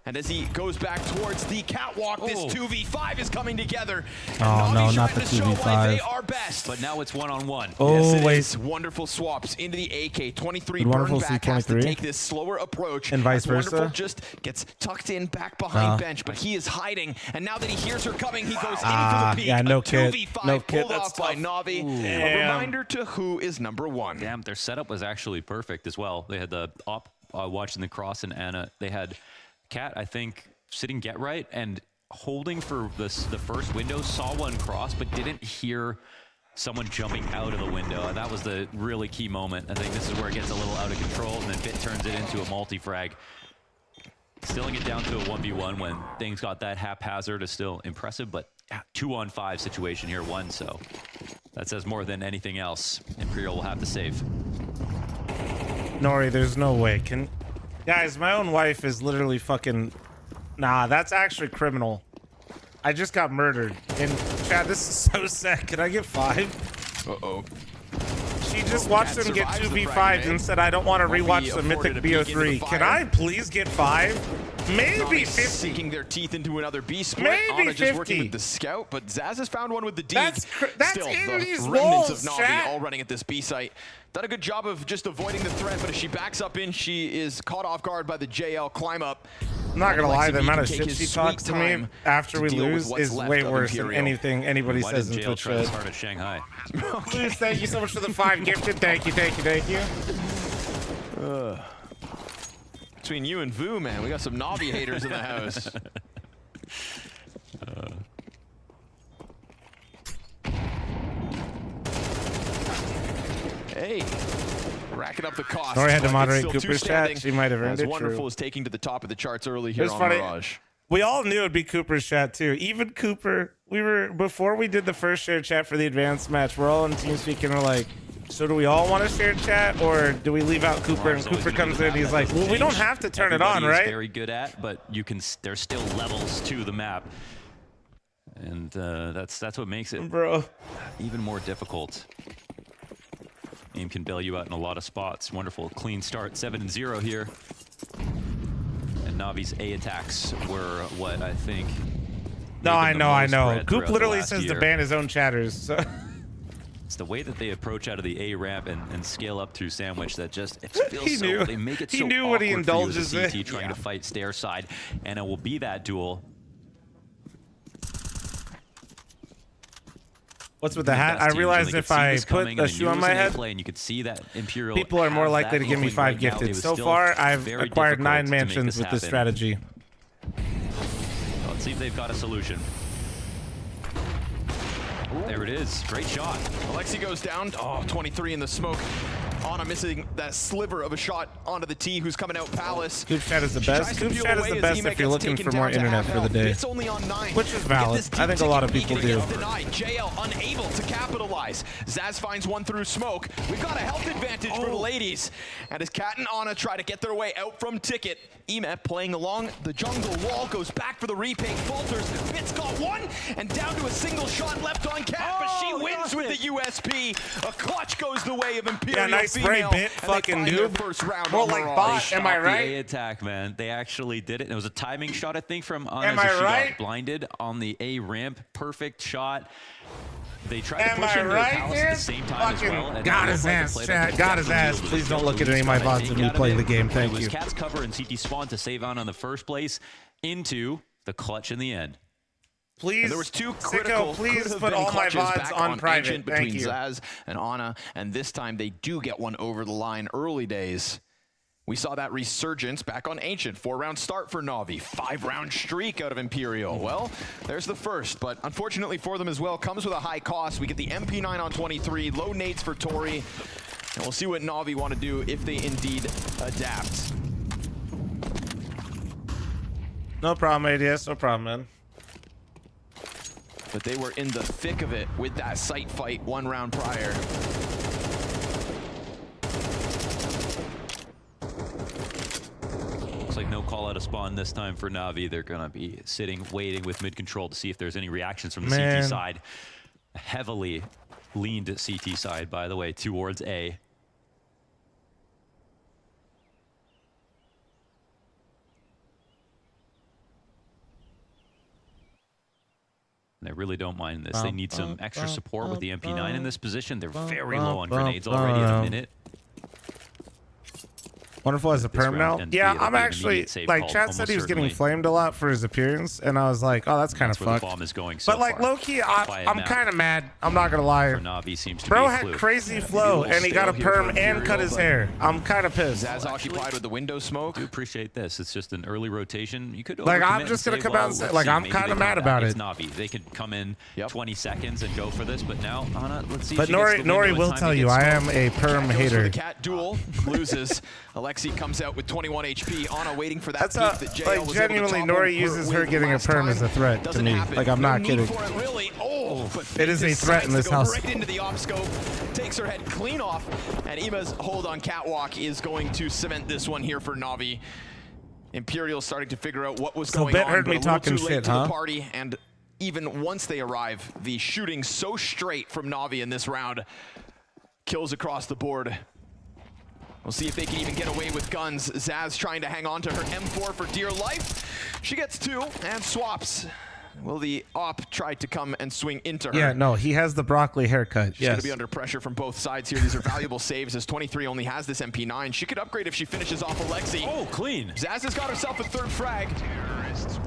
And as he goes back towards the catwalk, this 2v5 is coming together. Oh no, not the 2v5. They are best. But now it's one-on-one. Oh, yes, wait. Is. Wonderful swaps into the AK. 23 Wonderful burn back has to take this slower approach. And vice versa. Wonderful just gets tucked in back behind bench, but he is hiding. And now that he hears her coming, he goes in for the peek. Yeah, no kid. 2v5 No kid. pulled off by NAVI. A reminder to who is number one. Damn, their setup was actually perfect as well. They had the op watching the cross and Ana. They had Cat, I think, sitting get right and holding for the first window, saw one cross, but didn't hear someone jumping out of the window. And that was the really key moment. I think this is where it gets a little out of control, and then Bit turns it into a multi-frag. Stilling it down to a 1v1 when things got that haphazard is still impressive, but 2-on-5 situation here, one, so that says more than anything else. Imperial will have to save. Nori, there's no way. Guys, my own wife is literally fucking... Nah, that's actually criminal. I just got murdered. And Chad, this is so sad. Can I get 5? Uh-oh. She just watched them get 2v5'd and said, I don't want to rewatch the Mythic BO3. Can I please get 5? Maybe 50. Sinking their teeth into another B split. Maybe Ana 50. just working with the scout, but Zaz has found one with the D. That's Still, in the these remnants walls, of NAVI chat. all running at this B site. Done a good job of just avoiding the threat, but as she backs up in, she is caught off guard by the JL climb up. I'm not gonna lie, the amount of Take shit his she sweet talks to me time after to we deal with lose what's is left way of worse than Imperial. anything anybody Why says in didn't JL Twitch try as chat. hard as Shanghai? Please, thank you so much for the 5 gifted. Thank you, thank you, thank you. Between you and Vu, man, we got some NAVI haters in the house. Hey, racking up the cost. Nori had to but moderate it's still Cooper's two chat. standing, She might have earned as it. Wonderful True. is taking to the top of the charts early here It's on funny. Mirage. We all knew it'd be Cooper's chat too. Even Cooper, before we did the first shared chat for the advanced match, we're all in TeamSpeak and we're like, so do we all want to share chat or do we leave out Cooper? And Cooper comes in and he's like, well, we don't have to turn it on, Everybody is right? very good at, but you can. There's still levels to the map, and that's what makes it even more difficult. Aim can bail you out in a lot of spots. Wonderful clean start, 7-0 here. And Navi's A attacks were what I think. No, I know. Coop Coop literally says to ban his own chatters. So. It's the way that they approach out of the A ramp and scale up through sandwich that just it feels He knew. they make it He so knew what he awkward for you as a indulges CT in. trying to fight stair side, and it will be that duel. What's with the hat? I realized if I put a shoe on my head, and you could see that Imperial people are more likely to give me 5 right now. It gifted. was So still far, I've very acquired difficult 9 to make mansions with this happen. strategy. Let's see if they've got a solution. There it is. Great shot. Alexi goes down. Oh, 23 in the smoke. Ana missing that sliver of a shot onto the T, who's coming out Palace. Coop chat is the best. Coop chat is the best if you're looking for more internet for the day. It's only on 9. Which is valid. I think a lot of people do. Denied. JL unable to capitalize. Zaz finds one through smoke. We've got a health advantage for the ladies. And as Cat and Ana try to get their way out from Ticket, Emet playing along the jungle wall goes back for the repay. Falters. Bit's got one and down to a single shot left on Cat, but she wins with the USP. A clutch goes the way of Imperial. Yeah, nice spray, Bit. Fucking noob. First round More on like Mirage. bot. Am I The right? A attack, man. They actually did it. And it was a timing shot, I think, from Ana. Am I She right? got blinded on the A ramp. Perfect shot. They tried to Am push I into right, the Palace at the dude? same time as well. Fucking and got it his looked like ass, the play chat. that Got his ass. was Please don't still look at any of my trying to VODs of take me out playing the it. game. Thank It was you. Cat's cover and CT spawn to save Ana in the first place into the clutch in the end. Please, And there was 2 Sicko, critical please could have put been all my clutches VODs back on private. Ancient Thank between you. Zaz and Ana, and this time they do get one over the line early days. We saw that resurgence back on Ancient. 4-round start for NAVI. 5-round streak out of Imperial. Well, there's the first, but unfortunately for them as well, comes with a high cost. We get the MP9 on 23, low nades for Tori, and we'll see what NAVI want to do if they indeed adapt. No problem, ADS. No problem, man. But they were in the thick of it with that site fight 1 round prior. Looks like no call out of spawn this time for Navi. They're going to be sitting, waiting with mid control to see if there's any reactions from the CT side. Heavily leaned CT side, by the way, towards A. They really don't mind this. They need some extra support with the MP9 in this position. They're very low on grenades already in a minute. Wonderful as a perm now. Yeah, I'm actually like Chad said he was getting flamed a lot for his appearance, and I was like, oh, that's kind of fucked. The bomb is going so but like low key, I'm kind of mad. I'm not gonna lie. Navi seems to Bro had crazy flow, and he got a perm and cut his hair. I'm kind of pissed. Zaz occupied with the window smoke. I do appreciate this. It's just an early rotation. You could like I'm just gonna come out and say like I'm kind of mad about it. Navi, they could come in 20 seconds and go for this, but now Anna, let's see. But Nori will tell you I am a perm hater. The cat duel loses. Alexi comes out with 21 HP. Anna waiting for that. That's like genuinely, Nori uses her getting a perm as a threat to me. Like I'm not kidding. It is a threat in this house. Right into the op scope, takes her head clean off, and Ima's hold on catwalk is going to cement this one here for Navi. Imperial starting to figure out what was going on. Heard me talking shit, huh? The party, and even once they arrive, the shooting so straight from Navi in this round. Kills across the board. We'll see if they can even get away with guns. Zaz trying to hang on to her M4 for dear life. She gets 2 and swaps. Will the op try to come and swing into her? Yeah, no, he has the broccoli haircut. She's going to be under pressure from both sides here. These are valuable saves as 23 only has this MP9. She could upgrade if she finishes off Alexi. Oh, clean. Zaz has got herself a 3rd frag.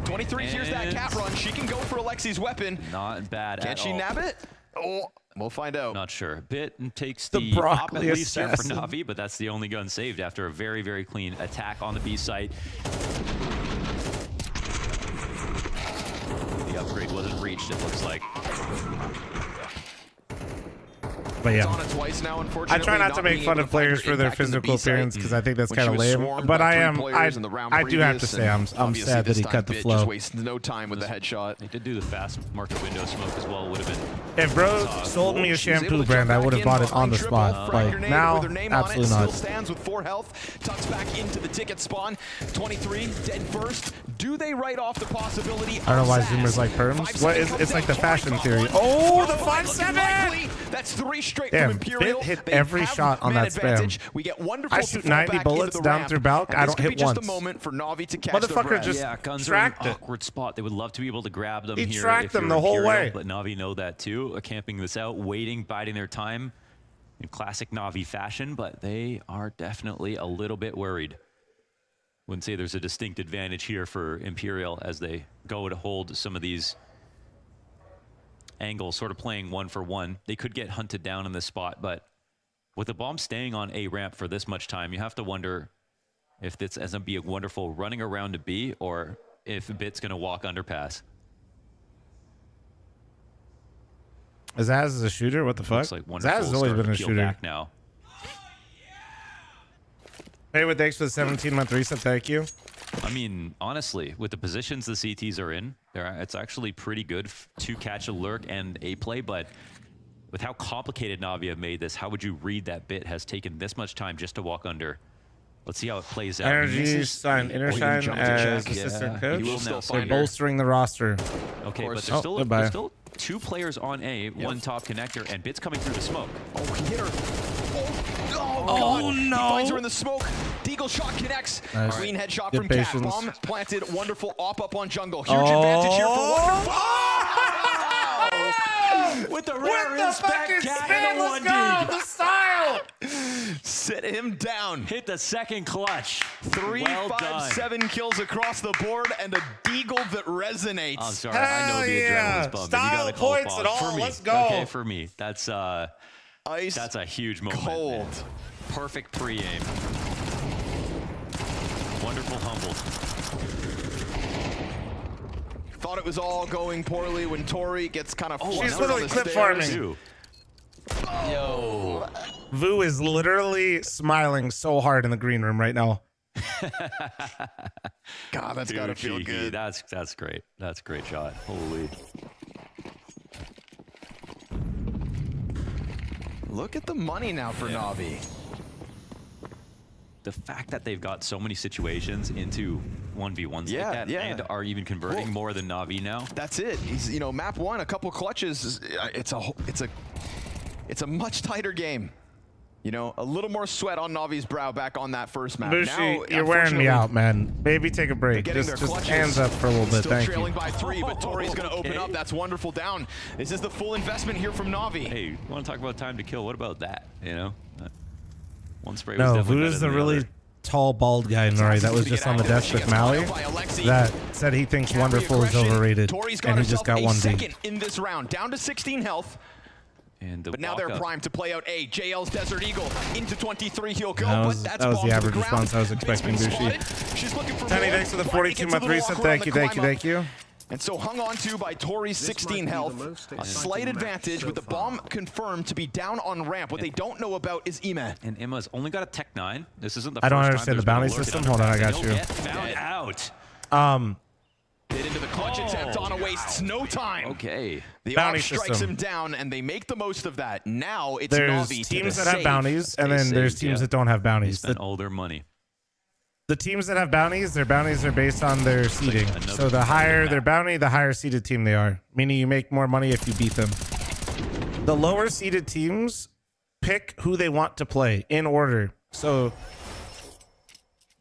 23 hears that cat run. She can go for Alexi's weapon. Not bad Can she nab it? Oh, we'll find out. Not sure. Bit takes the op at least here for Navi, but that's the only gun saved after a very, very clean attack on the B site. The upgrade wasn't reached, it looks like. But yeah, twice now, I try not to make fun of players for their physical appearance because I think that's kind of lame. But I do have to say I'm sad that he cut the flow. Just wasted no time with the headshot. They did do the fast market window smoke as well. Would have been. If bro sold me a shampoo brand, I would have bought it on the spot. Like now, absolutely not. Stands with 4 health, tucks back into the ticket spawn. 23 dead first. Do they write off the possibility? I don't know why Zoomers like perms. What is? It's like the fashion theory. Oh, the 5-7. That's 3 straight Damn, from Imperial. Bit hit every shot on that spam. We get wonderful I shoot 90 bullets down through Balk. I don't hit once. Just a moment for Navi to catch Motherfucker just tracked it. Awkward spot. They would love to be able to grab them he here. He tracked them the whole way. But Navi know that too. Camping this out, waiting, biding their time in classic Navi fashion. But they are definitely a little bit worried. Wouldn't say there's a distinct advantage here for Imperial as they go to hold some of these angles, sort of playing 1-for-1. They could get hunted down in this spot, but with the bomb staying on A ramp for this much time, you have to wonder if this ends up being wonderful running around to B or if Bit's going to walk underpass. Zaz is a shooter? What the fuck? Like Zaz has always been a shooter. Now. Hey, with thanks for the 17-month reset. Thank you. I mean, honestly, with the positions the CTs are in, it's actually pretty good to catch a lurk and a play, but with how complicated Navi have made this, how would you read that Bit has taken this much time just to walk under? Let's see how it plays out. Energy signed Intershine as assistant coach. They're bolstering the roster. Okay, but there's still 2 players on A, 1 top connector, and Bit's coming through the smoke. Oh, he hit her. Oh, no. He finds her in the smoke. Deagle shot connects. Nice. Clean headshot Good from patience. Cat. Bomb planted. Wonderful op up on jungle. Huge advantage here for Wonderful. With the rare inspect, Cat and the 1D. The style. Sit him down. Hit the second clutch. 3, well 5, 7 kills across the board and a Deagle that resonates. I'm sorry, I know the adrenaline's bumping. Style you gotta call points it and all. for me. Let's go. Okay, for me. That's ice. That's a huge moment. Cold. Man. Perfect pre-aim. Wonderful humble. Thought it was all going poorly when Tori gets kind of she's literally clip farming. Yo. Vu is literally smiling so hard in the green room right now. God, that's got to feel cheeky. good. That's great. That's a great shot. Holy. Look at the money now for Navi. The fact that they've got so many situations into 1v1s like that and are even converting more than Navi now. That's it. He's, you know, map one, a couple clutches. It's a much tighter game. You know, a little more sweat on Navi's brow back on that first map. Bushi, Now, you're wearing me out, man. Maybe take a break. Just hands up for a little bit. Still Thank trailing you. by 3, but Tori's going to open up. That's wonderful down. This is the full investment here from Navi. Hey, you want to talk about time to kill? What about that? You know, one spray was No, definitely Vuda's better the than really other. tall, bald guy, Nori, that was just on the desk with Maui that said he thinks Wonderful is overrated, and he just got 1D. Second in this round, down to 16 health. But now they're primed to play out A. JL's Desert Eagle into 23. He'll go, That but was, that's that was bomb the to average ground. response I was expecting, Bushi. She's looking for Tenny, more. thanks for the But 42-month it's a reset. little Thank you, awkward on thank you, the thank you. And so hung on to by Tori's 16 health. A slight advantage with the bomb confirmed to be down on ramp. What they don't know about is Ima. And Emma's only got a Tech 9. This isn't the I don't first time understand the there's been bounty a lurk system. at Hold on, I underpass. got They'll you. get found out. Get into the clutch attempt on a wastes no time. Okay. The Bounty AUG strikes system. him down, and they make the most of that. Now it's There's Navi teams to that have bounties, and then there's teams that don't have They bounties. spent all their money. The teams that have bounties, their bounties are based on their seeding. So the higher their bounty, the higher seeded team they are. Meaning you make more money if you beat them. The lower seeded teams pick who they want to play in order. So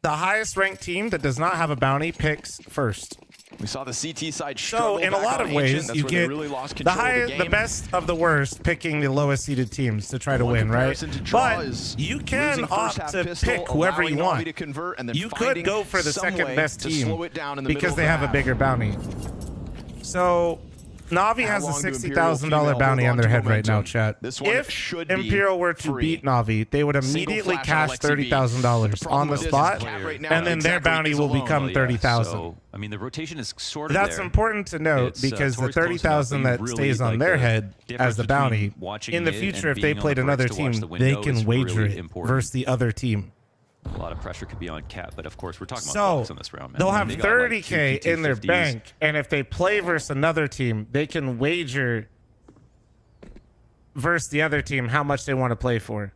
the highest ranked team that does not have a bounty picks first. We saw the CT side So struggle in a back lot on of Ancient. ways, That's you where they get really lost the control of highest, the game. best of the worst picking the lowest seeded teams to try to One win, right? comparison to draw But is you can losing first opt half to pistol, pick whoever allowing you Navi want. to convert, and then You could finding go for the some second way best to team slow it down in the because middle they of the have a map. bigger bounty. So Navi How has a long do Imperial $60,000 female bounty hold on their on to head right now, momentum? chat. This one If should be Imperial were to free. beat Navi, they would Single immediately flash cash on Alexi B. $30,000 on the with this is spot, Cat right now and then their exactly bounty is will alone. become Well, yeah, 30,000. So, I mean, the rotation is sort of That's there. important to note It's, because the Tori's close enough, 30,000 but you that really, stays on like, their the head difference as the between bounty watching in the mid future, and if they being on played the another bricks to watch team, the they window can is wager really it important. versus the other team. A lot of pressure could be on Cat, but of course, we're talking about So blocks on this round, man. they'll I have mean, they got, like, 30K two in their P250s. bank, and if they play versus another team, they can wager versus the other team how much they want to play for.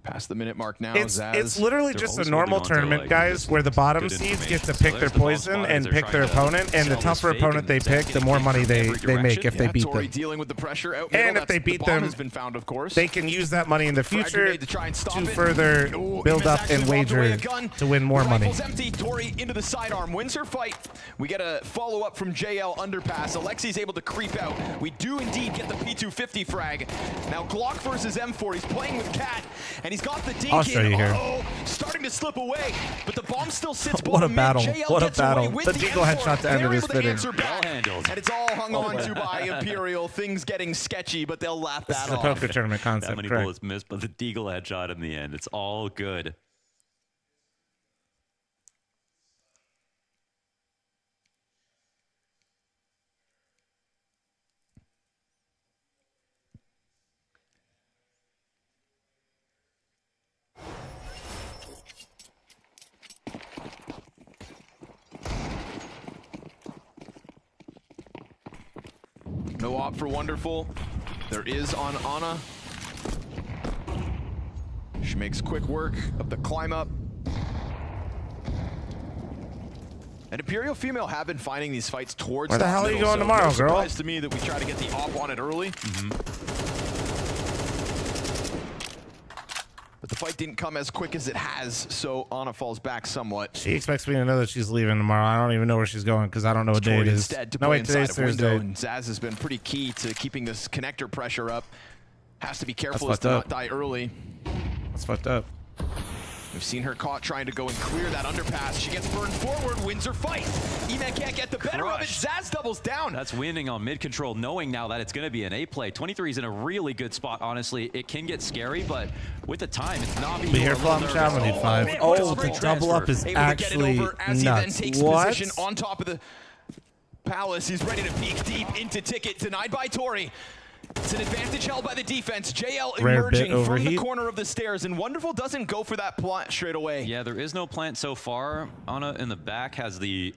Past the minute mark now. It's literally just a normal tournament, guys, where the bottom seeds get to pick their poison and pick their opponent, and the tougher opponent they pick, the more money they make if they beat Tori them. dealing with the pressure out And middle. if they That's- beat the bomb them, has been found, of course. they can use that money in the Frag future grenade to try and stop it. further Ooh, build Ima's up actually and walked away wager a gun. to win more money. Rifle's empty. Tori into the sidearm. Wins her fight. We get a follow-up from JL underpass. Alexi's able to creep out. We do indeed get the P250 frag. Now Glock versus M4. He's playing with Cat, and he's got the dink I'll show in. you here. Uh-oh, starting to slip away, but the bomb still sits What a bottom mid. battle. JL What a gets away battle. with The the Deagle M4. headshot to end They're of this able to fitting. answer back. Well handled. And it's all hung on to by Imperial. Things getting sketchy, but they'll laugh This that is a off. poker tournament That concept, many correct? bullets missed, but the Deagle headshot in the end. It's all good. No op for Wonderful. There is on Ana. She makes quick work of the climb up. And Imperial female have been finding these fights towards Where the hell are you middle, going so tomorrow, no girl? surprise to me that we try to get the op on it early. But the fight didn't come as quick as it has, so Ana falls back somewhat. She expects me to know that she's leaving tomorrow. I don't even know where she's going because I don't know what day it Tori is. instead to No, play wait, inside today's of window, Thursday. and Zaz has been pretty key to keeping this connector pressure up. Has to be careful That's as to fucked not die early. That's fucked up. We've seen her caught trying to go and clear that underpass. She gets burned forward, wins her fight. Eman can't get the better of it. Zaz doubles down. That's winning on mid control, knowing now that it's going to be an A play. 23 is in a really good spot, honestly. It can get scary, but with the time, it's Navi. We hear Plum Chow need 5. Oh, the double up is Able to get it actually over as he then nuts. takes What? position on top of the palace. He's ready to peek deep into Ticket, denied by Tori. It's an advantage held by the defense. JL Rare bit emerging from the overheat. corner of the stairs, and Wonderful doesn't go for that plant straight away. Yeah, there is no plant so far. Ana in the back has the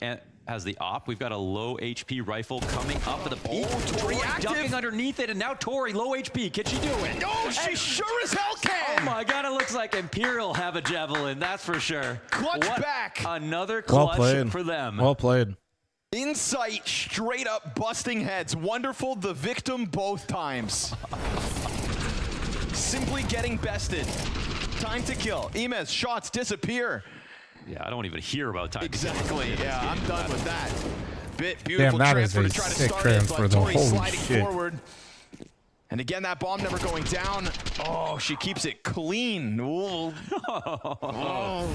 op. We've got a low HP rifle coming up at the peak. Oh, Tori active. Ducking underneath it, and now Tori, low HP. Can she do it? Oh, she sure as hell can. Oh my God, it looks like Imperial have a javelin, that's for sure. Clutch back. Another Well clutch played for them. Well played. Insight, straight up busting heads. Wonderful, the victim both times. Simply getting bested. Time to kill. Imez, shots disappear. Yeah, I don't even hear about time. Exactly, yeah, I'm done with that. Beautiful Damn, that is transfer a to try to sick start transfer, it, but though. Tori Holy sliding shit. forward. And again, that bomb never going down. Oh, she keeps it clean. Ooh. Oh.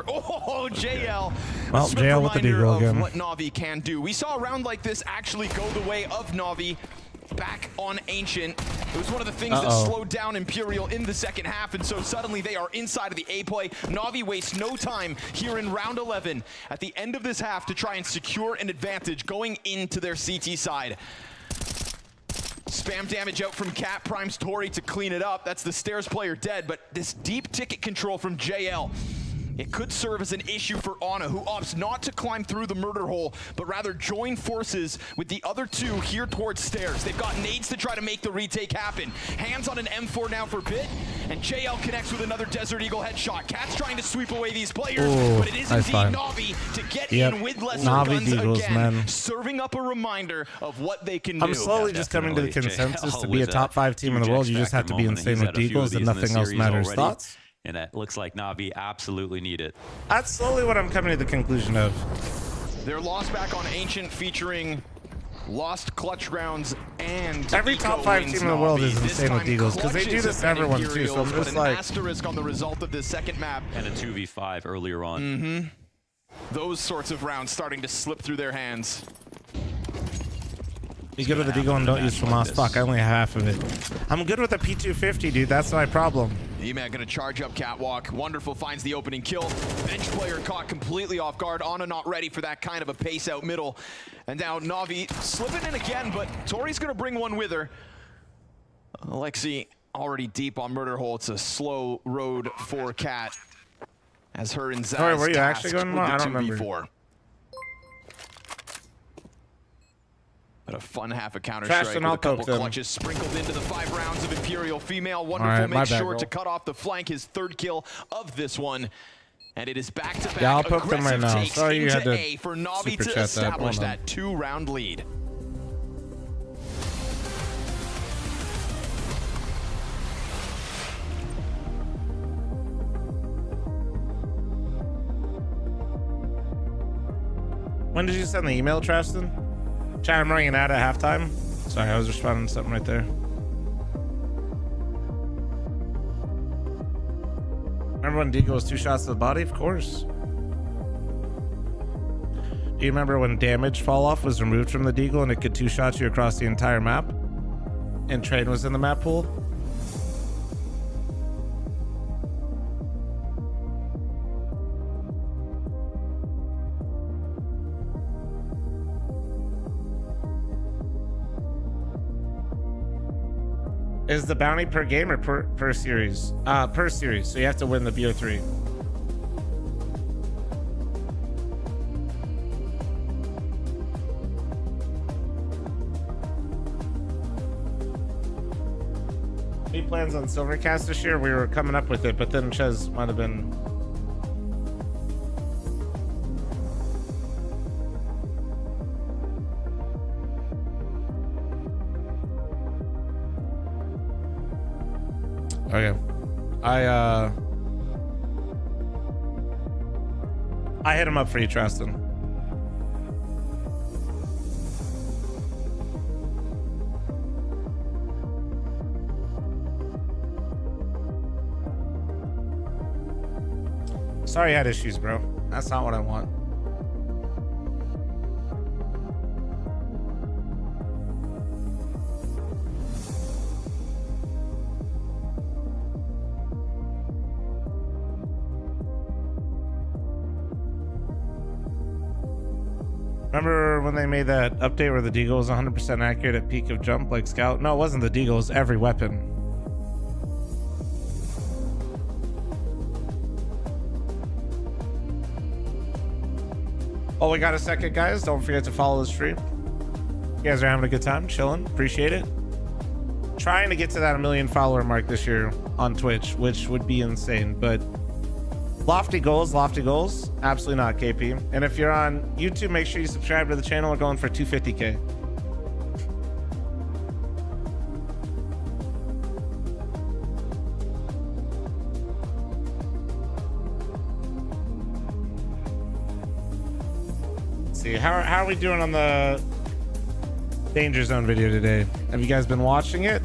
Oh, JL. Well, A swift JL with the reminder deagle of again. what NAVI can do. We saw a round like this actually go the way of NAVI back on Ancient. It was one of the things that slowed down Imperial in the second half, and so suddenly they are inside of the A play. NAVI wastes no time here in round 11 at the end of this half to try and secure an advantage going into their CT side. Spam damage out from Cat, primes Tori to clean it up. That's the stairs player dead, but this deep ticket control from JL, it could serve as an issue for Ana, who opts not to climb through the murder hole, but rather join forces with the other two here towards stairs. They've got nades to try to make the retake happen. Hands on an M4 now for Bit, and JL connects with another Desert Eagle headshot. Cat's trying to sweep away these players, but it is indeed Navi to get in with lesser guns again, man. serving up a reminder of what they can do. I'm slowly just coming to the consensus to be a top 5 team in the world. You just have to be insane with deagles and nothing else matters. Thoughts? And it looks like Navi absolutely need it. That's slowly what I'm coming to the conclusion of. Their loss back on Ancient featuring lost clutch rounds and every top 5 team in the world is insane with deagles because they do this to everyone too. So I'm just like asterisk on the result of this second map. And a 2v5 earlier on. Those sorts of rounds starting to slip through their hands. You good with the deagle and don't use FAMAS. Fuck, I only have half of it. I'm good with the P250, dude. That's my problem. E-Man gonna charge up Catwalk. Wonderful finds the opening kill. Bench player caught completely off guard. Ana not ready for that kind of a pace out middle. And now Navi slipping in again, but Tori's gonna bring one with her. Alexi already deep on murder hole. It's a slow road for Cat. As her and Zaz Sorry, were you actually going? I don't remember. 2v4. But a fun half of Counter-Strike with a couple clutches sprinkled into the 5 rounds of Imperial. Female Wonderful makes sure to cut off the flank, his 3rd kill of this one. And it is back-to-back yeah, I'll poke them right now. takes Sorry you had into to A for Navi to that. establish that 2-round lead. When did you send the email, Traston? Chat, I'm running out at halftime. Sorry, I was responding to something right there. Remember when Deagle was 2 shots to the body? Of course. Do you remember when damage fall off was removed from the Deagle and it could 2-shot you across the entire map? And Train was in the map pool? Is the bounty per game or per series? Per series. So you have to win the BO3. Any plans on Silvercast this year? We were coming up with it, but then Ches might have been. Okay. I hit him up for you, Traston. Sorry I had issues, bro. That's not what I want. Remember when they made that update where the Deagle was 100% accurate at peak of jump like Scout? No, it wasn't the Deagle, it was every weapon. Oh, we got a second, guys. Don't forget to follow the stream. You guys are having a good time, chilling. Appreciate it. Trying to get to that 1 million follower mark this year on Twitch, which would be insane, but lofty goals, absolutely not, KP. And if you're on YouTube, make sure you subscribe to the channel. We're going for 250K. Let's see, how are we doing on the Danger Zone video today? Have you guys been watching it?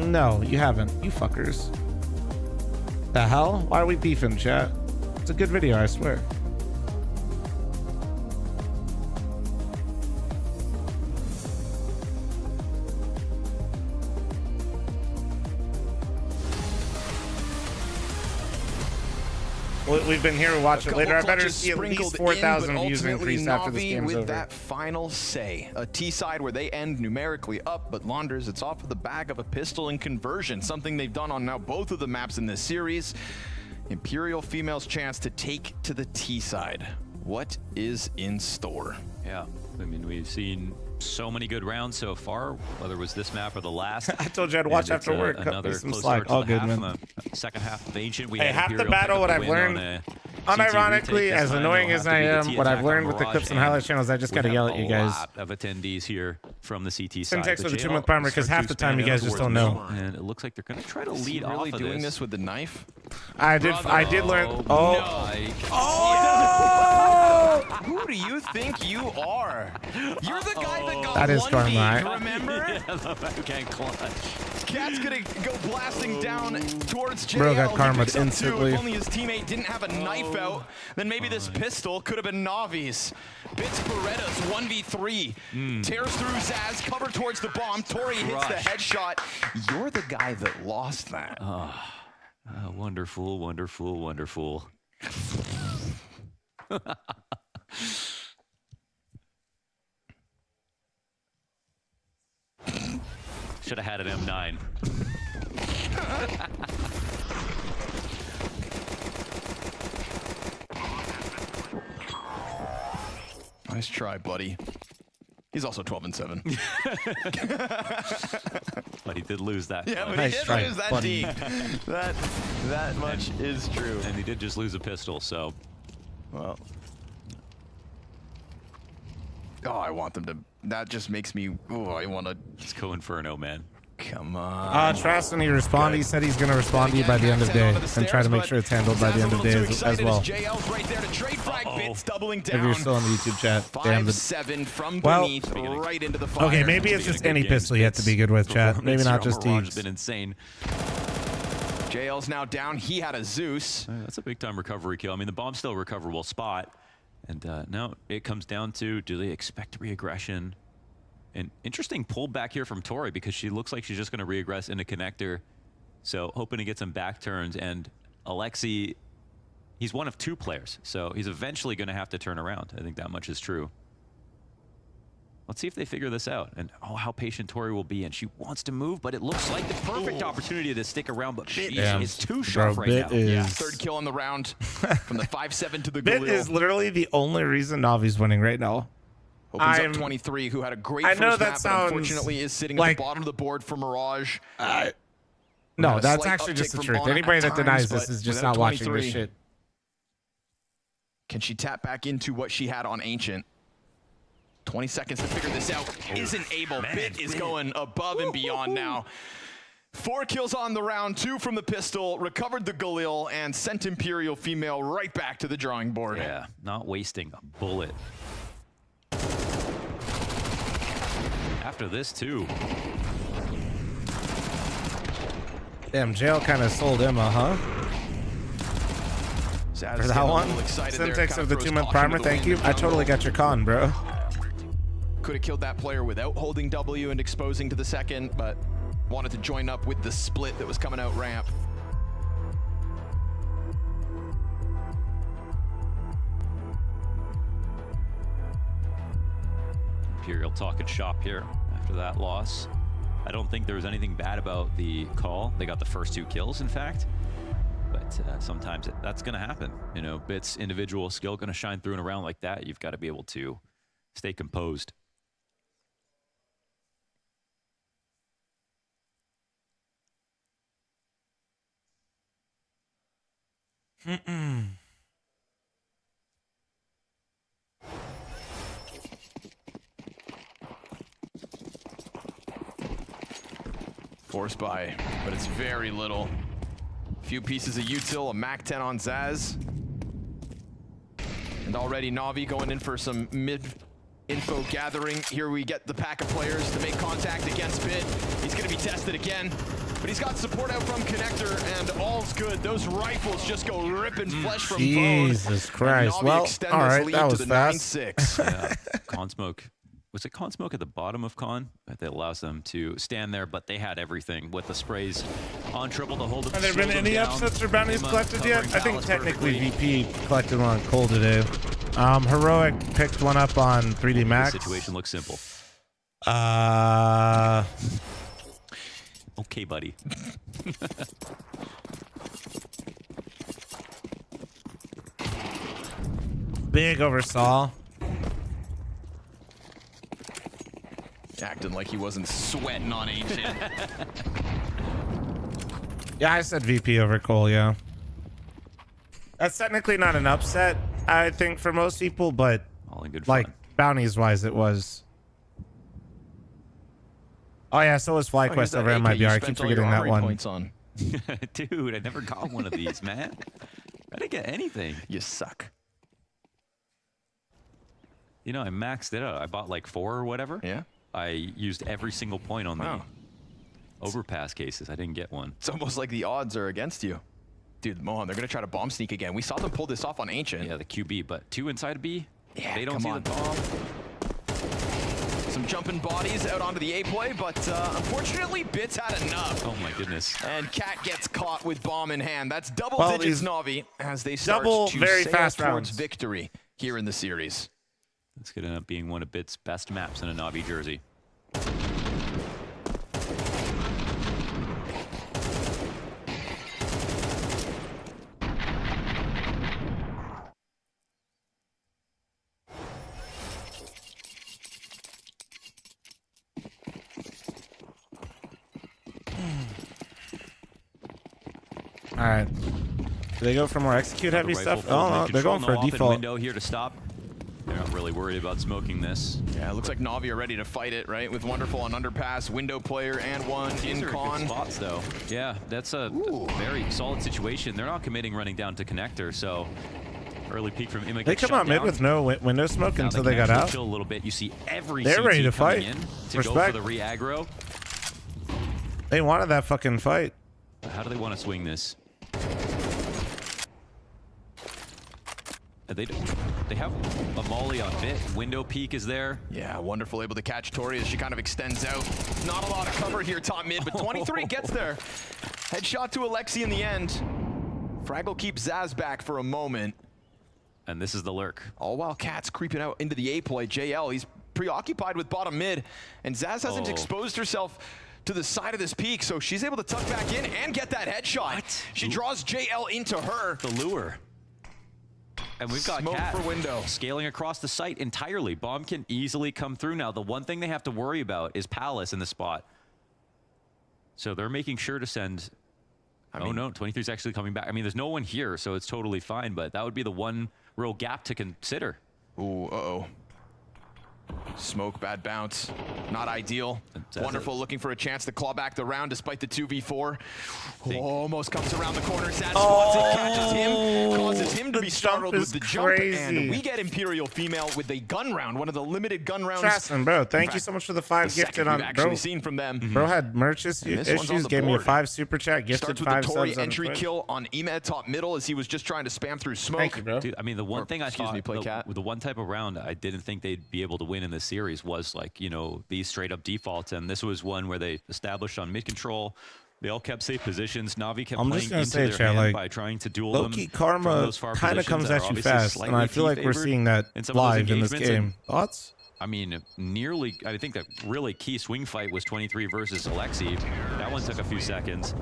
No, you haven't. You fuckers. The hell? Why are we beefing, chat? It's a good video, I swear. We've been here. We'll watch it later. I better see at least 4,000 views increase after this game's over. With that final say, a T side where they end numerically up, but Launders, it's off of the back of a pistol and conversion, something they've done on now both of the maps in this series. Imperial females' chance to take to the T side. What is in store? Yeah, I mean, we've seen so many good rounds so far, whether it was this map or the last. I told you I'd watch after work. Another some close slack. start to All the good, half, man. Second half of Ancient. We Hey, had half the Imperial battle, what I've learned, unironically, as annoying as I am, what I've learned with the clips and highlights channels, I just got to yell at you guys. A lot of attendees here from the CT side. Syntax with the 2-month primer, because half the time you guys just don't know. And it looks like they're going to try to lead off really of doing this with the knife? I did learn. Oh! Who do you think you are? You're the guy that got That is 1v, karma, right? remember? Can't clutch. Cat's gonna go blasting down towards JL. Bro got karma He picks up 2. instantly. If only his teammate didn't have a knife out, then maybe this pistol could have been Navi's. Bits Berettas 1v3. Tears through Zaz, cover towards the bomb. Tori hits the headshot. You're the guy that lost that. Wonderful, wonderful, wonderful. Should have had an M9. Nice try, buddy. He's also 12-7. But he did lose that. Yeah, but nice he did try, lose that buddy. team. that much is true. And he did just lose a pistol, so. Well. Oh, I want them to. That just makes me. Oh, I want to. Just go Inferno, man. Come on. Trust when he respond. He said he's going to respond to you by the end of the day and try to make sure it's handled by the end of the day as well. If you're still on the YouTube chat. Damn 5-7 from well, beneath, right into the fire. okay, maybe it's just any pistol you have to be good with, chat. Maybe not just It's Teagues. been insane. JL's now down. He had a Zeus. That's a big time recovery kill. I mean, the bomb's still a recoverable spot. And now it comes down to, do they expect reaggression? An interesting pullback here from Tori because she looks like she's just going to reaggress into connector. So hoping to get some back turns. And Alexi, he's one of 2 players. So he's eventually going to have to turn around. I think that much is true. Let's see if they figure this out. And oh, how patient Tori will be. And she wants to move, but it looks like the perfect opportunity to stick around. But Bit is too sharp right now. Yeah, 3rd kill on the round from the 5-7 to the Bit Galil. is literally the only reason Navi's winning right now. Opens up 23, who had a great first know map, that but sounds unfortunately is sitting like- at the bottom of the board for Mirage. No, A that's slight actually just the uptick from truth. Ana Anybody at that denies times, this is but just without not watching 23. this shit. Can she tap back into what she had on Ancient? 20 seconds to figure this out. Isn't able. Bit is going above and beyond now. 4 kills on the round, 2 from the pistol, recovered the Galil, and sent Imperial female right back to the drawing board. Yeah, not wasting a bullet. After this, too. Damn, Jail kind of sold Emma, huh? Zaz For that one? Syntax of the 2-month primer, thank you. I totally got your con, bro. Could have killed that player without holding W and exposing to the second, but wanted to join up with the split that was coming out ramp. Imperial talking shop here after that loss. I don't think there was anything bad about the call. They got the first 2 kills, in fact. But sometimes that's going to happen. You know, Bit's individual skill going to shine through in a round like that. You've got to be able to stay composed. Force buy, but it's very little. Few pieces of util, a Mac 10 on Zaz. And already Navi going in for some mid-info gathering. Here we get the pack of players to make contact against Bit. He's gonna be tested again, but he's got support out from Connector, and all's good. Those rifles just go ripping flesh from bone. Jesus Christ. Well, all right, that was fast. Yeah. Con Smoke. Was it Con Smoke at the bottom of Con? That allows them to stand there, but they had everything with the sprays on triple to hold it. Have there been any upsets or bounties collected yet? I think technically VP collected one on Cole today. Heroic picked one up on 3D Max. The situation looks simple. Okay, buddy. Big oversaw. Acting like he wasn't sweating on Ancient. Yeah, I said VP over Cole, yeah. That's technically not an upset, I think, for most people, but all in good like fun. bounties-wise, it was. Oh yeah, so was FlyQuest over MIBR. I keep forgetting that one. On. Dude, I never got one of these, man. I didn't get anything. You suck. You know, I maxed it out. I bought like 4 or whatever. Yeah. I used every single point on the overpass cases. I didn't get one. It's almost like the odds are against you. Dude, Mohan, they're going to try to bomb sneak again. We saw them pull this off on Ancient. Yeah, the QB, but 2 inside B. Yeah, they don't see the bomb. Some jumping bodies out onto the A play, but unfortunately, Bits had enough. Oh my goodness. And Cat gets caught with bomb in hand. That's double Well, digits these Navi as they start to very sail fast towards rounds. victory here in the series. It's going to end up being one of Bit's best maps in a Navi jersey. All right. Do they go for more execute heavy stuff? Oh, no, they're going for a default. Window here to stop. They're not really worried about smoking this. Yeah, it looks like Navi are ready to fight it, right? With Wonderful on underpass, window player, and one These in are con. good spots, though. Yeah, that's a very solid situation. They're not committing running down to connector, so early peek from Image. They come out mid with no window smoke until they got out. Chill a little bit. You see every They're CT ready to coming fight. in to Respect. go for the re-aggro. They wanted that fucking fight. How do they want to swing this? They have a molly on Bit. Window peek is there. Yeah, Wonderful able to catch Tori as she kind of extends out. Not a lot of cover here, top mid, but 23 gets there. Headshot to Alexi in the end. Fraggle keeps Zaz back for a moment. And this is the lurk. All while Cat's creeping out into the A play. JL, he's preoccupied with bottom mid, and Zaz hasn't exposed herself to the side of this peak, so she's able to tuck back in and get that headshot. What? She draws JL into her. The lure. And we've got Smoke Cat for window. scaling across the site entirely. Bomb can easily come through now. The one thing they have to worry about is Palace in the spot. So they're making sure to send... oh no, 23 is actually coming back. I mean, there's no one here, so it's totally fine, but that would be the one real gap to consider. Ooh, uh-oh. Smoke, bad bounce. Not ideal. Wonderful looking for a chance to claw back the round despite the 2v4. Almost comes around the corner. Zaz spots it, catches him, causes him to be startled with the jump. And we get Imperial female with a gun round, one of the limited gun rounds. Traston, bro, thank you so much for the 5 gifted on. Actually Bro, seen from them. bro had merch issues, gave me a 5 super chat, gifted Starts with 5 the Tori subs on entry Twitch. kill on Emed top middle as he was just trying to spam through smoke. Thank you, bro. Dude, I mean, the one thing I thought, Playcat. the one type of round I didn't think they'd be able to win in this series was like, you know, these straight up defaults. And this was one where they established on mid control. They all kept safe positions. Navi kept I'm playing just gonna into say, their chat, hand like, by trying to duel them. low-key from karma those far kind of positions comes that are at you obviously fast, and I slightly feel like we're favored seeing that in some of those live in this engagements. game. Thoughts? I mean, nearly, I think the really key swing fight was 23 versus Alexi. That one took a few seconds,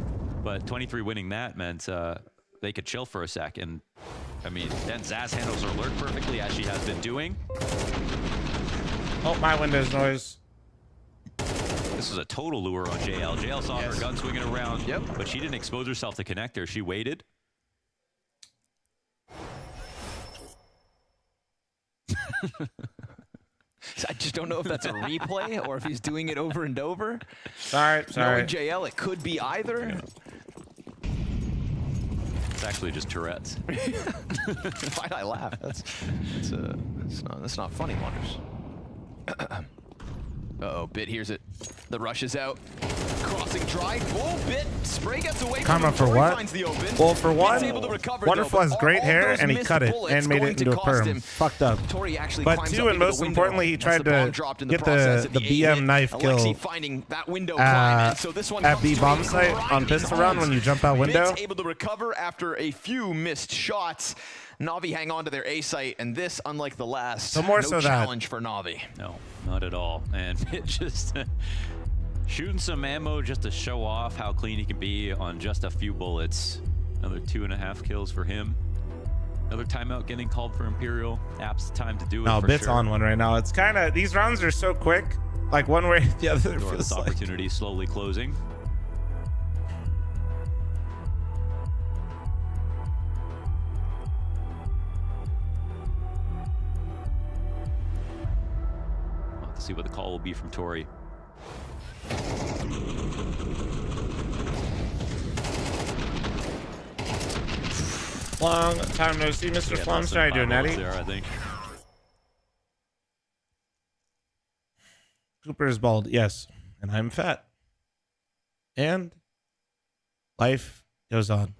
but 23 winning that meant they could chill for a sec. And I mean, then Zaz handles her alert perfectly, as she has been doing. Oh, my Windows noise. This is a total lure on JL. JL saw her gun swinging around, but she didn't expose herself to connector. She waited. I just don't know if that's a replay or if he's doing it over and over. Sorry. Knowing JL, it could be either. Yeah. It's actually just Tourette's. Why'd I laugh? That's not funny, Wonders. Uh-oh, Bit hears it. The rush is out. Crossing drive. Whoa, Bit. Spray gets away from Karma him. for Tori what? finds the open. Well, for one, Bit's able to recover, Wonderful though, has great all hair, those and he missed cut it bullets and made going it to into a cost perm. him. Fucked up. Tori actually But climbs two, up and into most the window importantly, he once tried the bomb to dropped in the get process the at 8 BM minute. knife Alexi kill finding that window climbing, so this one at comes B to bomb a site on grinding pistol round halt. when you jump out window. Bit's able to recover after a few missed shots. Navi hang on to their A site, and this, unlike the last, So more no so that- challenge for Navi. No, not at all. And it just shooting some ammo just to show off how clean he can be on just a few bullets. Another 2.5 kills for him. Another timeout getting called for Imperial. App's the time to do it. No, for Bit's sure. on one right now. It's kind of, these rounds are so quick. Like one way or the other. It Door feels this like. opportunity slowly closing. We'll have to see what the call will be from Tori. Long time no see, Mr. Yeah, Flums. less How you than doing, 5 bullets Natty? there, I think. Cooper is bald, yes. And I'm fat. And life goes on.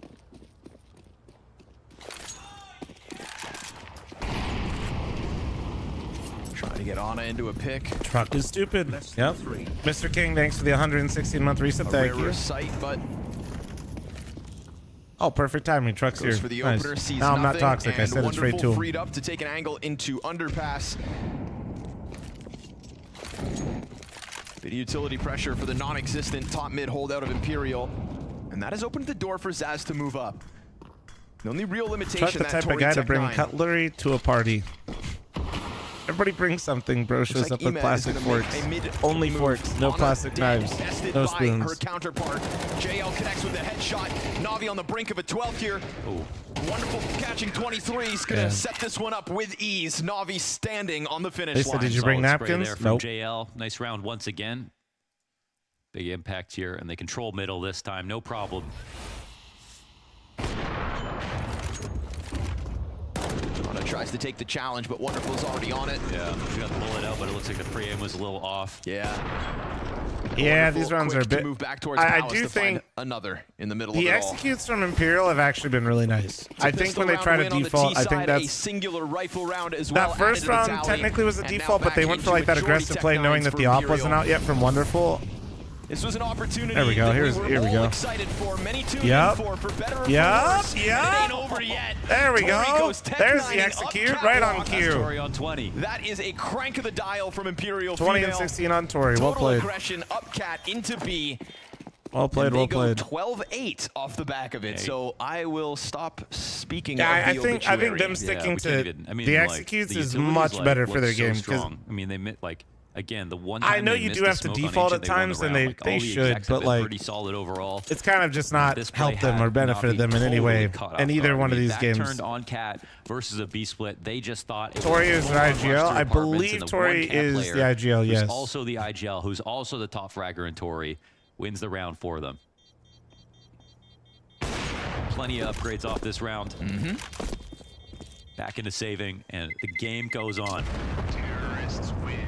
Trying to get Ana into a pick. Truck is stupid. Yep. Mr. King, thanks for the 116-month reset. Thank you. Sight, but Oh, perfect timing. Truck's goes here. for the Nice. opener, sees No, I'm not nothing, toxic. I and said it's straight to Wonderful him. freed up to take an angle into underpass. Bit of utility pressure for the non-existent top mid holdout of Imperial, and that has opened the door for Zaz to move up. The only real limitation Truck's the that type of Tori guy to Tech bring 9. cutlery to a party. Everybody brings something. Bro Looks shows like up with Ima is plastic gonna make forks. a mid Only move. forks. No Ana plastic dead, knives. bested No by spoons. her counterpart. JL connects with a headshot. Navi on the brink of a 12th here. Wonderful catching 23. He's gonna Yeah. set this one up with ease. Navi standing on the finish They said, line. did you bring Solid spray napkins? there from Nope. JL. Nice round once again. Big impact here, and they control middle this time. No problem. Ana tries to take the challenge, but Wonderful's already on it. Yeah, she got the bullet out, but it looks like the pre-aim was a little off. Yeah. Yeah, Wonderful these rounds are a quick to bit. move back towards I Palace do to find think another in the middle the of it all. executes from Imperial have actually been really nice. I think Pistol when they round try to win on the default, T I think side, a that's singular rifle round as well. that first added to the round tally. technically was a And now default, but back they went for into like that majority aggressive play, Tech knowing 9s that for the op Imperial. wasn't out yet from Wonderful. This was an opportunity There we go. that Here we we all go. excited for. Many tuned Yep. in for better or Yep. for worse. Yep. And it ain't over yet. There we Tori go. goes Tech There's the 9ing up execute right on catwalk. cue. Tori on 20. That is a crank of the dial from Imperial 20 and female. 16 on Tori. Well Total played. aggression up cat into B. Well played. And they Well go played. 12-8 off the back of it. So I will stop speaking Yeah, of I the think obituary. them sticking we to can't even- I mean, the like, executes the is utilities, much like, better for look their so game because strong. I mean, they like again the one I time know they you missed do the have to smoke on default Ancient, at won the times, and round. Like, they all the should, execs have but been like pretty solid overall. it's kind of just not This play helped them had or benefited Navi them in any totally way, caught off in either guard. one of I mean, these back games. turned on Cat versus a B split. They just thought it Tori was is a the full-on rush IGL. through I apartments, believe and the Tori one Cat is player the IGL, who's yes. also the IGL, who's also the top fragger in Tori, wins the round for them. Plenty of upgrades off this round. Back into saving, and the game goes on. Terrorists win.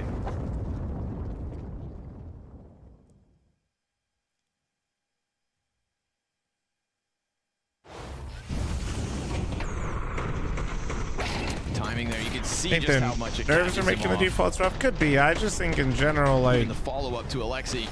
Timing there, you can see I think just the how much it nerves catches are him making the off. defaults rough. Could be. I just think in general, like In the follow-up to Alexi.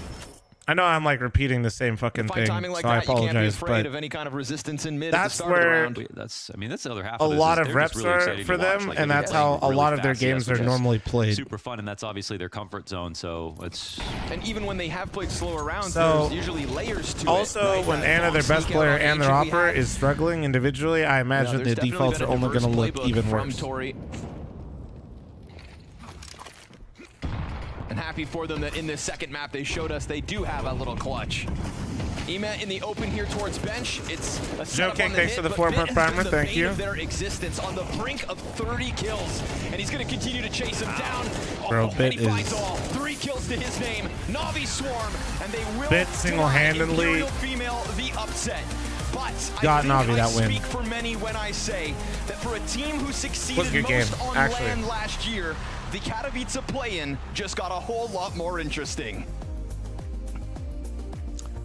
I know I'm like repeating the same fucking Fight thing, timing like so I that, you can't be apologize. afraid But of any kind of resistance in mid. that's at the start of the where round. That's the other half. a of this lot is of they're just reps really are exciting for to watch. them, Like, and they're that's playing how a really lot of their fast, yes, games are which is normally played. Super fun, and that's obviously their comfort zone. So it's and even when they have played slower rounds, So, there's usually layers to also, it. Right? when That Ana, their bomb best sneak out player, on and their Ancient we opera had. is struggling individually, I imagine there's the definitely defaults are been a only going to diverse look playbook even from worse. Tori. And happy for them that in this second map they showed us they do have a little clutch. Ema in the open here towards bench. It's a setup on the thanks hit, for the but 4-month Bit has primer, been the thank bane you. of their existence on the brink of 30 kills, and he's going to continue to chase him down. Bro, and Bit he finds is- all 3 kills to his name. Navi swarm, and they will Bit deny single-handedly Imperial female the upset. But got I Navi think that I win. speak for many when I say that for a team who Was a succeeded good game, most on actually. land last year, the Katowice play-in just got a whole lot more interesting.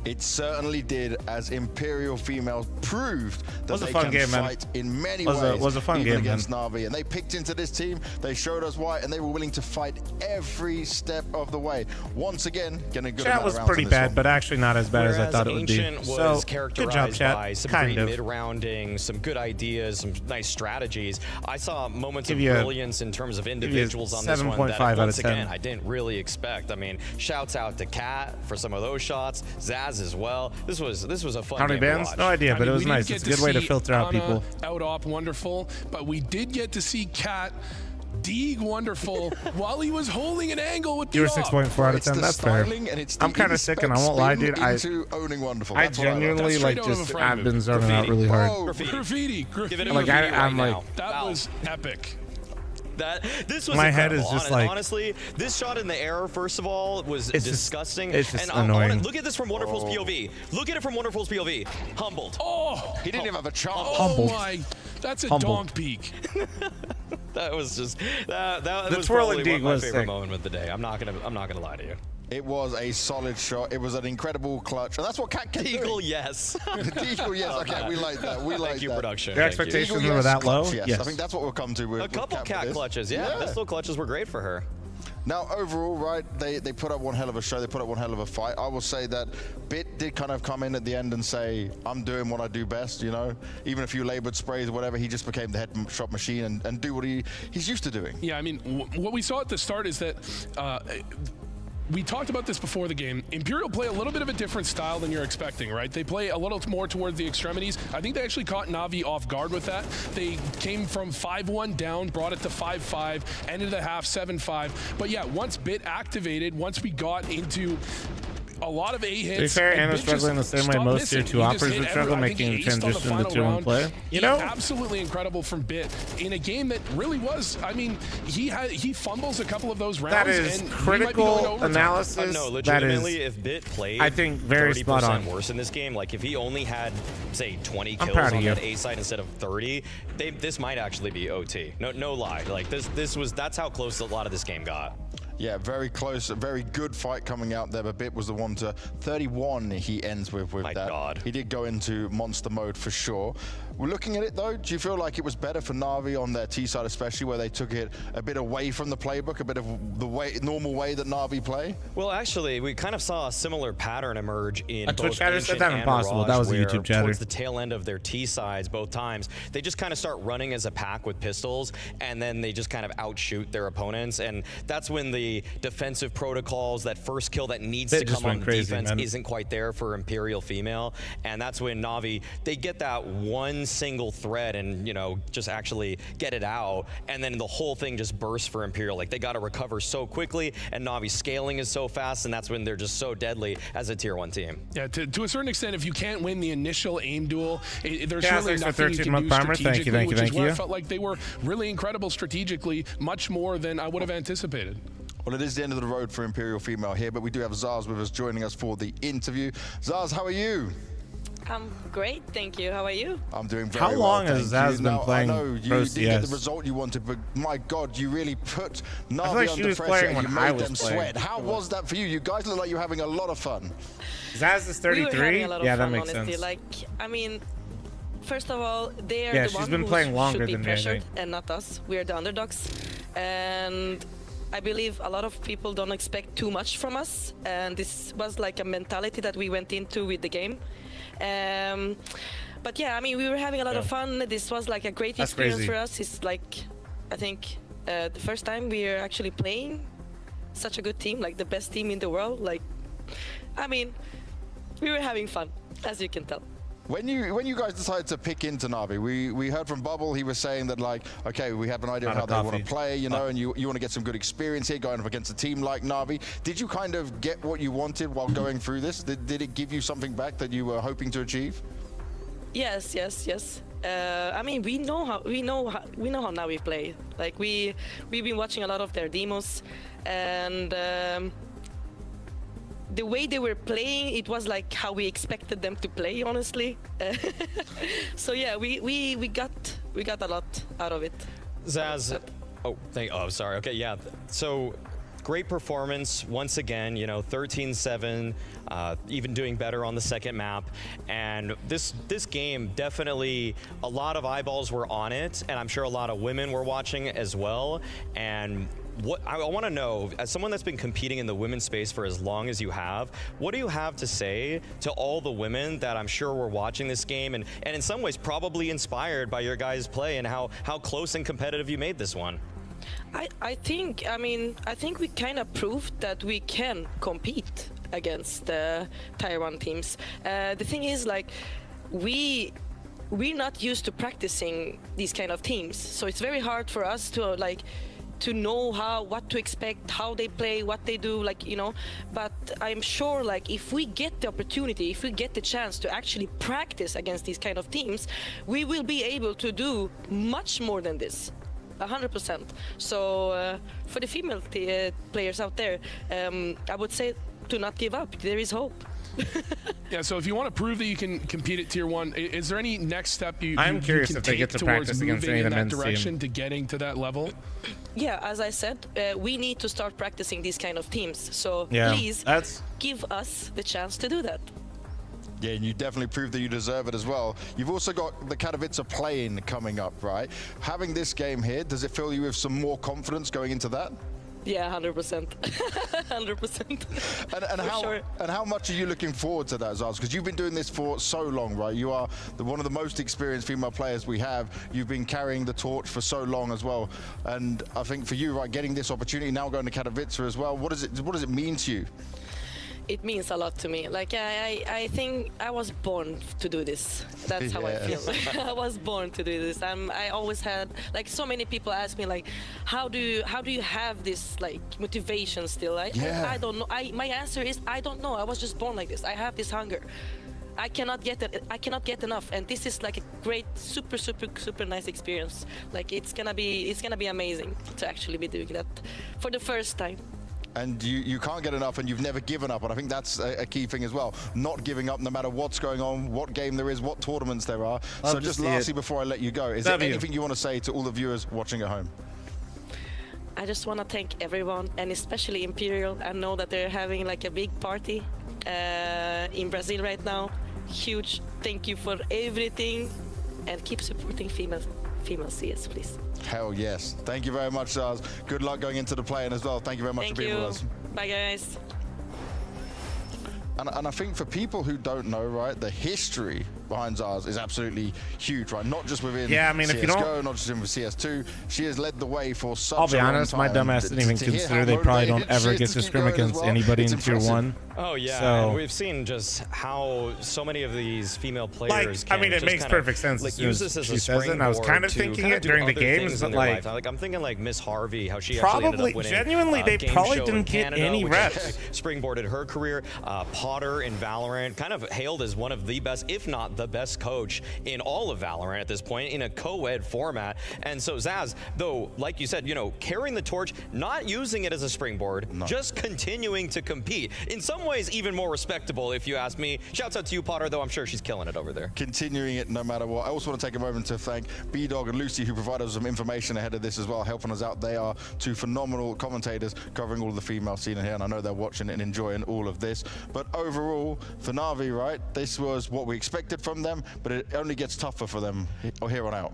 It certainly did, as Imperial female proved that Was a they fun can game, man. fight in many Was a- ways. was a fun even game, against man. Navi, and they picked into this team. They showed us why, and they were willing to fight every step of the way. Once again, getting a good Chat amount was of rounds pretty in this bad, one. but actually not as bad as I thought it would be. Ancient was So, good characterized job, chat. by some Kind great of. mid-rounding, some good ideas, some nice strategies. I saw moments of Give you a- brilliance in terms of you a individuals on this one 7.5 that, out once of 10. again, I didn't really expect. I mean, shouts out to Kat for some of those shots, Zaz as well. This was a fun How many game to bans? watch. No idea, but it we was didn't nice. get It's a good way to see filter out Ana people. Out op wonderful, but we did get to see Kat Deeg wonderful while he was holding an angle with the You were op. 6.4 out of 10. That's fair. I'm kind of sick, and I won't lie, dude. I Wonderful. I That's what I love. genuinely That's like straight out of just a frame. I've been zoning out really hard. Graffiti. Give it a Like, graffiti right I'm like- now. That was epic. This was My head incredible. is just like- honestly, this shot in the air, first of all, was It's just- disgusting. it's just and I annoying. wanna look at this from Wonderful's POV. Look at it from Wonderful's POV. Humbled. Oh, He didn't even have a chance. oh my, that's a Humbled. donk peak. That was just that The was twirling probably dig my was favorite sick. moment of the day. I'm not gonna lie to you. It was a solid shot. It was an incredible clutch, and that's what Cat can do. Deagle, yes. Deagle, yes. Okay, we like that. We like Thank you, that. production. Your Thank you. expectations Deagle, were yes, that low? clutch, yes. Yes. I think that's what we'll come to with A couple with cat for this. clutches, yeah. Pistol clutches were great for her. Now, overall, right, they put up one hell of a show. They put up one hell of a fight. I will say that Bit did kind of come in at the end and say, I'm doing what I do best, you know? Even a few labored sprays or whatever, he just became the headshot machine and do what he's used to doing. Yeah, I mean, what we saw at the start is that we talked about this before the game. Imperial play a little bit of a different style than you're expecting, right? They play a little more towards the extremities. I think they actually caught Navi off guard with that. They came from 5-1 down, brought it to 5-5, ended the half 7-5. But yeah, once Bit activated, once we got into a lot of A hits. To be fair, and Ana was Bit just struggling the same way stopped most missing. tier 2 He just operas hit would struggle, I think he making the aced on the transition to final 2-1 round. play. You know? Absolutely incredible from Bit in a game that really was. I mean, he fumbles a couple of those rounds. That is and he might be critical going to overtime. analysis. No, That is, legitimately, if Bit played, I think, very 30% spot on. worse in this game. Like if he only had, say, 20 I'm kills proud of on you. that A side instead of 30, this might actually be OT. No lie. Like that's how close a lot of this game got. Yeah, very close, a very good fight coming out there, but Bit was the one to 31 he ends with My that. God. He did go into monster mode for sure. We're looking at it though, do you feel like it was better for Navi on their T side especially, where they took it a bit away from the playbook, a bit of the normal way that Navi play? Well, actually, we kind of saw a similar pattern emerge in A both Twitch chatter said Ancient that and impossible. Mirage, That was a where YouTube chatter. Towards the tail end of their T sides, both times, they just kind of start running as a pack with pistols, and then they just kind of outshoot their opponents, and that's when the defensive protocols, that first kill that needs Bit to just come on went crazy, defense, man. isn't quite there for Imperial female, and that's when Navi, they get that one single thread and, you know, just actually get it out, and then the whole thing just bursts for Imperial. Like, they got to recover so quickly, and Navi's scaling is so fast, and that's when they're just so deadly as a tier 1 team. Yeah, to a certain extent, if you can't win the initial aim duel, there's Yeah, really thanks for nothing you 13 can month do primer. Thank you, strategically, thank you, which is thank where you. I felt like they were really incredible strategically, much more than I would have anticipated. Well, it is the end of the road for Imperial female here, but we do have Zaz with us joining us for the interview. Zaz, how are you? I'm great, thank you. How are you? I'm doing very How well, long thank has Zaz you. been Now, playing I know you Pro didn't get the CS? result you wanted, but my God, you really put Navi like she under was pressure playing and you when I made was them playing. sweat. How was that for you? You guys look like you're having a lot of fun. Zaz is We were 33? having a lot of Yeah, that fun, makes honestly. sense. Like, I mean, first of all, they are Yeah, the she's one been who playing longer should be than me, I pressured think. and not us. We are the underdogs. And I believe a lot of people don't expect too much from us, and this was like a mentality that we went into with the game. But yeah, I mean, we were having a lot of fun. This was like a great experience for us. It's like, I think, the first time we are actually playing such a good team, like the best team in the world. Like, I mean, we were having fun, as you can tell. When you guys decided to pick into NAVI, we heard from Bubble, he was saying that like, okay, we have an idea of how they want to play, you know, and you want to get some good experience here going up against a team like NAVI. Did you kind of get what you wanted while going through this? Did it give you something back that you were hoping to achieve? Yes. I mean, we know how NAVI play. Like we've been watching a lot of their demos, and the way they were playing, it was like how we expected them to play, honestly. So yeah, we got a lot out of it. Zaz, sorry. Okay, yeah. So great performance once again. You know, 13-7, even doing better on the second map. And this game, definitely a lot of eyeballs were on it, and I'm sure a lot of women were watching as well. And what I want to know, as someone that's been competing in the women's space for as long as you have, what do you have to say to all the women that I'm sure were watching this game and in some ways probably inspired by your guys' play and how close and competitive you made this one? I think we kind of proved that we can compete against Tier 1 teams. The thing is, like, we're not used to practicing these kind of teams, so it's very hard for us to know what to expect, how they play, what they do, like, you know. But I'm sure, like, if we get the opportunity, if we get the chance to actually practice against these kind of teams, we will be able to do much more than this. 100%. So for the female players out there, I would say to not give up. There is hope. Yeah, so if you want to prove that you can compete at Tier 1, is there any next step I'm curious you can if they get to take towards practice against moving any of in the that men's direction team? to getting to that level? Yeah, as I said, we need to start practicing these kind of teams. So Yeah, please give us the chance to do that. Yeah, and you definitely proved that you deserve it as well. You've also got the Katowice play-in coming up, right? Having this game here, does it fill you with some more confidence going into that? Yeah, 100%. 100%. And how much are you looking forward to that, Zaz? Because you've been doing this for so long, right? You are one of the most experienced female players we have. You've been carrying the torch for so long as well. And I think for you, right, getting this opportunity now going to Katowice as well, what does it mean to you? It means a lot to me. Like, I think I was born to do this. That's how I feel. I was born to do this. I always had, like, so many people ask me, like, how do you have this, like, motivation still? I don't know. My answer is I don't know. I was just born like this. I have this hunger. I cannot get enough, and this is like a great, super nice experience. Like, it's gonna be amazing to actually be doing that for the first time. And you can't get enough, and you've never given up, and I think that's a key thing as well. Not giving up no matter what's going on, what game there is, what tournaments there are. So just lastly, before I let you go, is there anything you want to say to all the viewers watching at home? I just want to thank everyone, and especially Imperial. I know that they're having like a big party in Brazil right now. Huge thank you for everything, and keep supporting female CS, please. Hell yes. Thank you very much, Zaz. Good luck going into the play-in as well. Thank you very much for being with us. Bye, guys. And I think for people who don't know, right, the history behind Zaz is absolutely huge, right? Not just within CSGO, if you don't, not just in CS2. She has led the way for such I'll be a long honest, time. my dumbass didn't even consider they probably don't ever get to scrim against anybody in Tier 1. Oh yeah, so, and we've seen just how so many of these female players like, I mean, it makes perfect sense. Like, use this as a springboard. And I was kind of thinking it during the games, but like, I'm thinking like Miss Harvey, how she probably actually ended up winning, genuinely they probably didn't get Canada, any reps. Springboarded her career. Potter in Valorant, kind of hailed as one of the best, if not the best coach in all of Valorant at this point in a co-ed format. And so Zaz, though, like you said, you know, carrying the torch, not using it as a springboard, just continuing to compete. In some ways, even more respectable, if you ask me. Shouts out to you, Potter, though I'm sure she's killing it over there. Continuing it no matter what. I also want to take a moment to thank B-Dog and Lucy, who provided us some information ahead of this as well, helping us out. They are two phenomenal commentators covering all of the female scene in here, and I know they're watching and enjoying all of this. But overall, for NAVI, right, this was what we expected from them, but it only gets tougher for them here on out.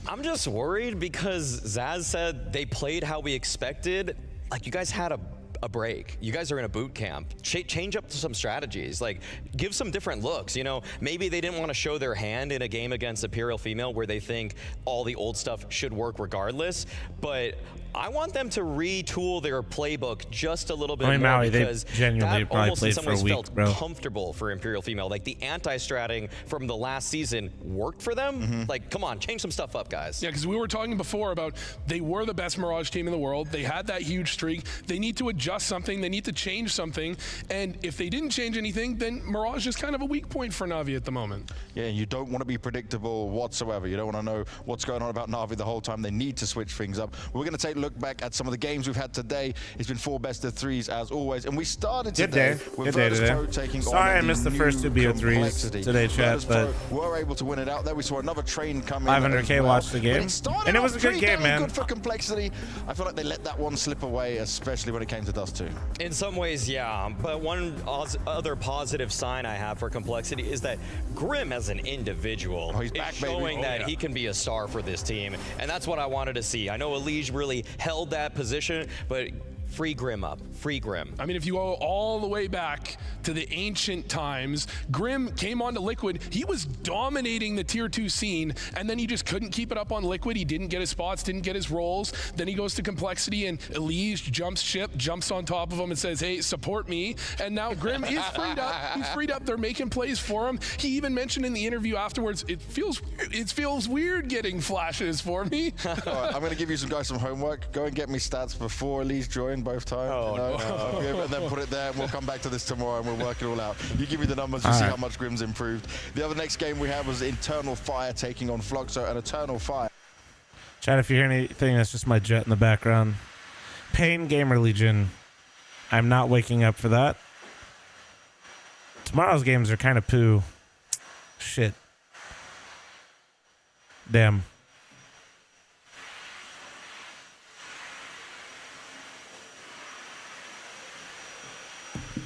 I'm just worried because Zaz said they played how we expected. like you guys had a break. You guys are in a boot camp. Change up some strategies. Like, give some different looks. You know, maybe they didn't want to show their hand in a game against Imperial female where they think all the old stuff should work regardless. But I want them to retool their playbook just a little bit more Maui, because they genuinely that probably almost in played some for a ways week, felt bro. comfortable for Imperial female. Like the anti-stratting from the last season worked for them. Like, come on, change some stuff up, guys. Yeah, because we were talking before about they were the best Mirage team in the world. They had that huge streak. They need to adjust something. They need to change something. And if they didn't change anything, then Mirage is kind of a weak point for Navi at the moment. Yeah, you don't want to be predictable whatsoever. You don't want to know what's going on about Navi the whole time. They need to switch things up. We're going to take a look back at some of the games we've had today. It's been 4 best of 3s as always. And we started today with Virtus Pro taking Sorry, on I missed the first 2 BO3s today, chat, but were able to win it out there. We saw another train come in. 500K watched the game, and it was a good game, man. Good for Complexity. I feel like they let that one slip away, especially when it came to Dust 2. In some ways, yeah. But one other positive sign I have for Complexity is that Grim as an individual is showing that he can be a star for this team. And that's what I wanted to see. I know Elige really held that position, but free Grim up. Free Grim. I mean, if you go all the way back to the ancient times, Grim came onto Liquid. He was dominating the tier 2 scene, and then he just couldn't keep it up on Liquid. He didn't get his spots, didn't get his roles. Then he goes to Complexity, and Elige jumps ship, jumps on top of him and says, hey, support me. And now Grim is freed up. He's freed up. They're making plays for him. He even mentioned in the interview afterwards, it feels weird getting flashes for me. All right, I'm going to give you guys some homework. Go and get me stats before Elige joined both times. And then put it there, and we'll come back to this tomorrow and we'll work it all out. You give me the numbers, you see how much Grim's improved. The other next game we have was Eternal Fire taking on Fluxo, and Eternal Fire. Chat, if you hear anything, that's just my jet in the background. Pain Gamer Legion. I'm not waking up for that. Tomorrow's games are kind of poo. Shit. Damn.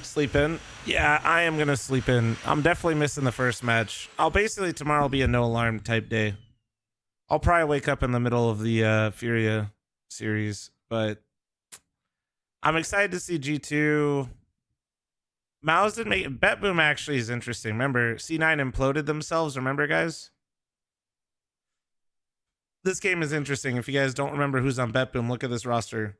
Sleep in. Yeah, I am gonna sleep in. I'm definitely missing the first match. Tomorrow be a no alarm type day. I'll probably wake up in the middle of the Furia series, but I'm excited to see G2. Mouse didn't make Bet Boom actually is interesting. Remember, C9 imploded themselves, remember guys? This game is interesting. If you guys don't remember who's on Bet Boom, look at this roster.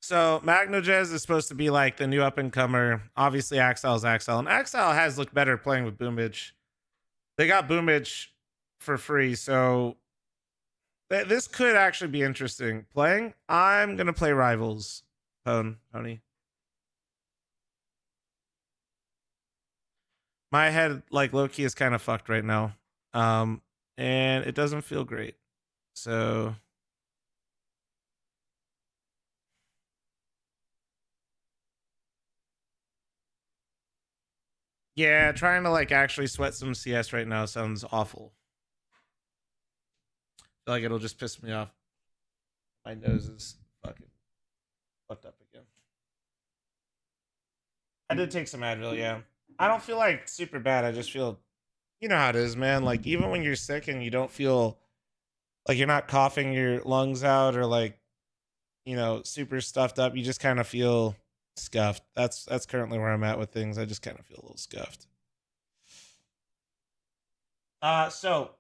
So MagnoJez is supposed to be like the new up-and-comer. Obviously, Axel is Axel. And Axel has looked better playing with Boomage. They got Boomage for free, so this could actually be interesting. Playing, I'm going to play Rivals. Pony. My head, like, low-key is kind of fucked right now. And it doesn't feel great. So... yeah, trying to like actually sweat some CS right now sounds awful. I feel like it'll just piss me off. My nose is fucking fucked up again. I did take some Advil, yeah. I don't feel like super bad. I just feel, you know how it is, man. Like even when you're sick and you don't feel like you're not coughing your lungs out or like, you know, super stuffed up, you just kind of feel scuffed. That's currently where I'm at with things. I just kind of feel a little scuffed. So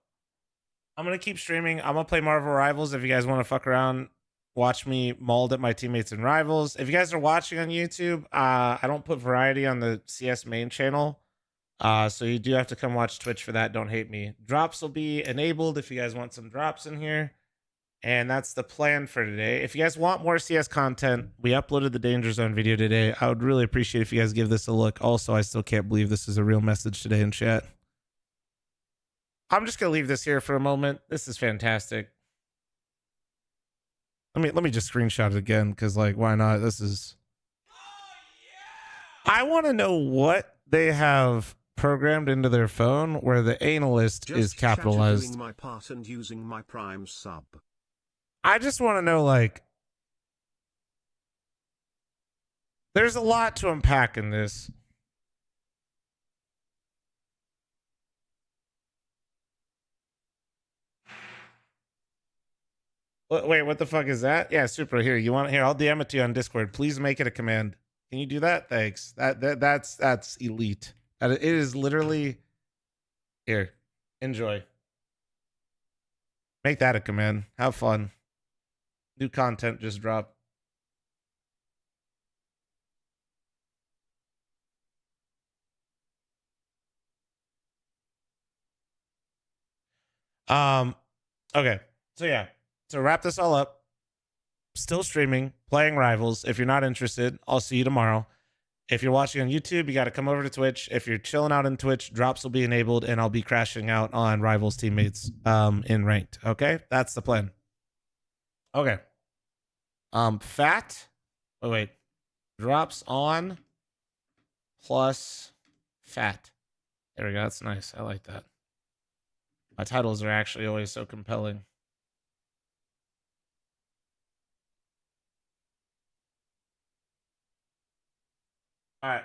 I'm gonna keep streaming. I'm gonna play Marvel Rivals. If you guys want to fuck around, watch me mauled at my teammates in Rivals. If you guys are watching on YouTube, I don't put variety on the CS main channel. So you do have to come watch Twitch for that. Don't hate me. Drops will be enabled if you guys want some drops in here. And that's the plan for today. If you guys want more CS content, we uploaded the Danger Zone video today. I would really appreciate if you guys give this a look. Also, I still can't believe this is a real message today in chat. I'm just going to leave this here for a moment. This is fantastic. Let me just screenshot it again because, like, why not? This is... I want to know what they have programmed into their phone where the analyst is capitalized. Doing my part and using my Prime sub. I just want to know, like, there's a lot to unpack in this. Wait, what the fuck is that? Yeah, super. Here, you want here? I'll DM it to you on Discord. Please make it a command. Can you do that? Thanks. That's elite. It is literally here. Enjoy. Make that a command. Have fun. New content just dropped. Okay. So yeah. To wrap this all up, still streaming, playing Rivals. If you're not interested, I'll see you tomorrow. If you're watching on YouTube, you got to come over to Twitch. If you're chilling out on Twitch, drops will be enabled, and I'll be crashing out on Rivals teammates in ranked. Okay, that's the plan. Okay. Fat. Oh wait, drops on plus fat. There we go. That's nice. I like that. My titles are actually always so compelling. All right.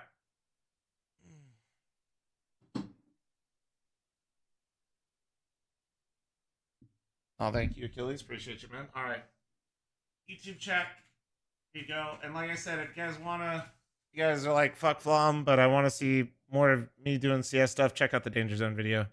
Oh, thank you, Achilles. Appreciate you, man. All right. YouTube chat. Here you go. And like I said, if you guys wanna, you guys are like fuck Flom, but I want to see more of me doing CS stuff. Check out the Danger Zone video.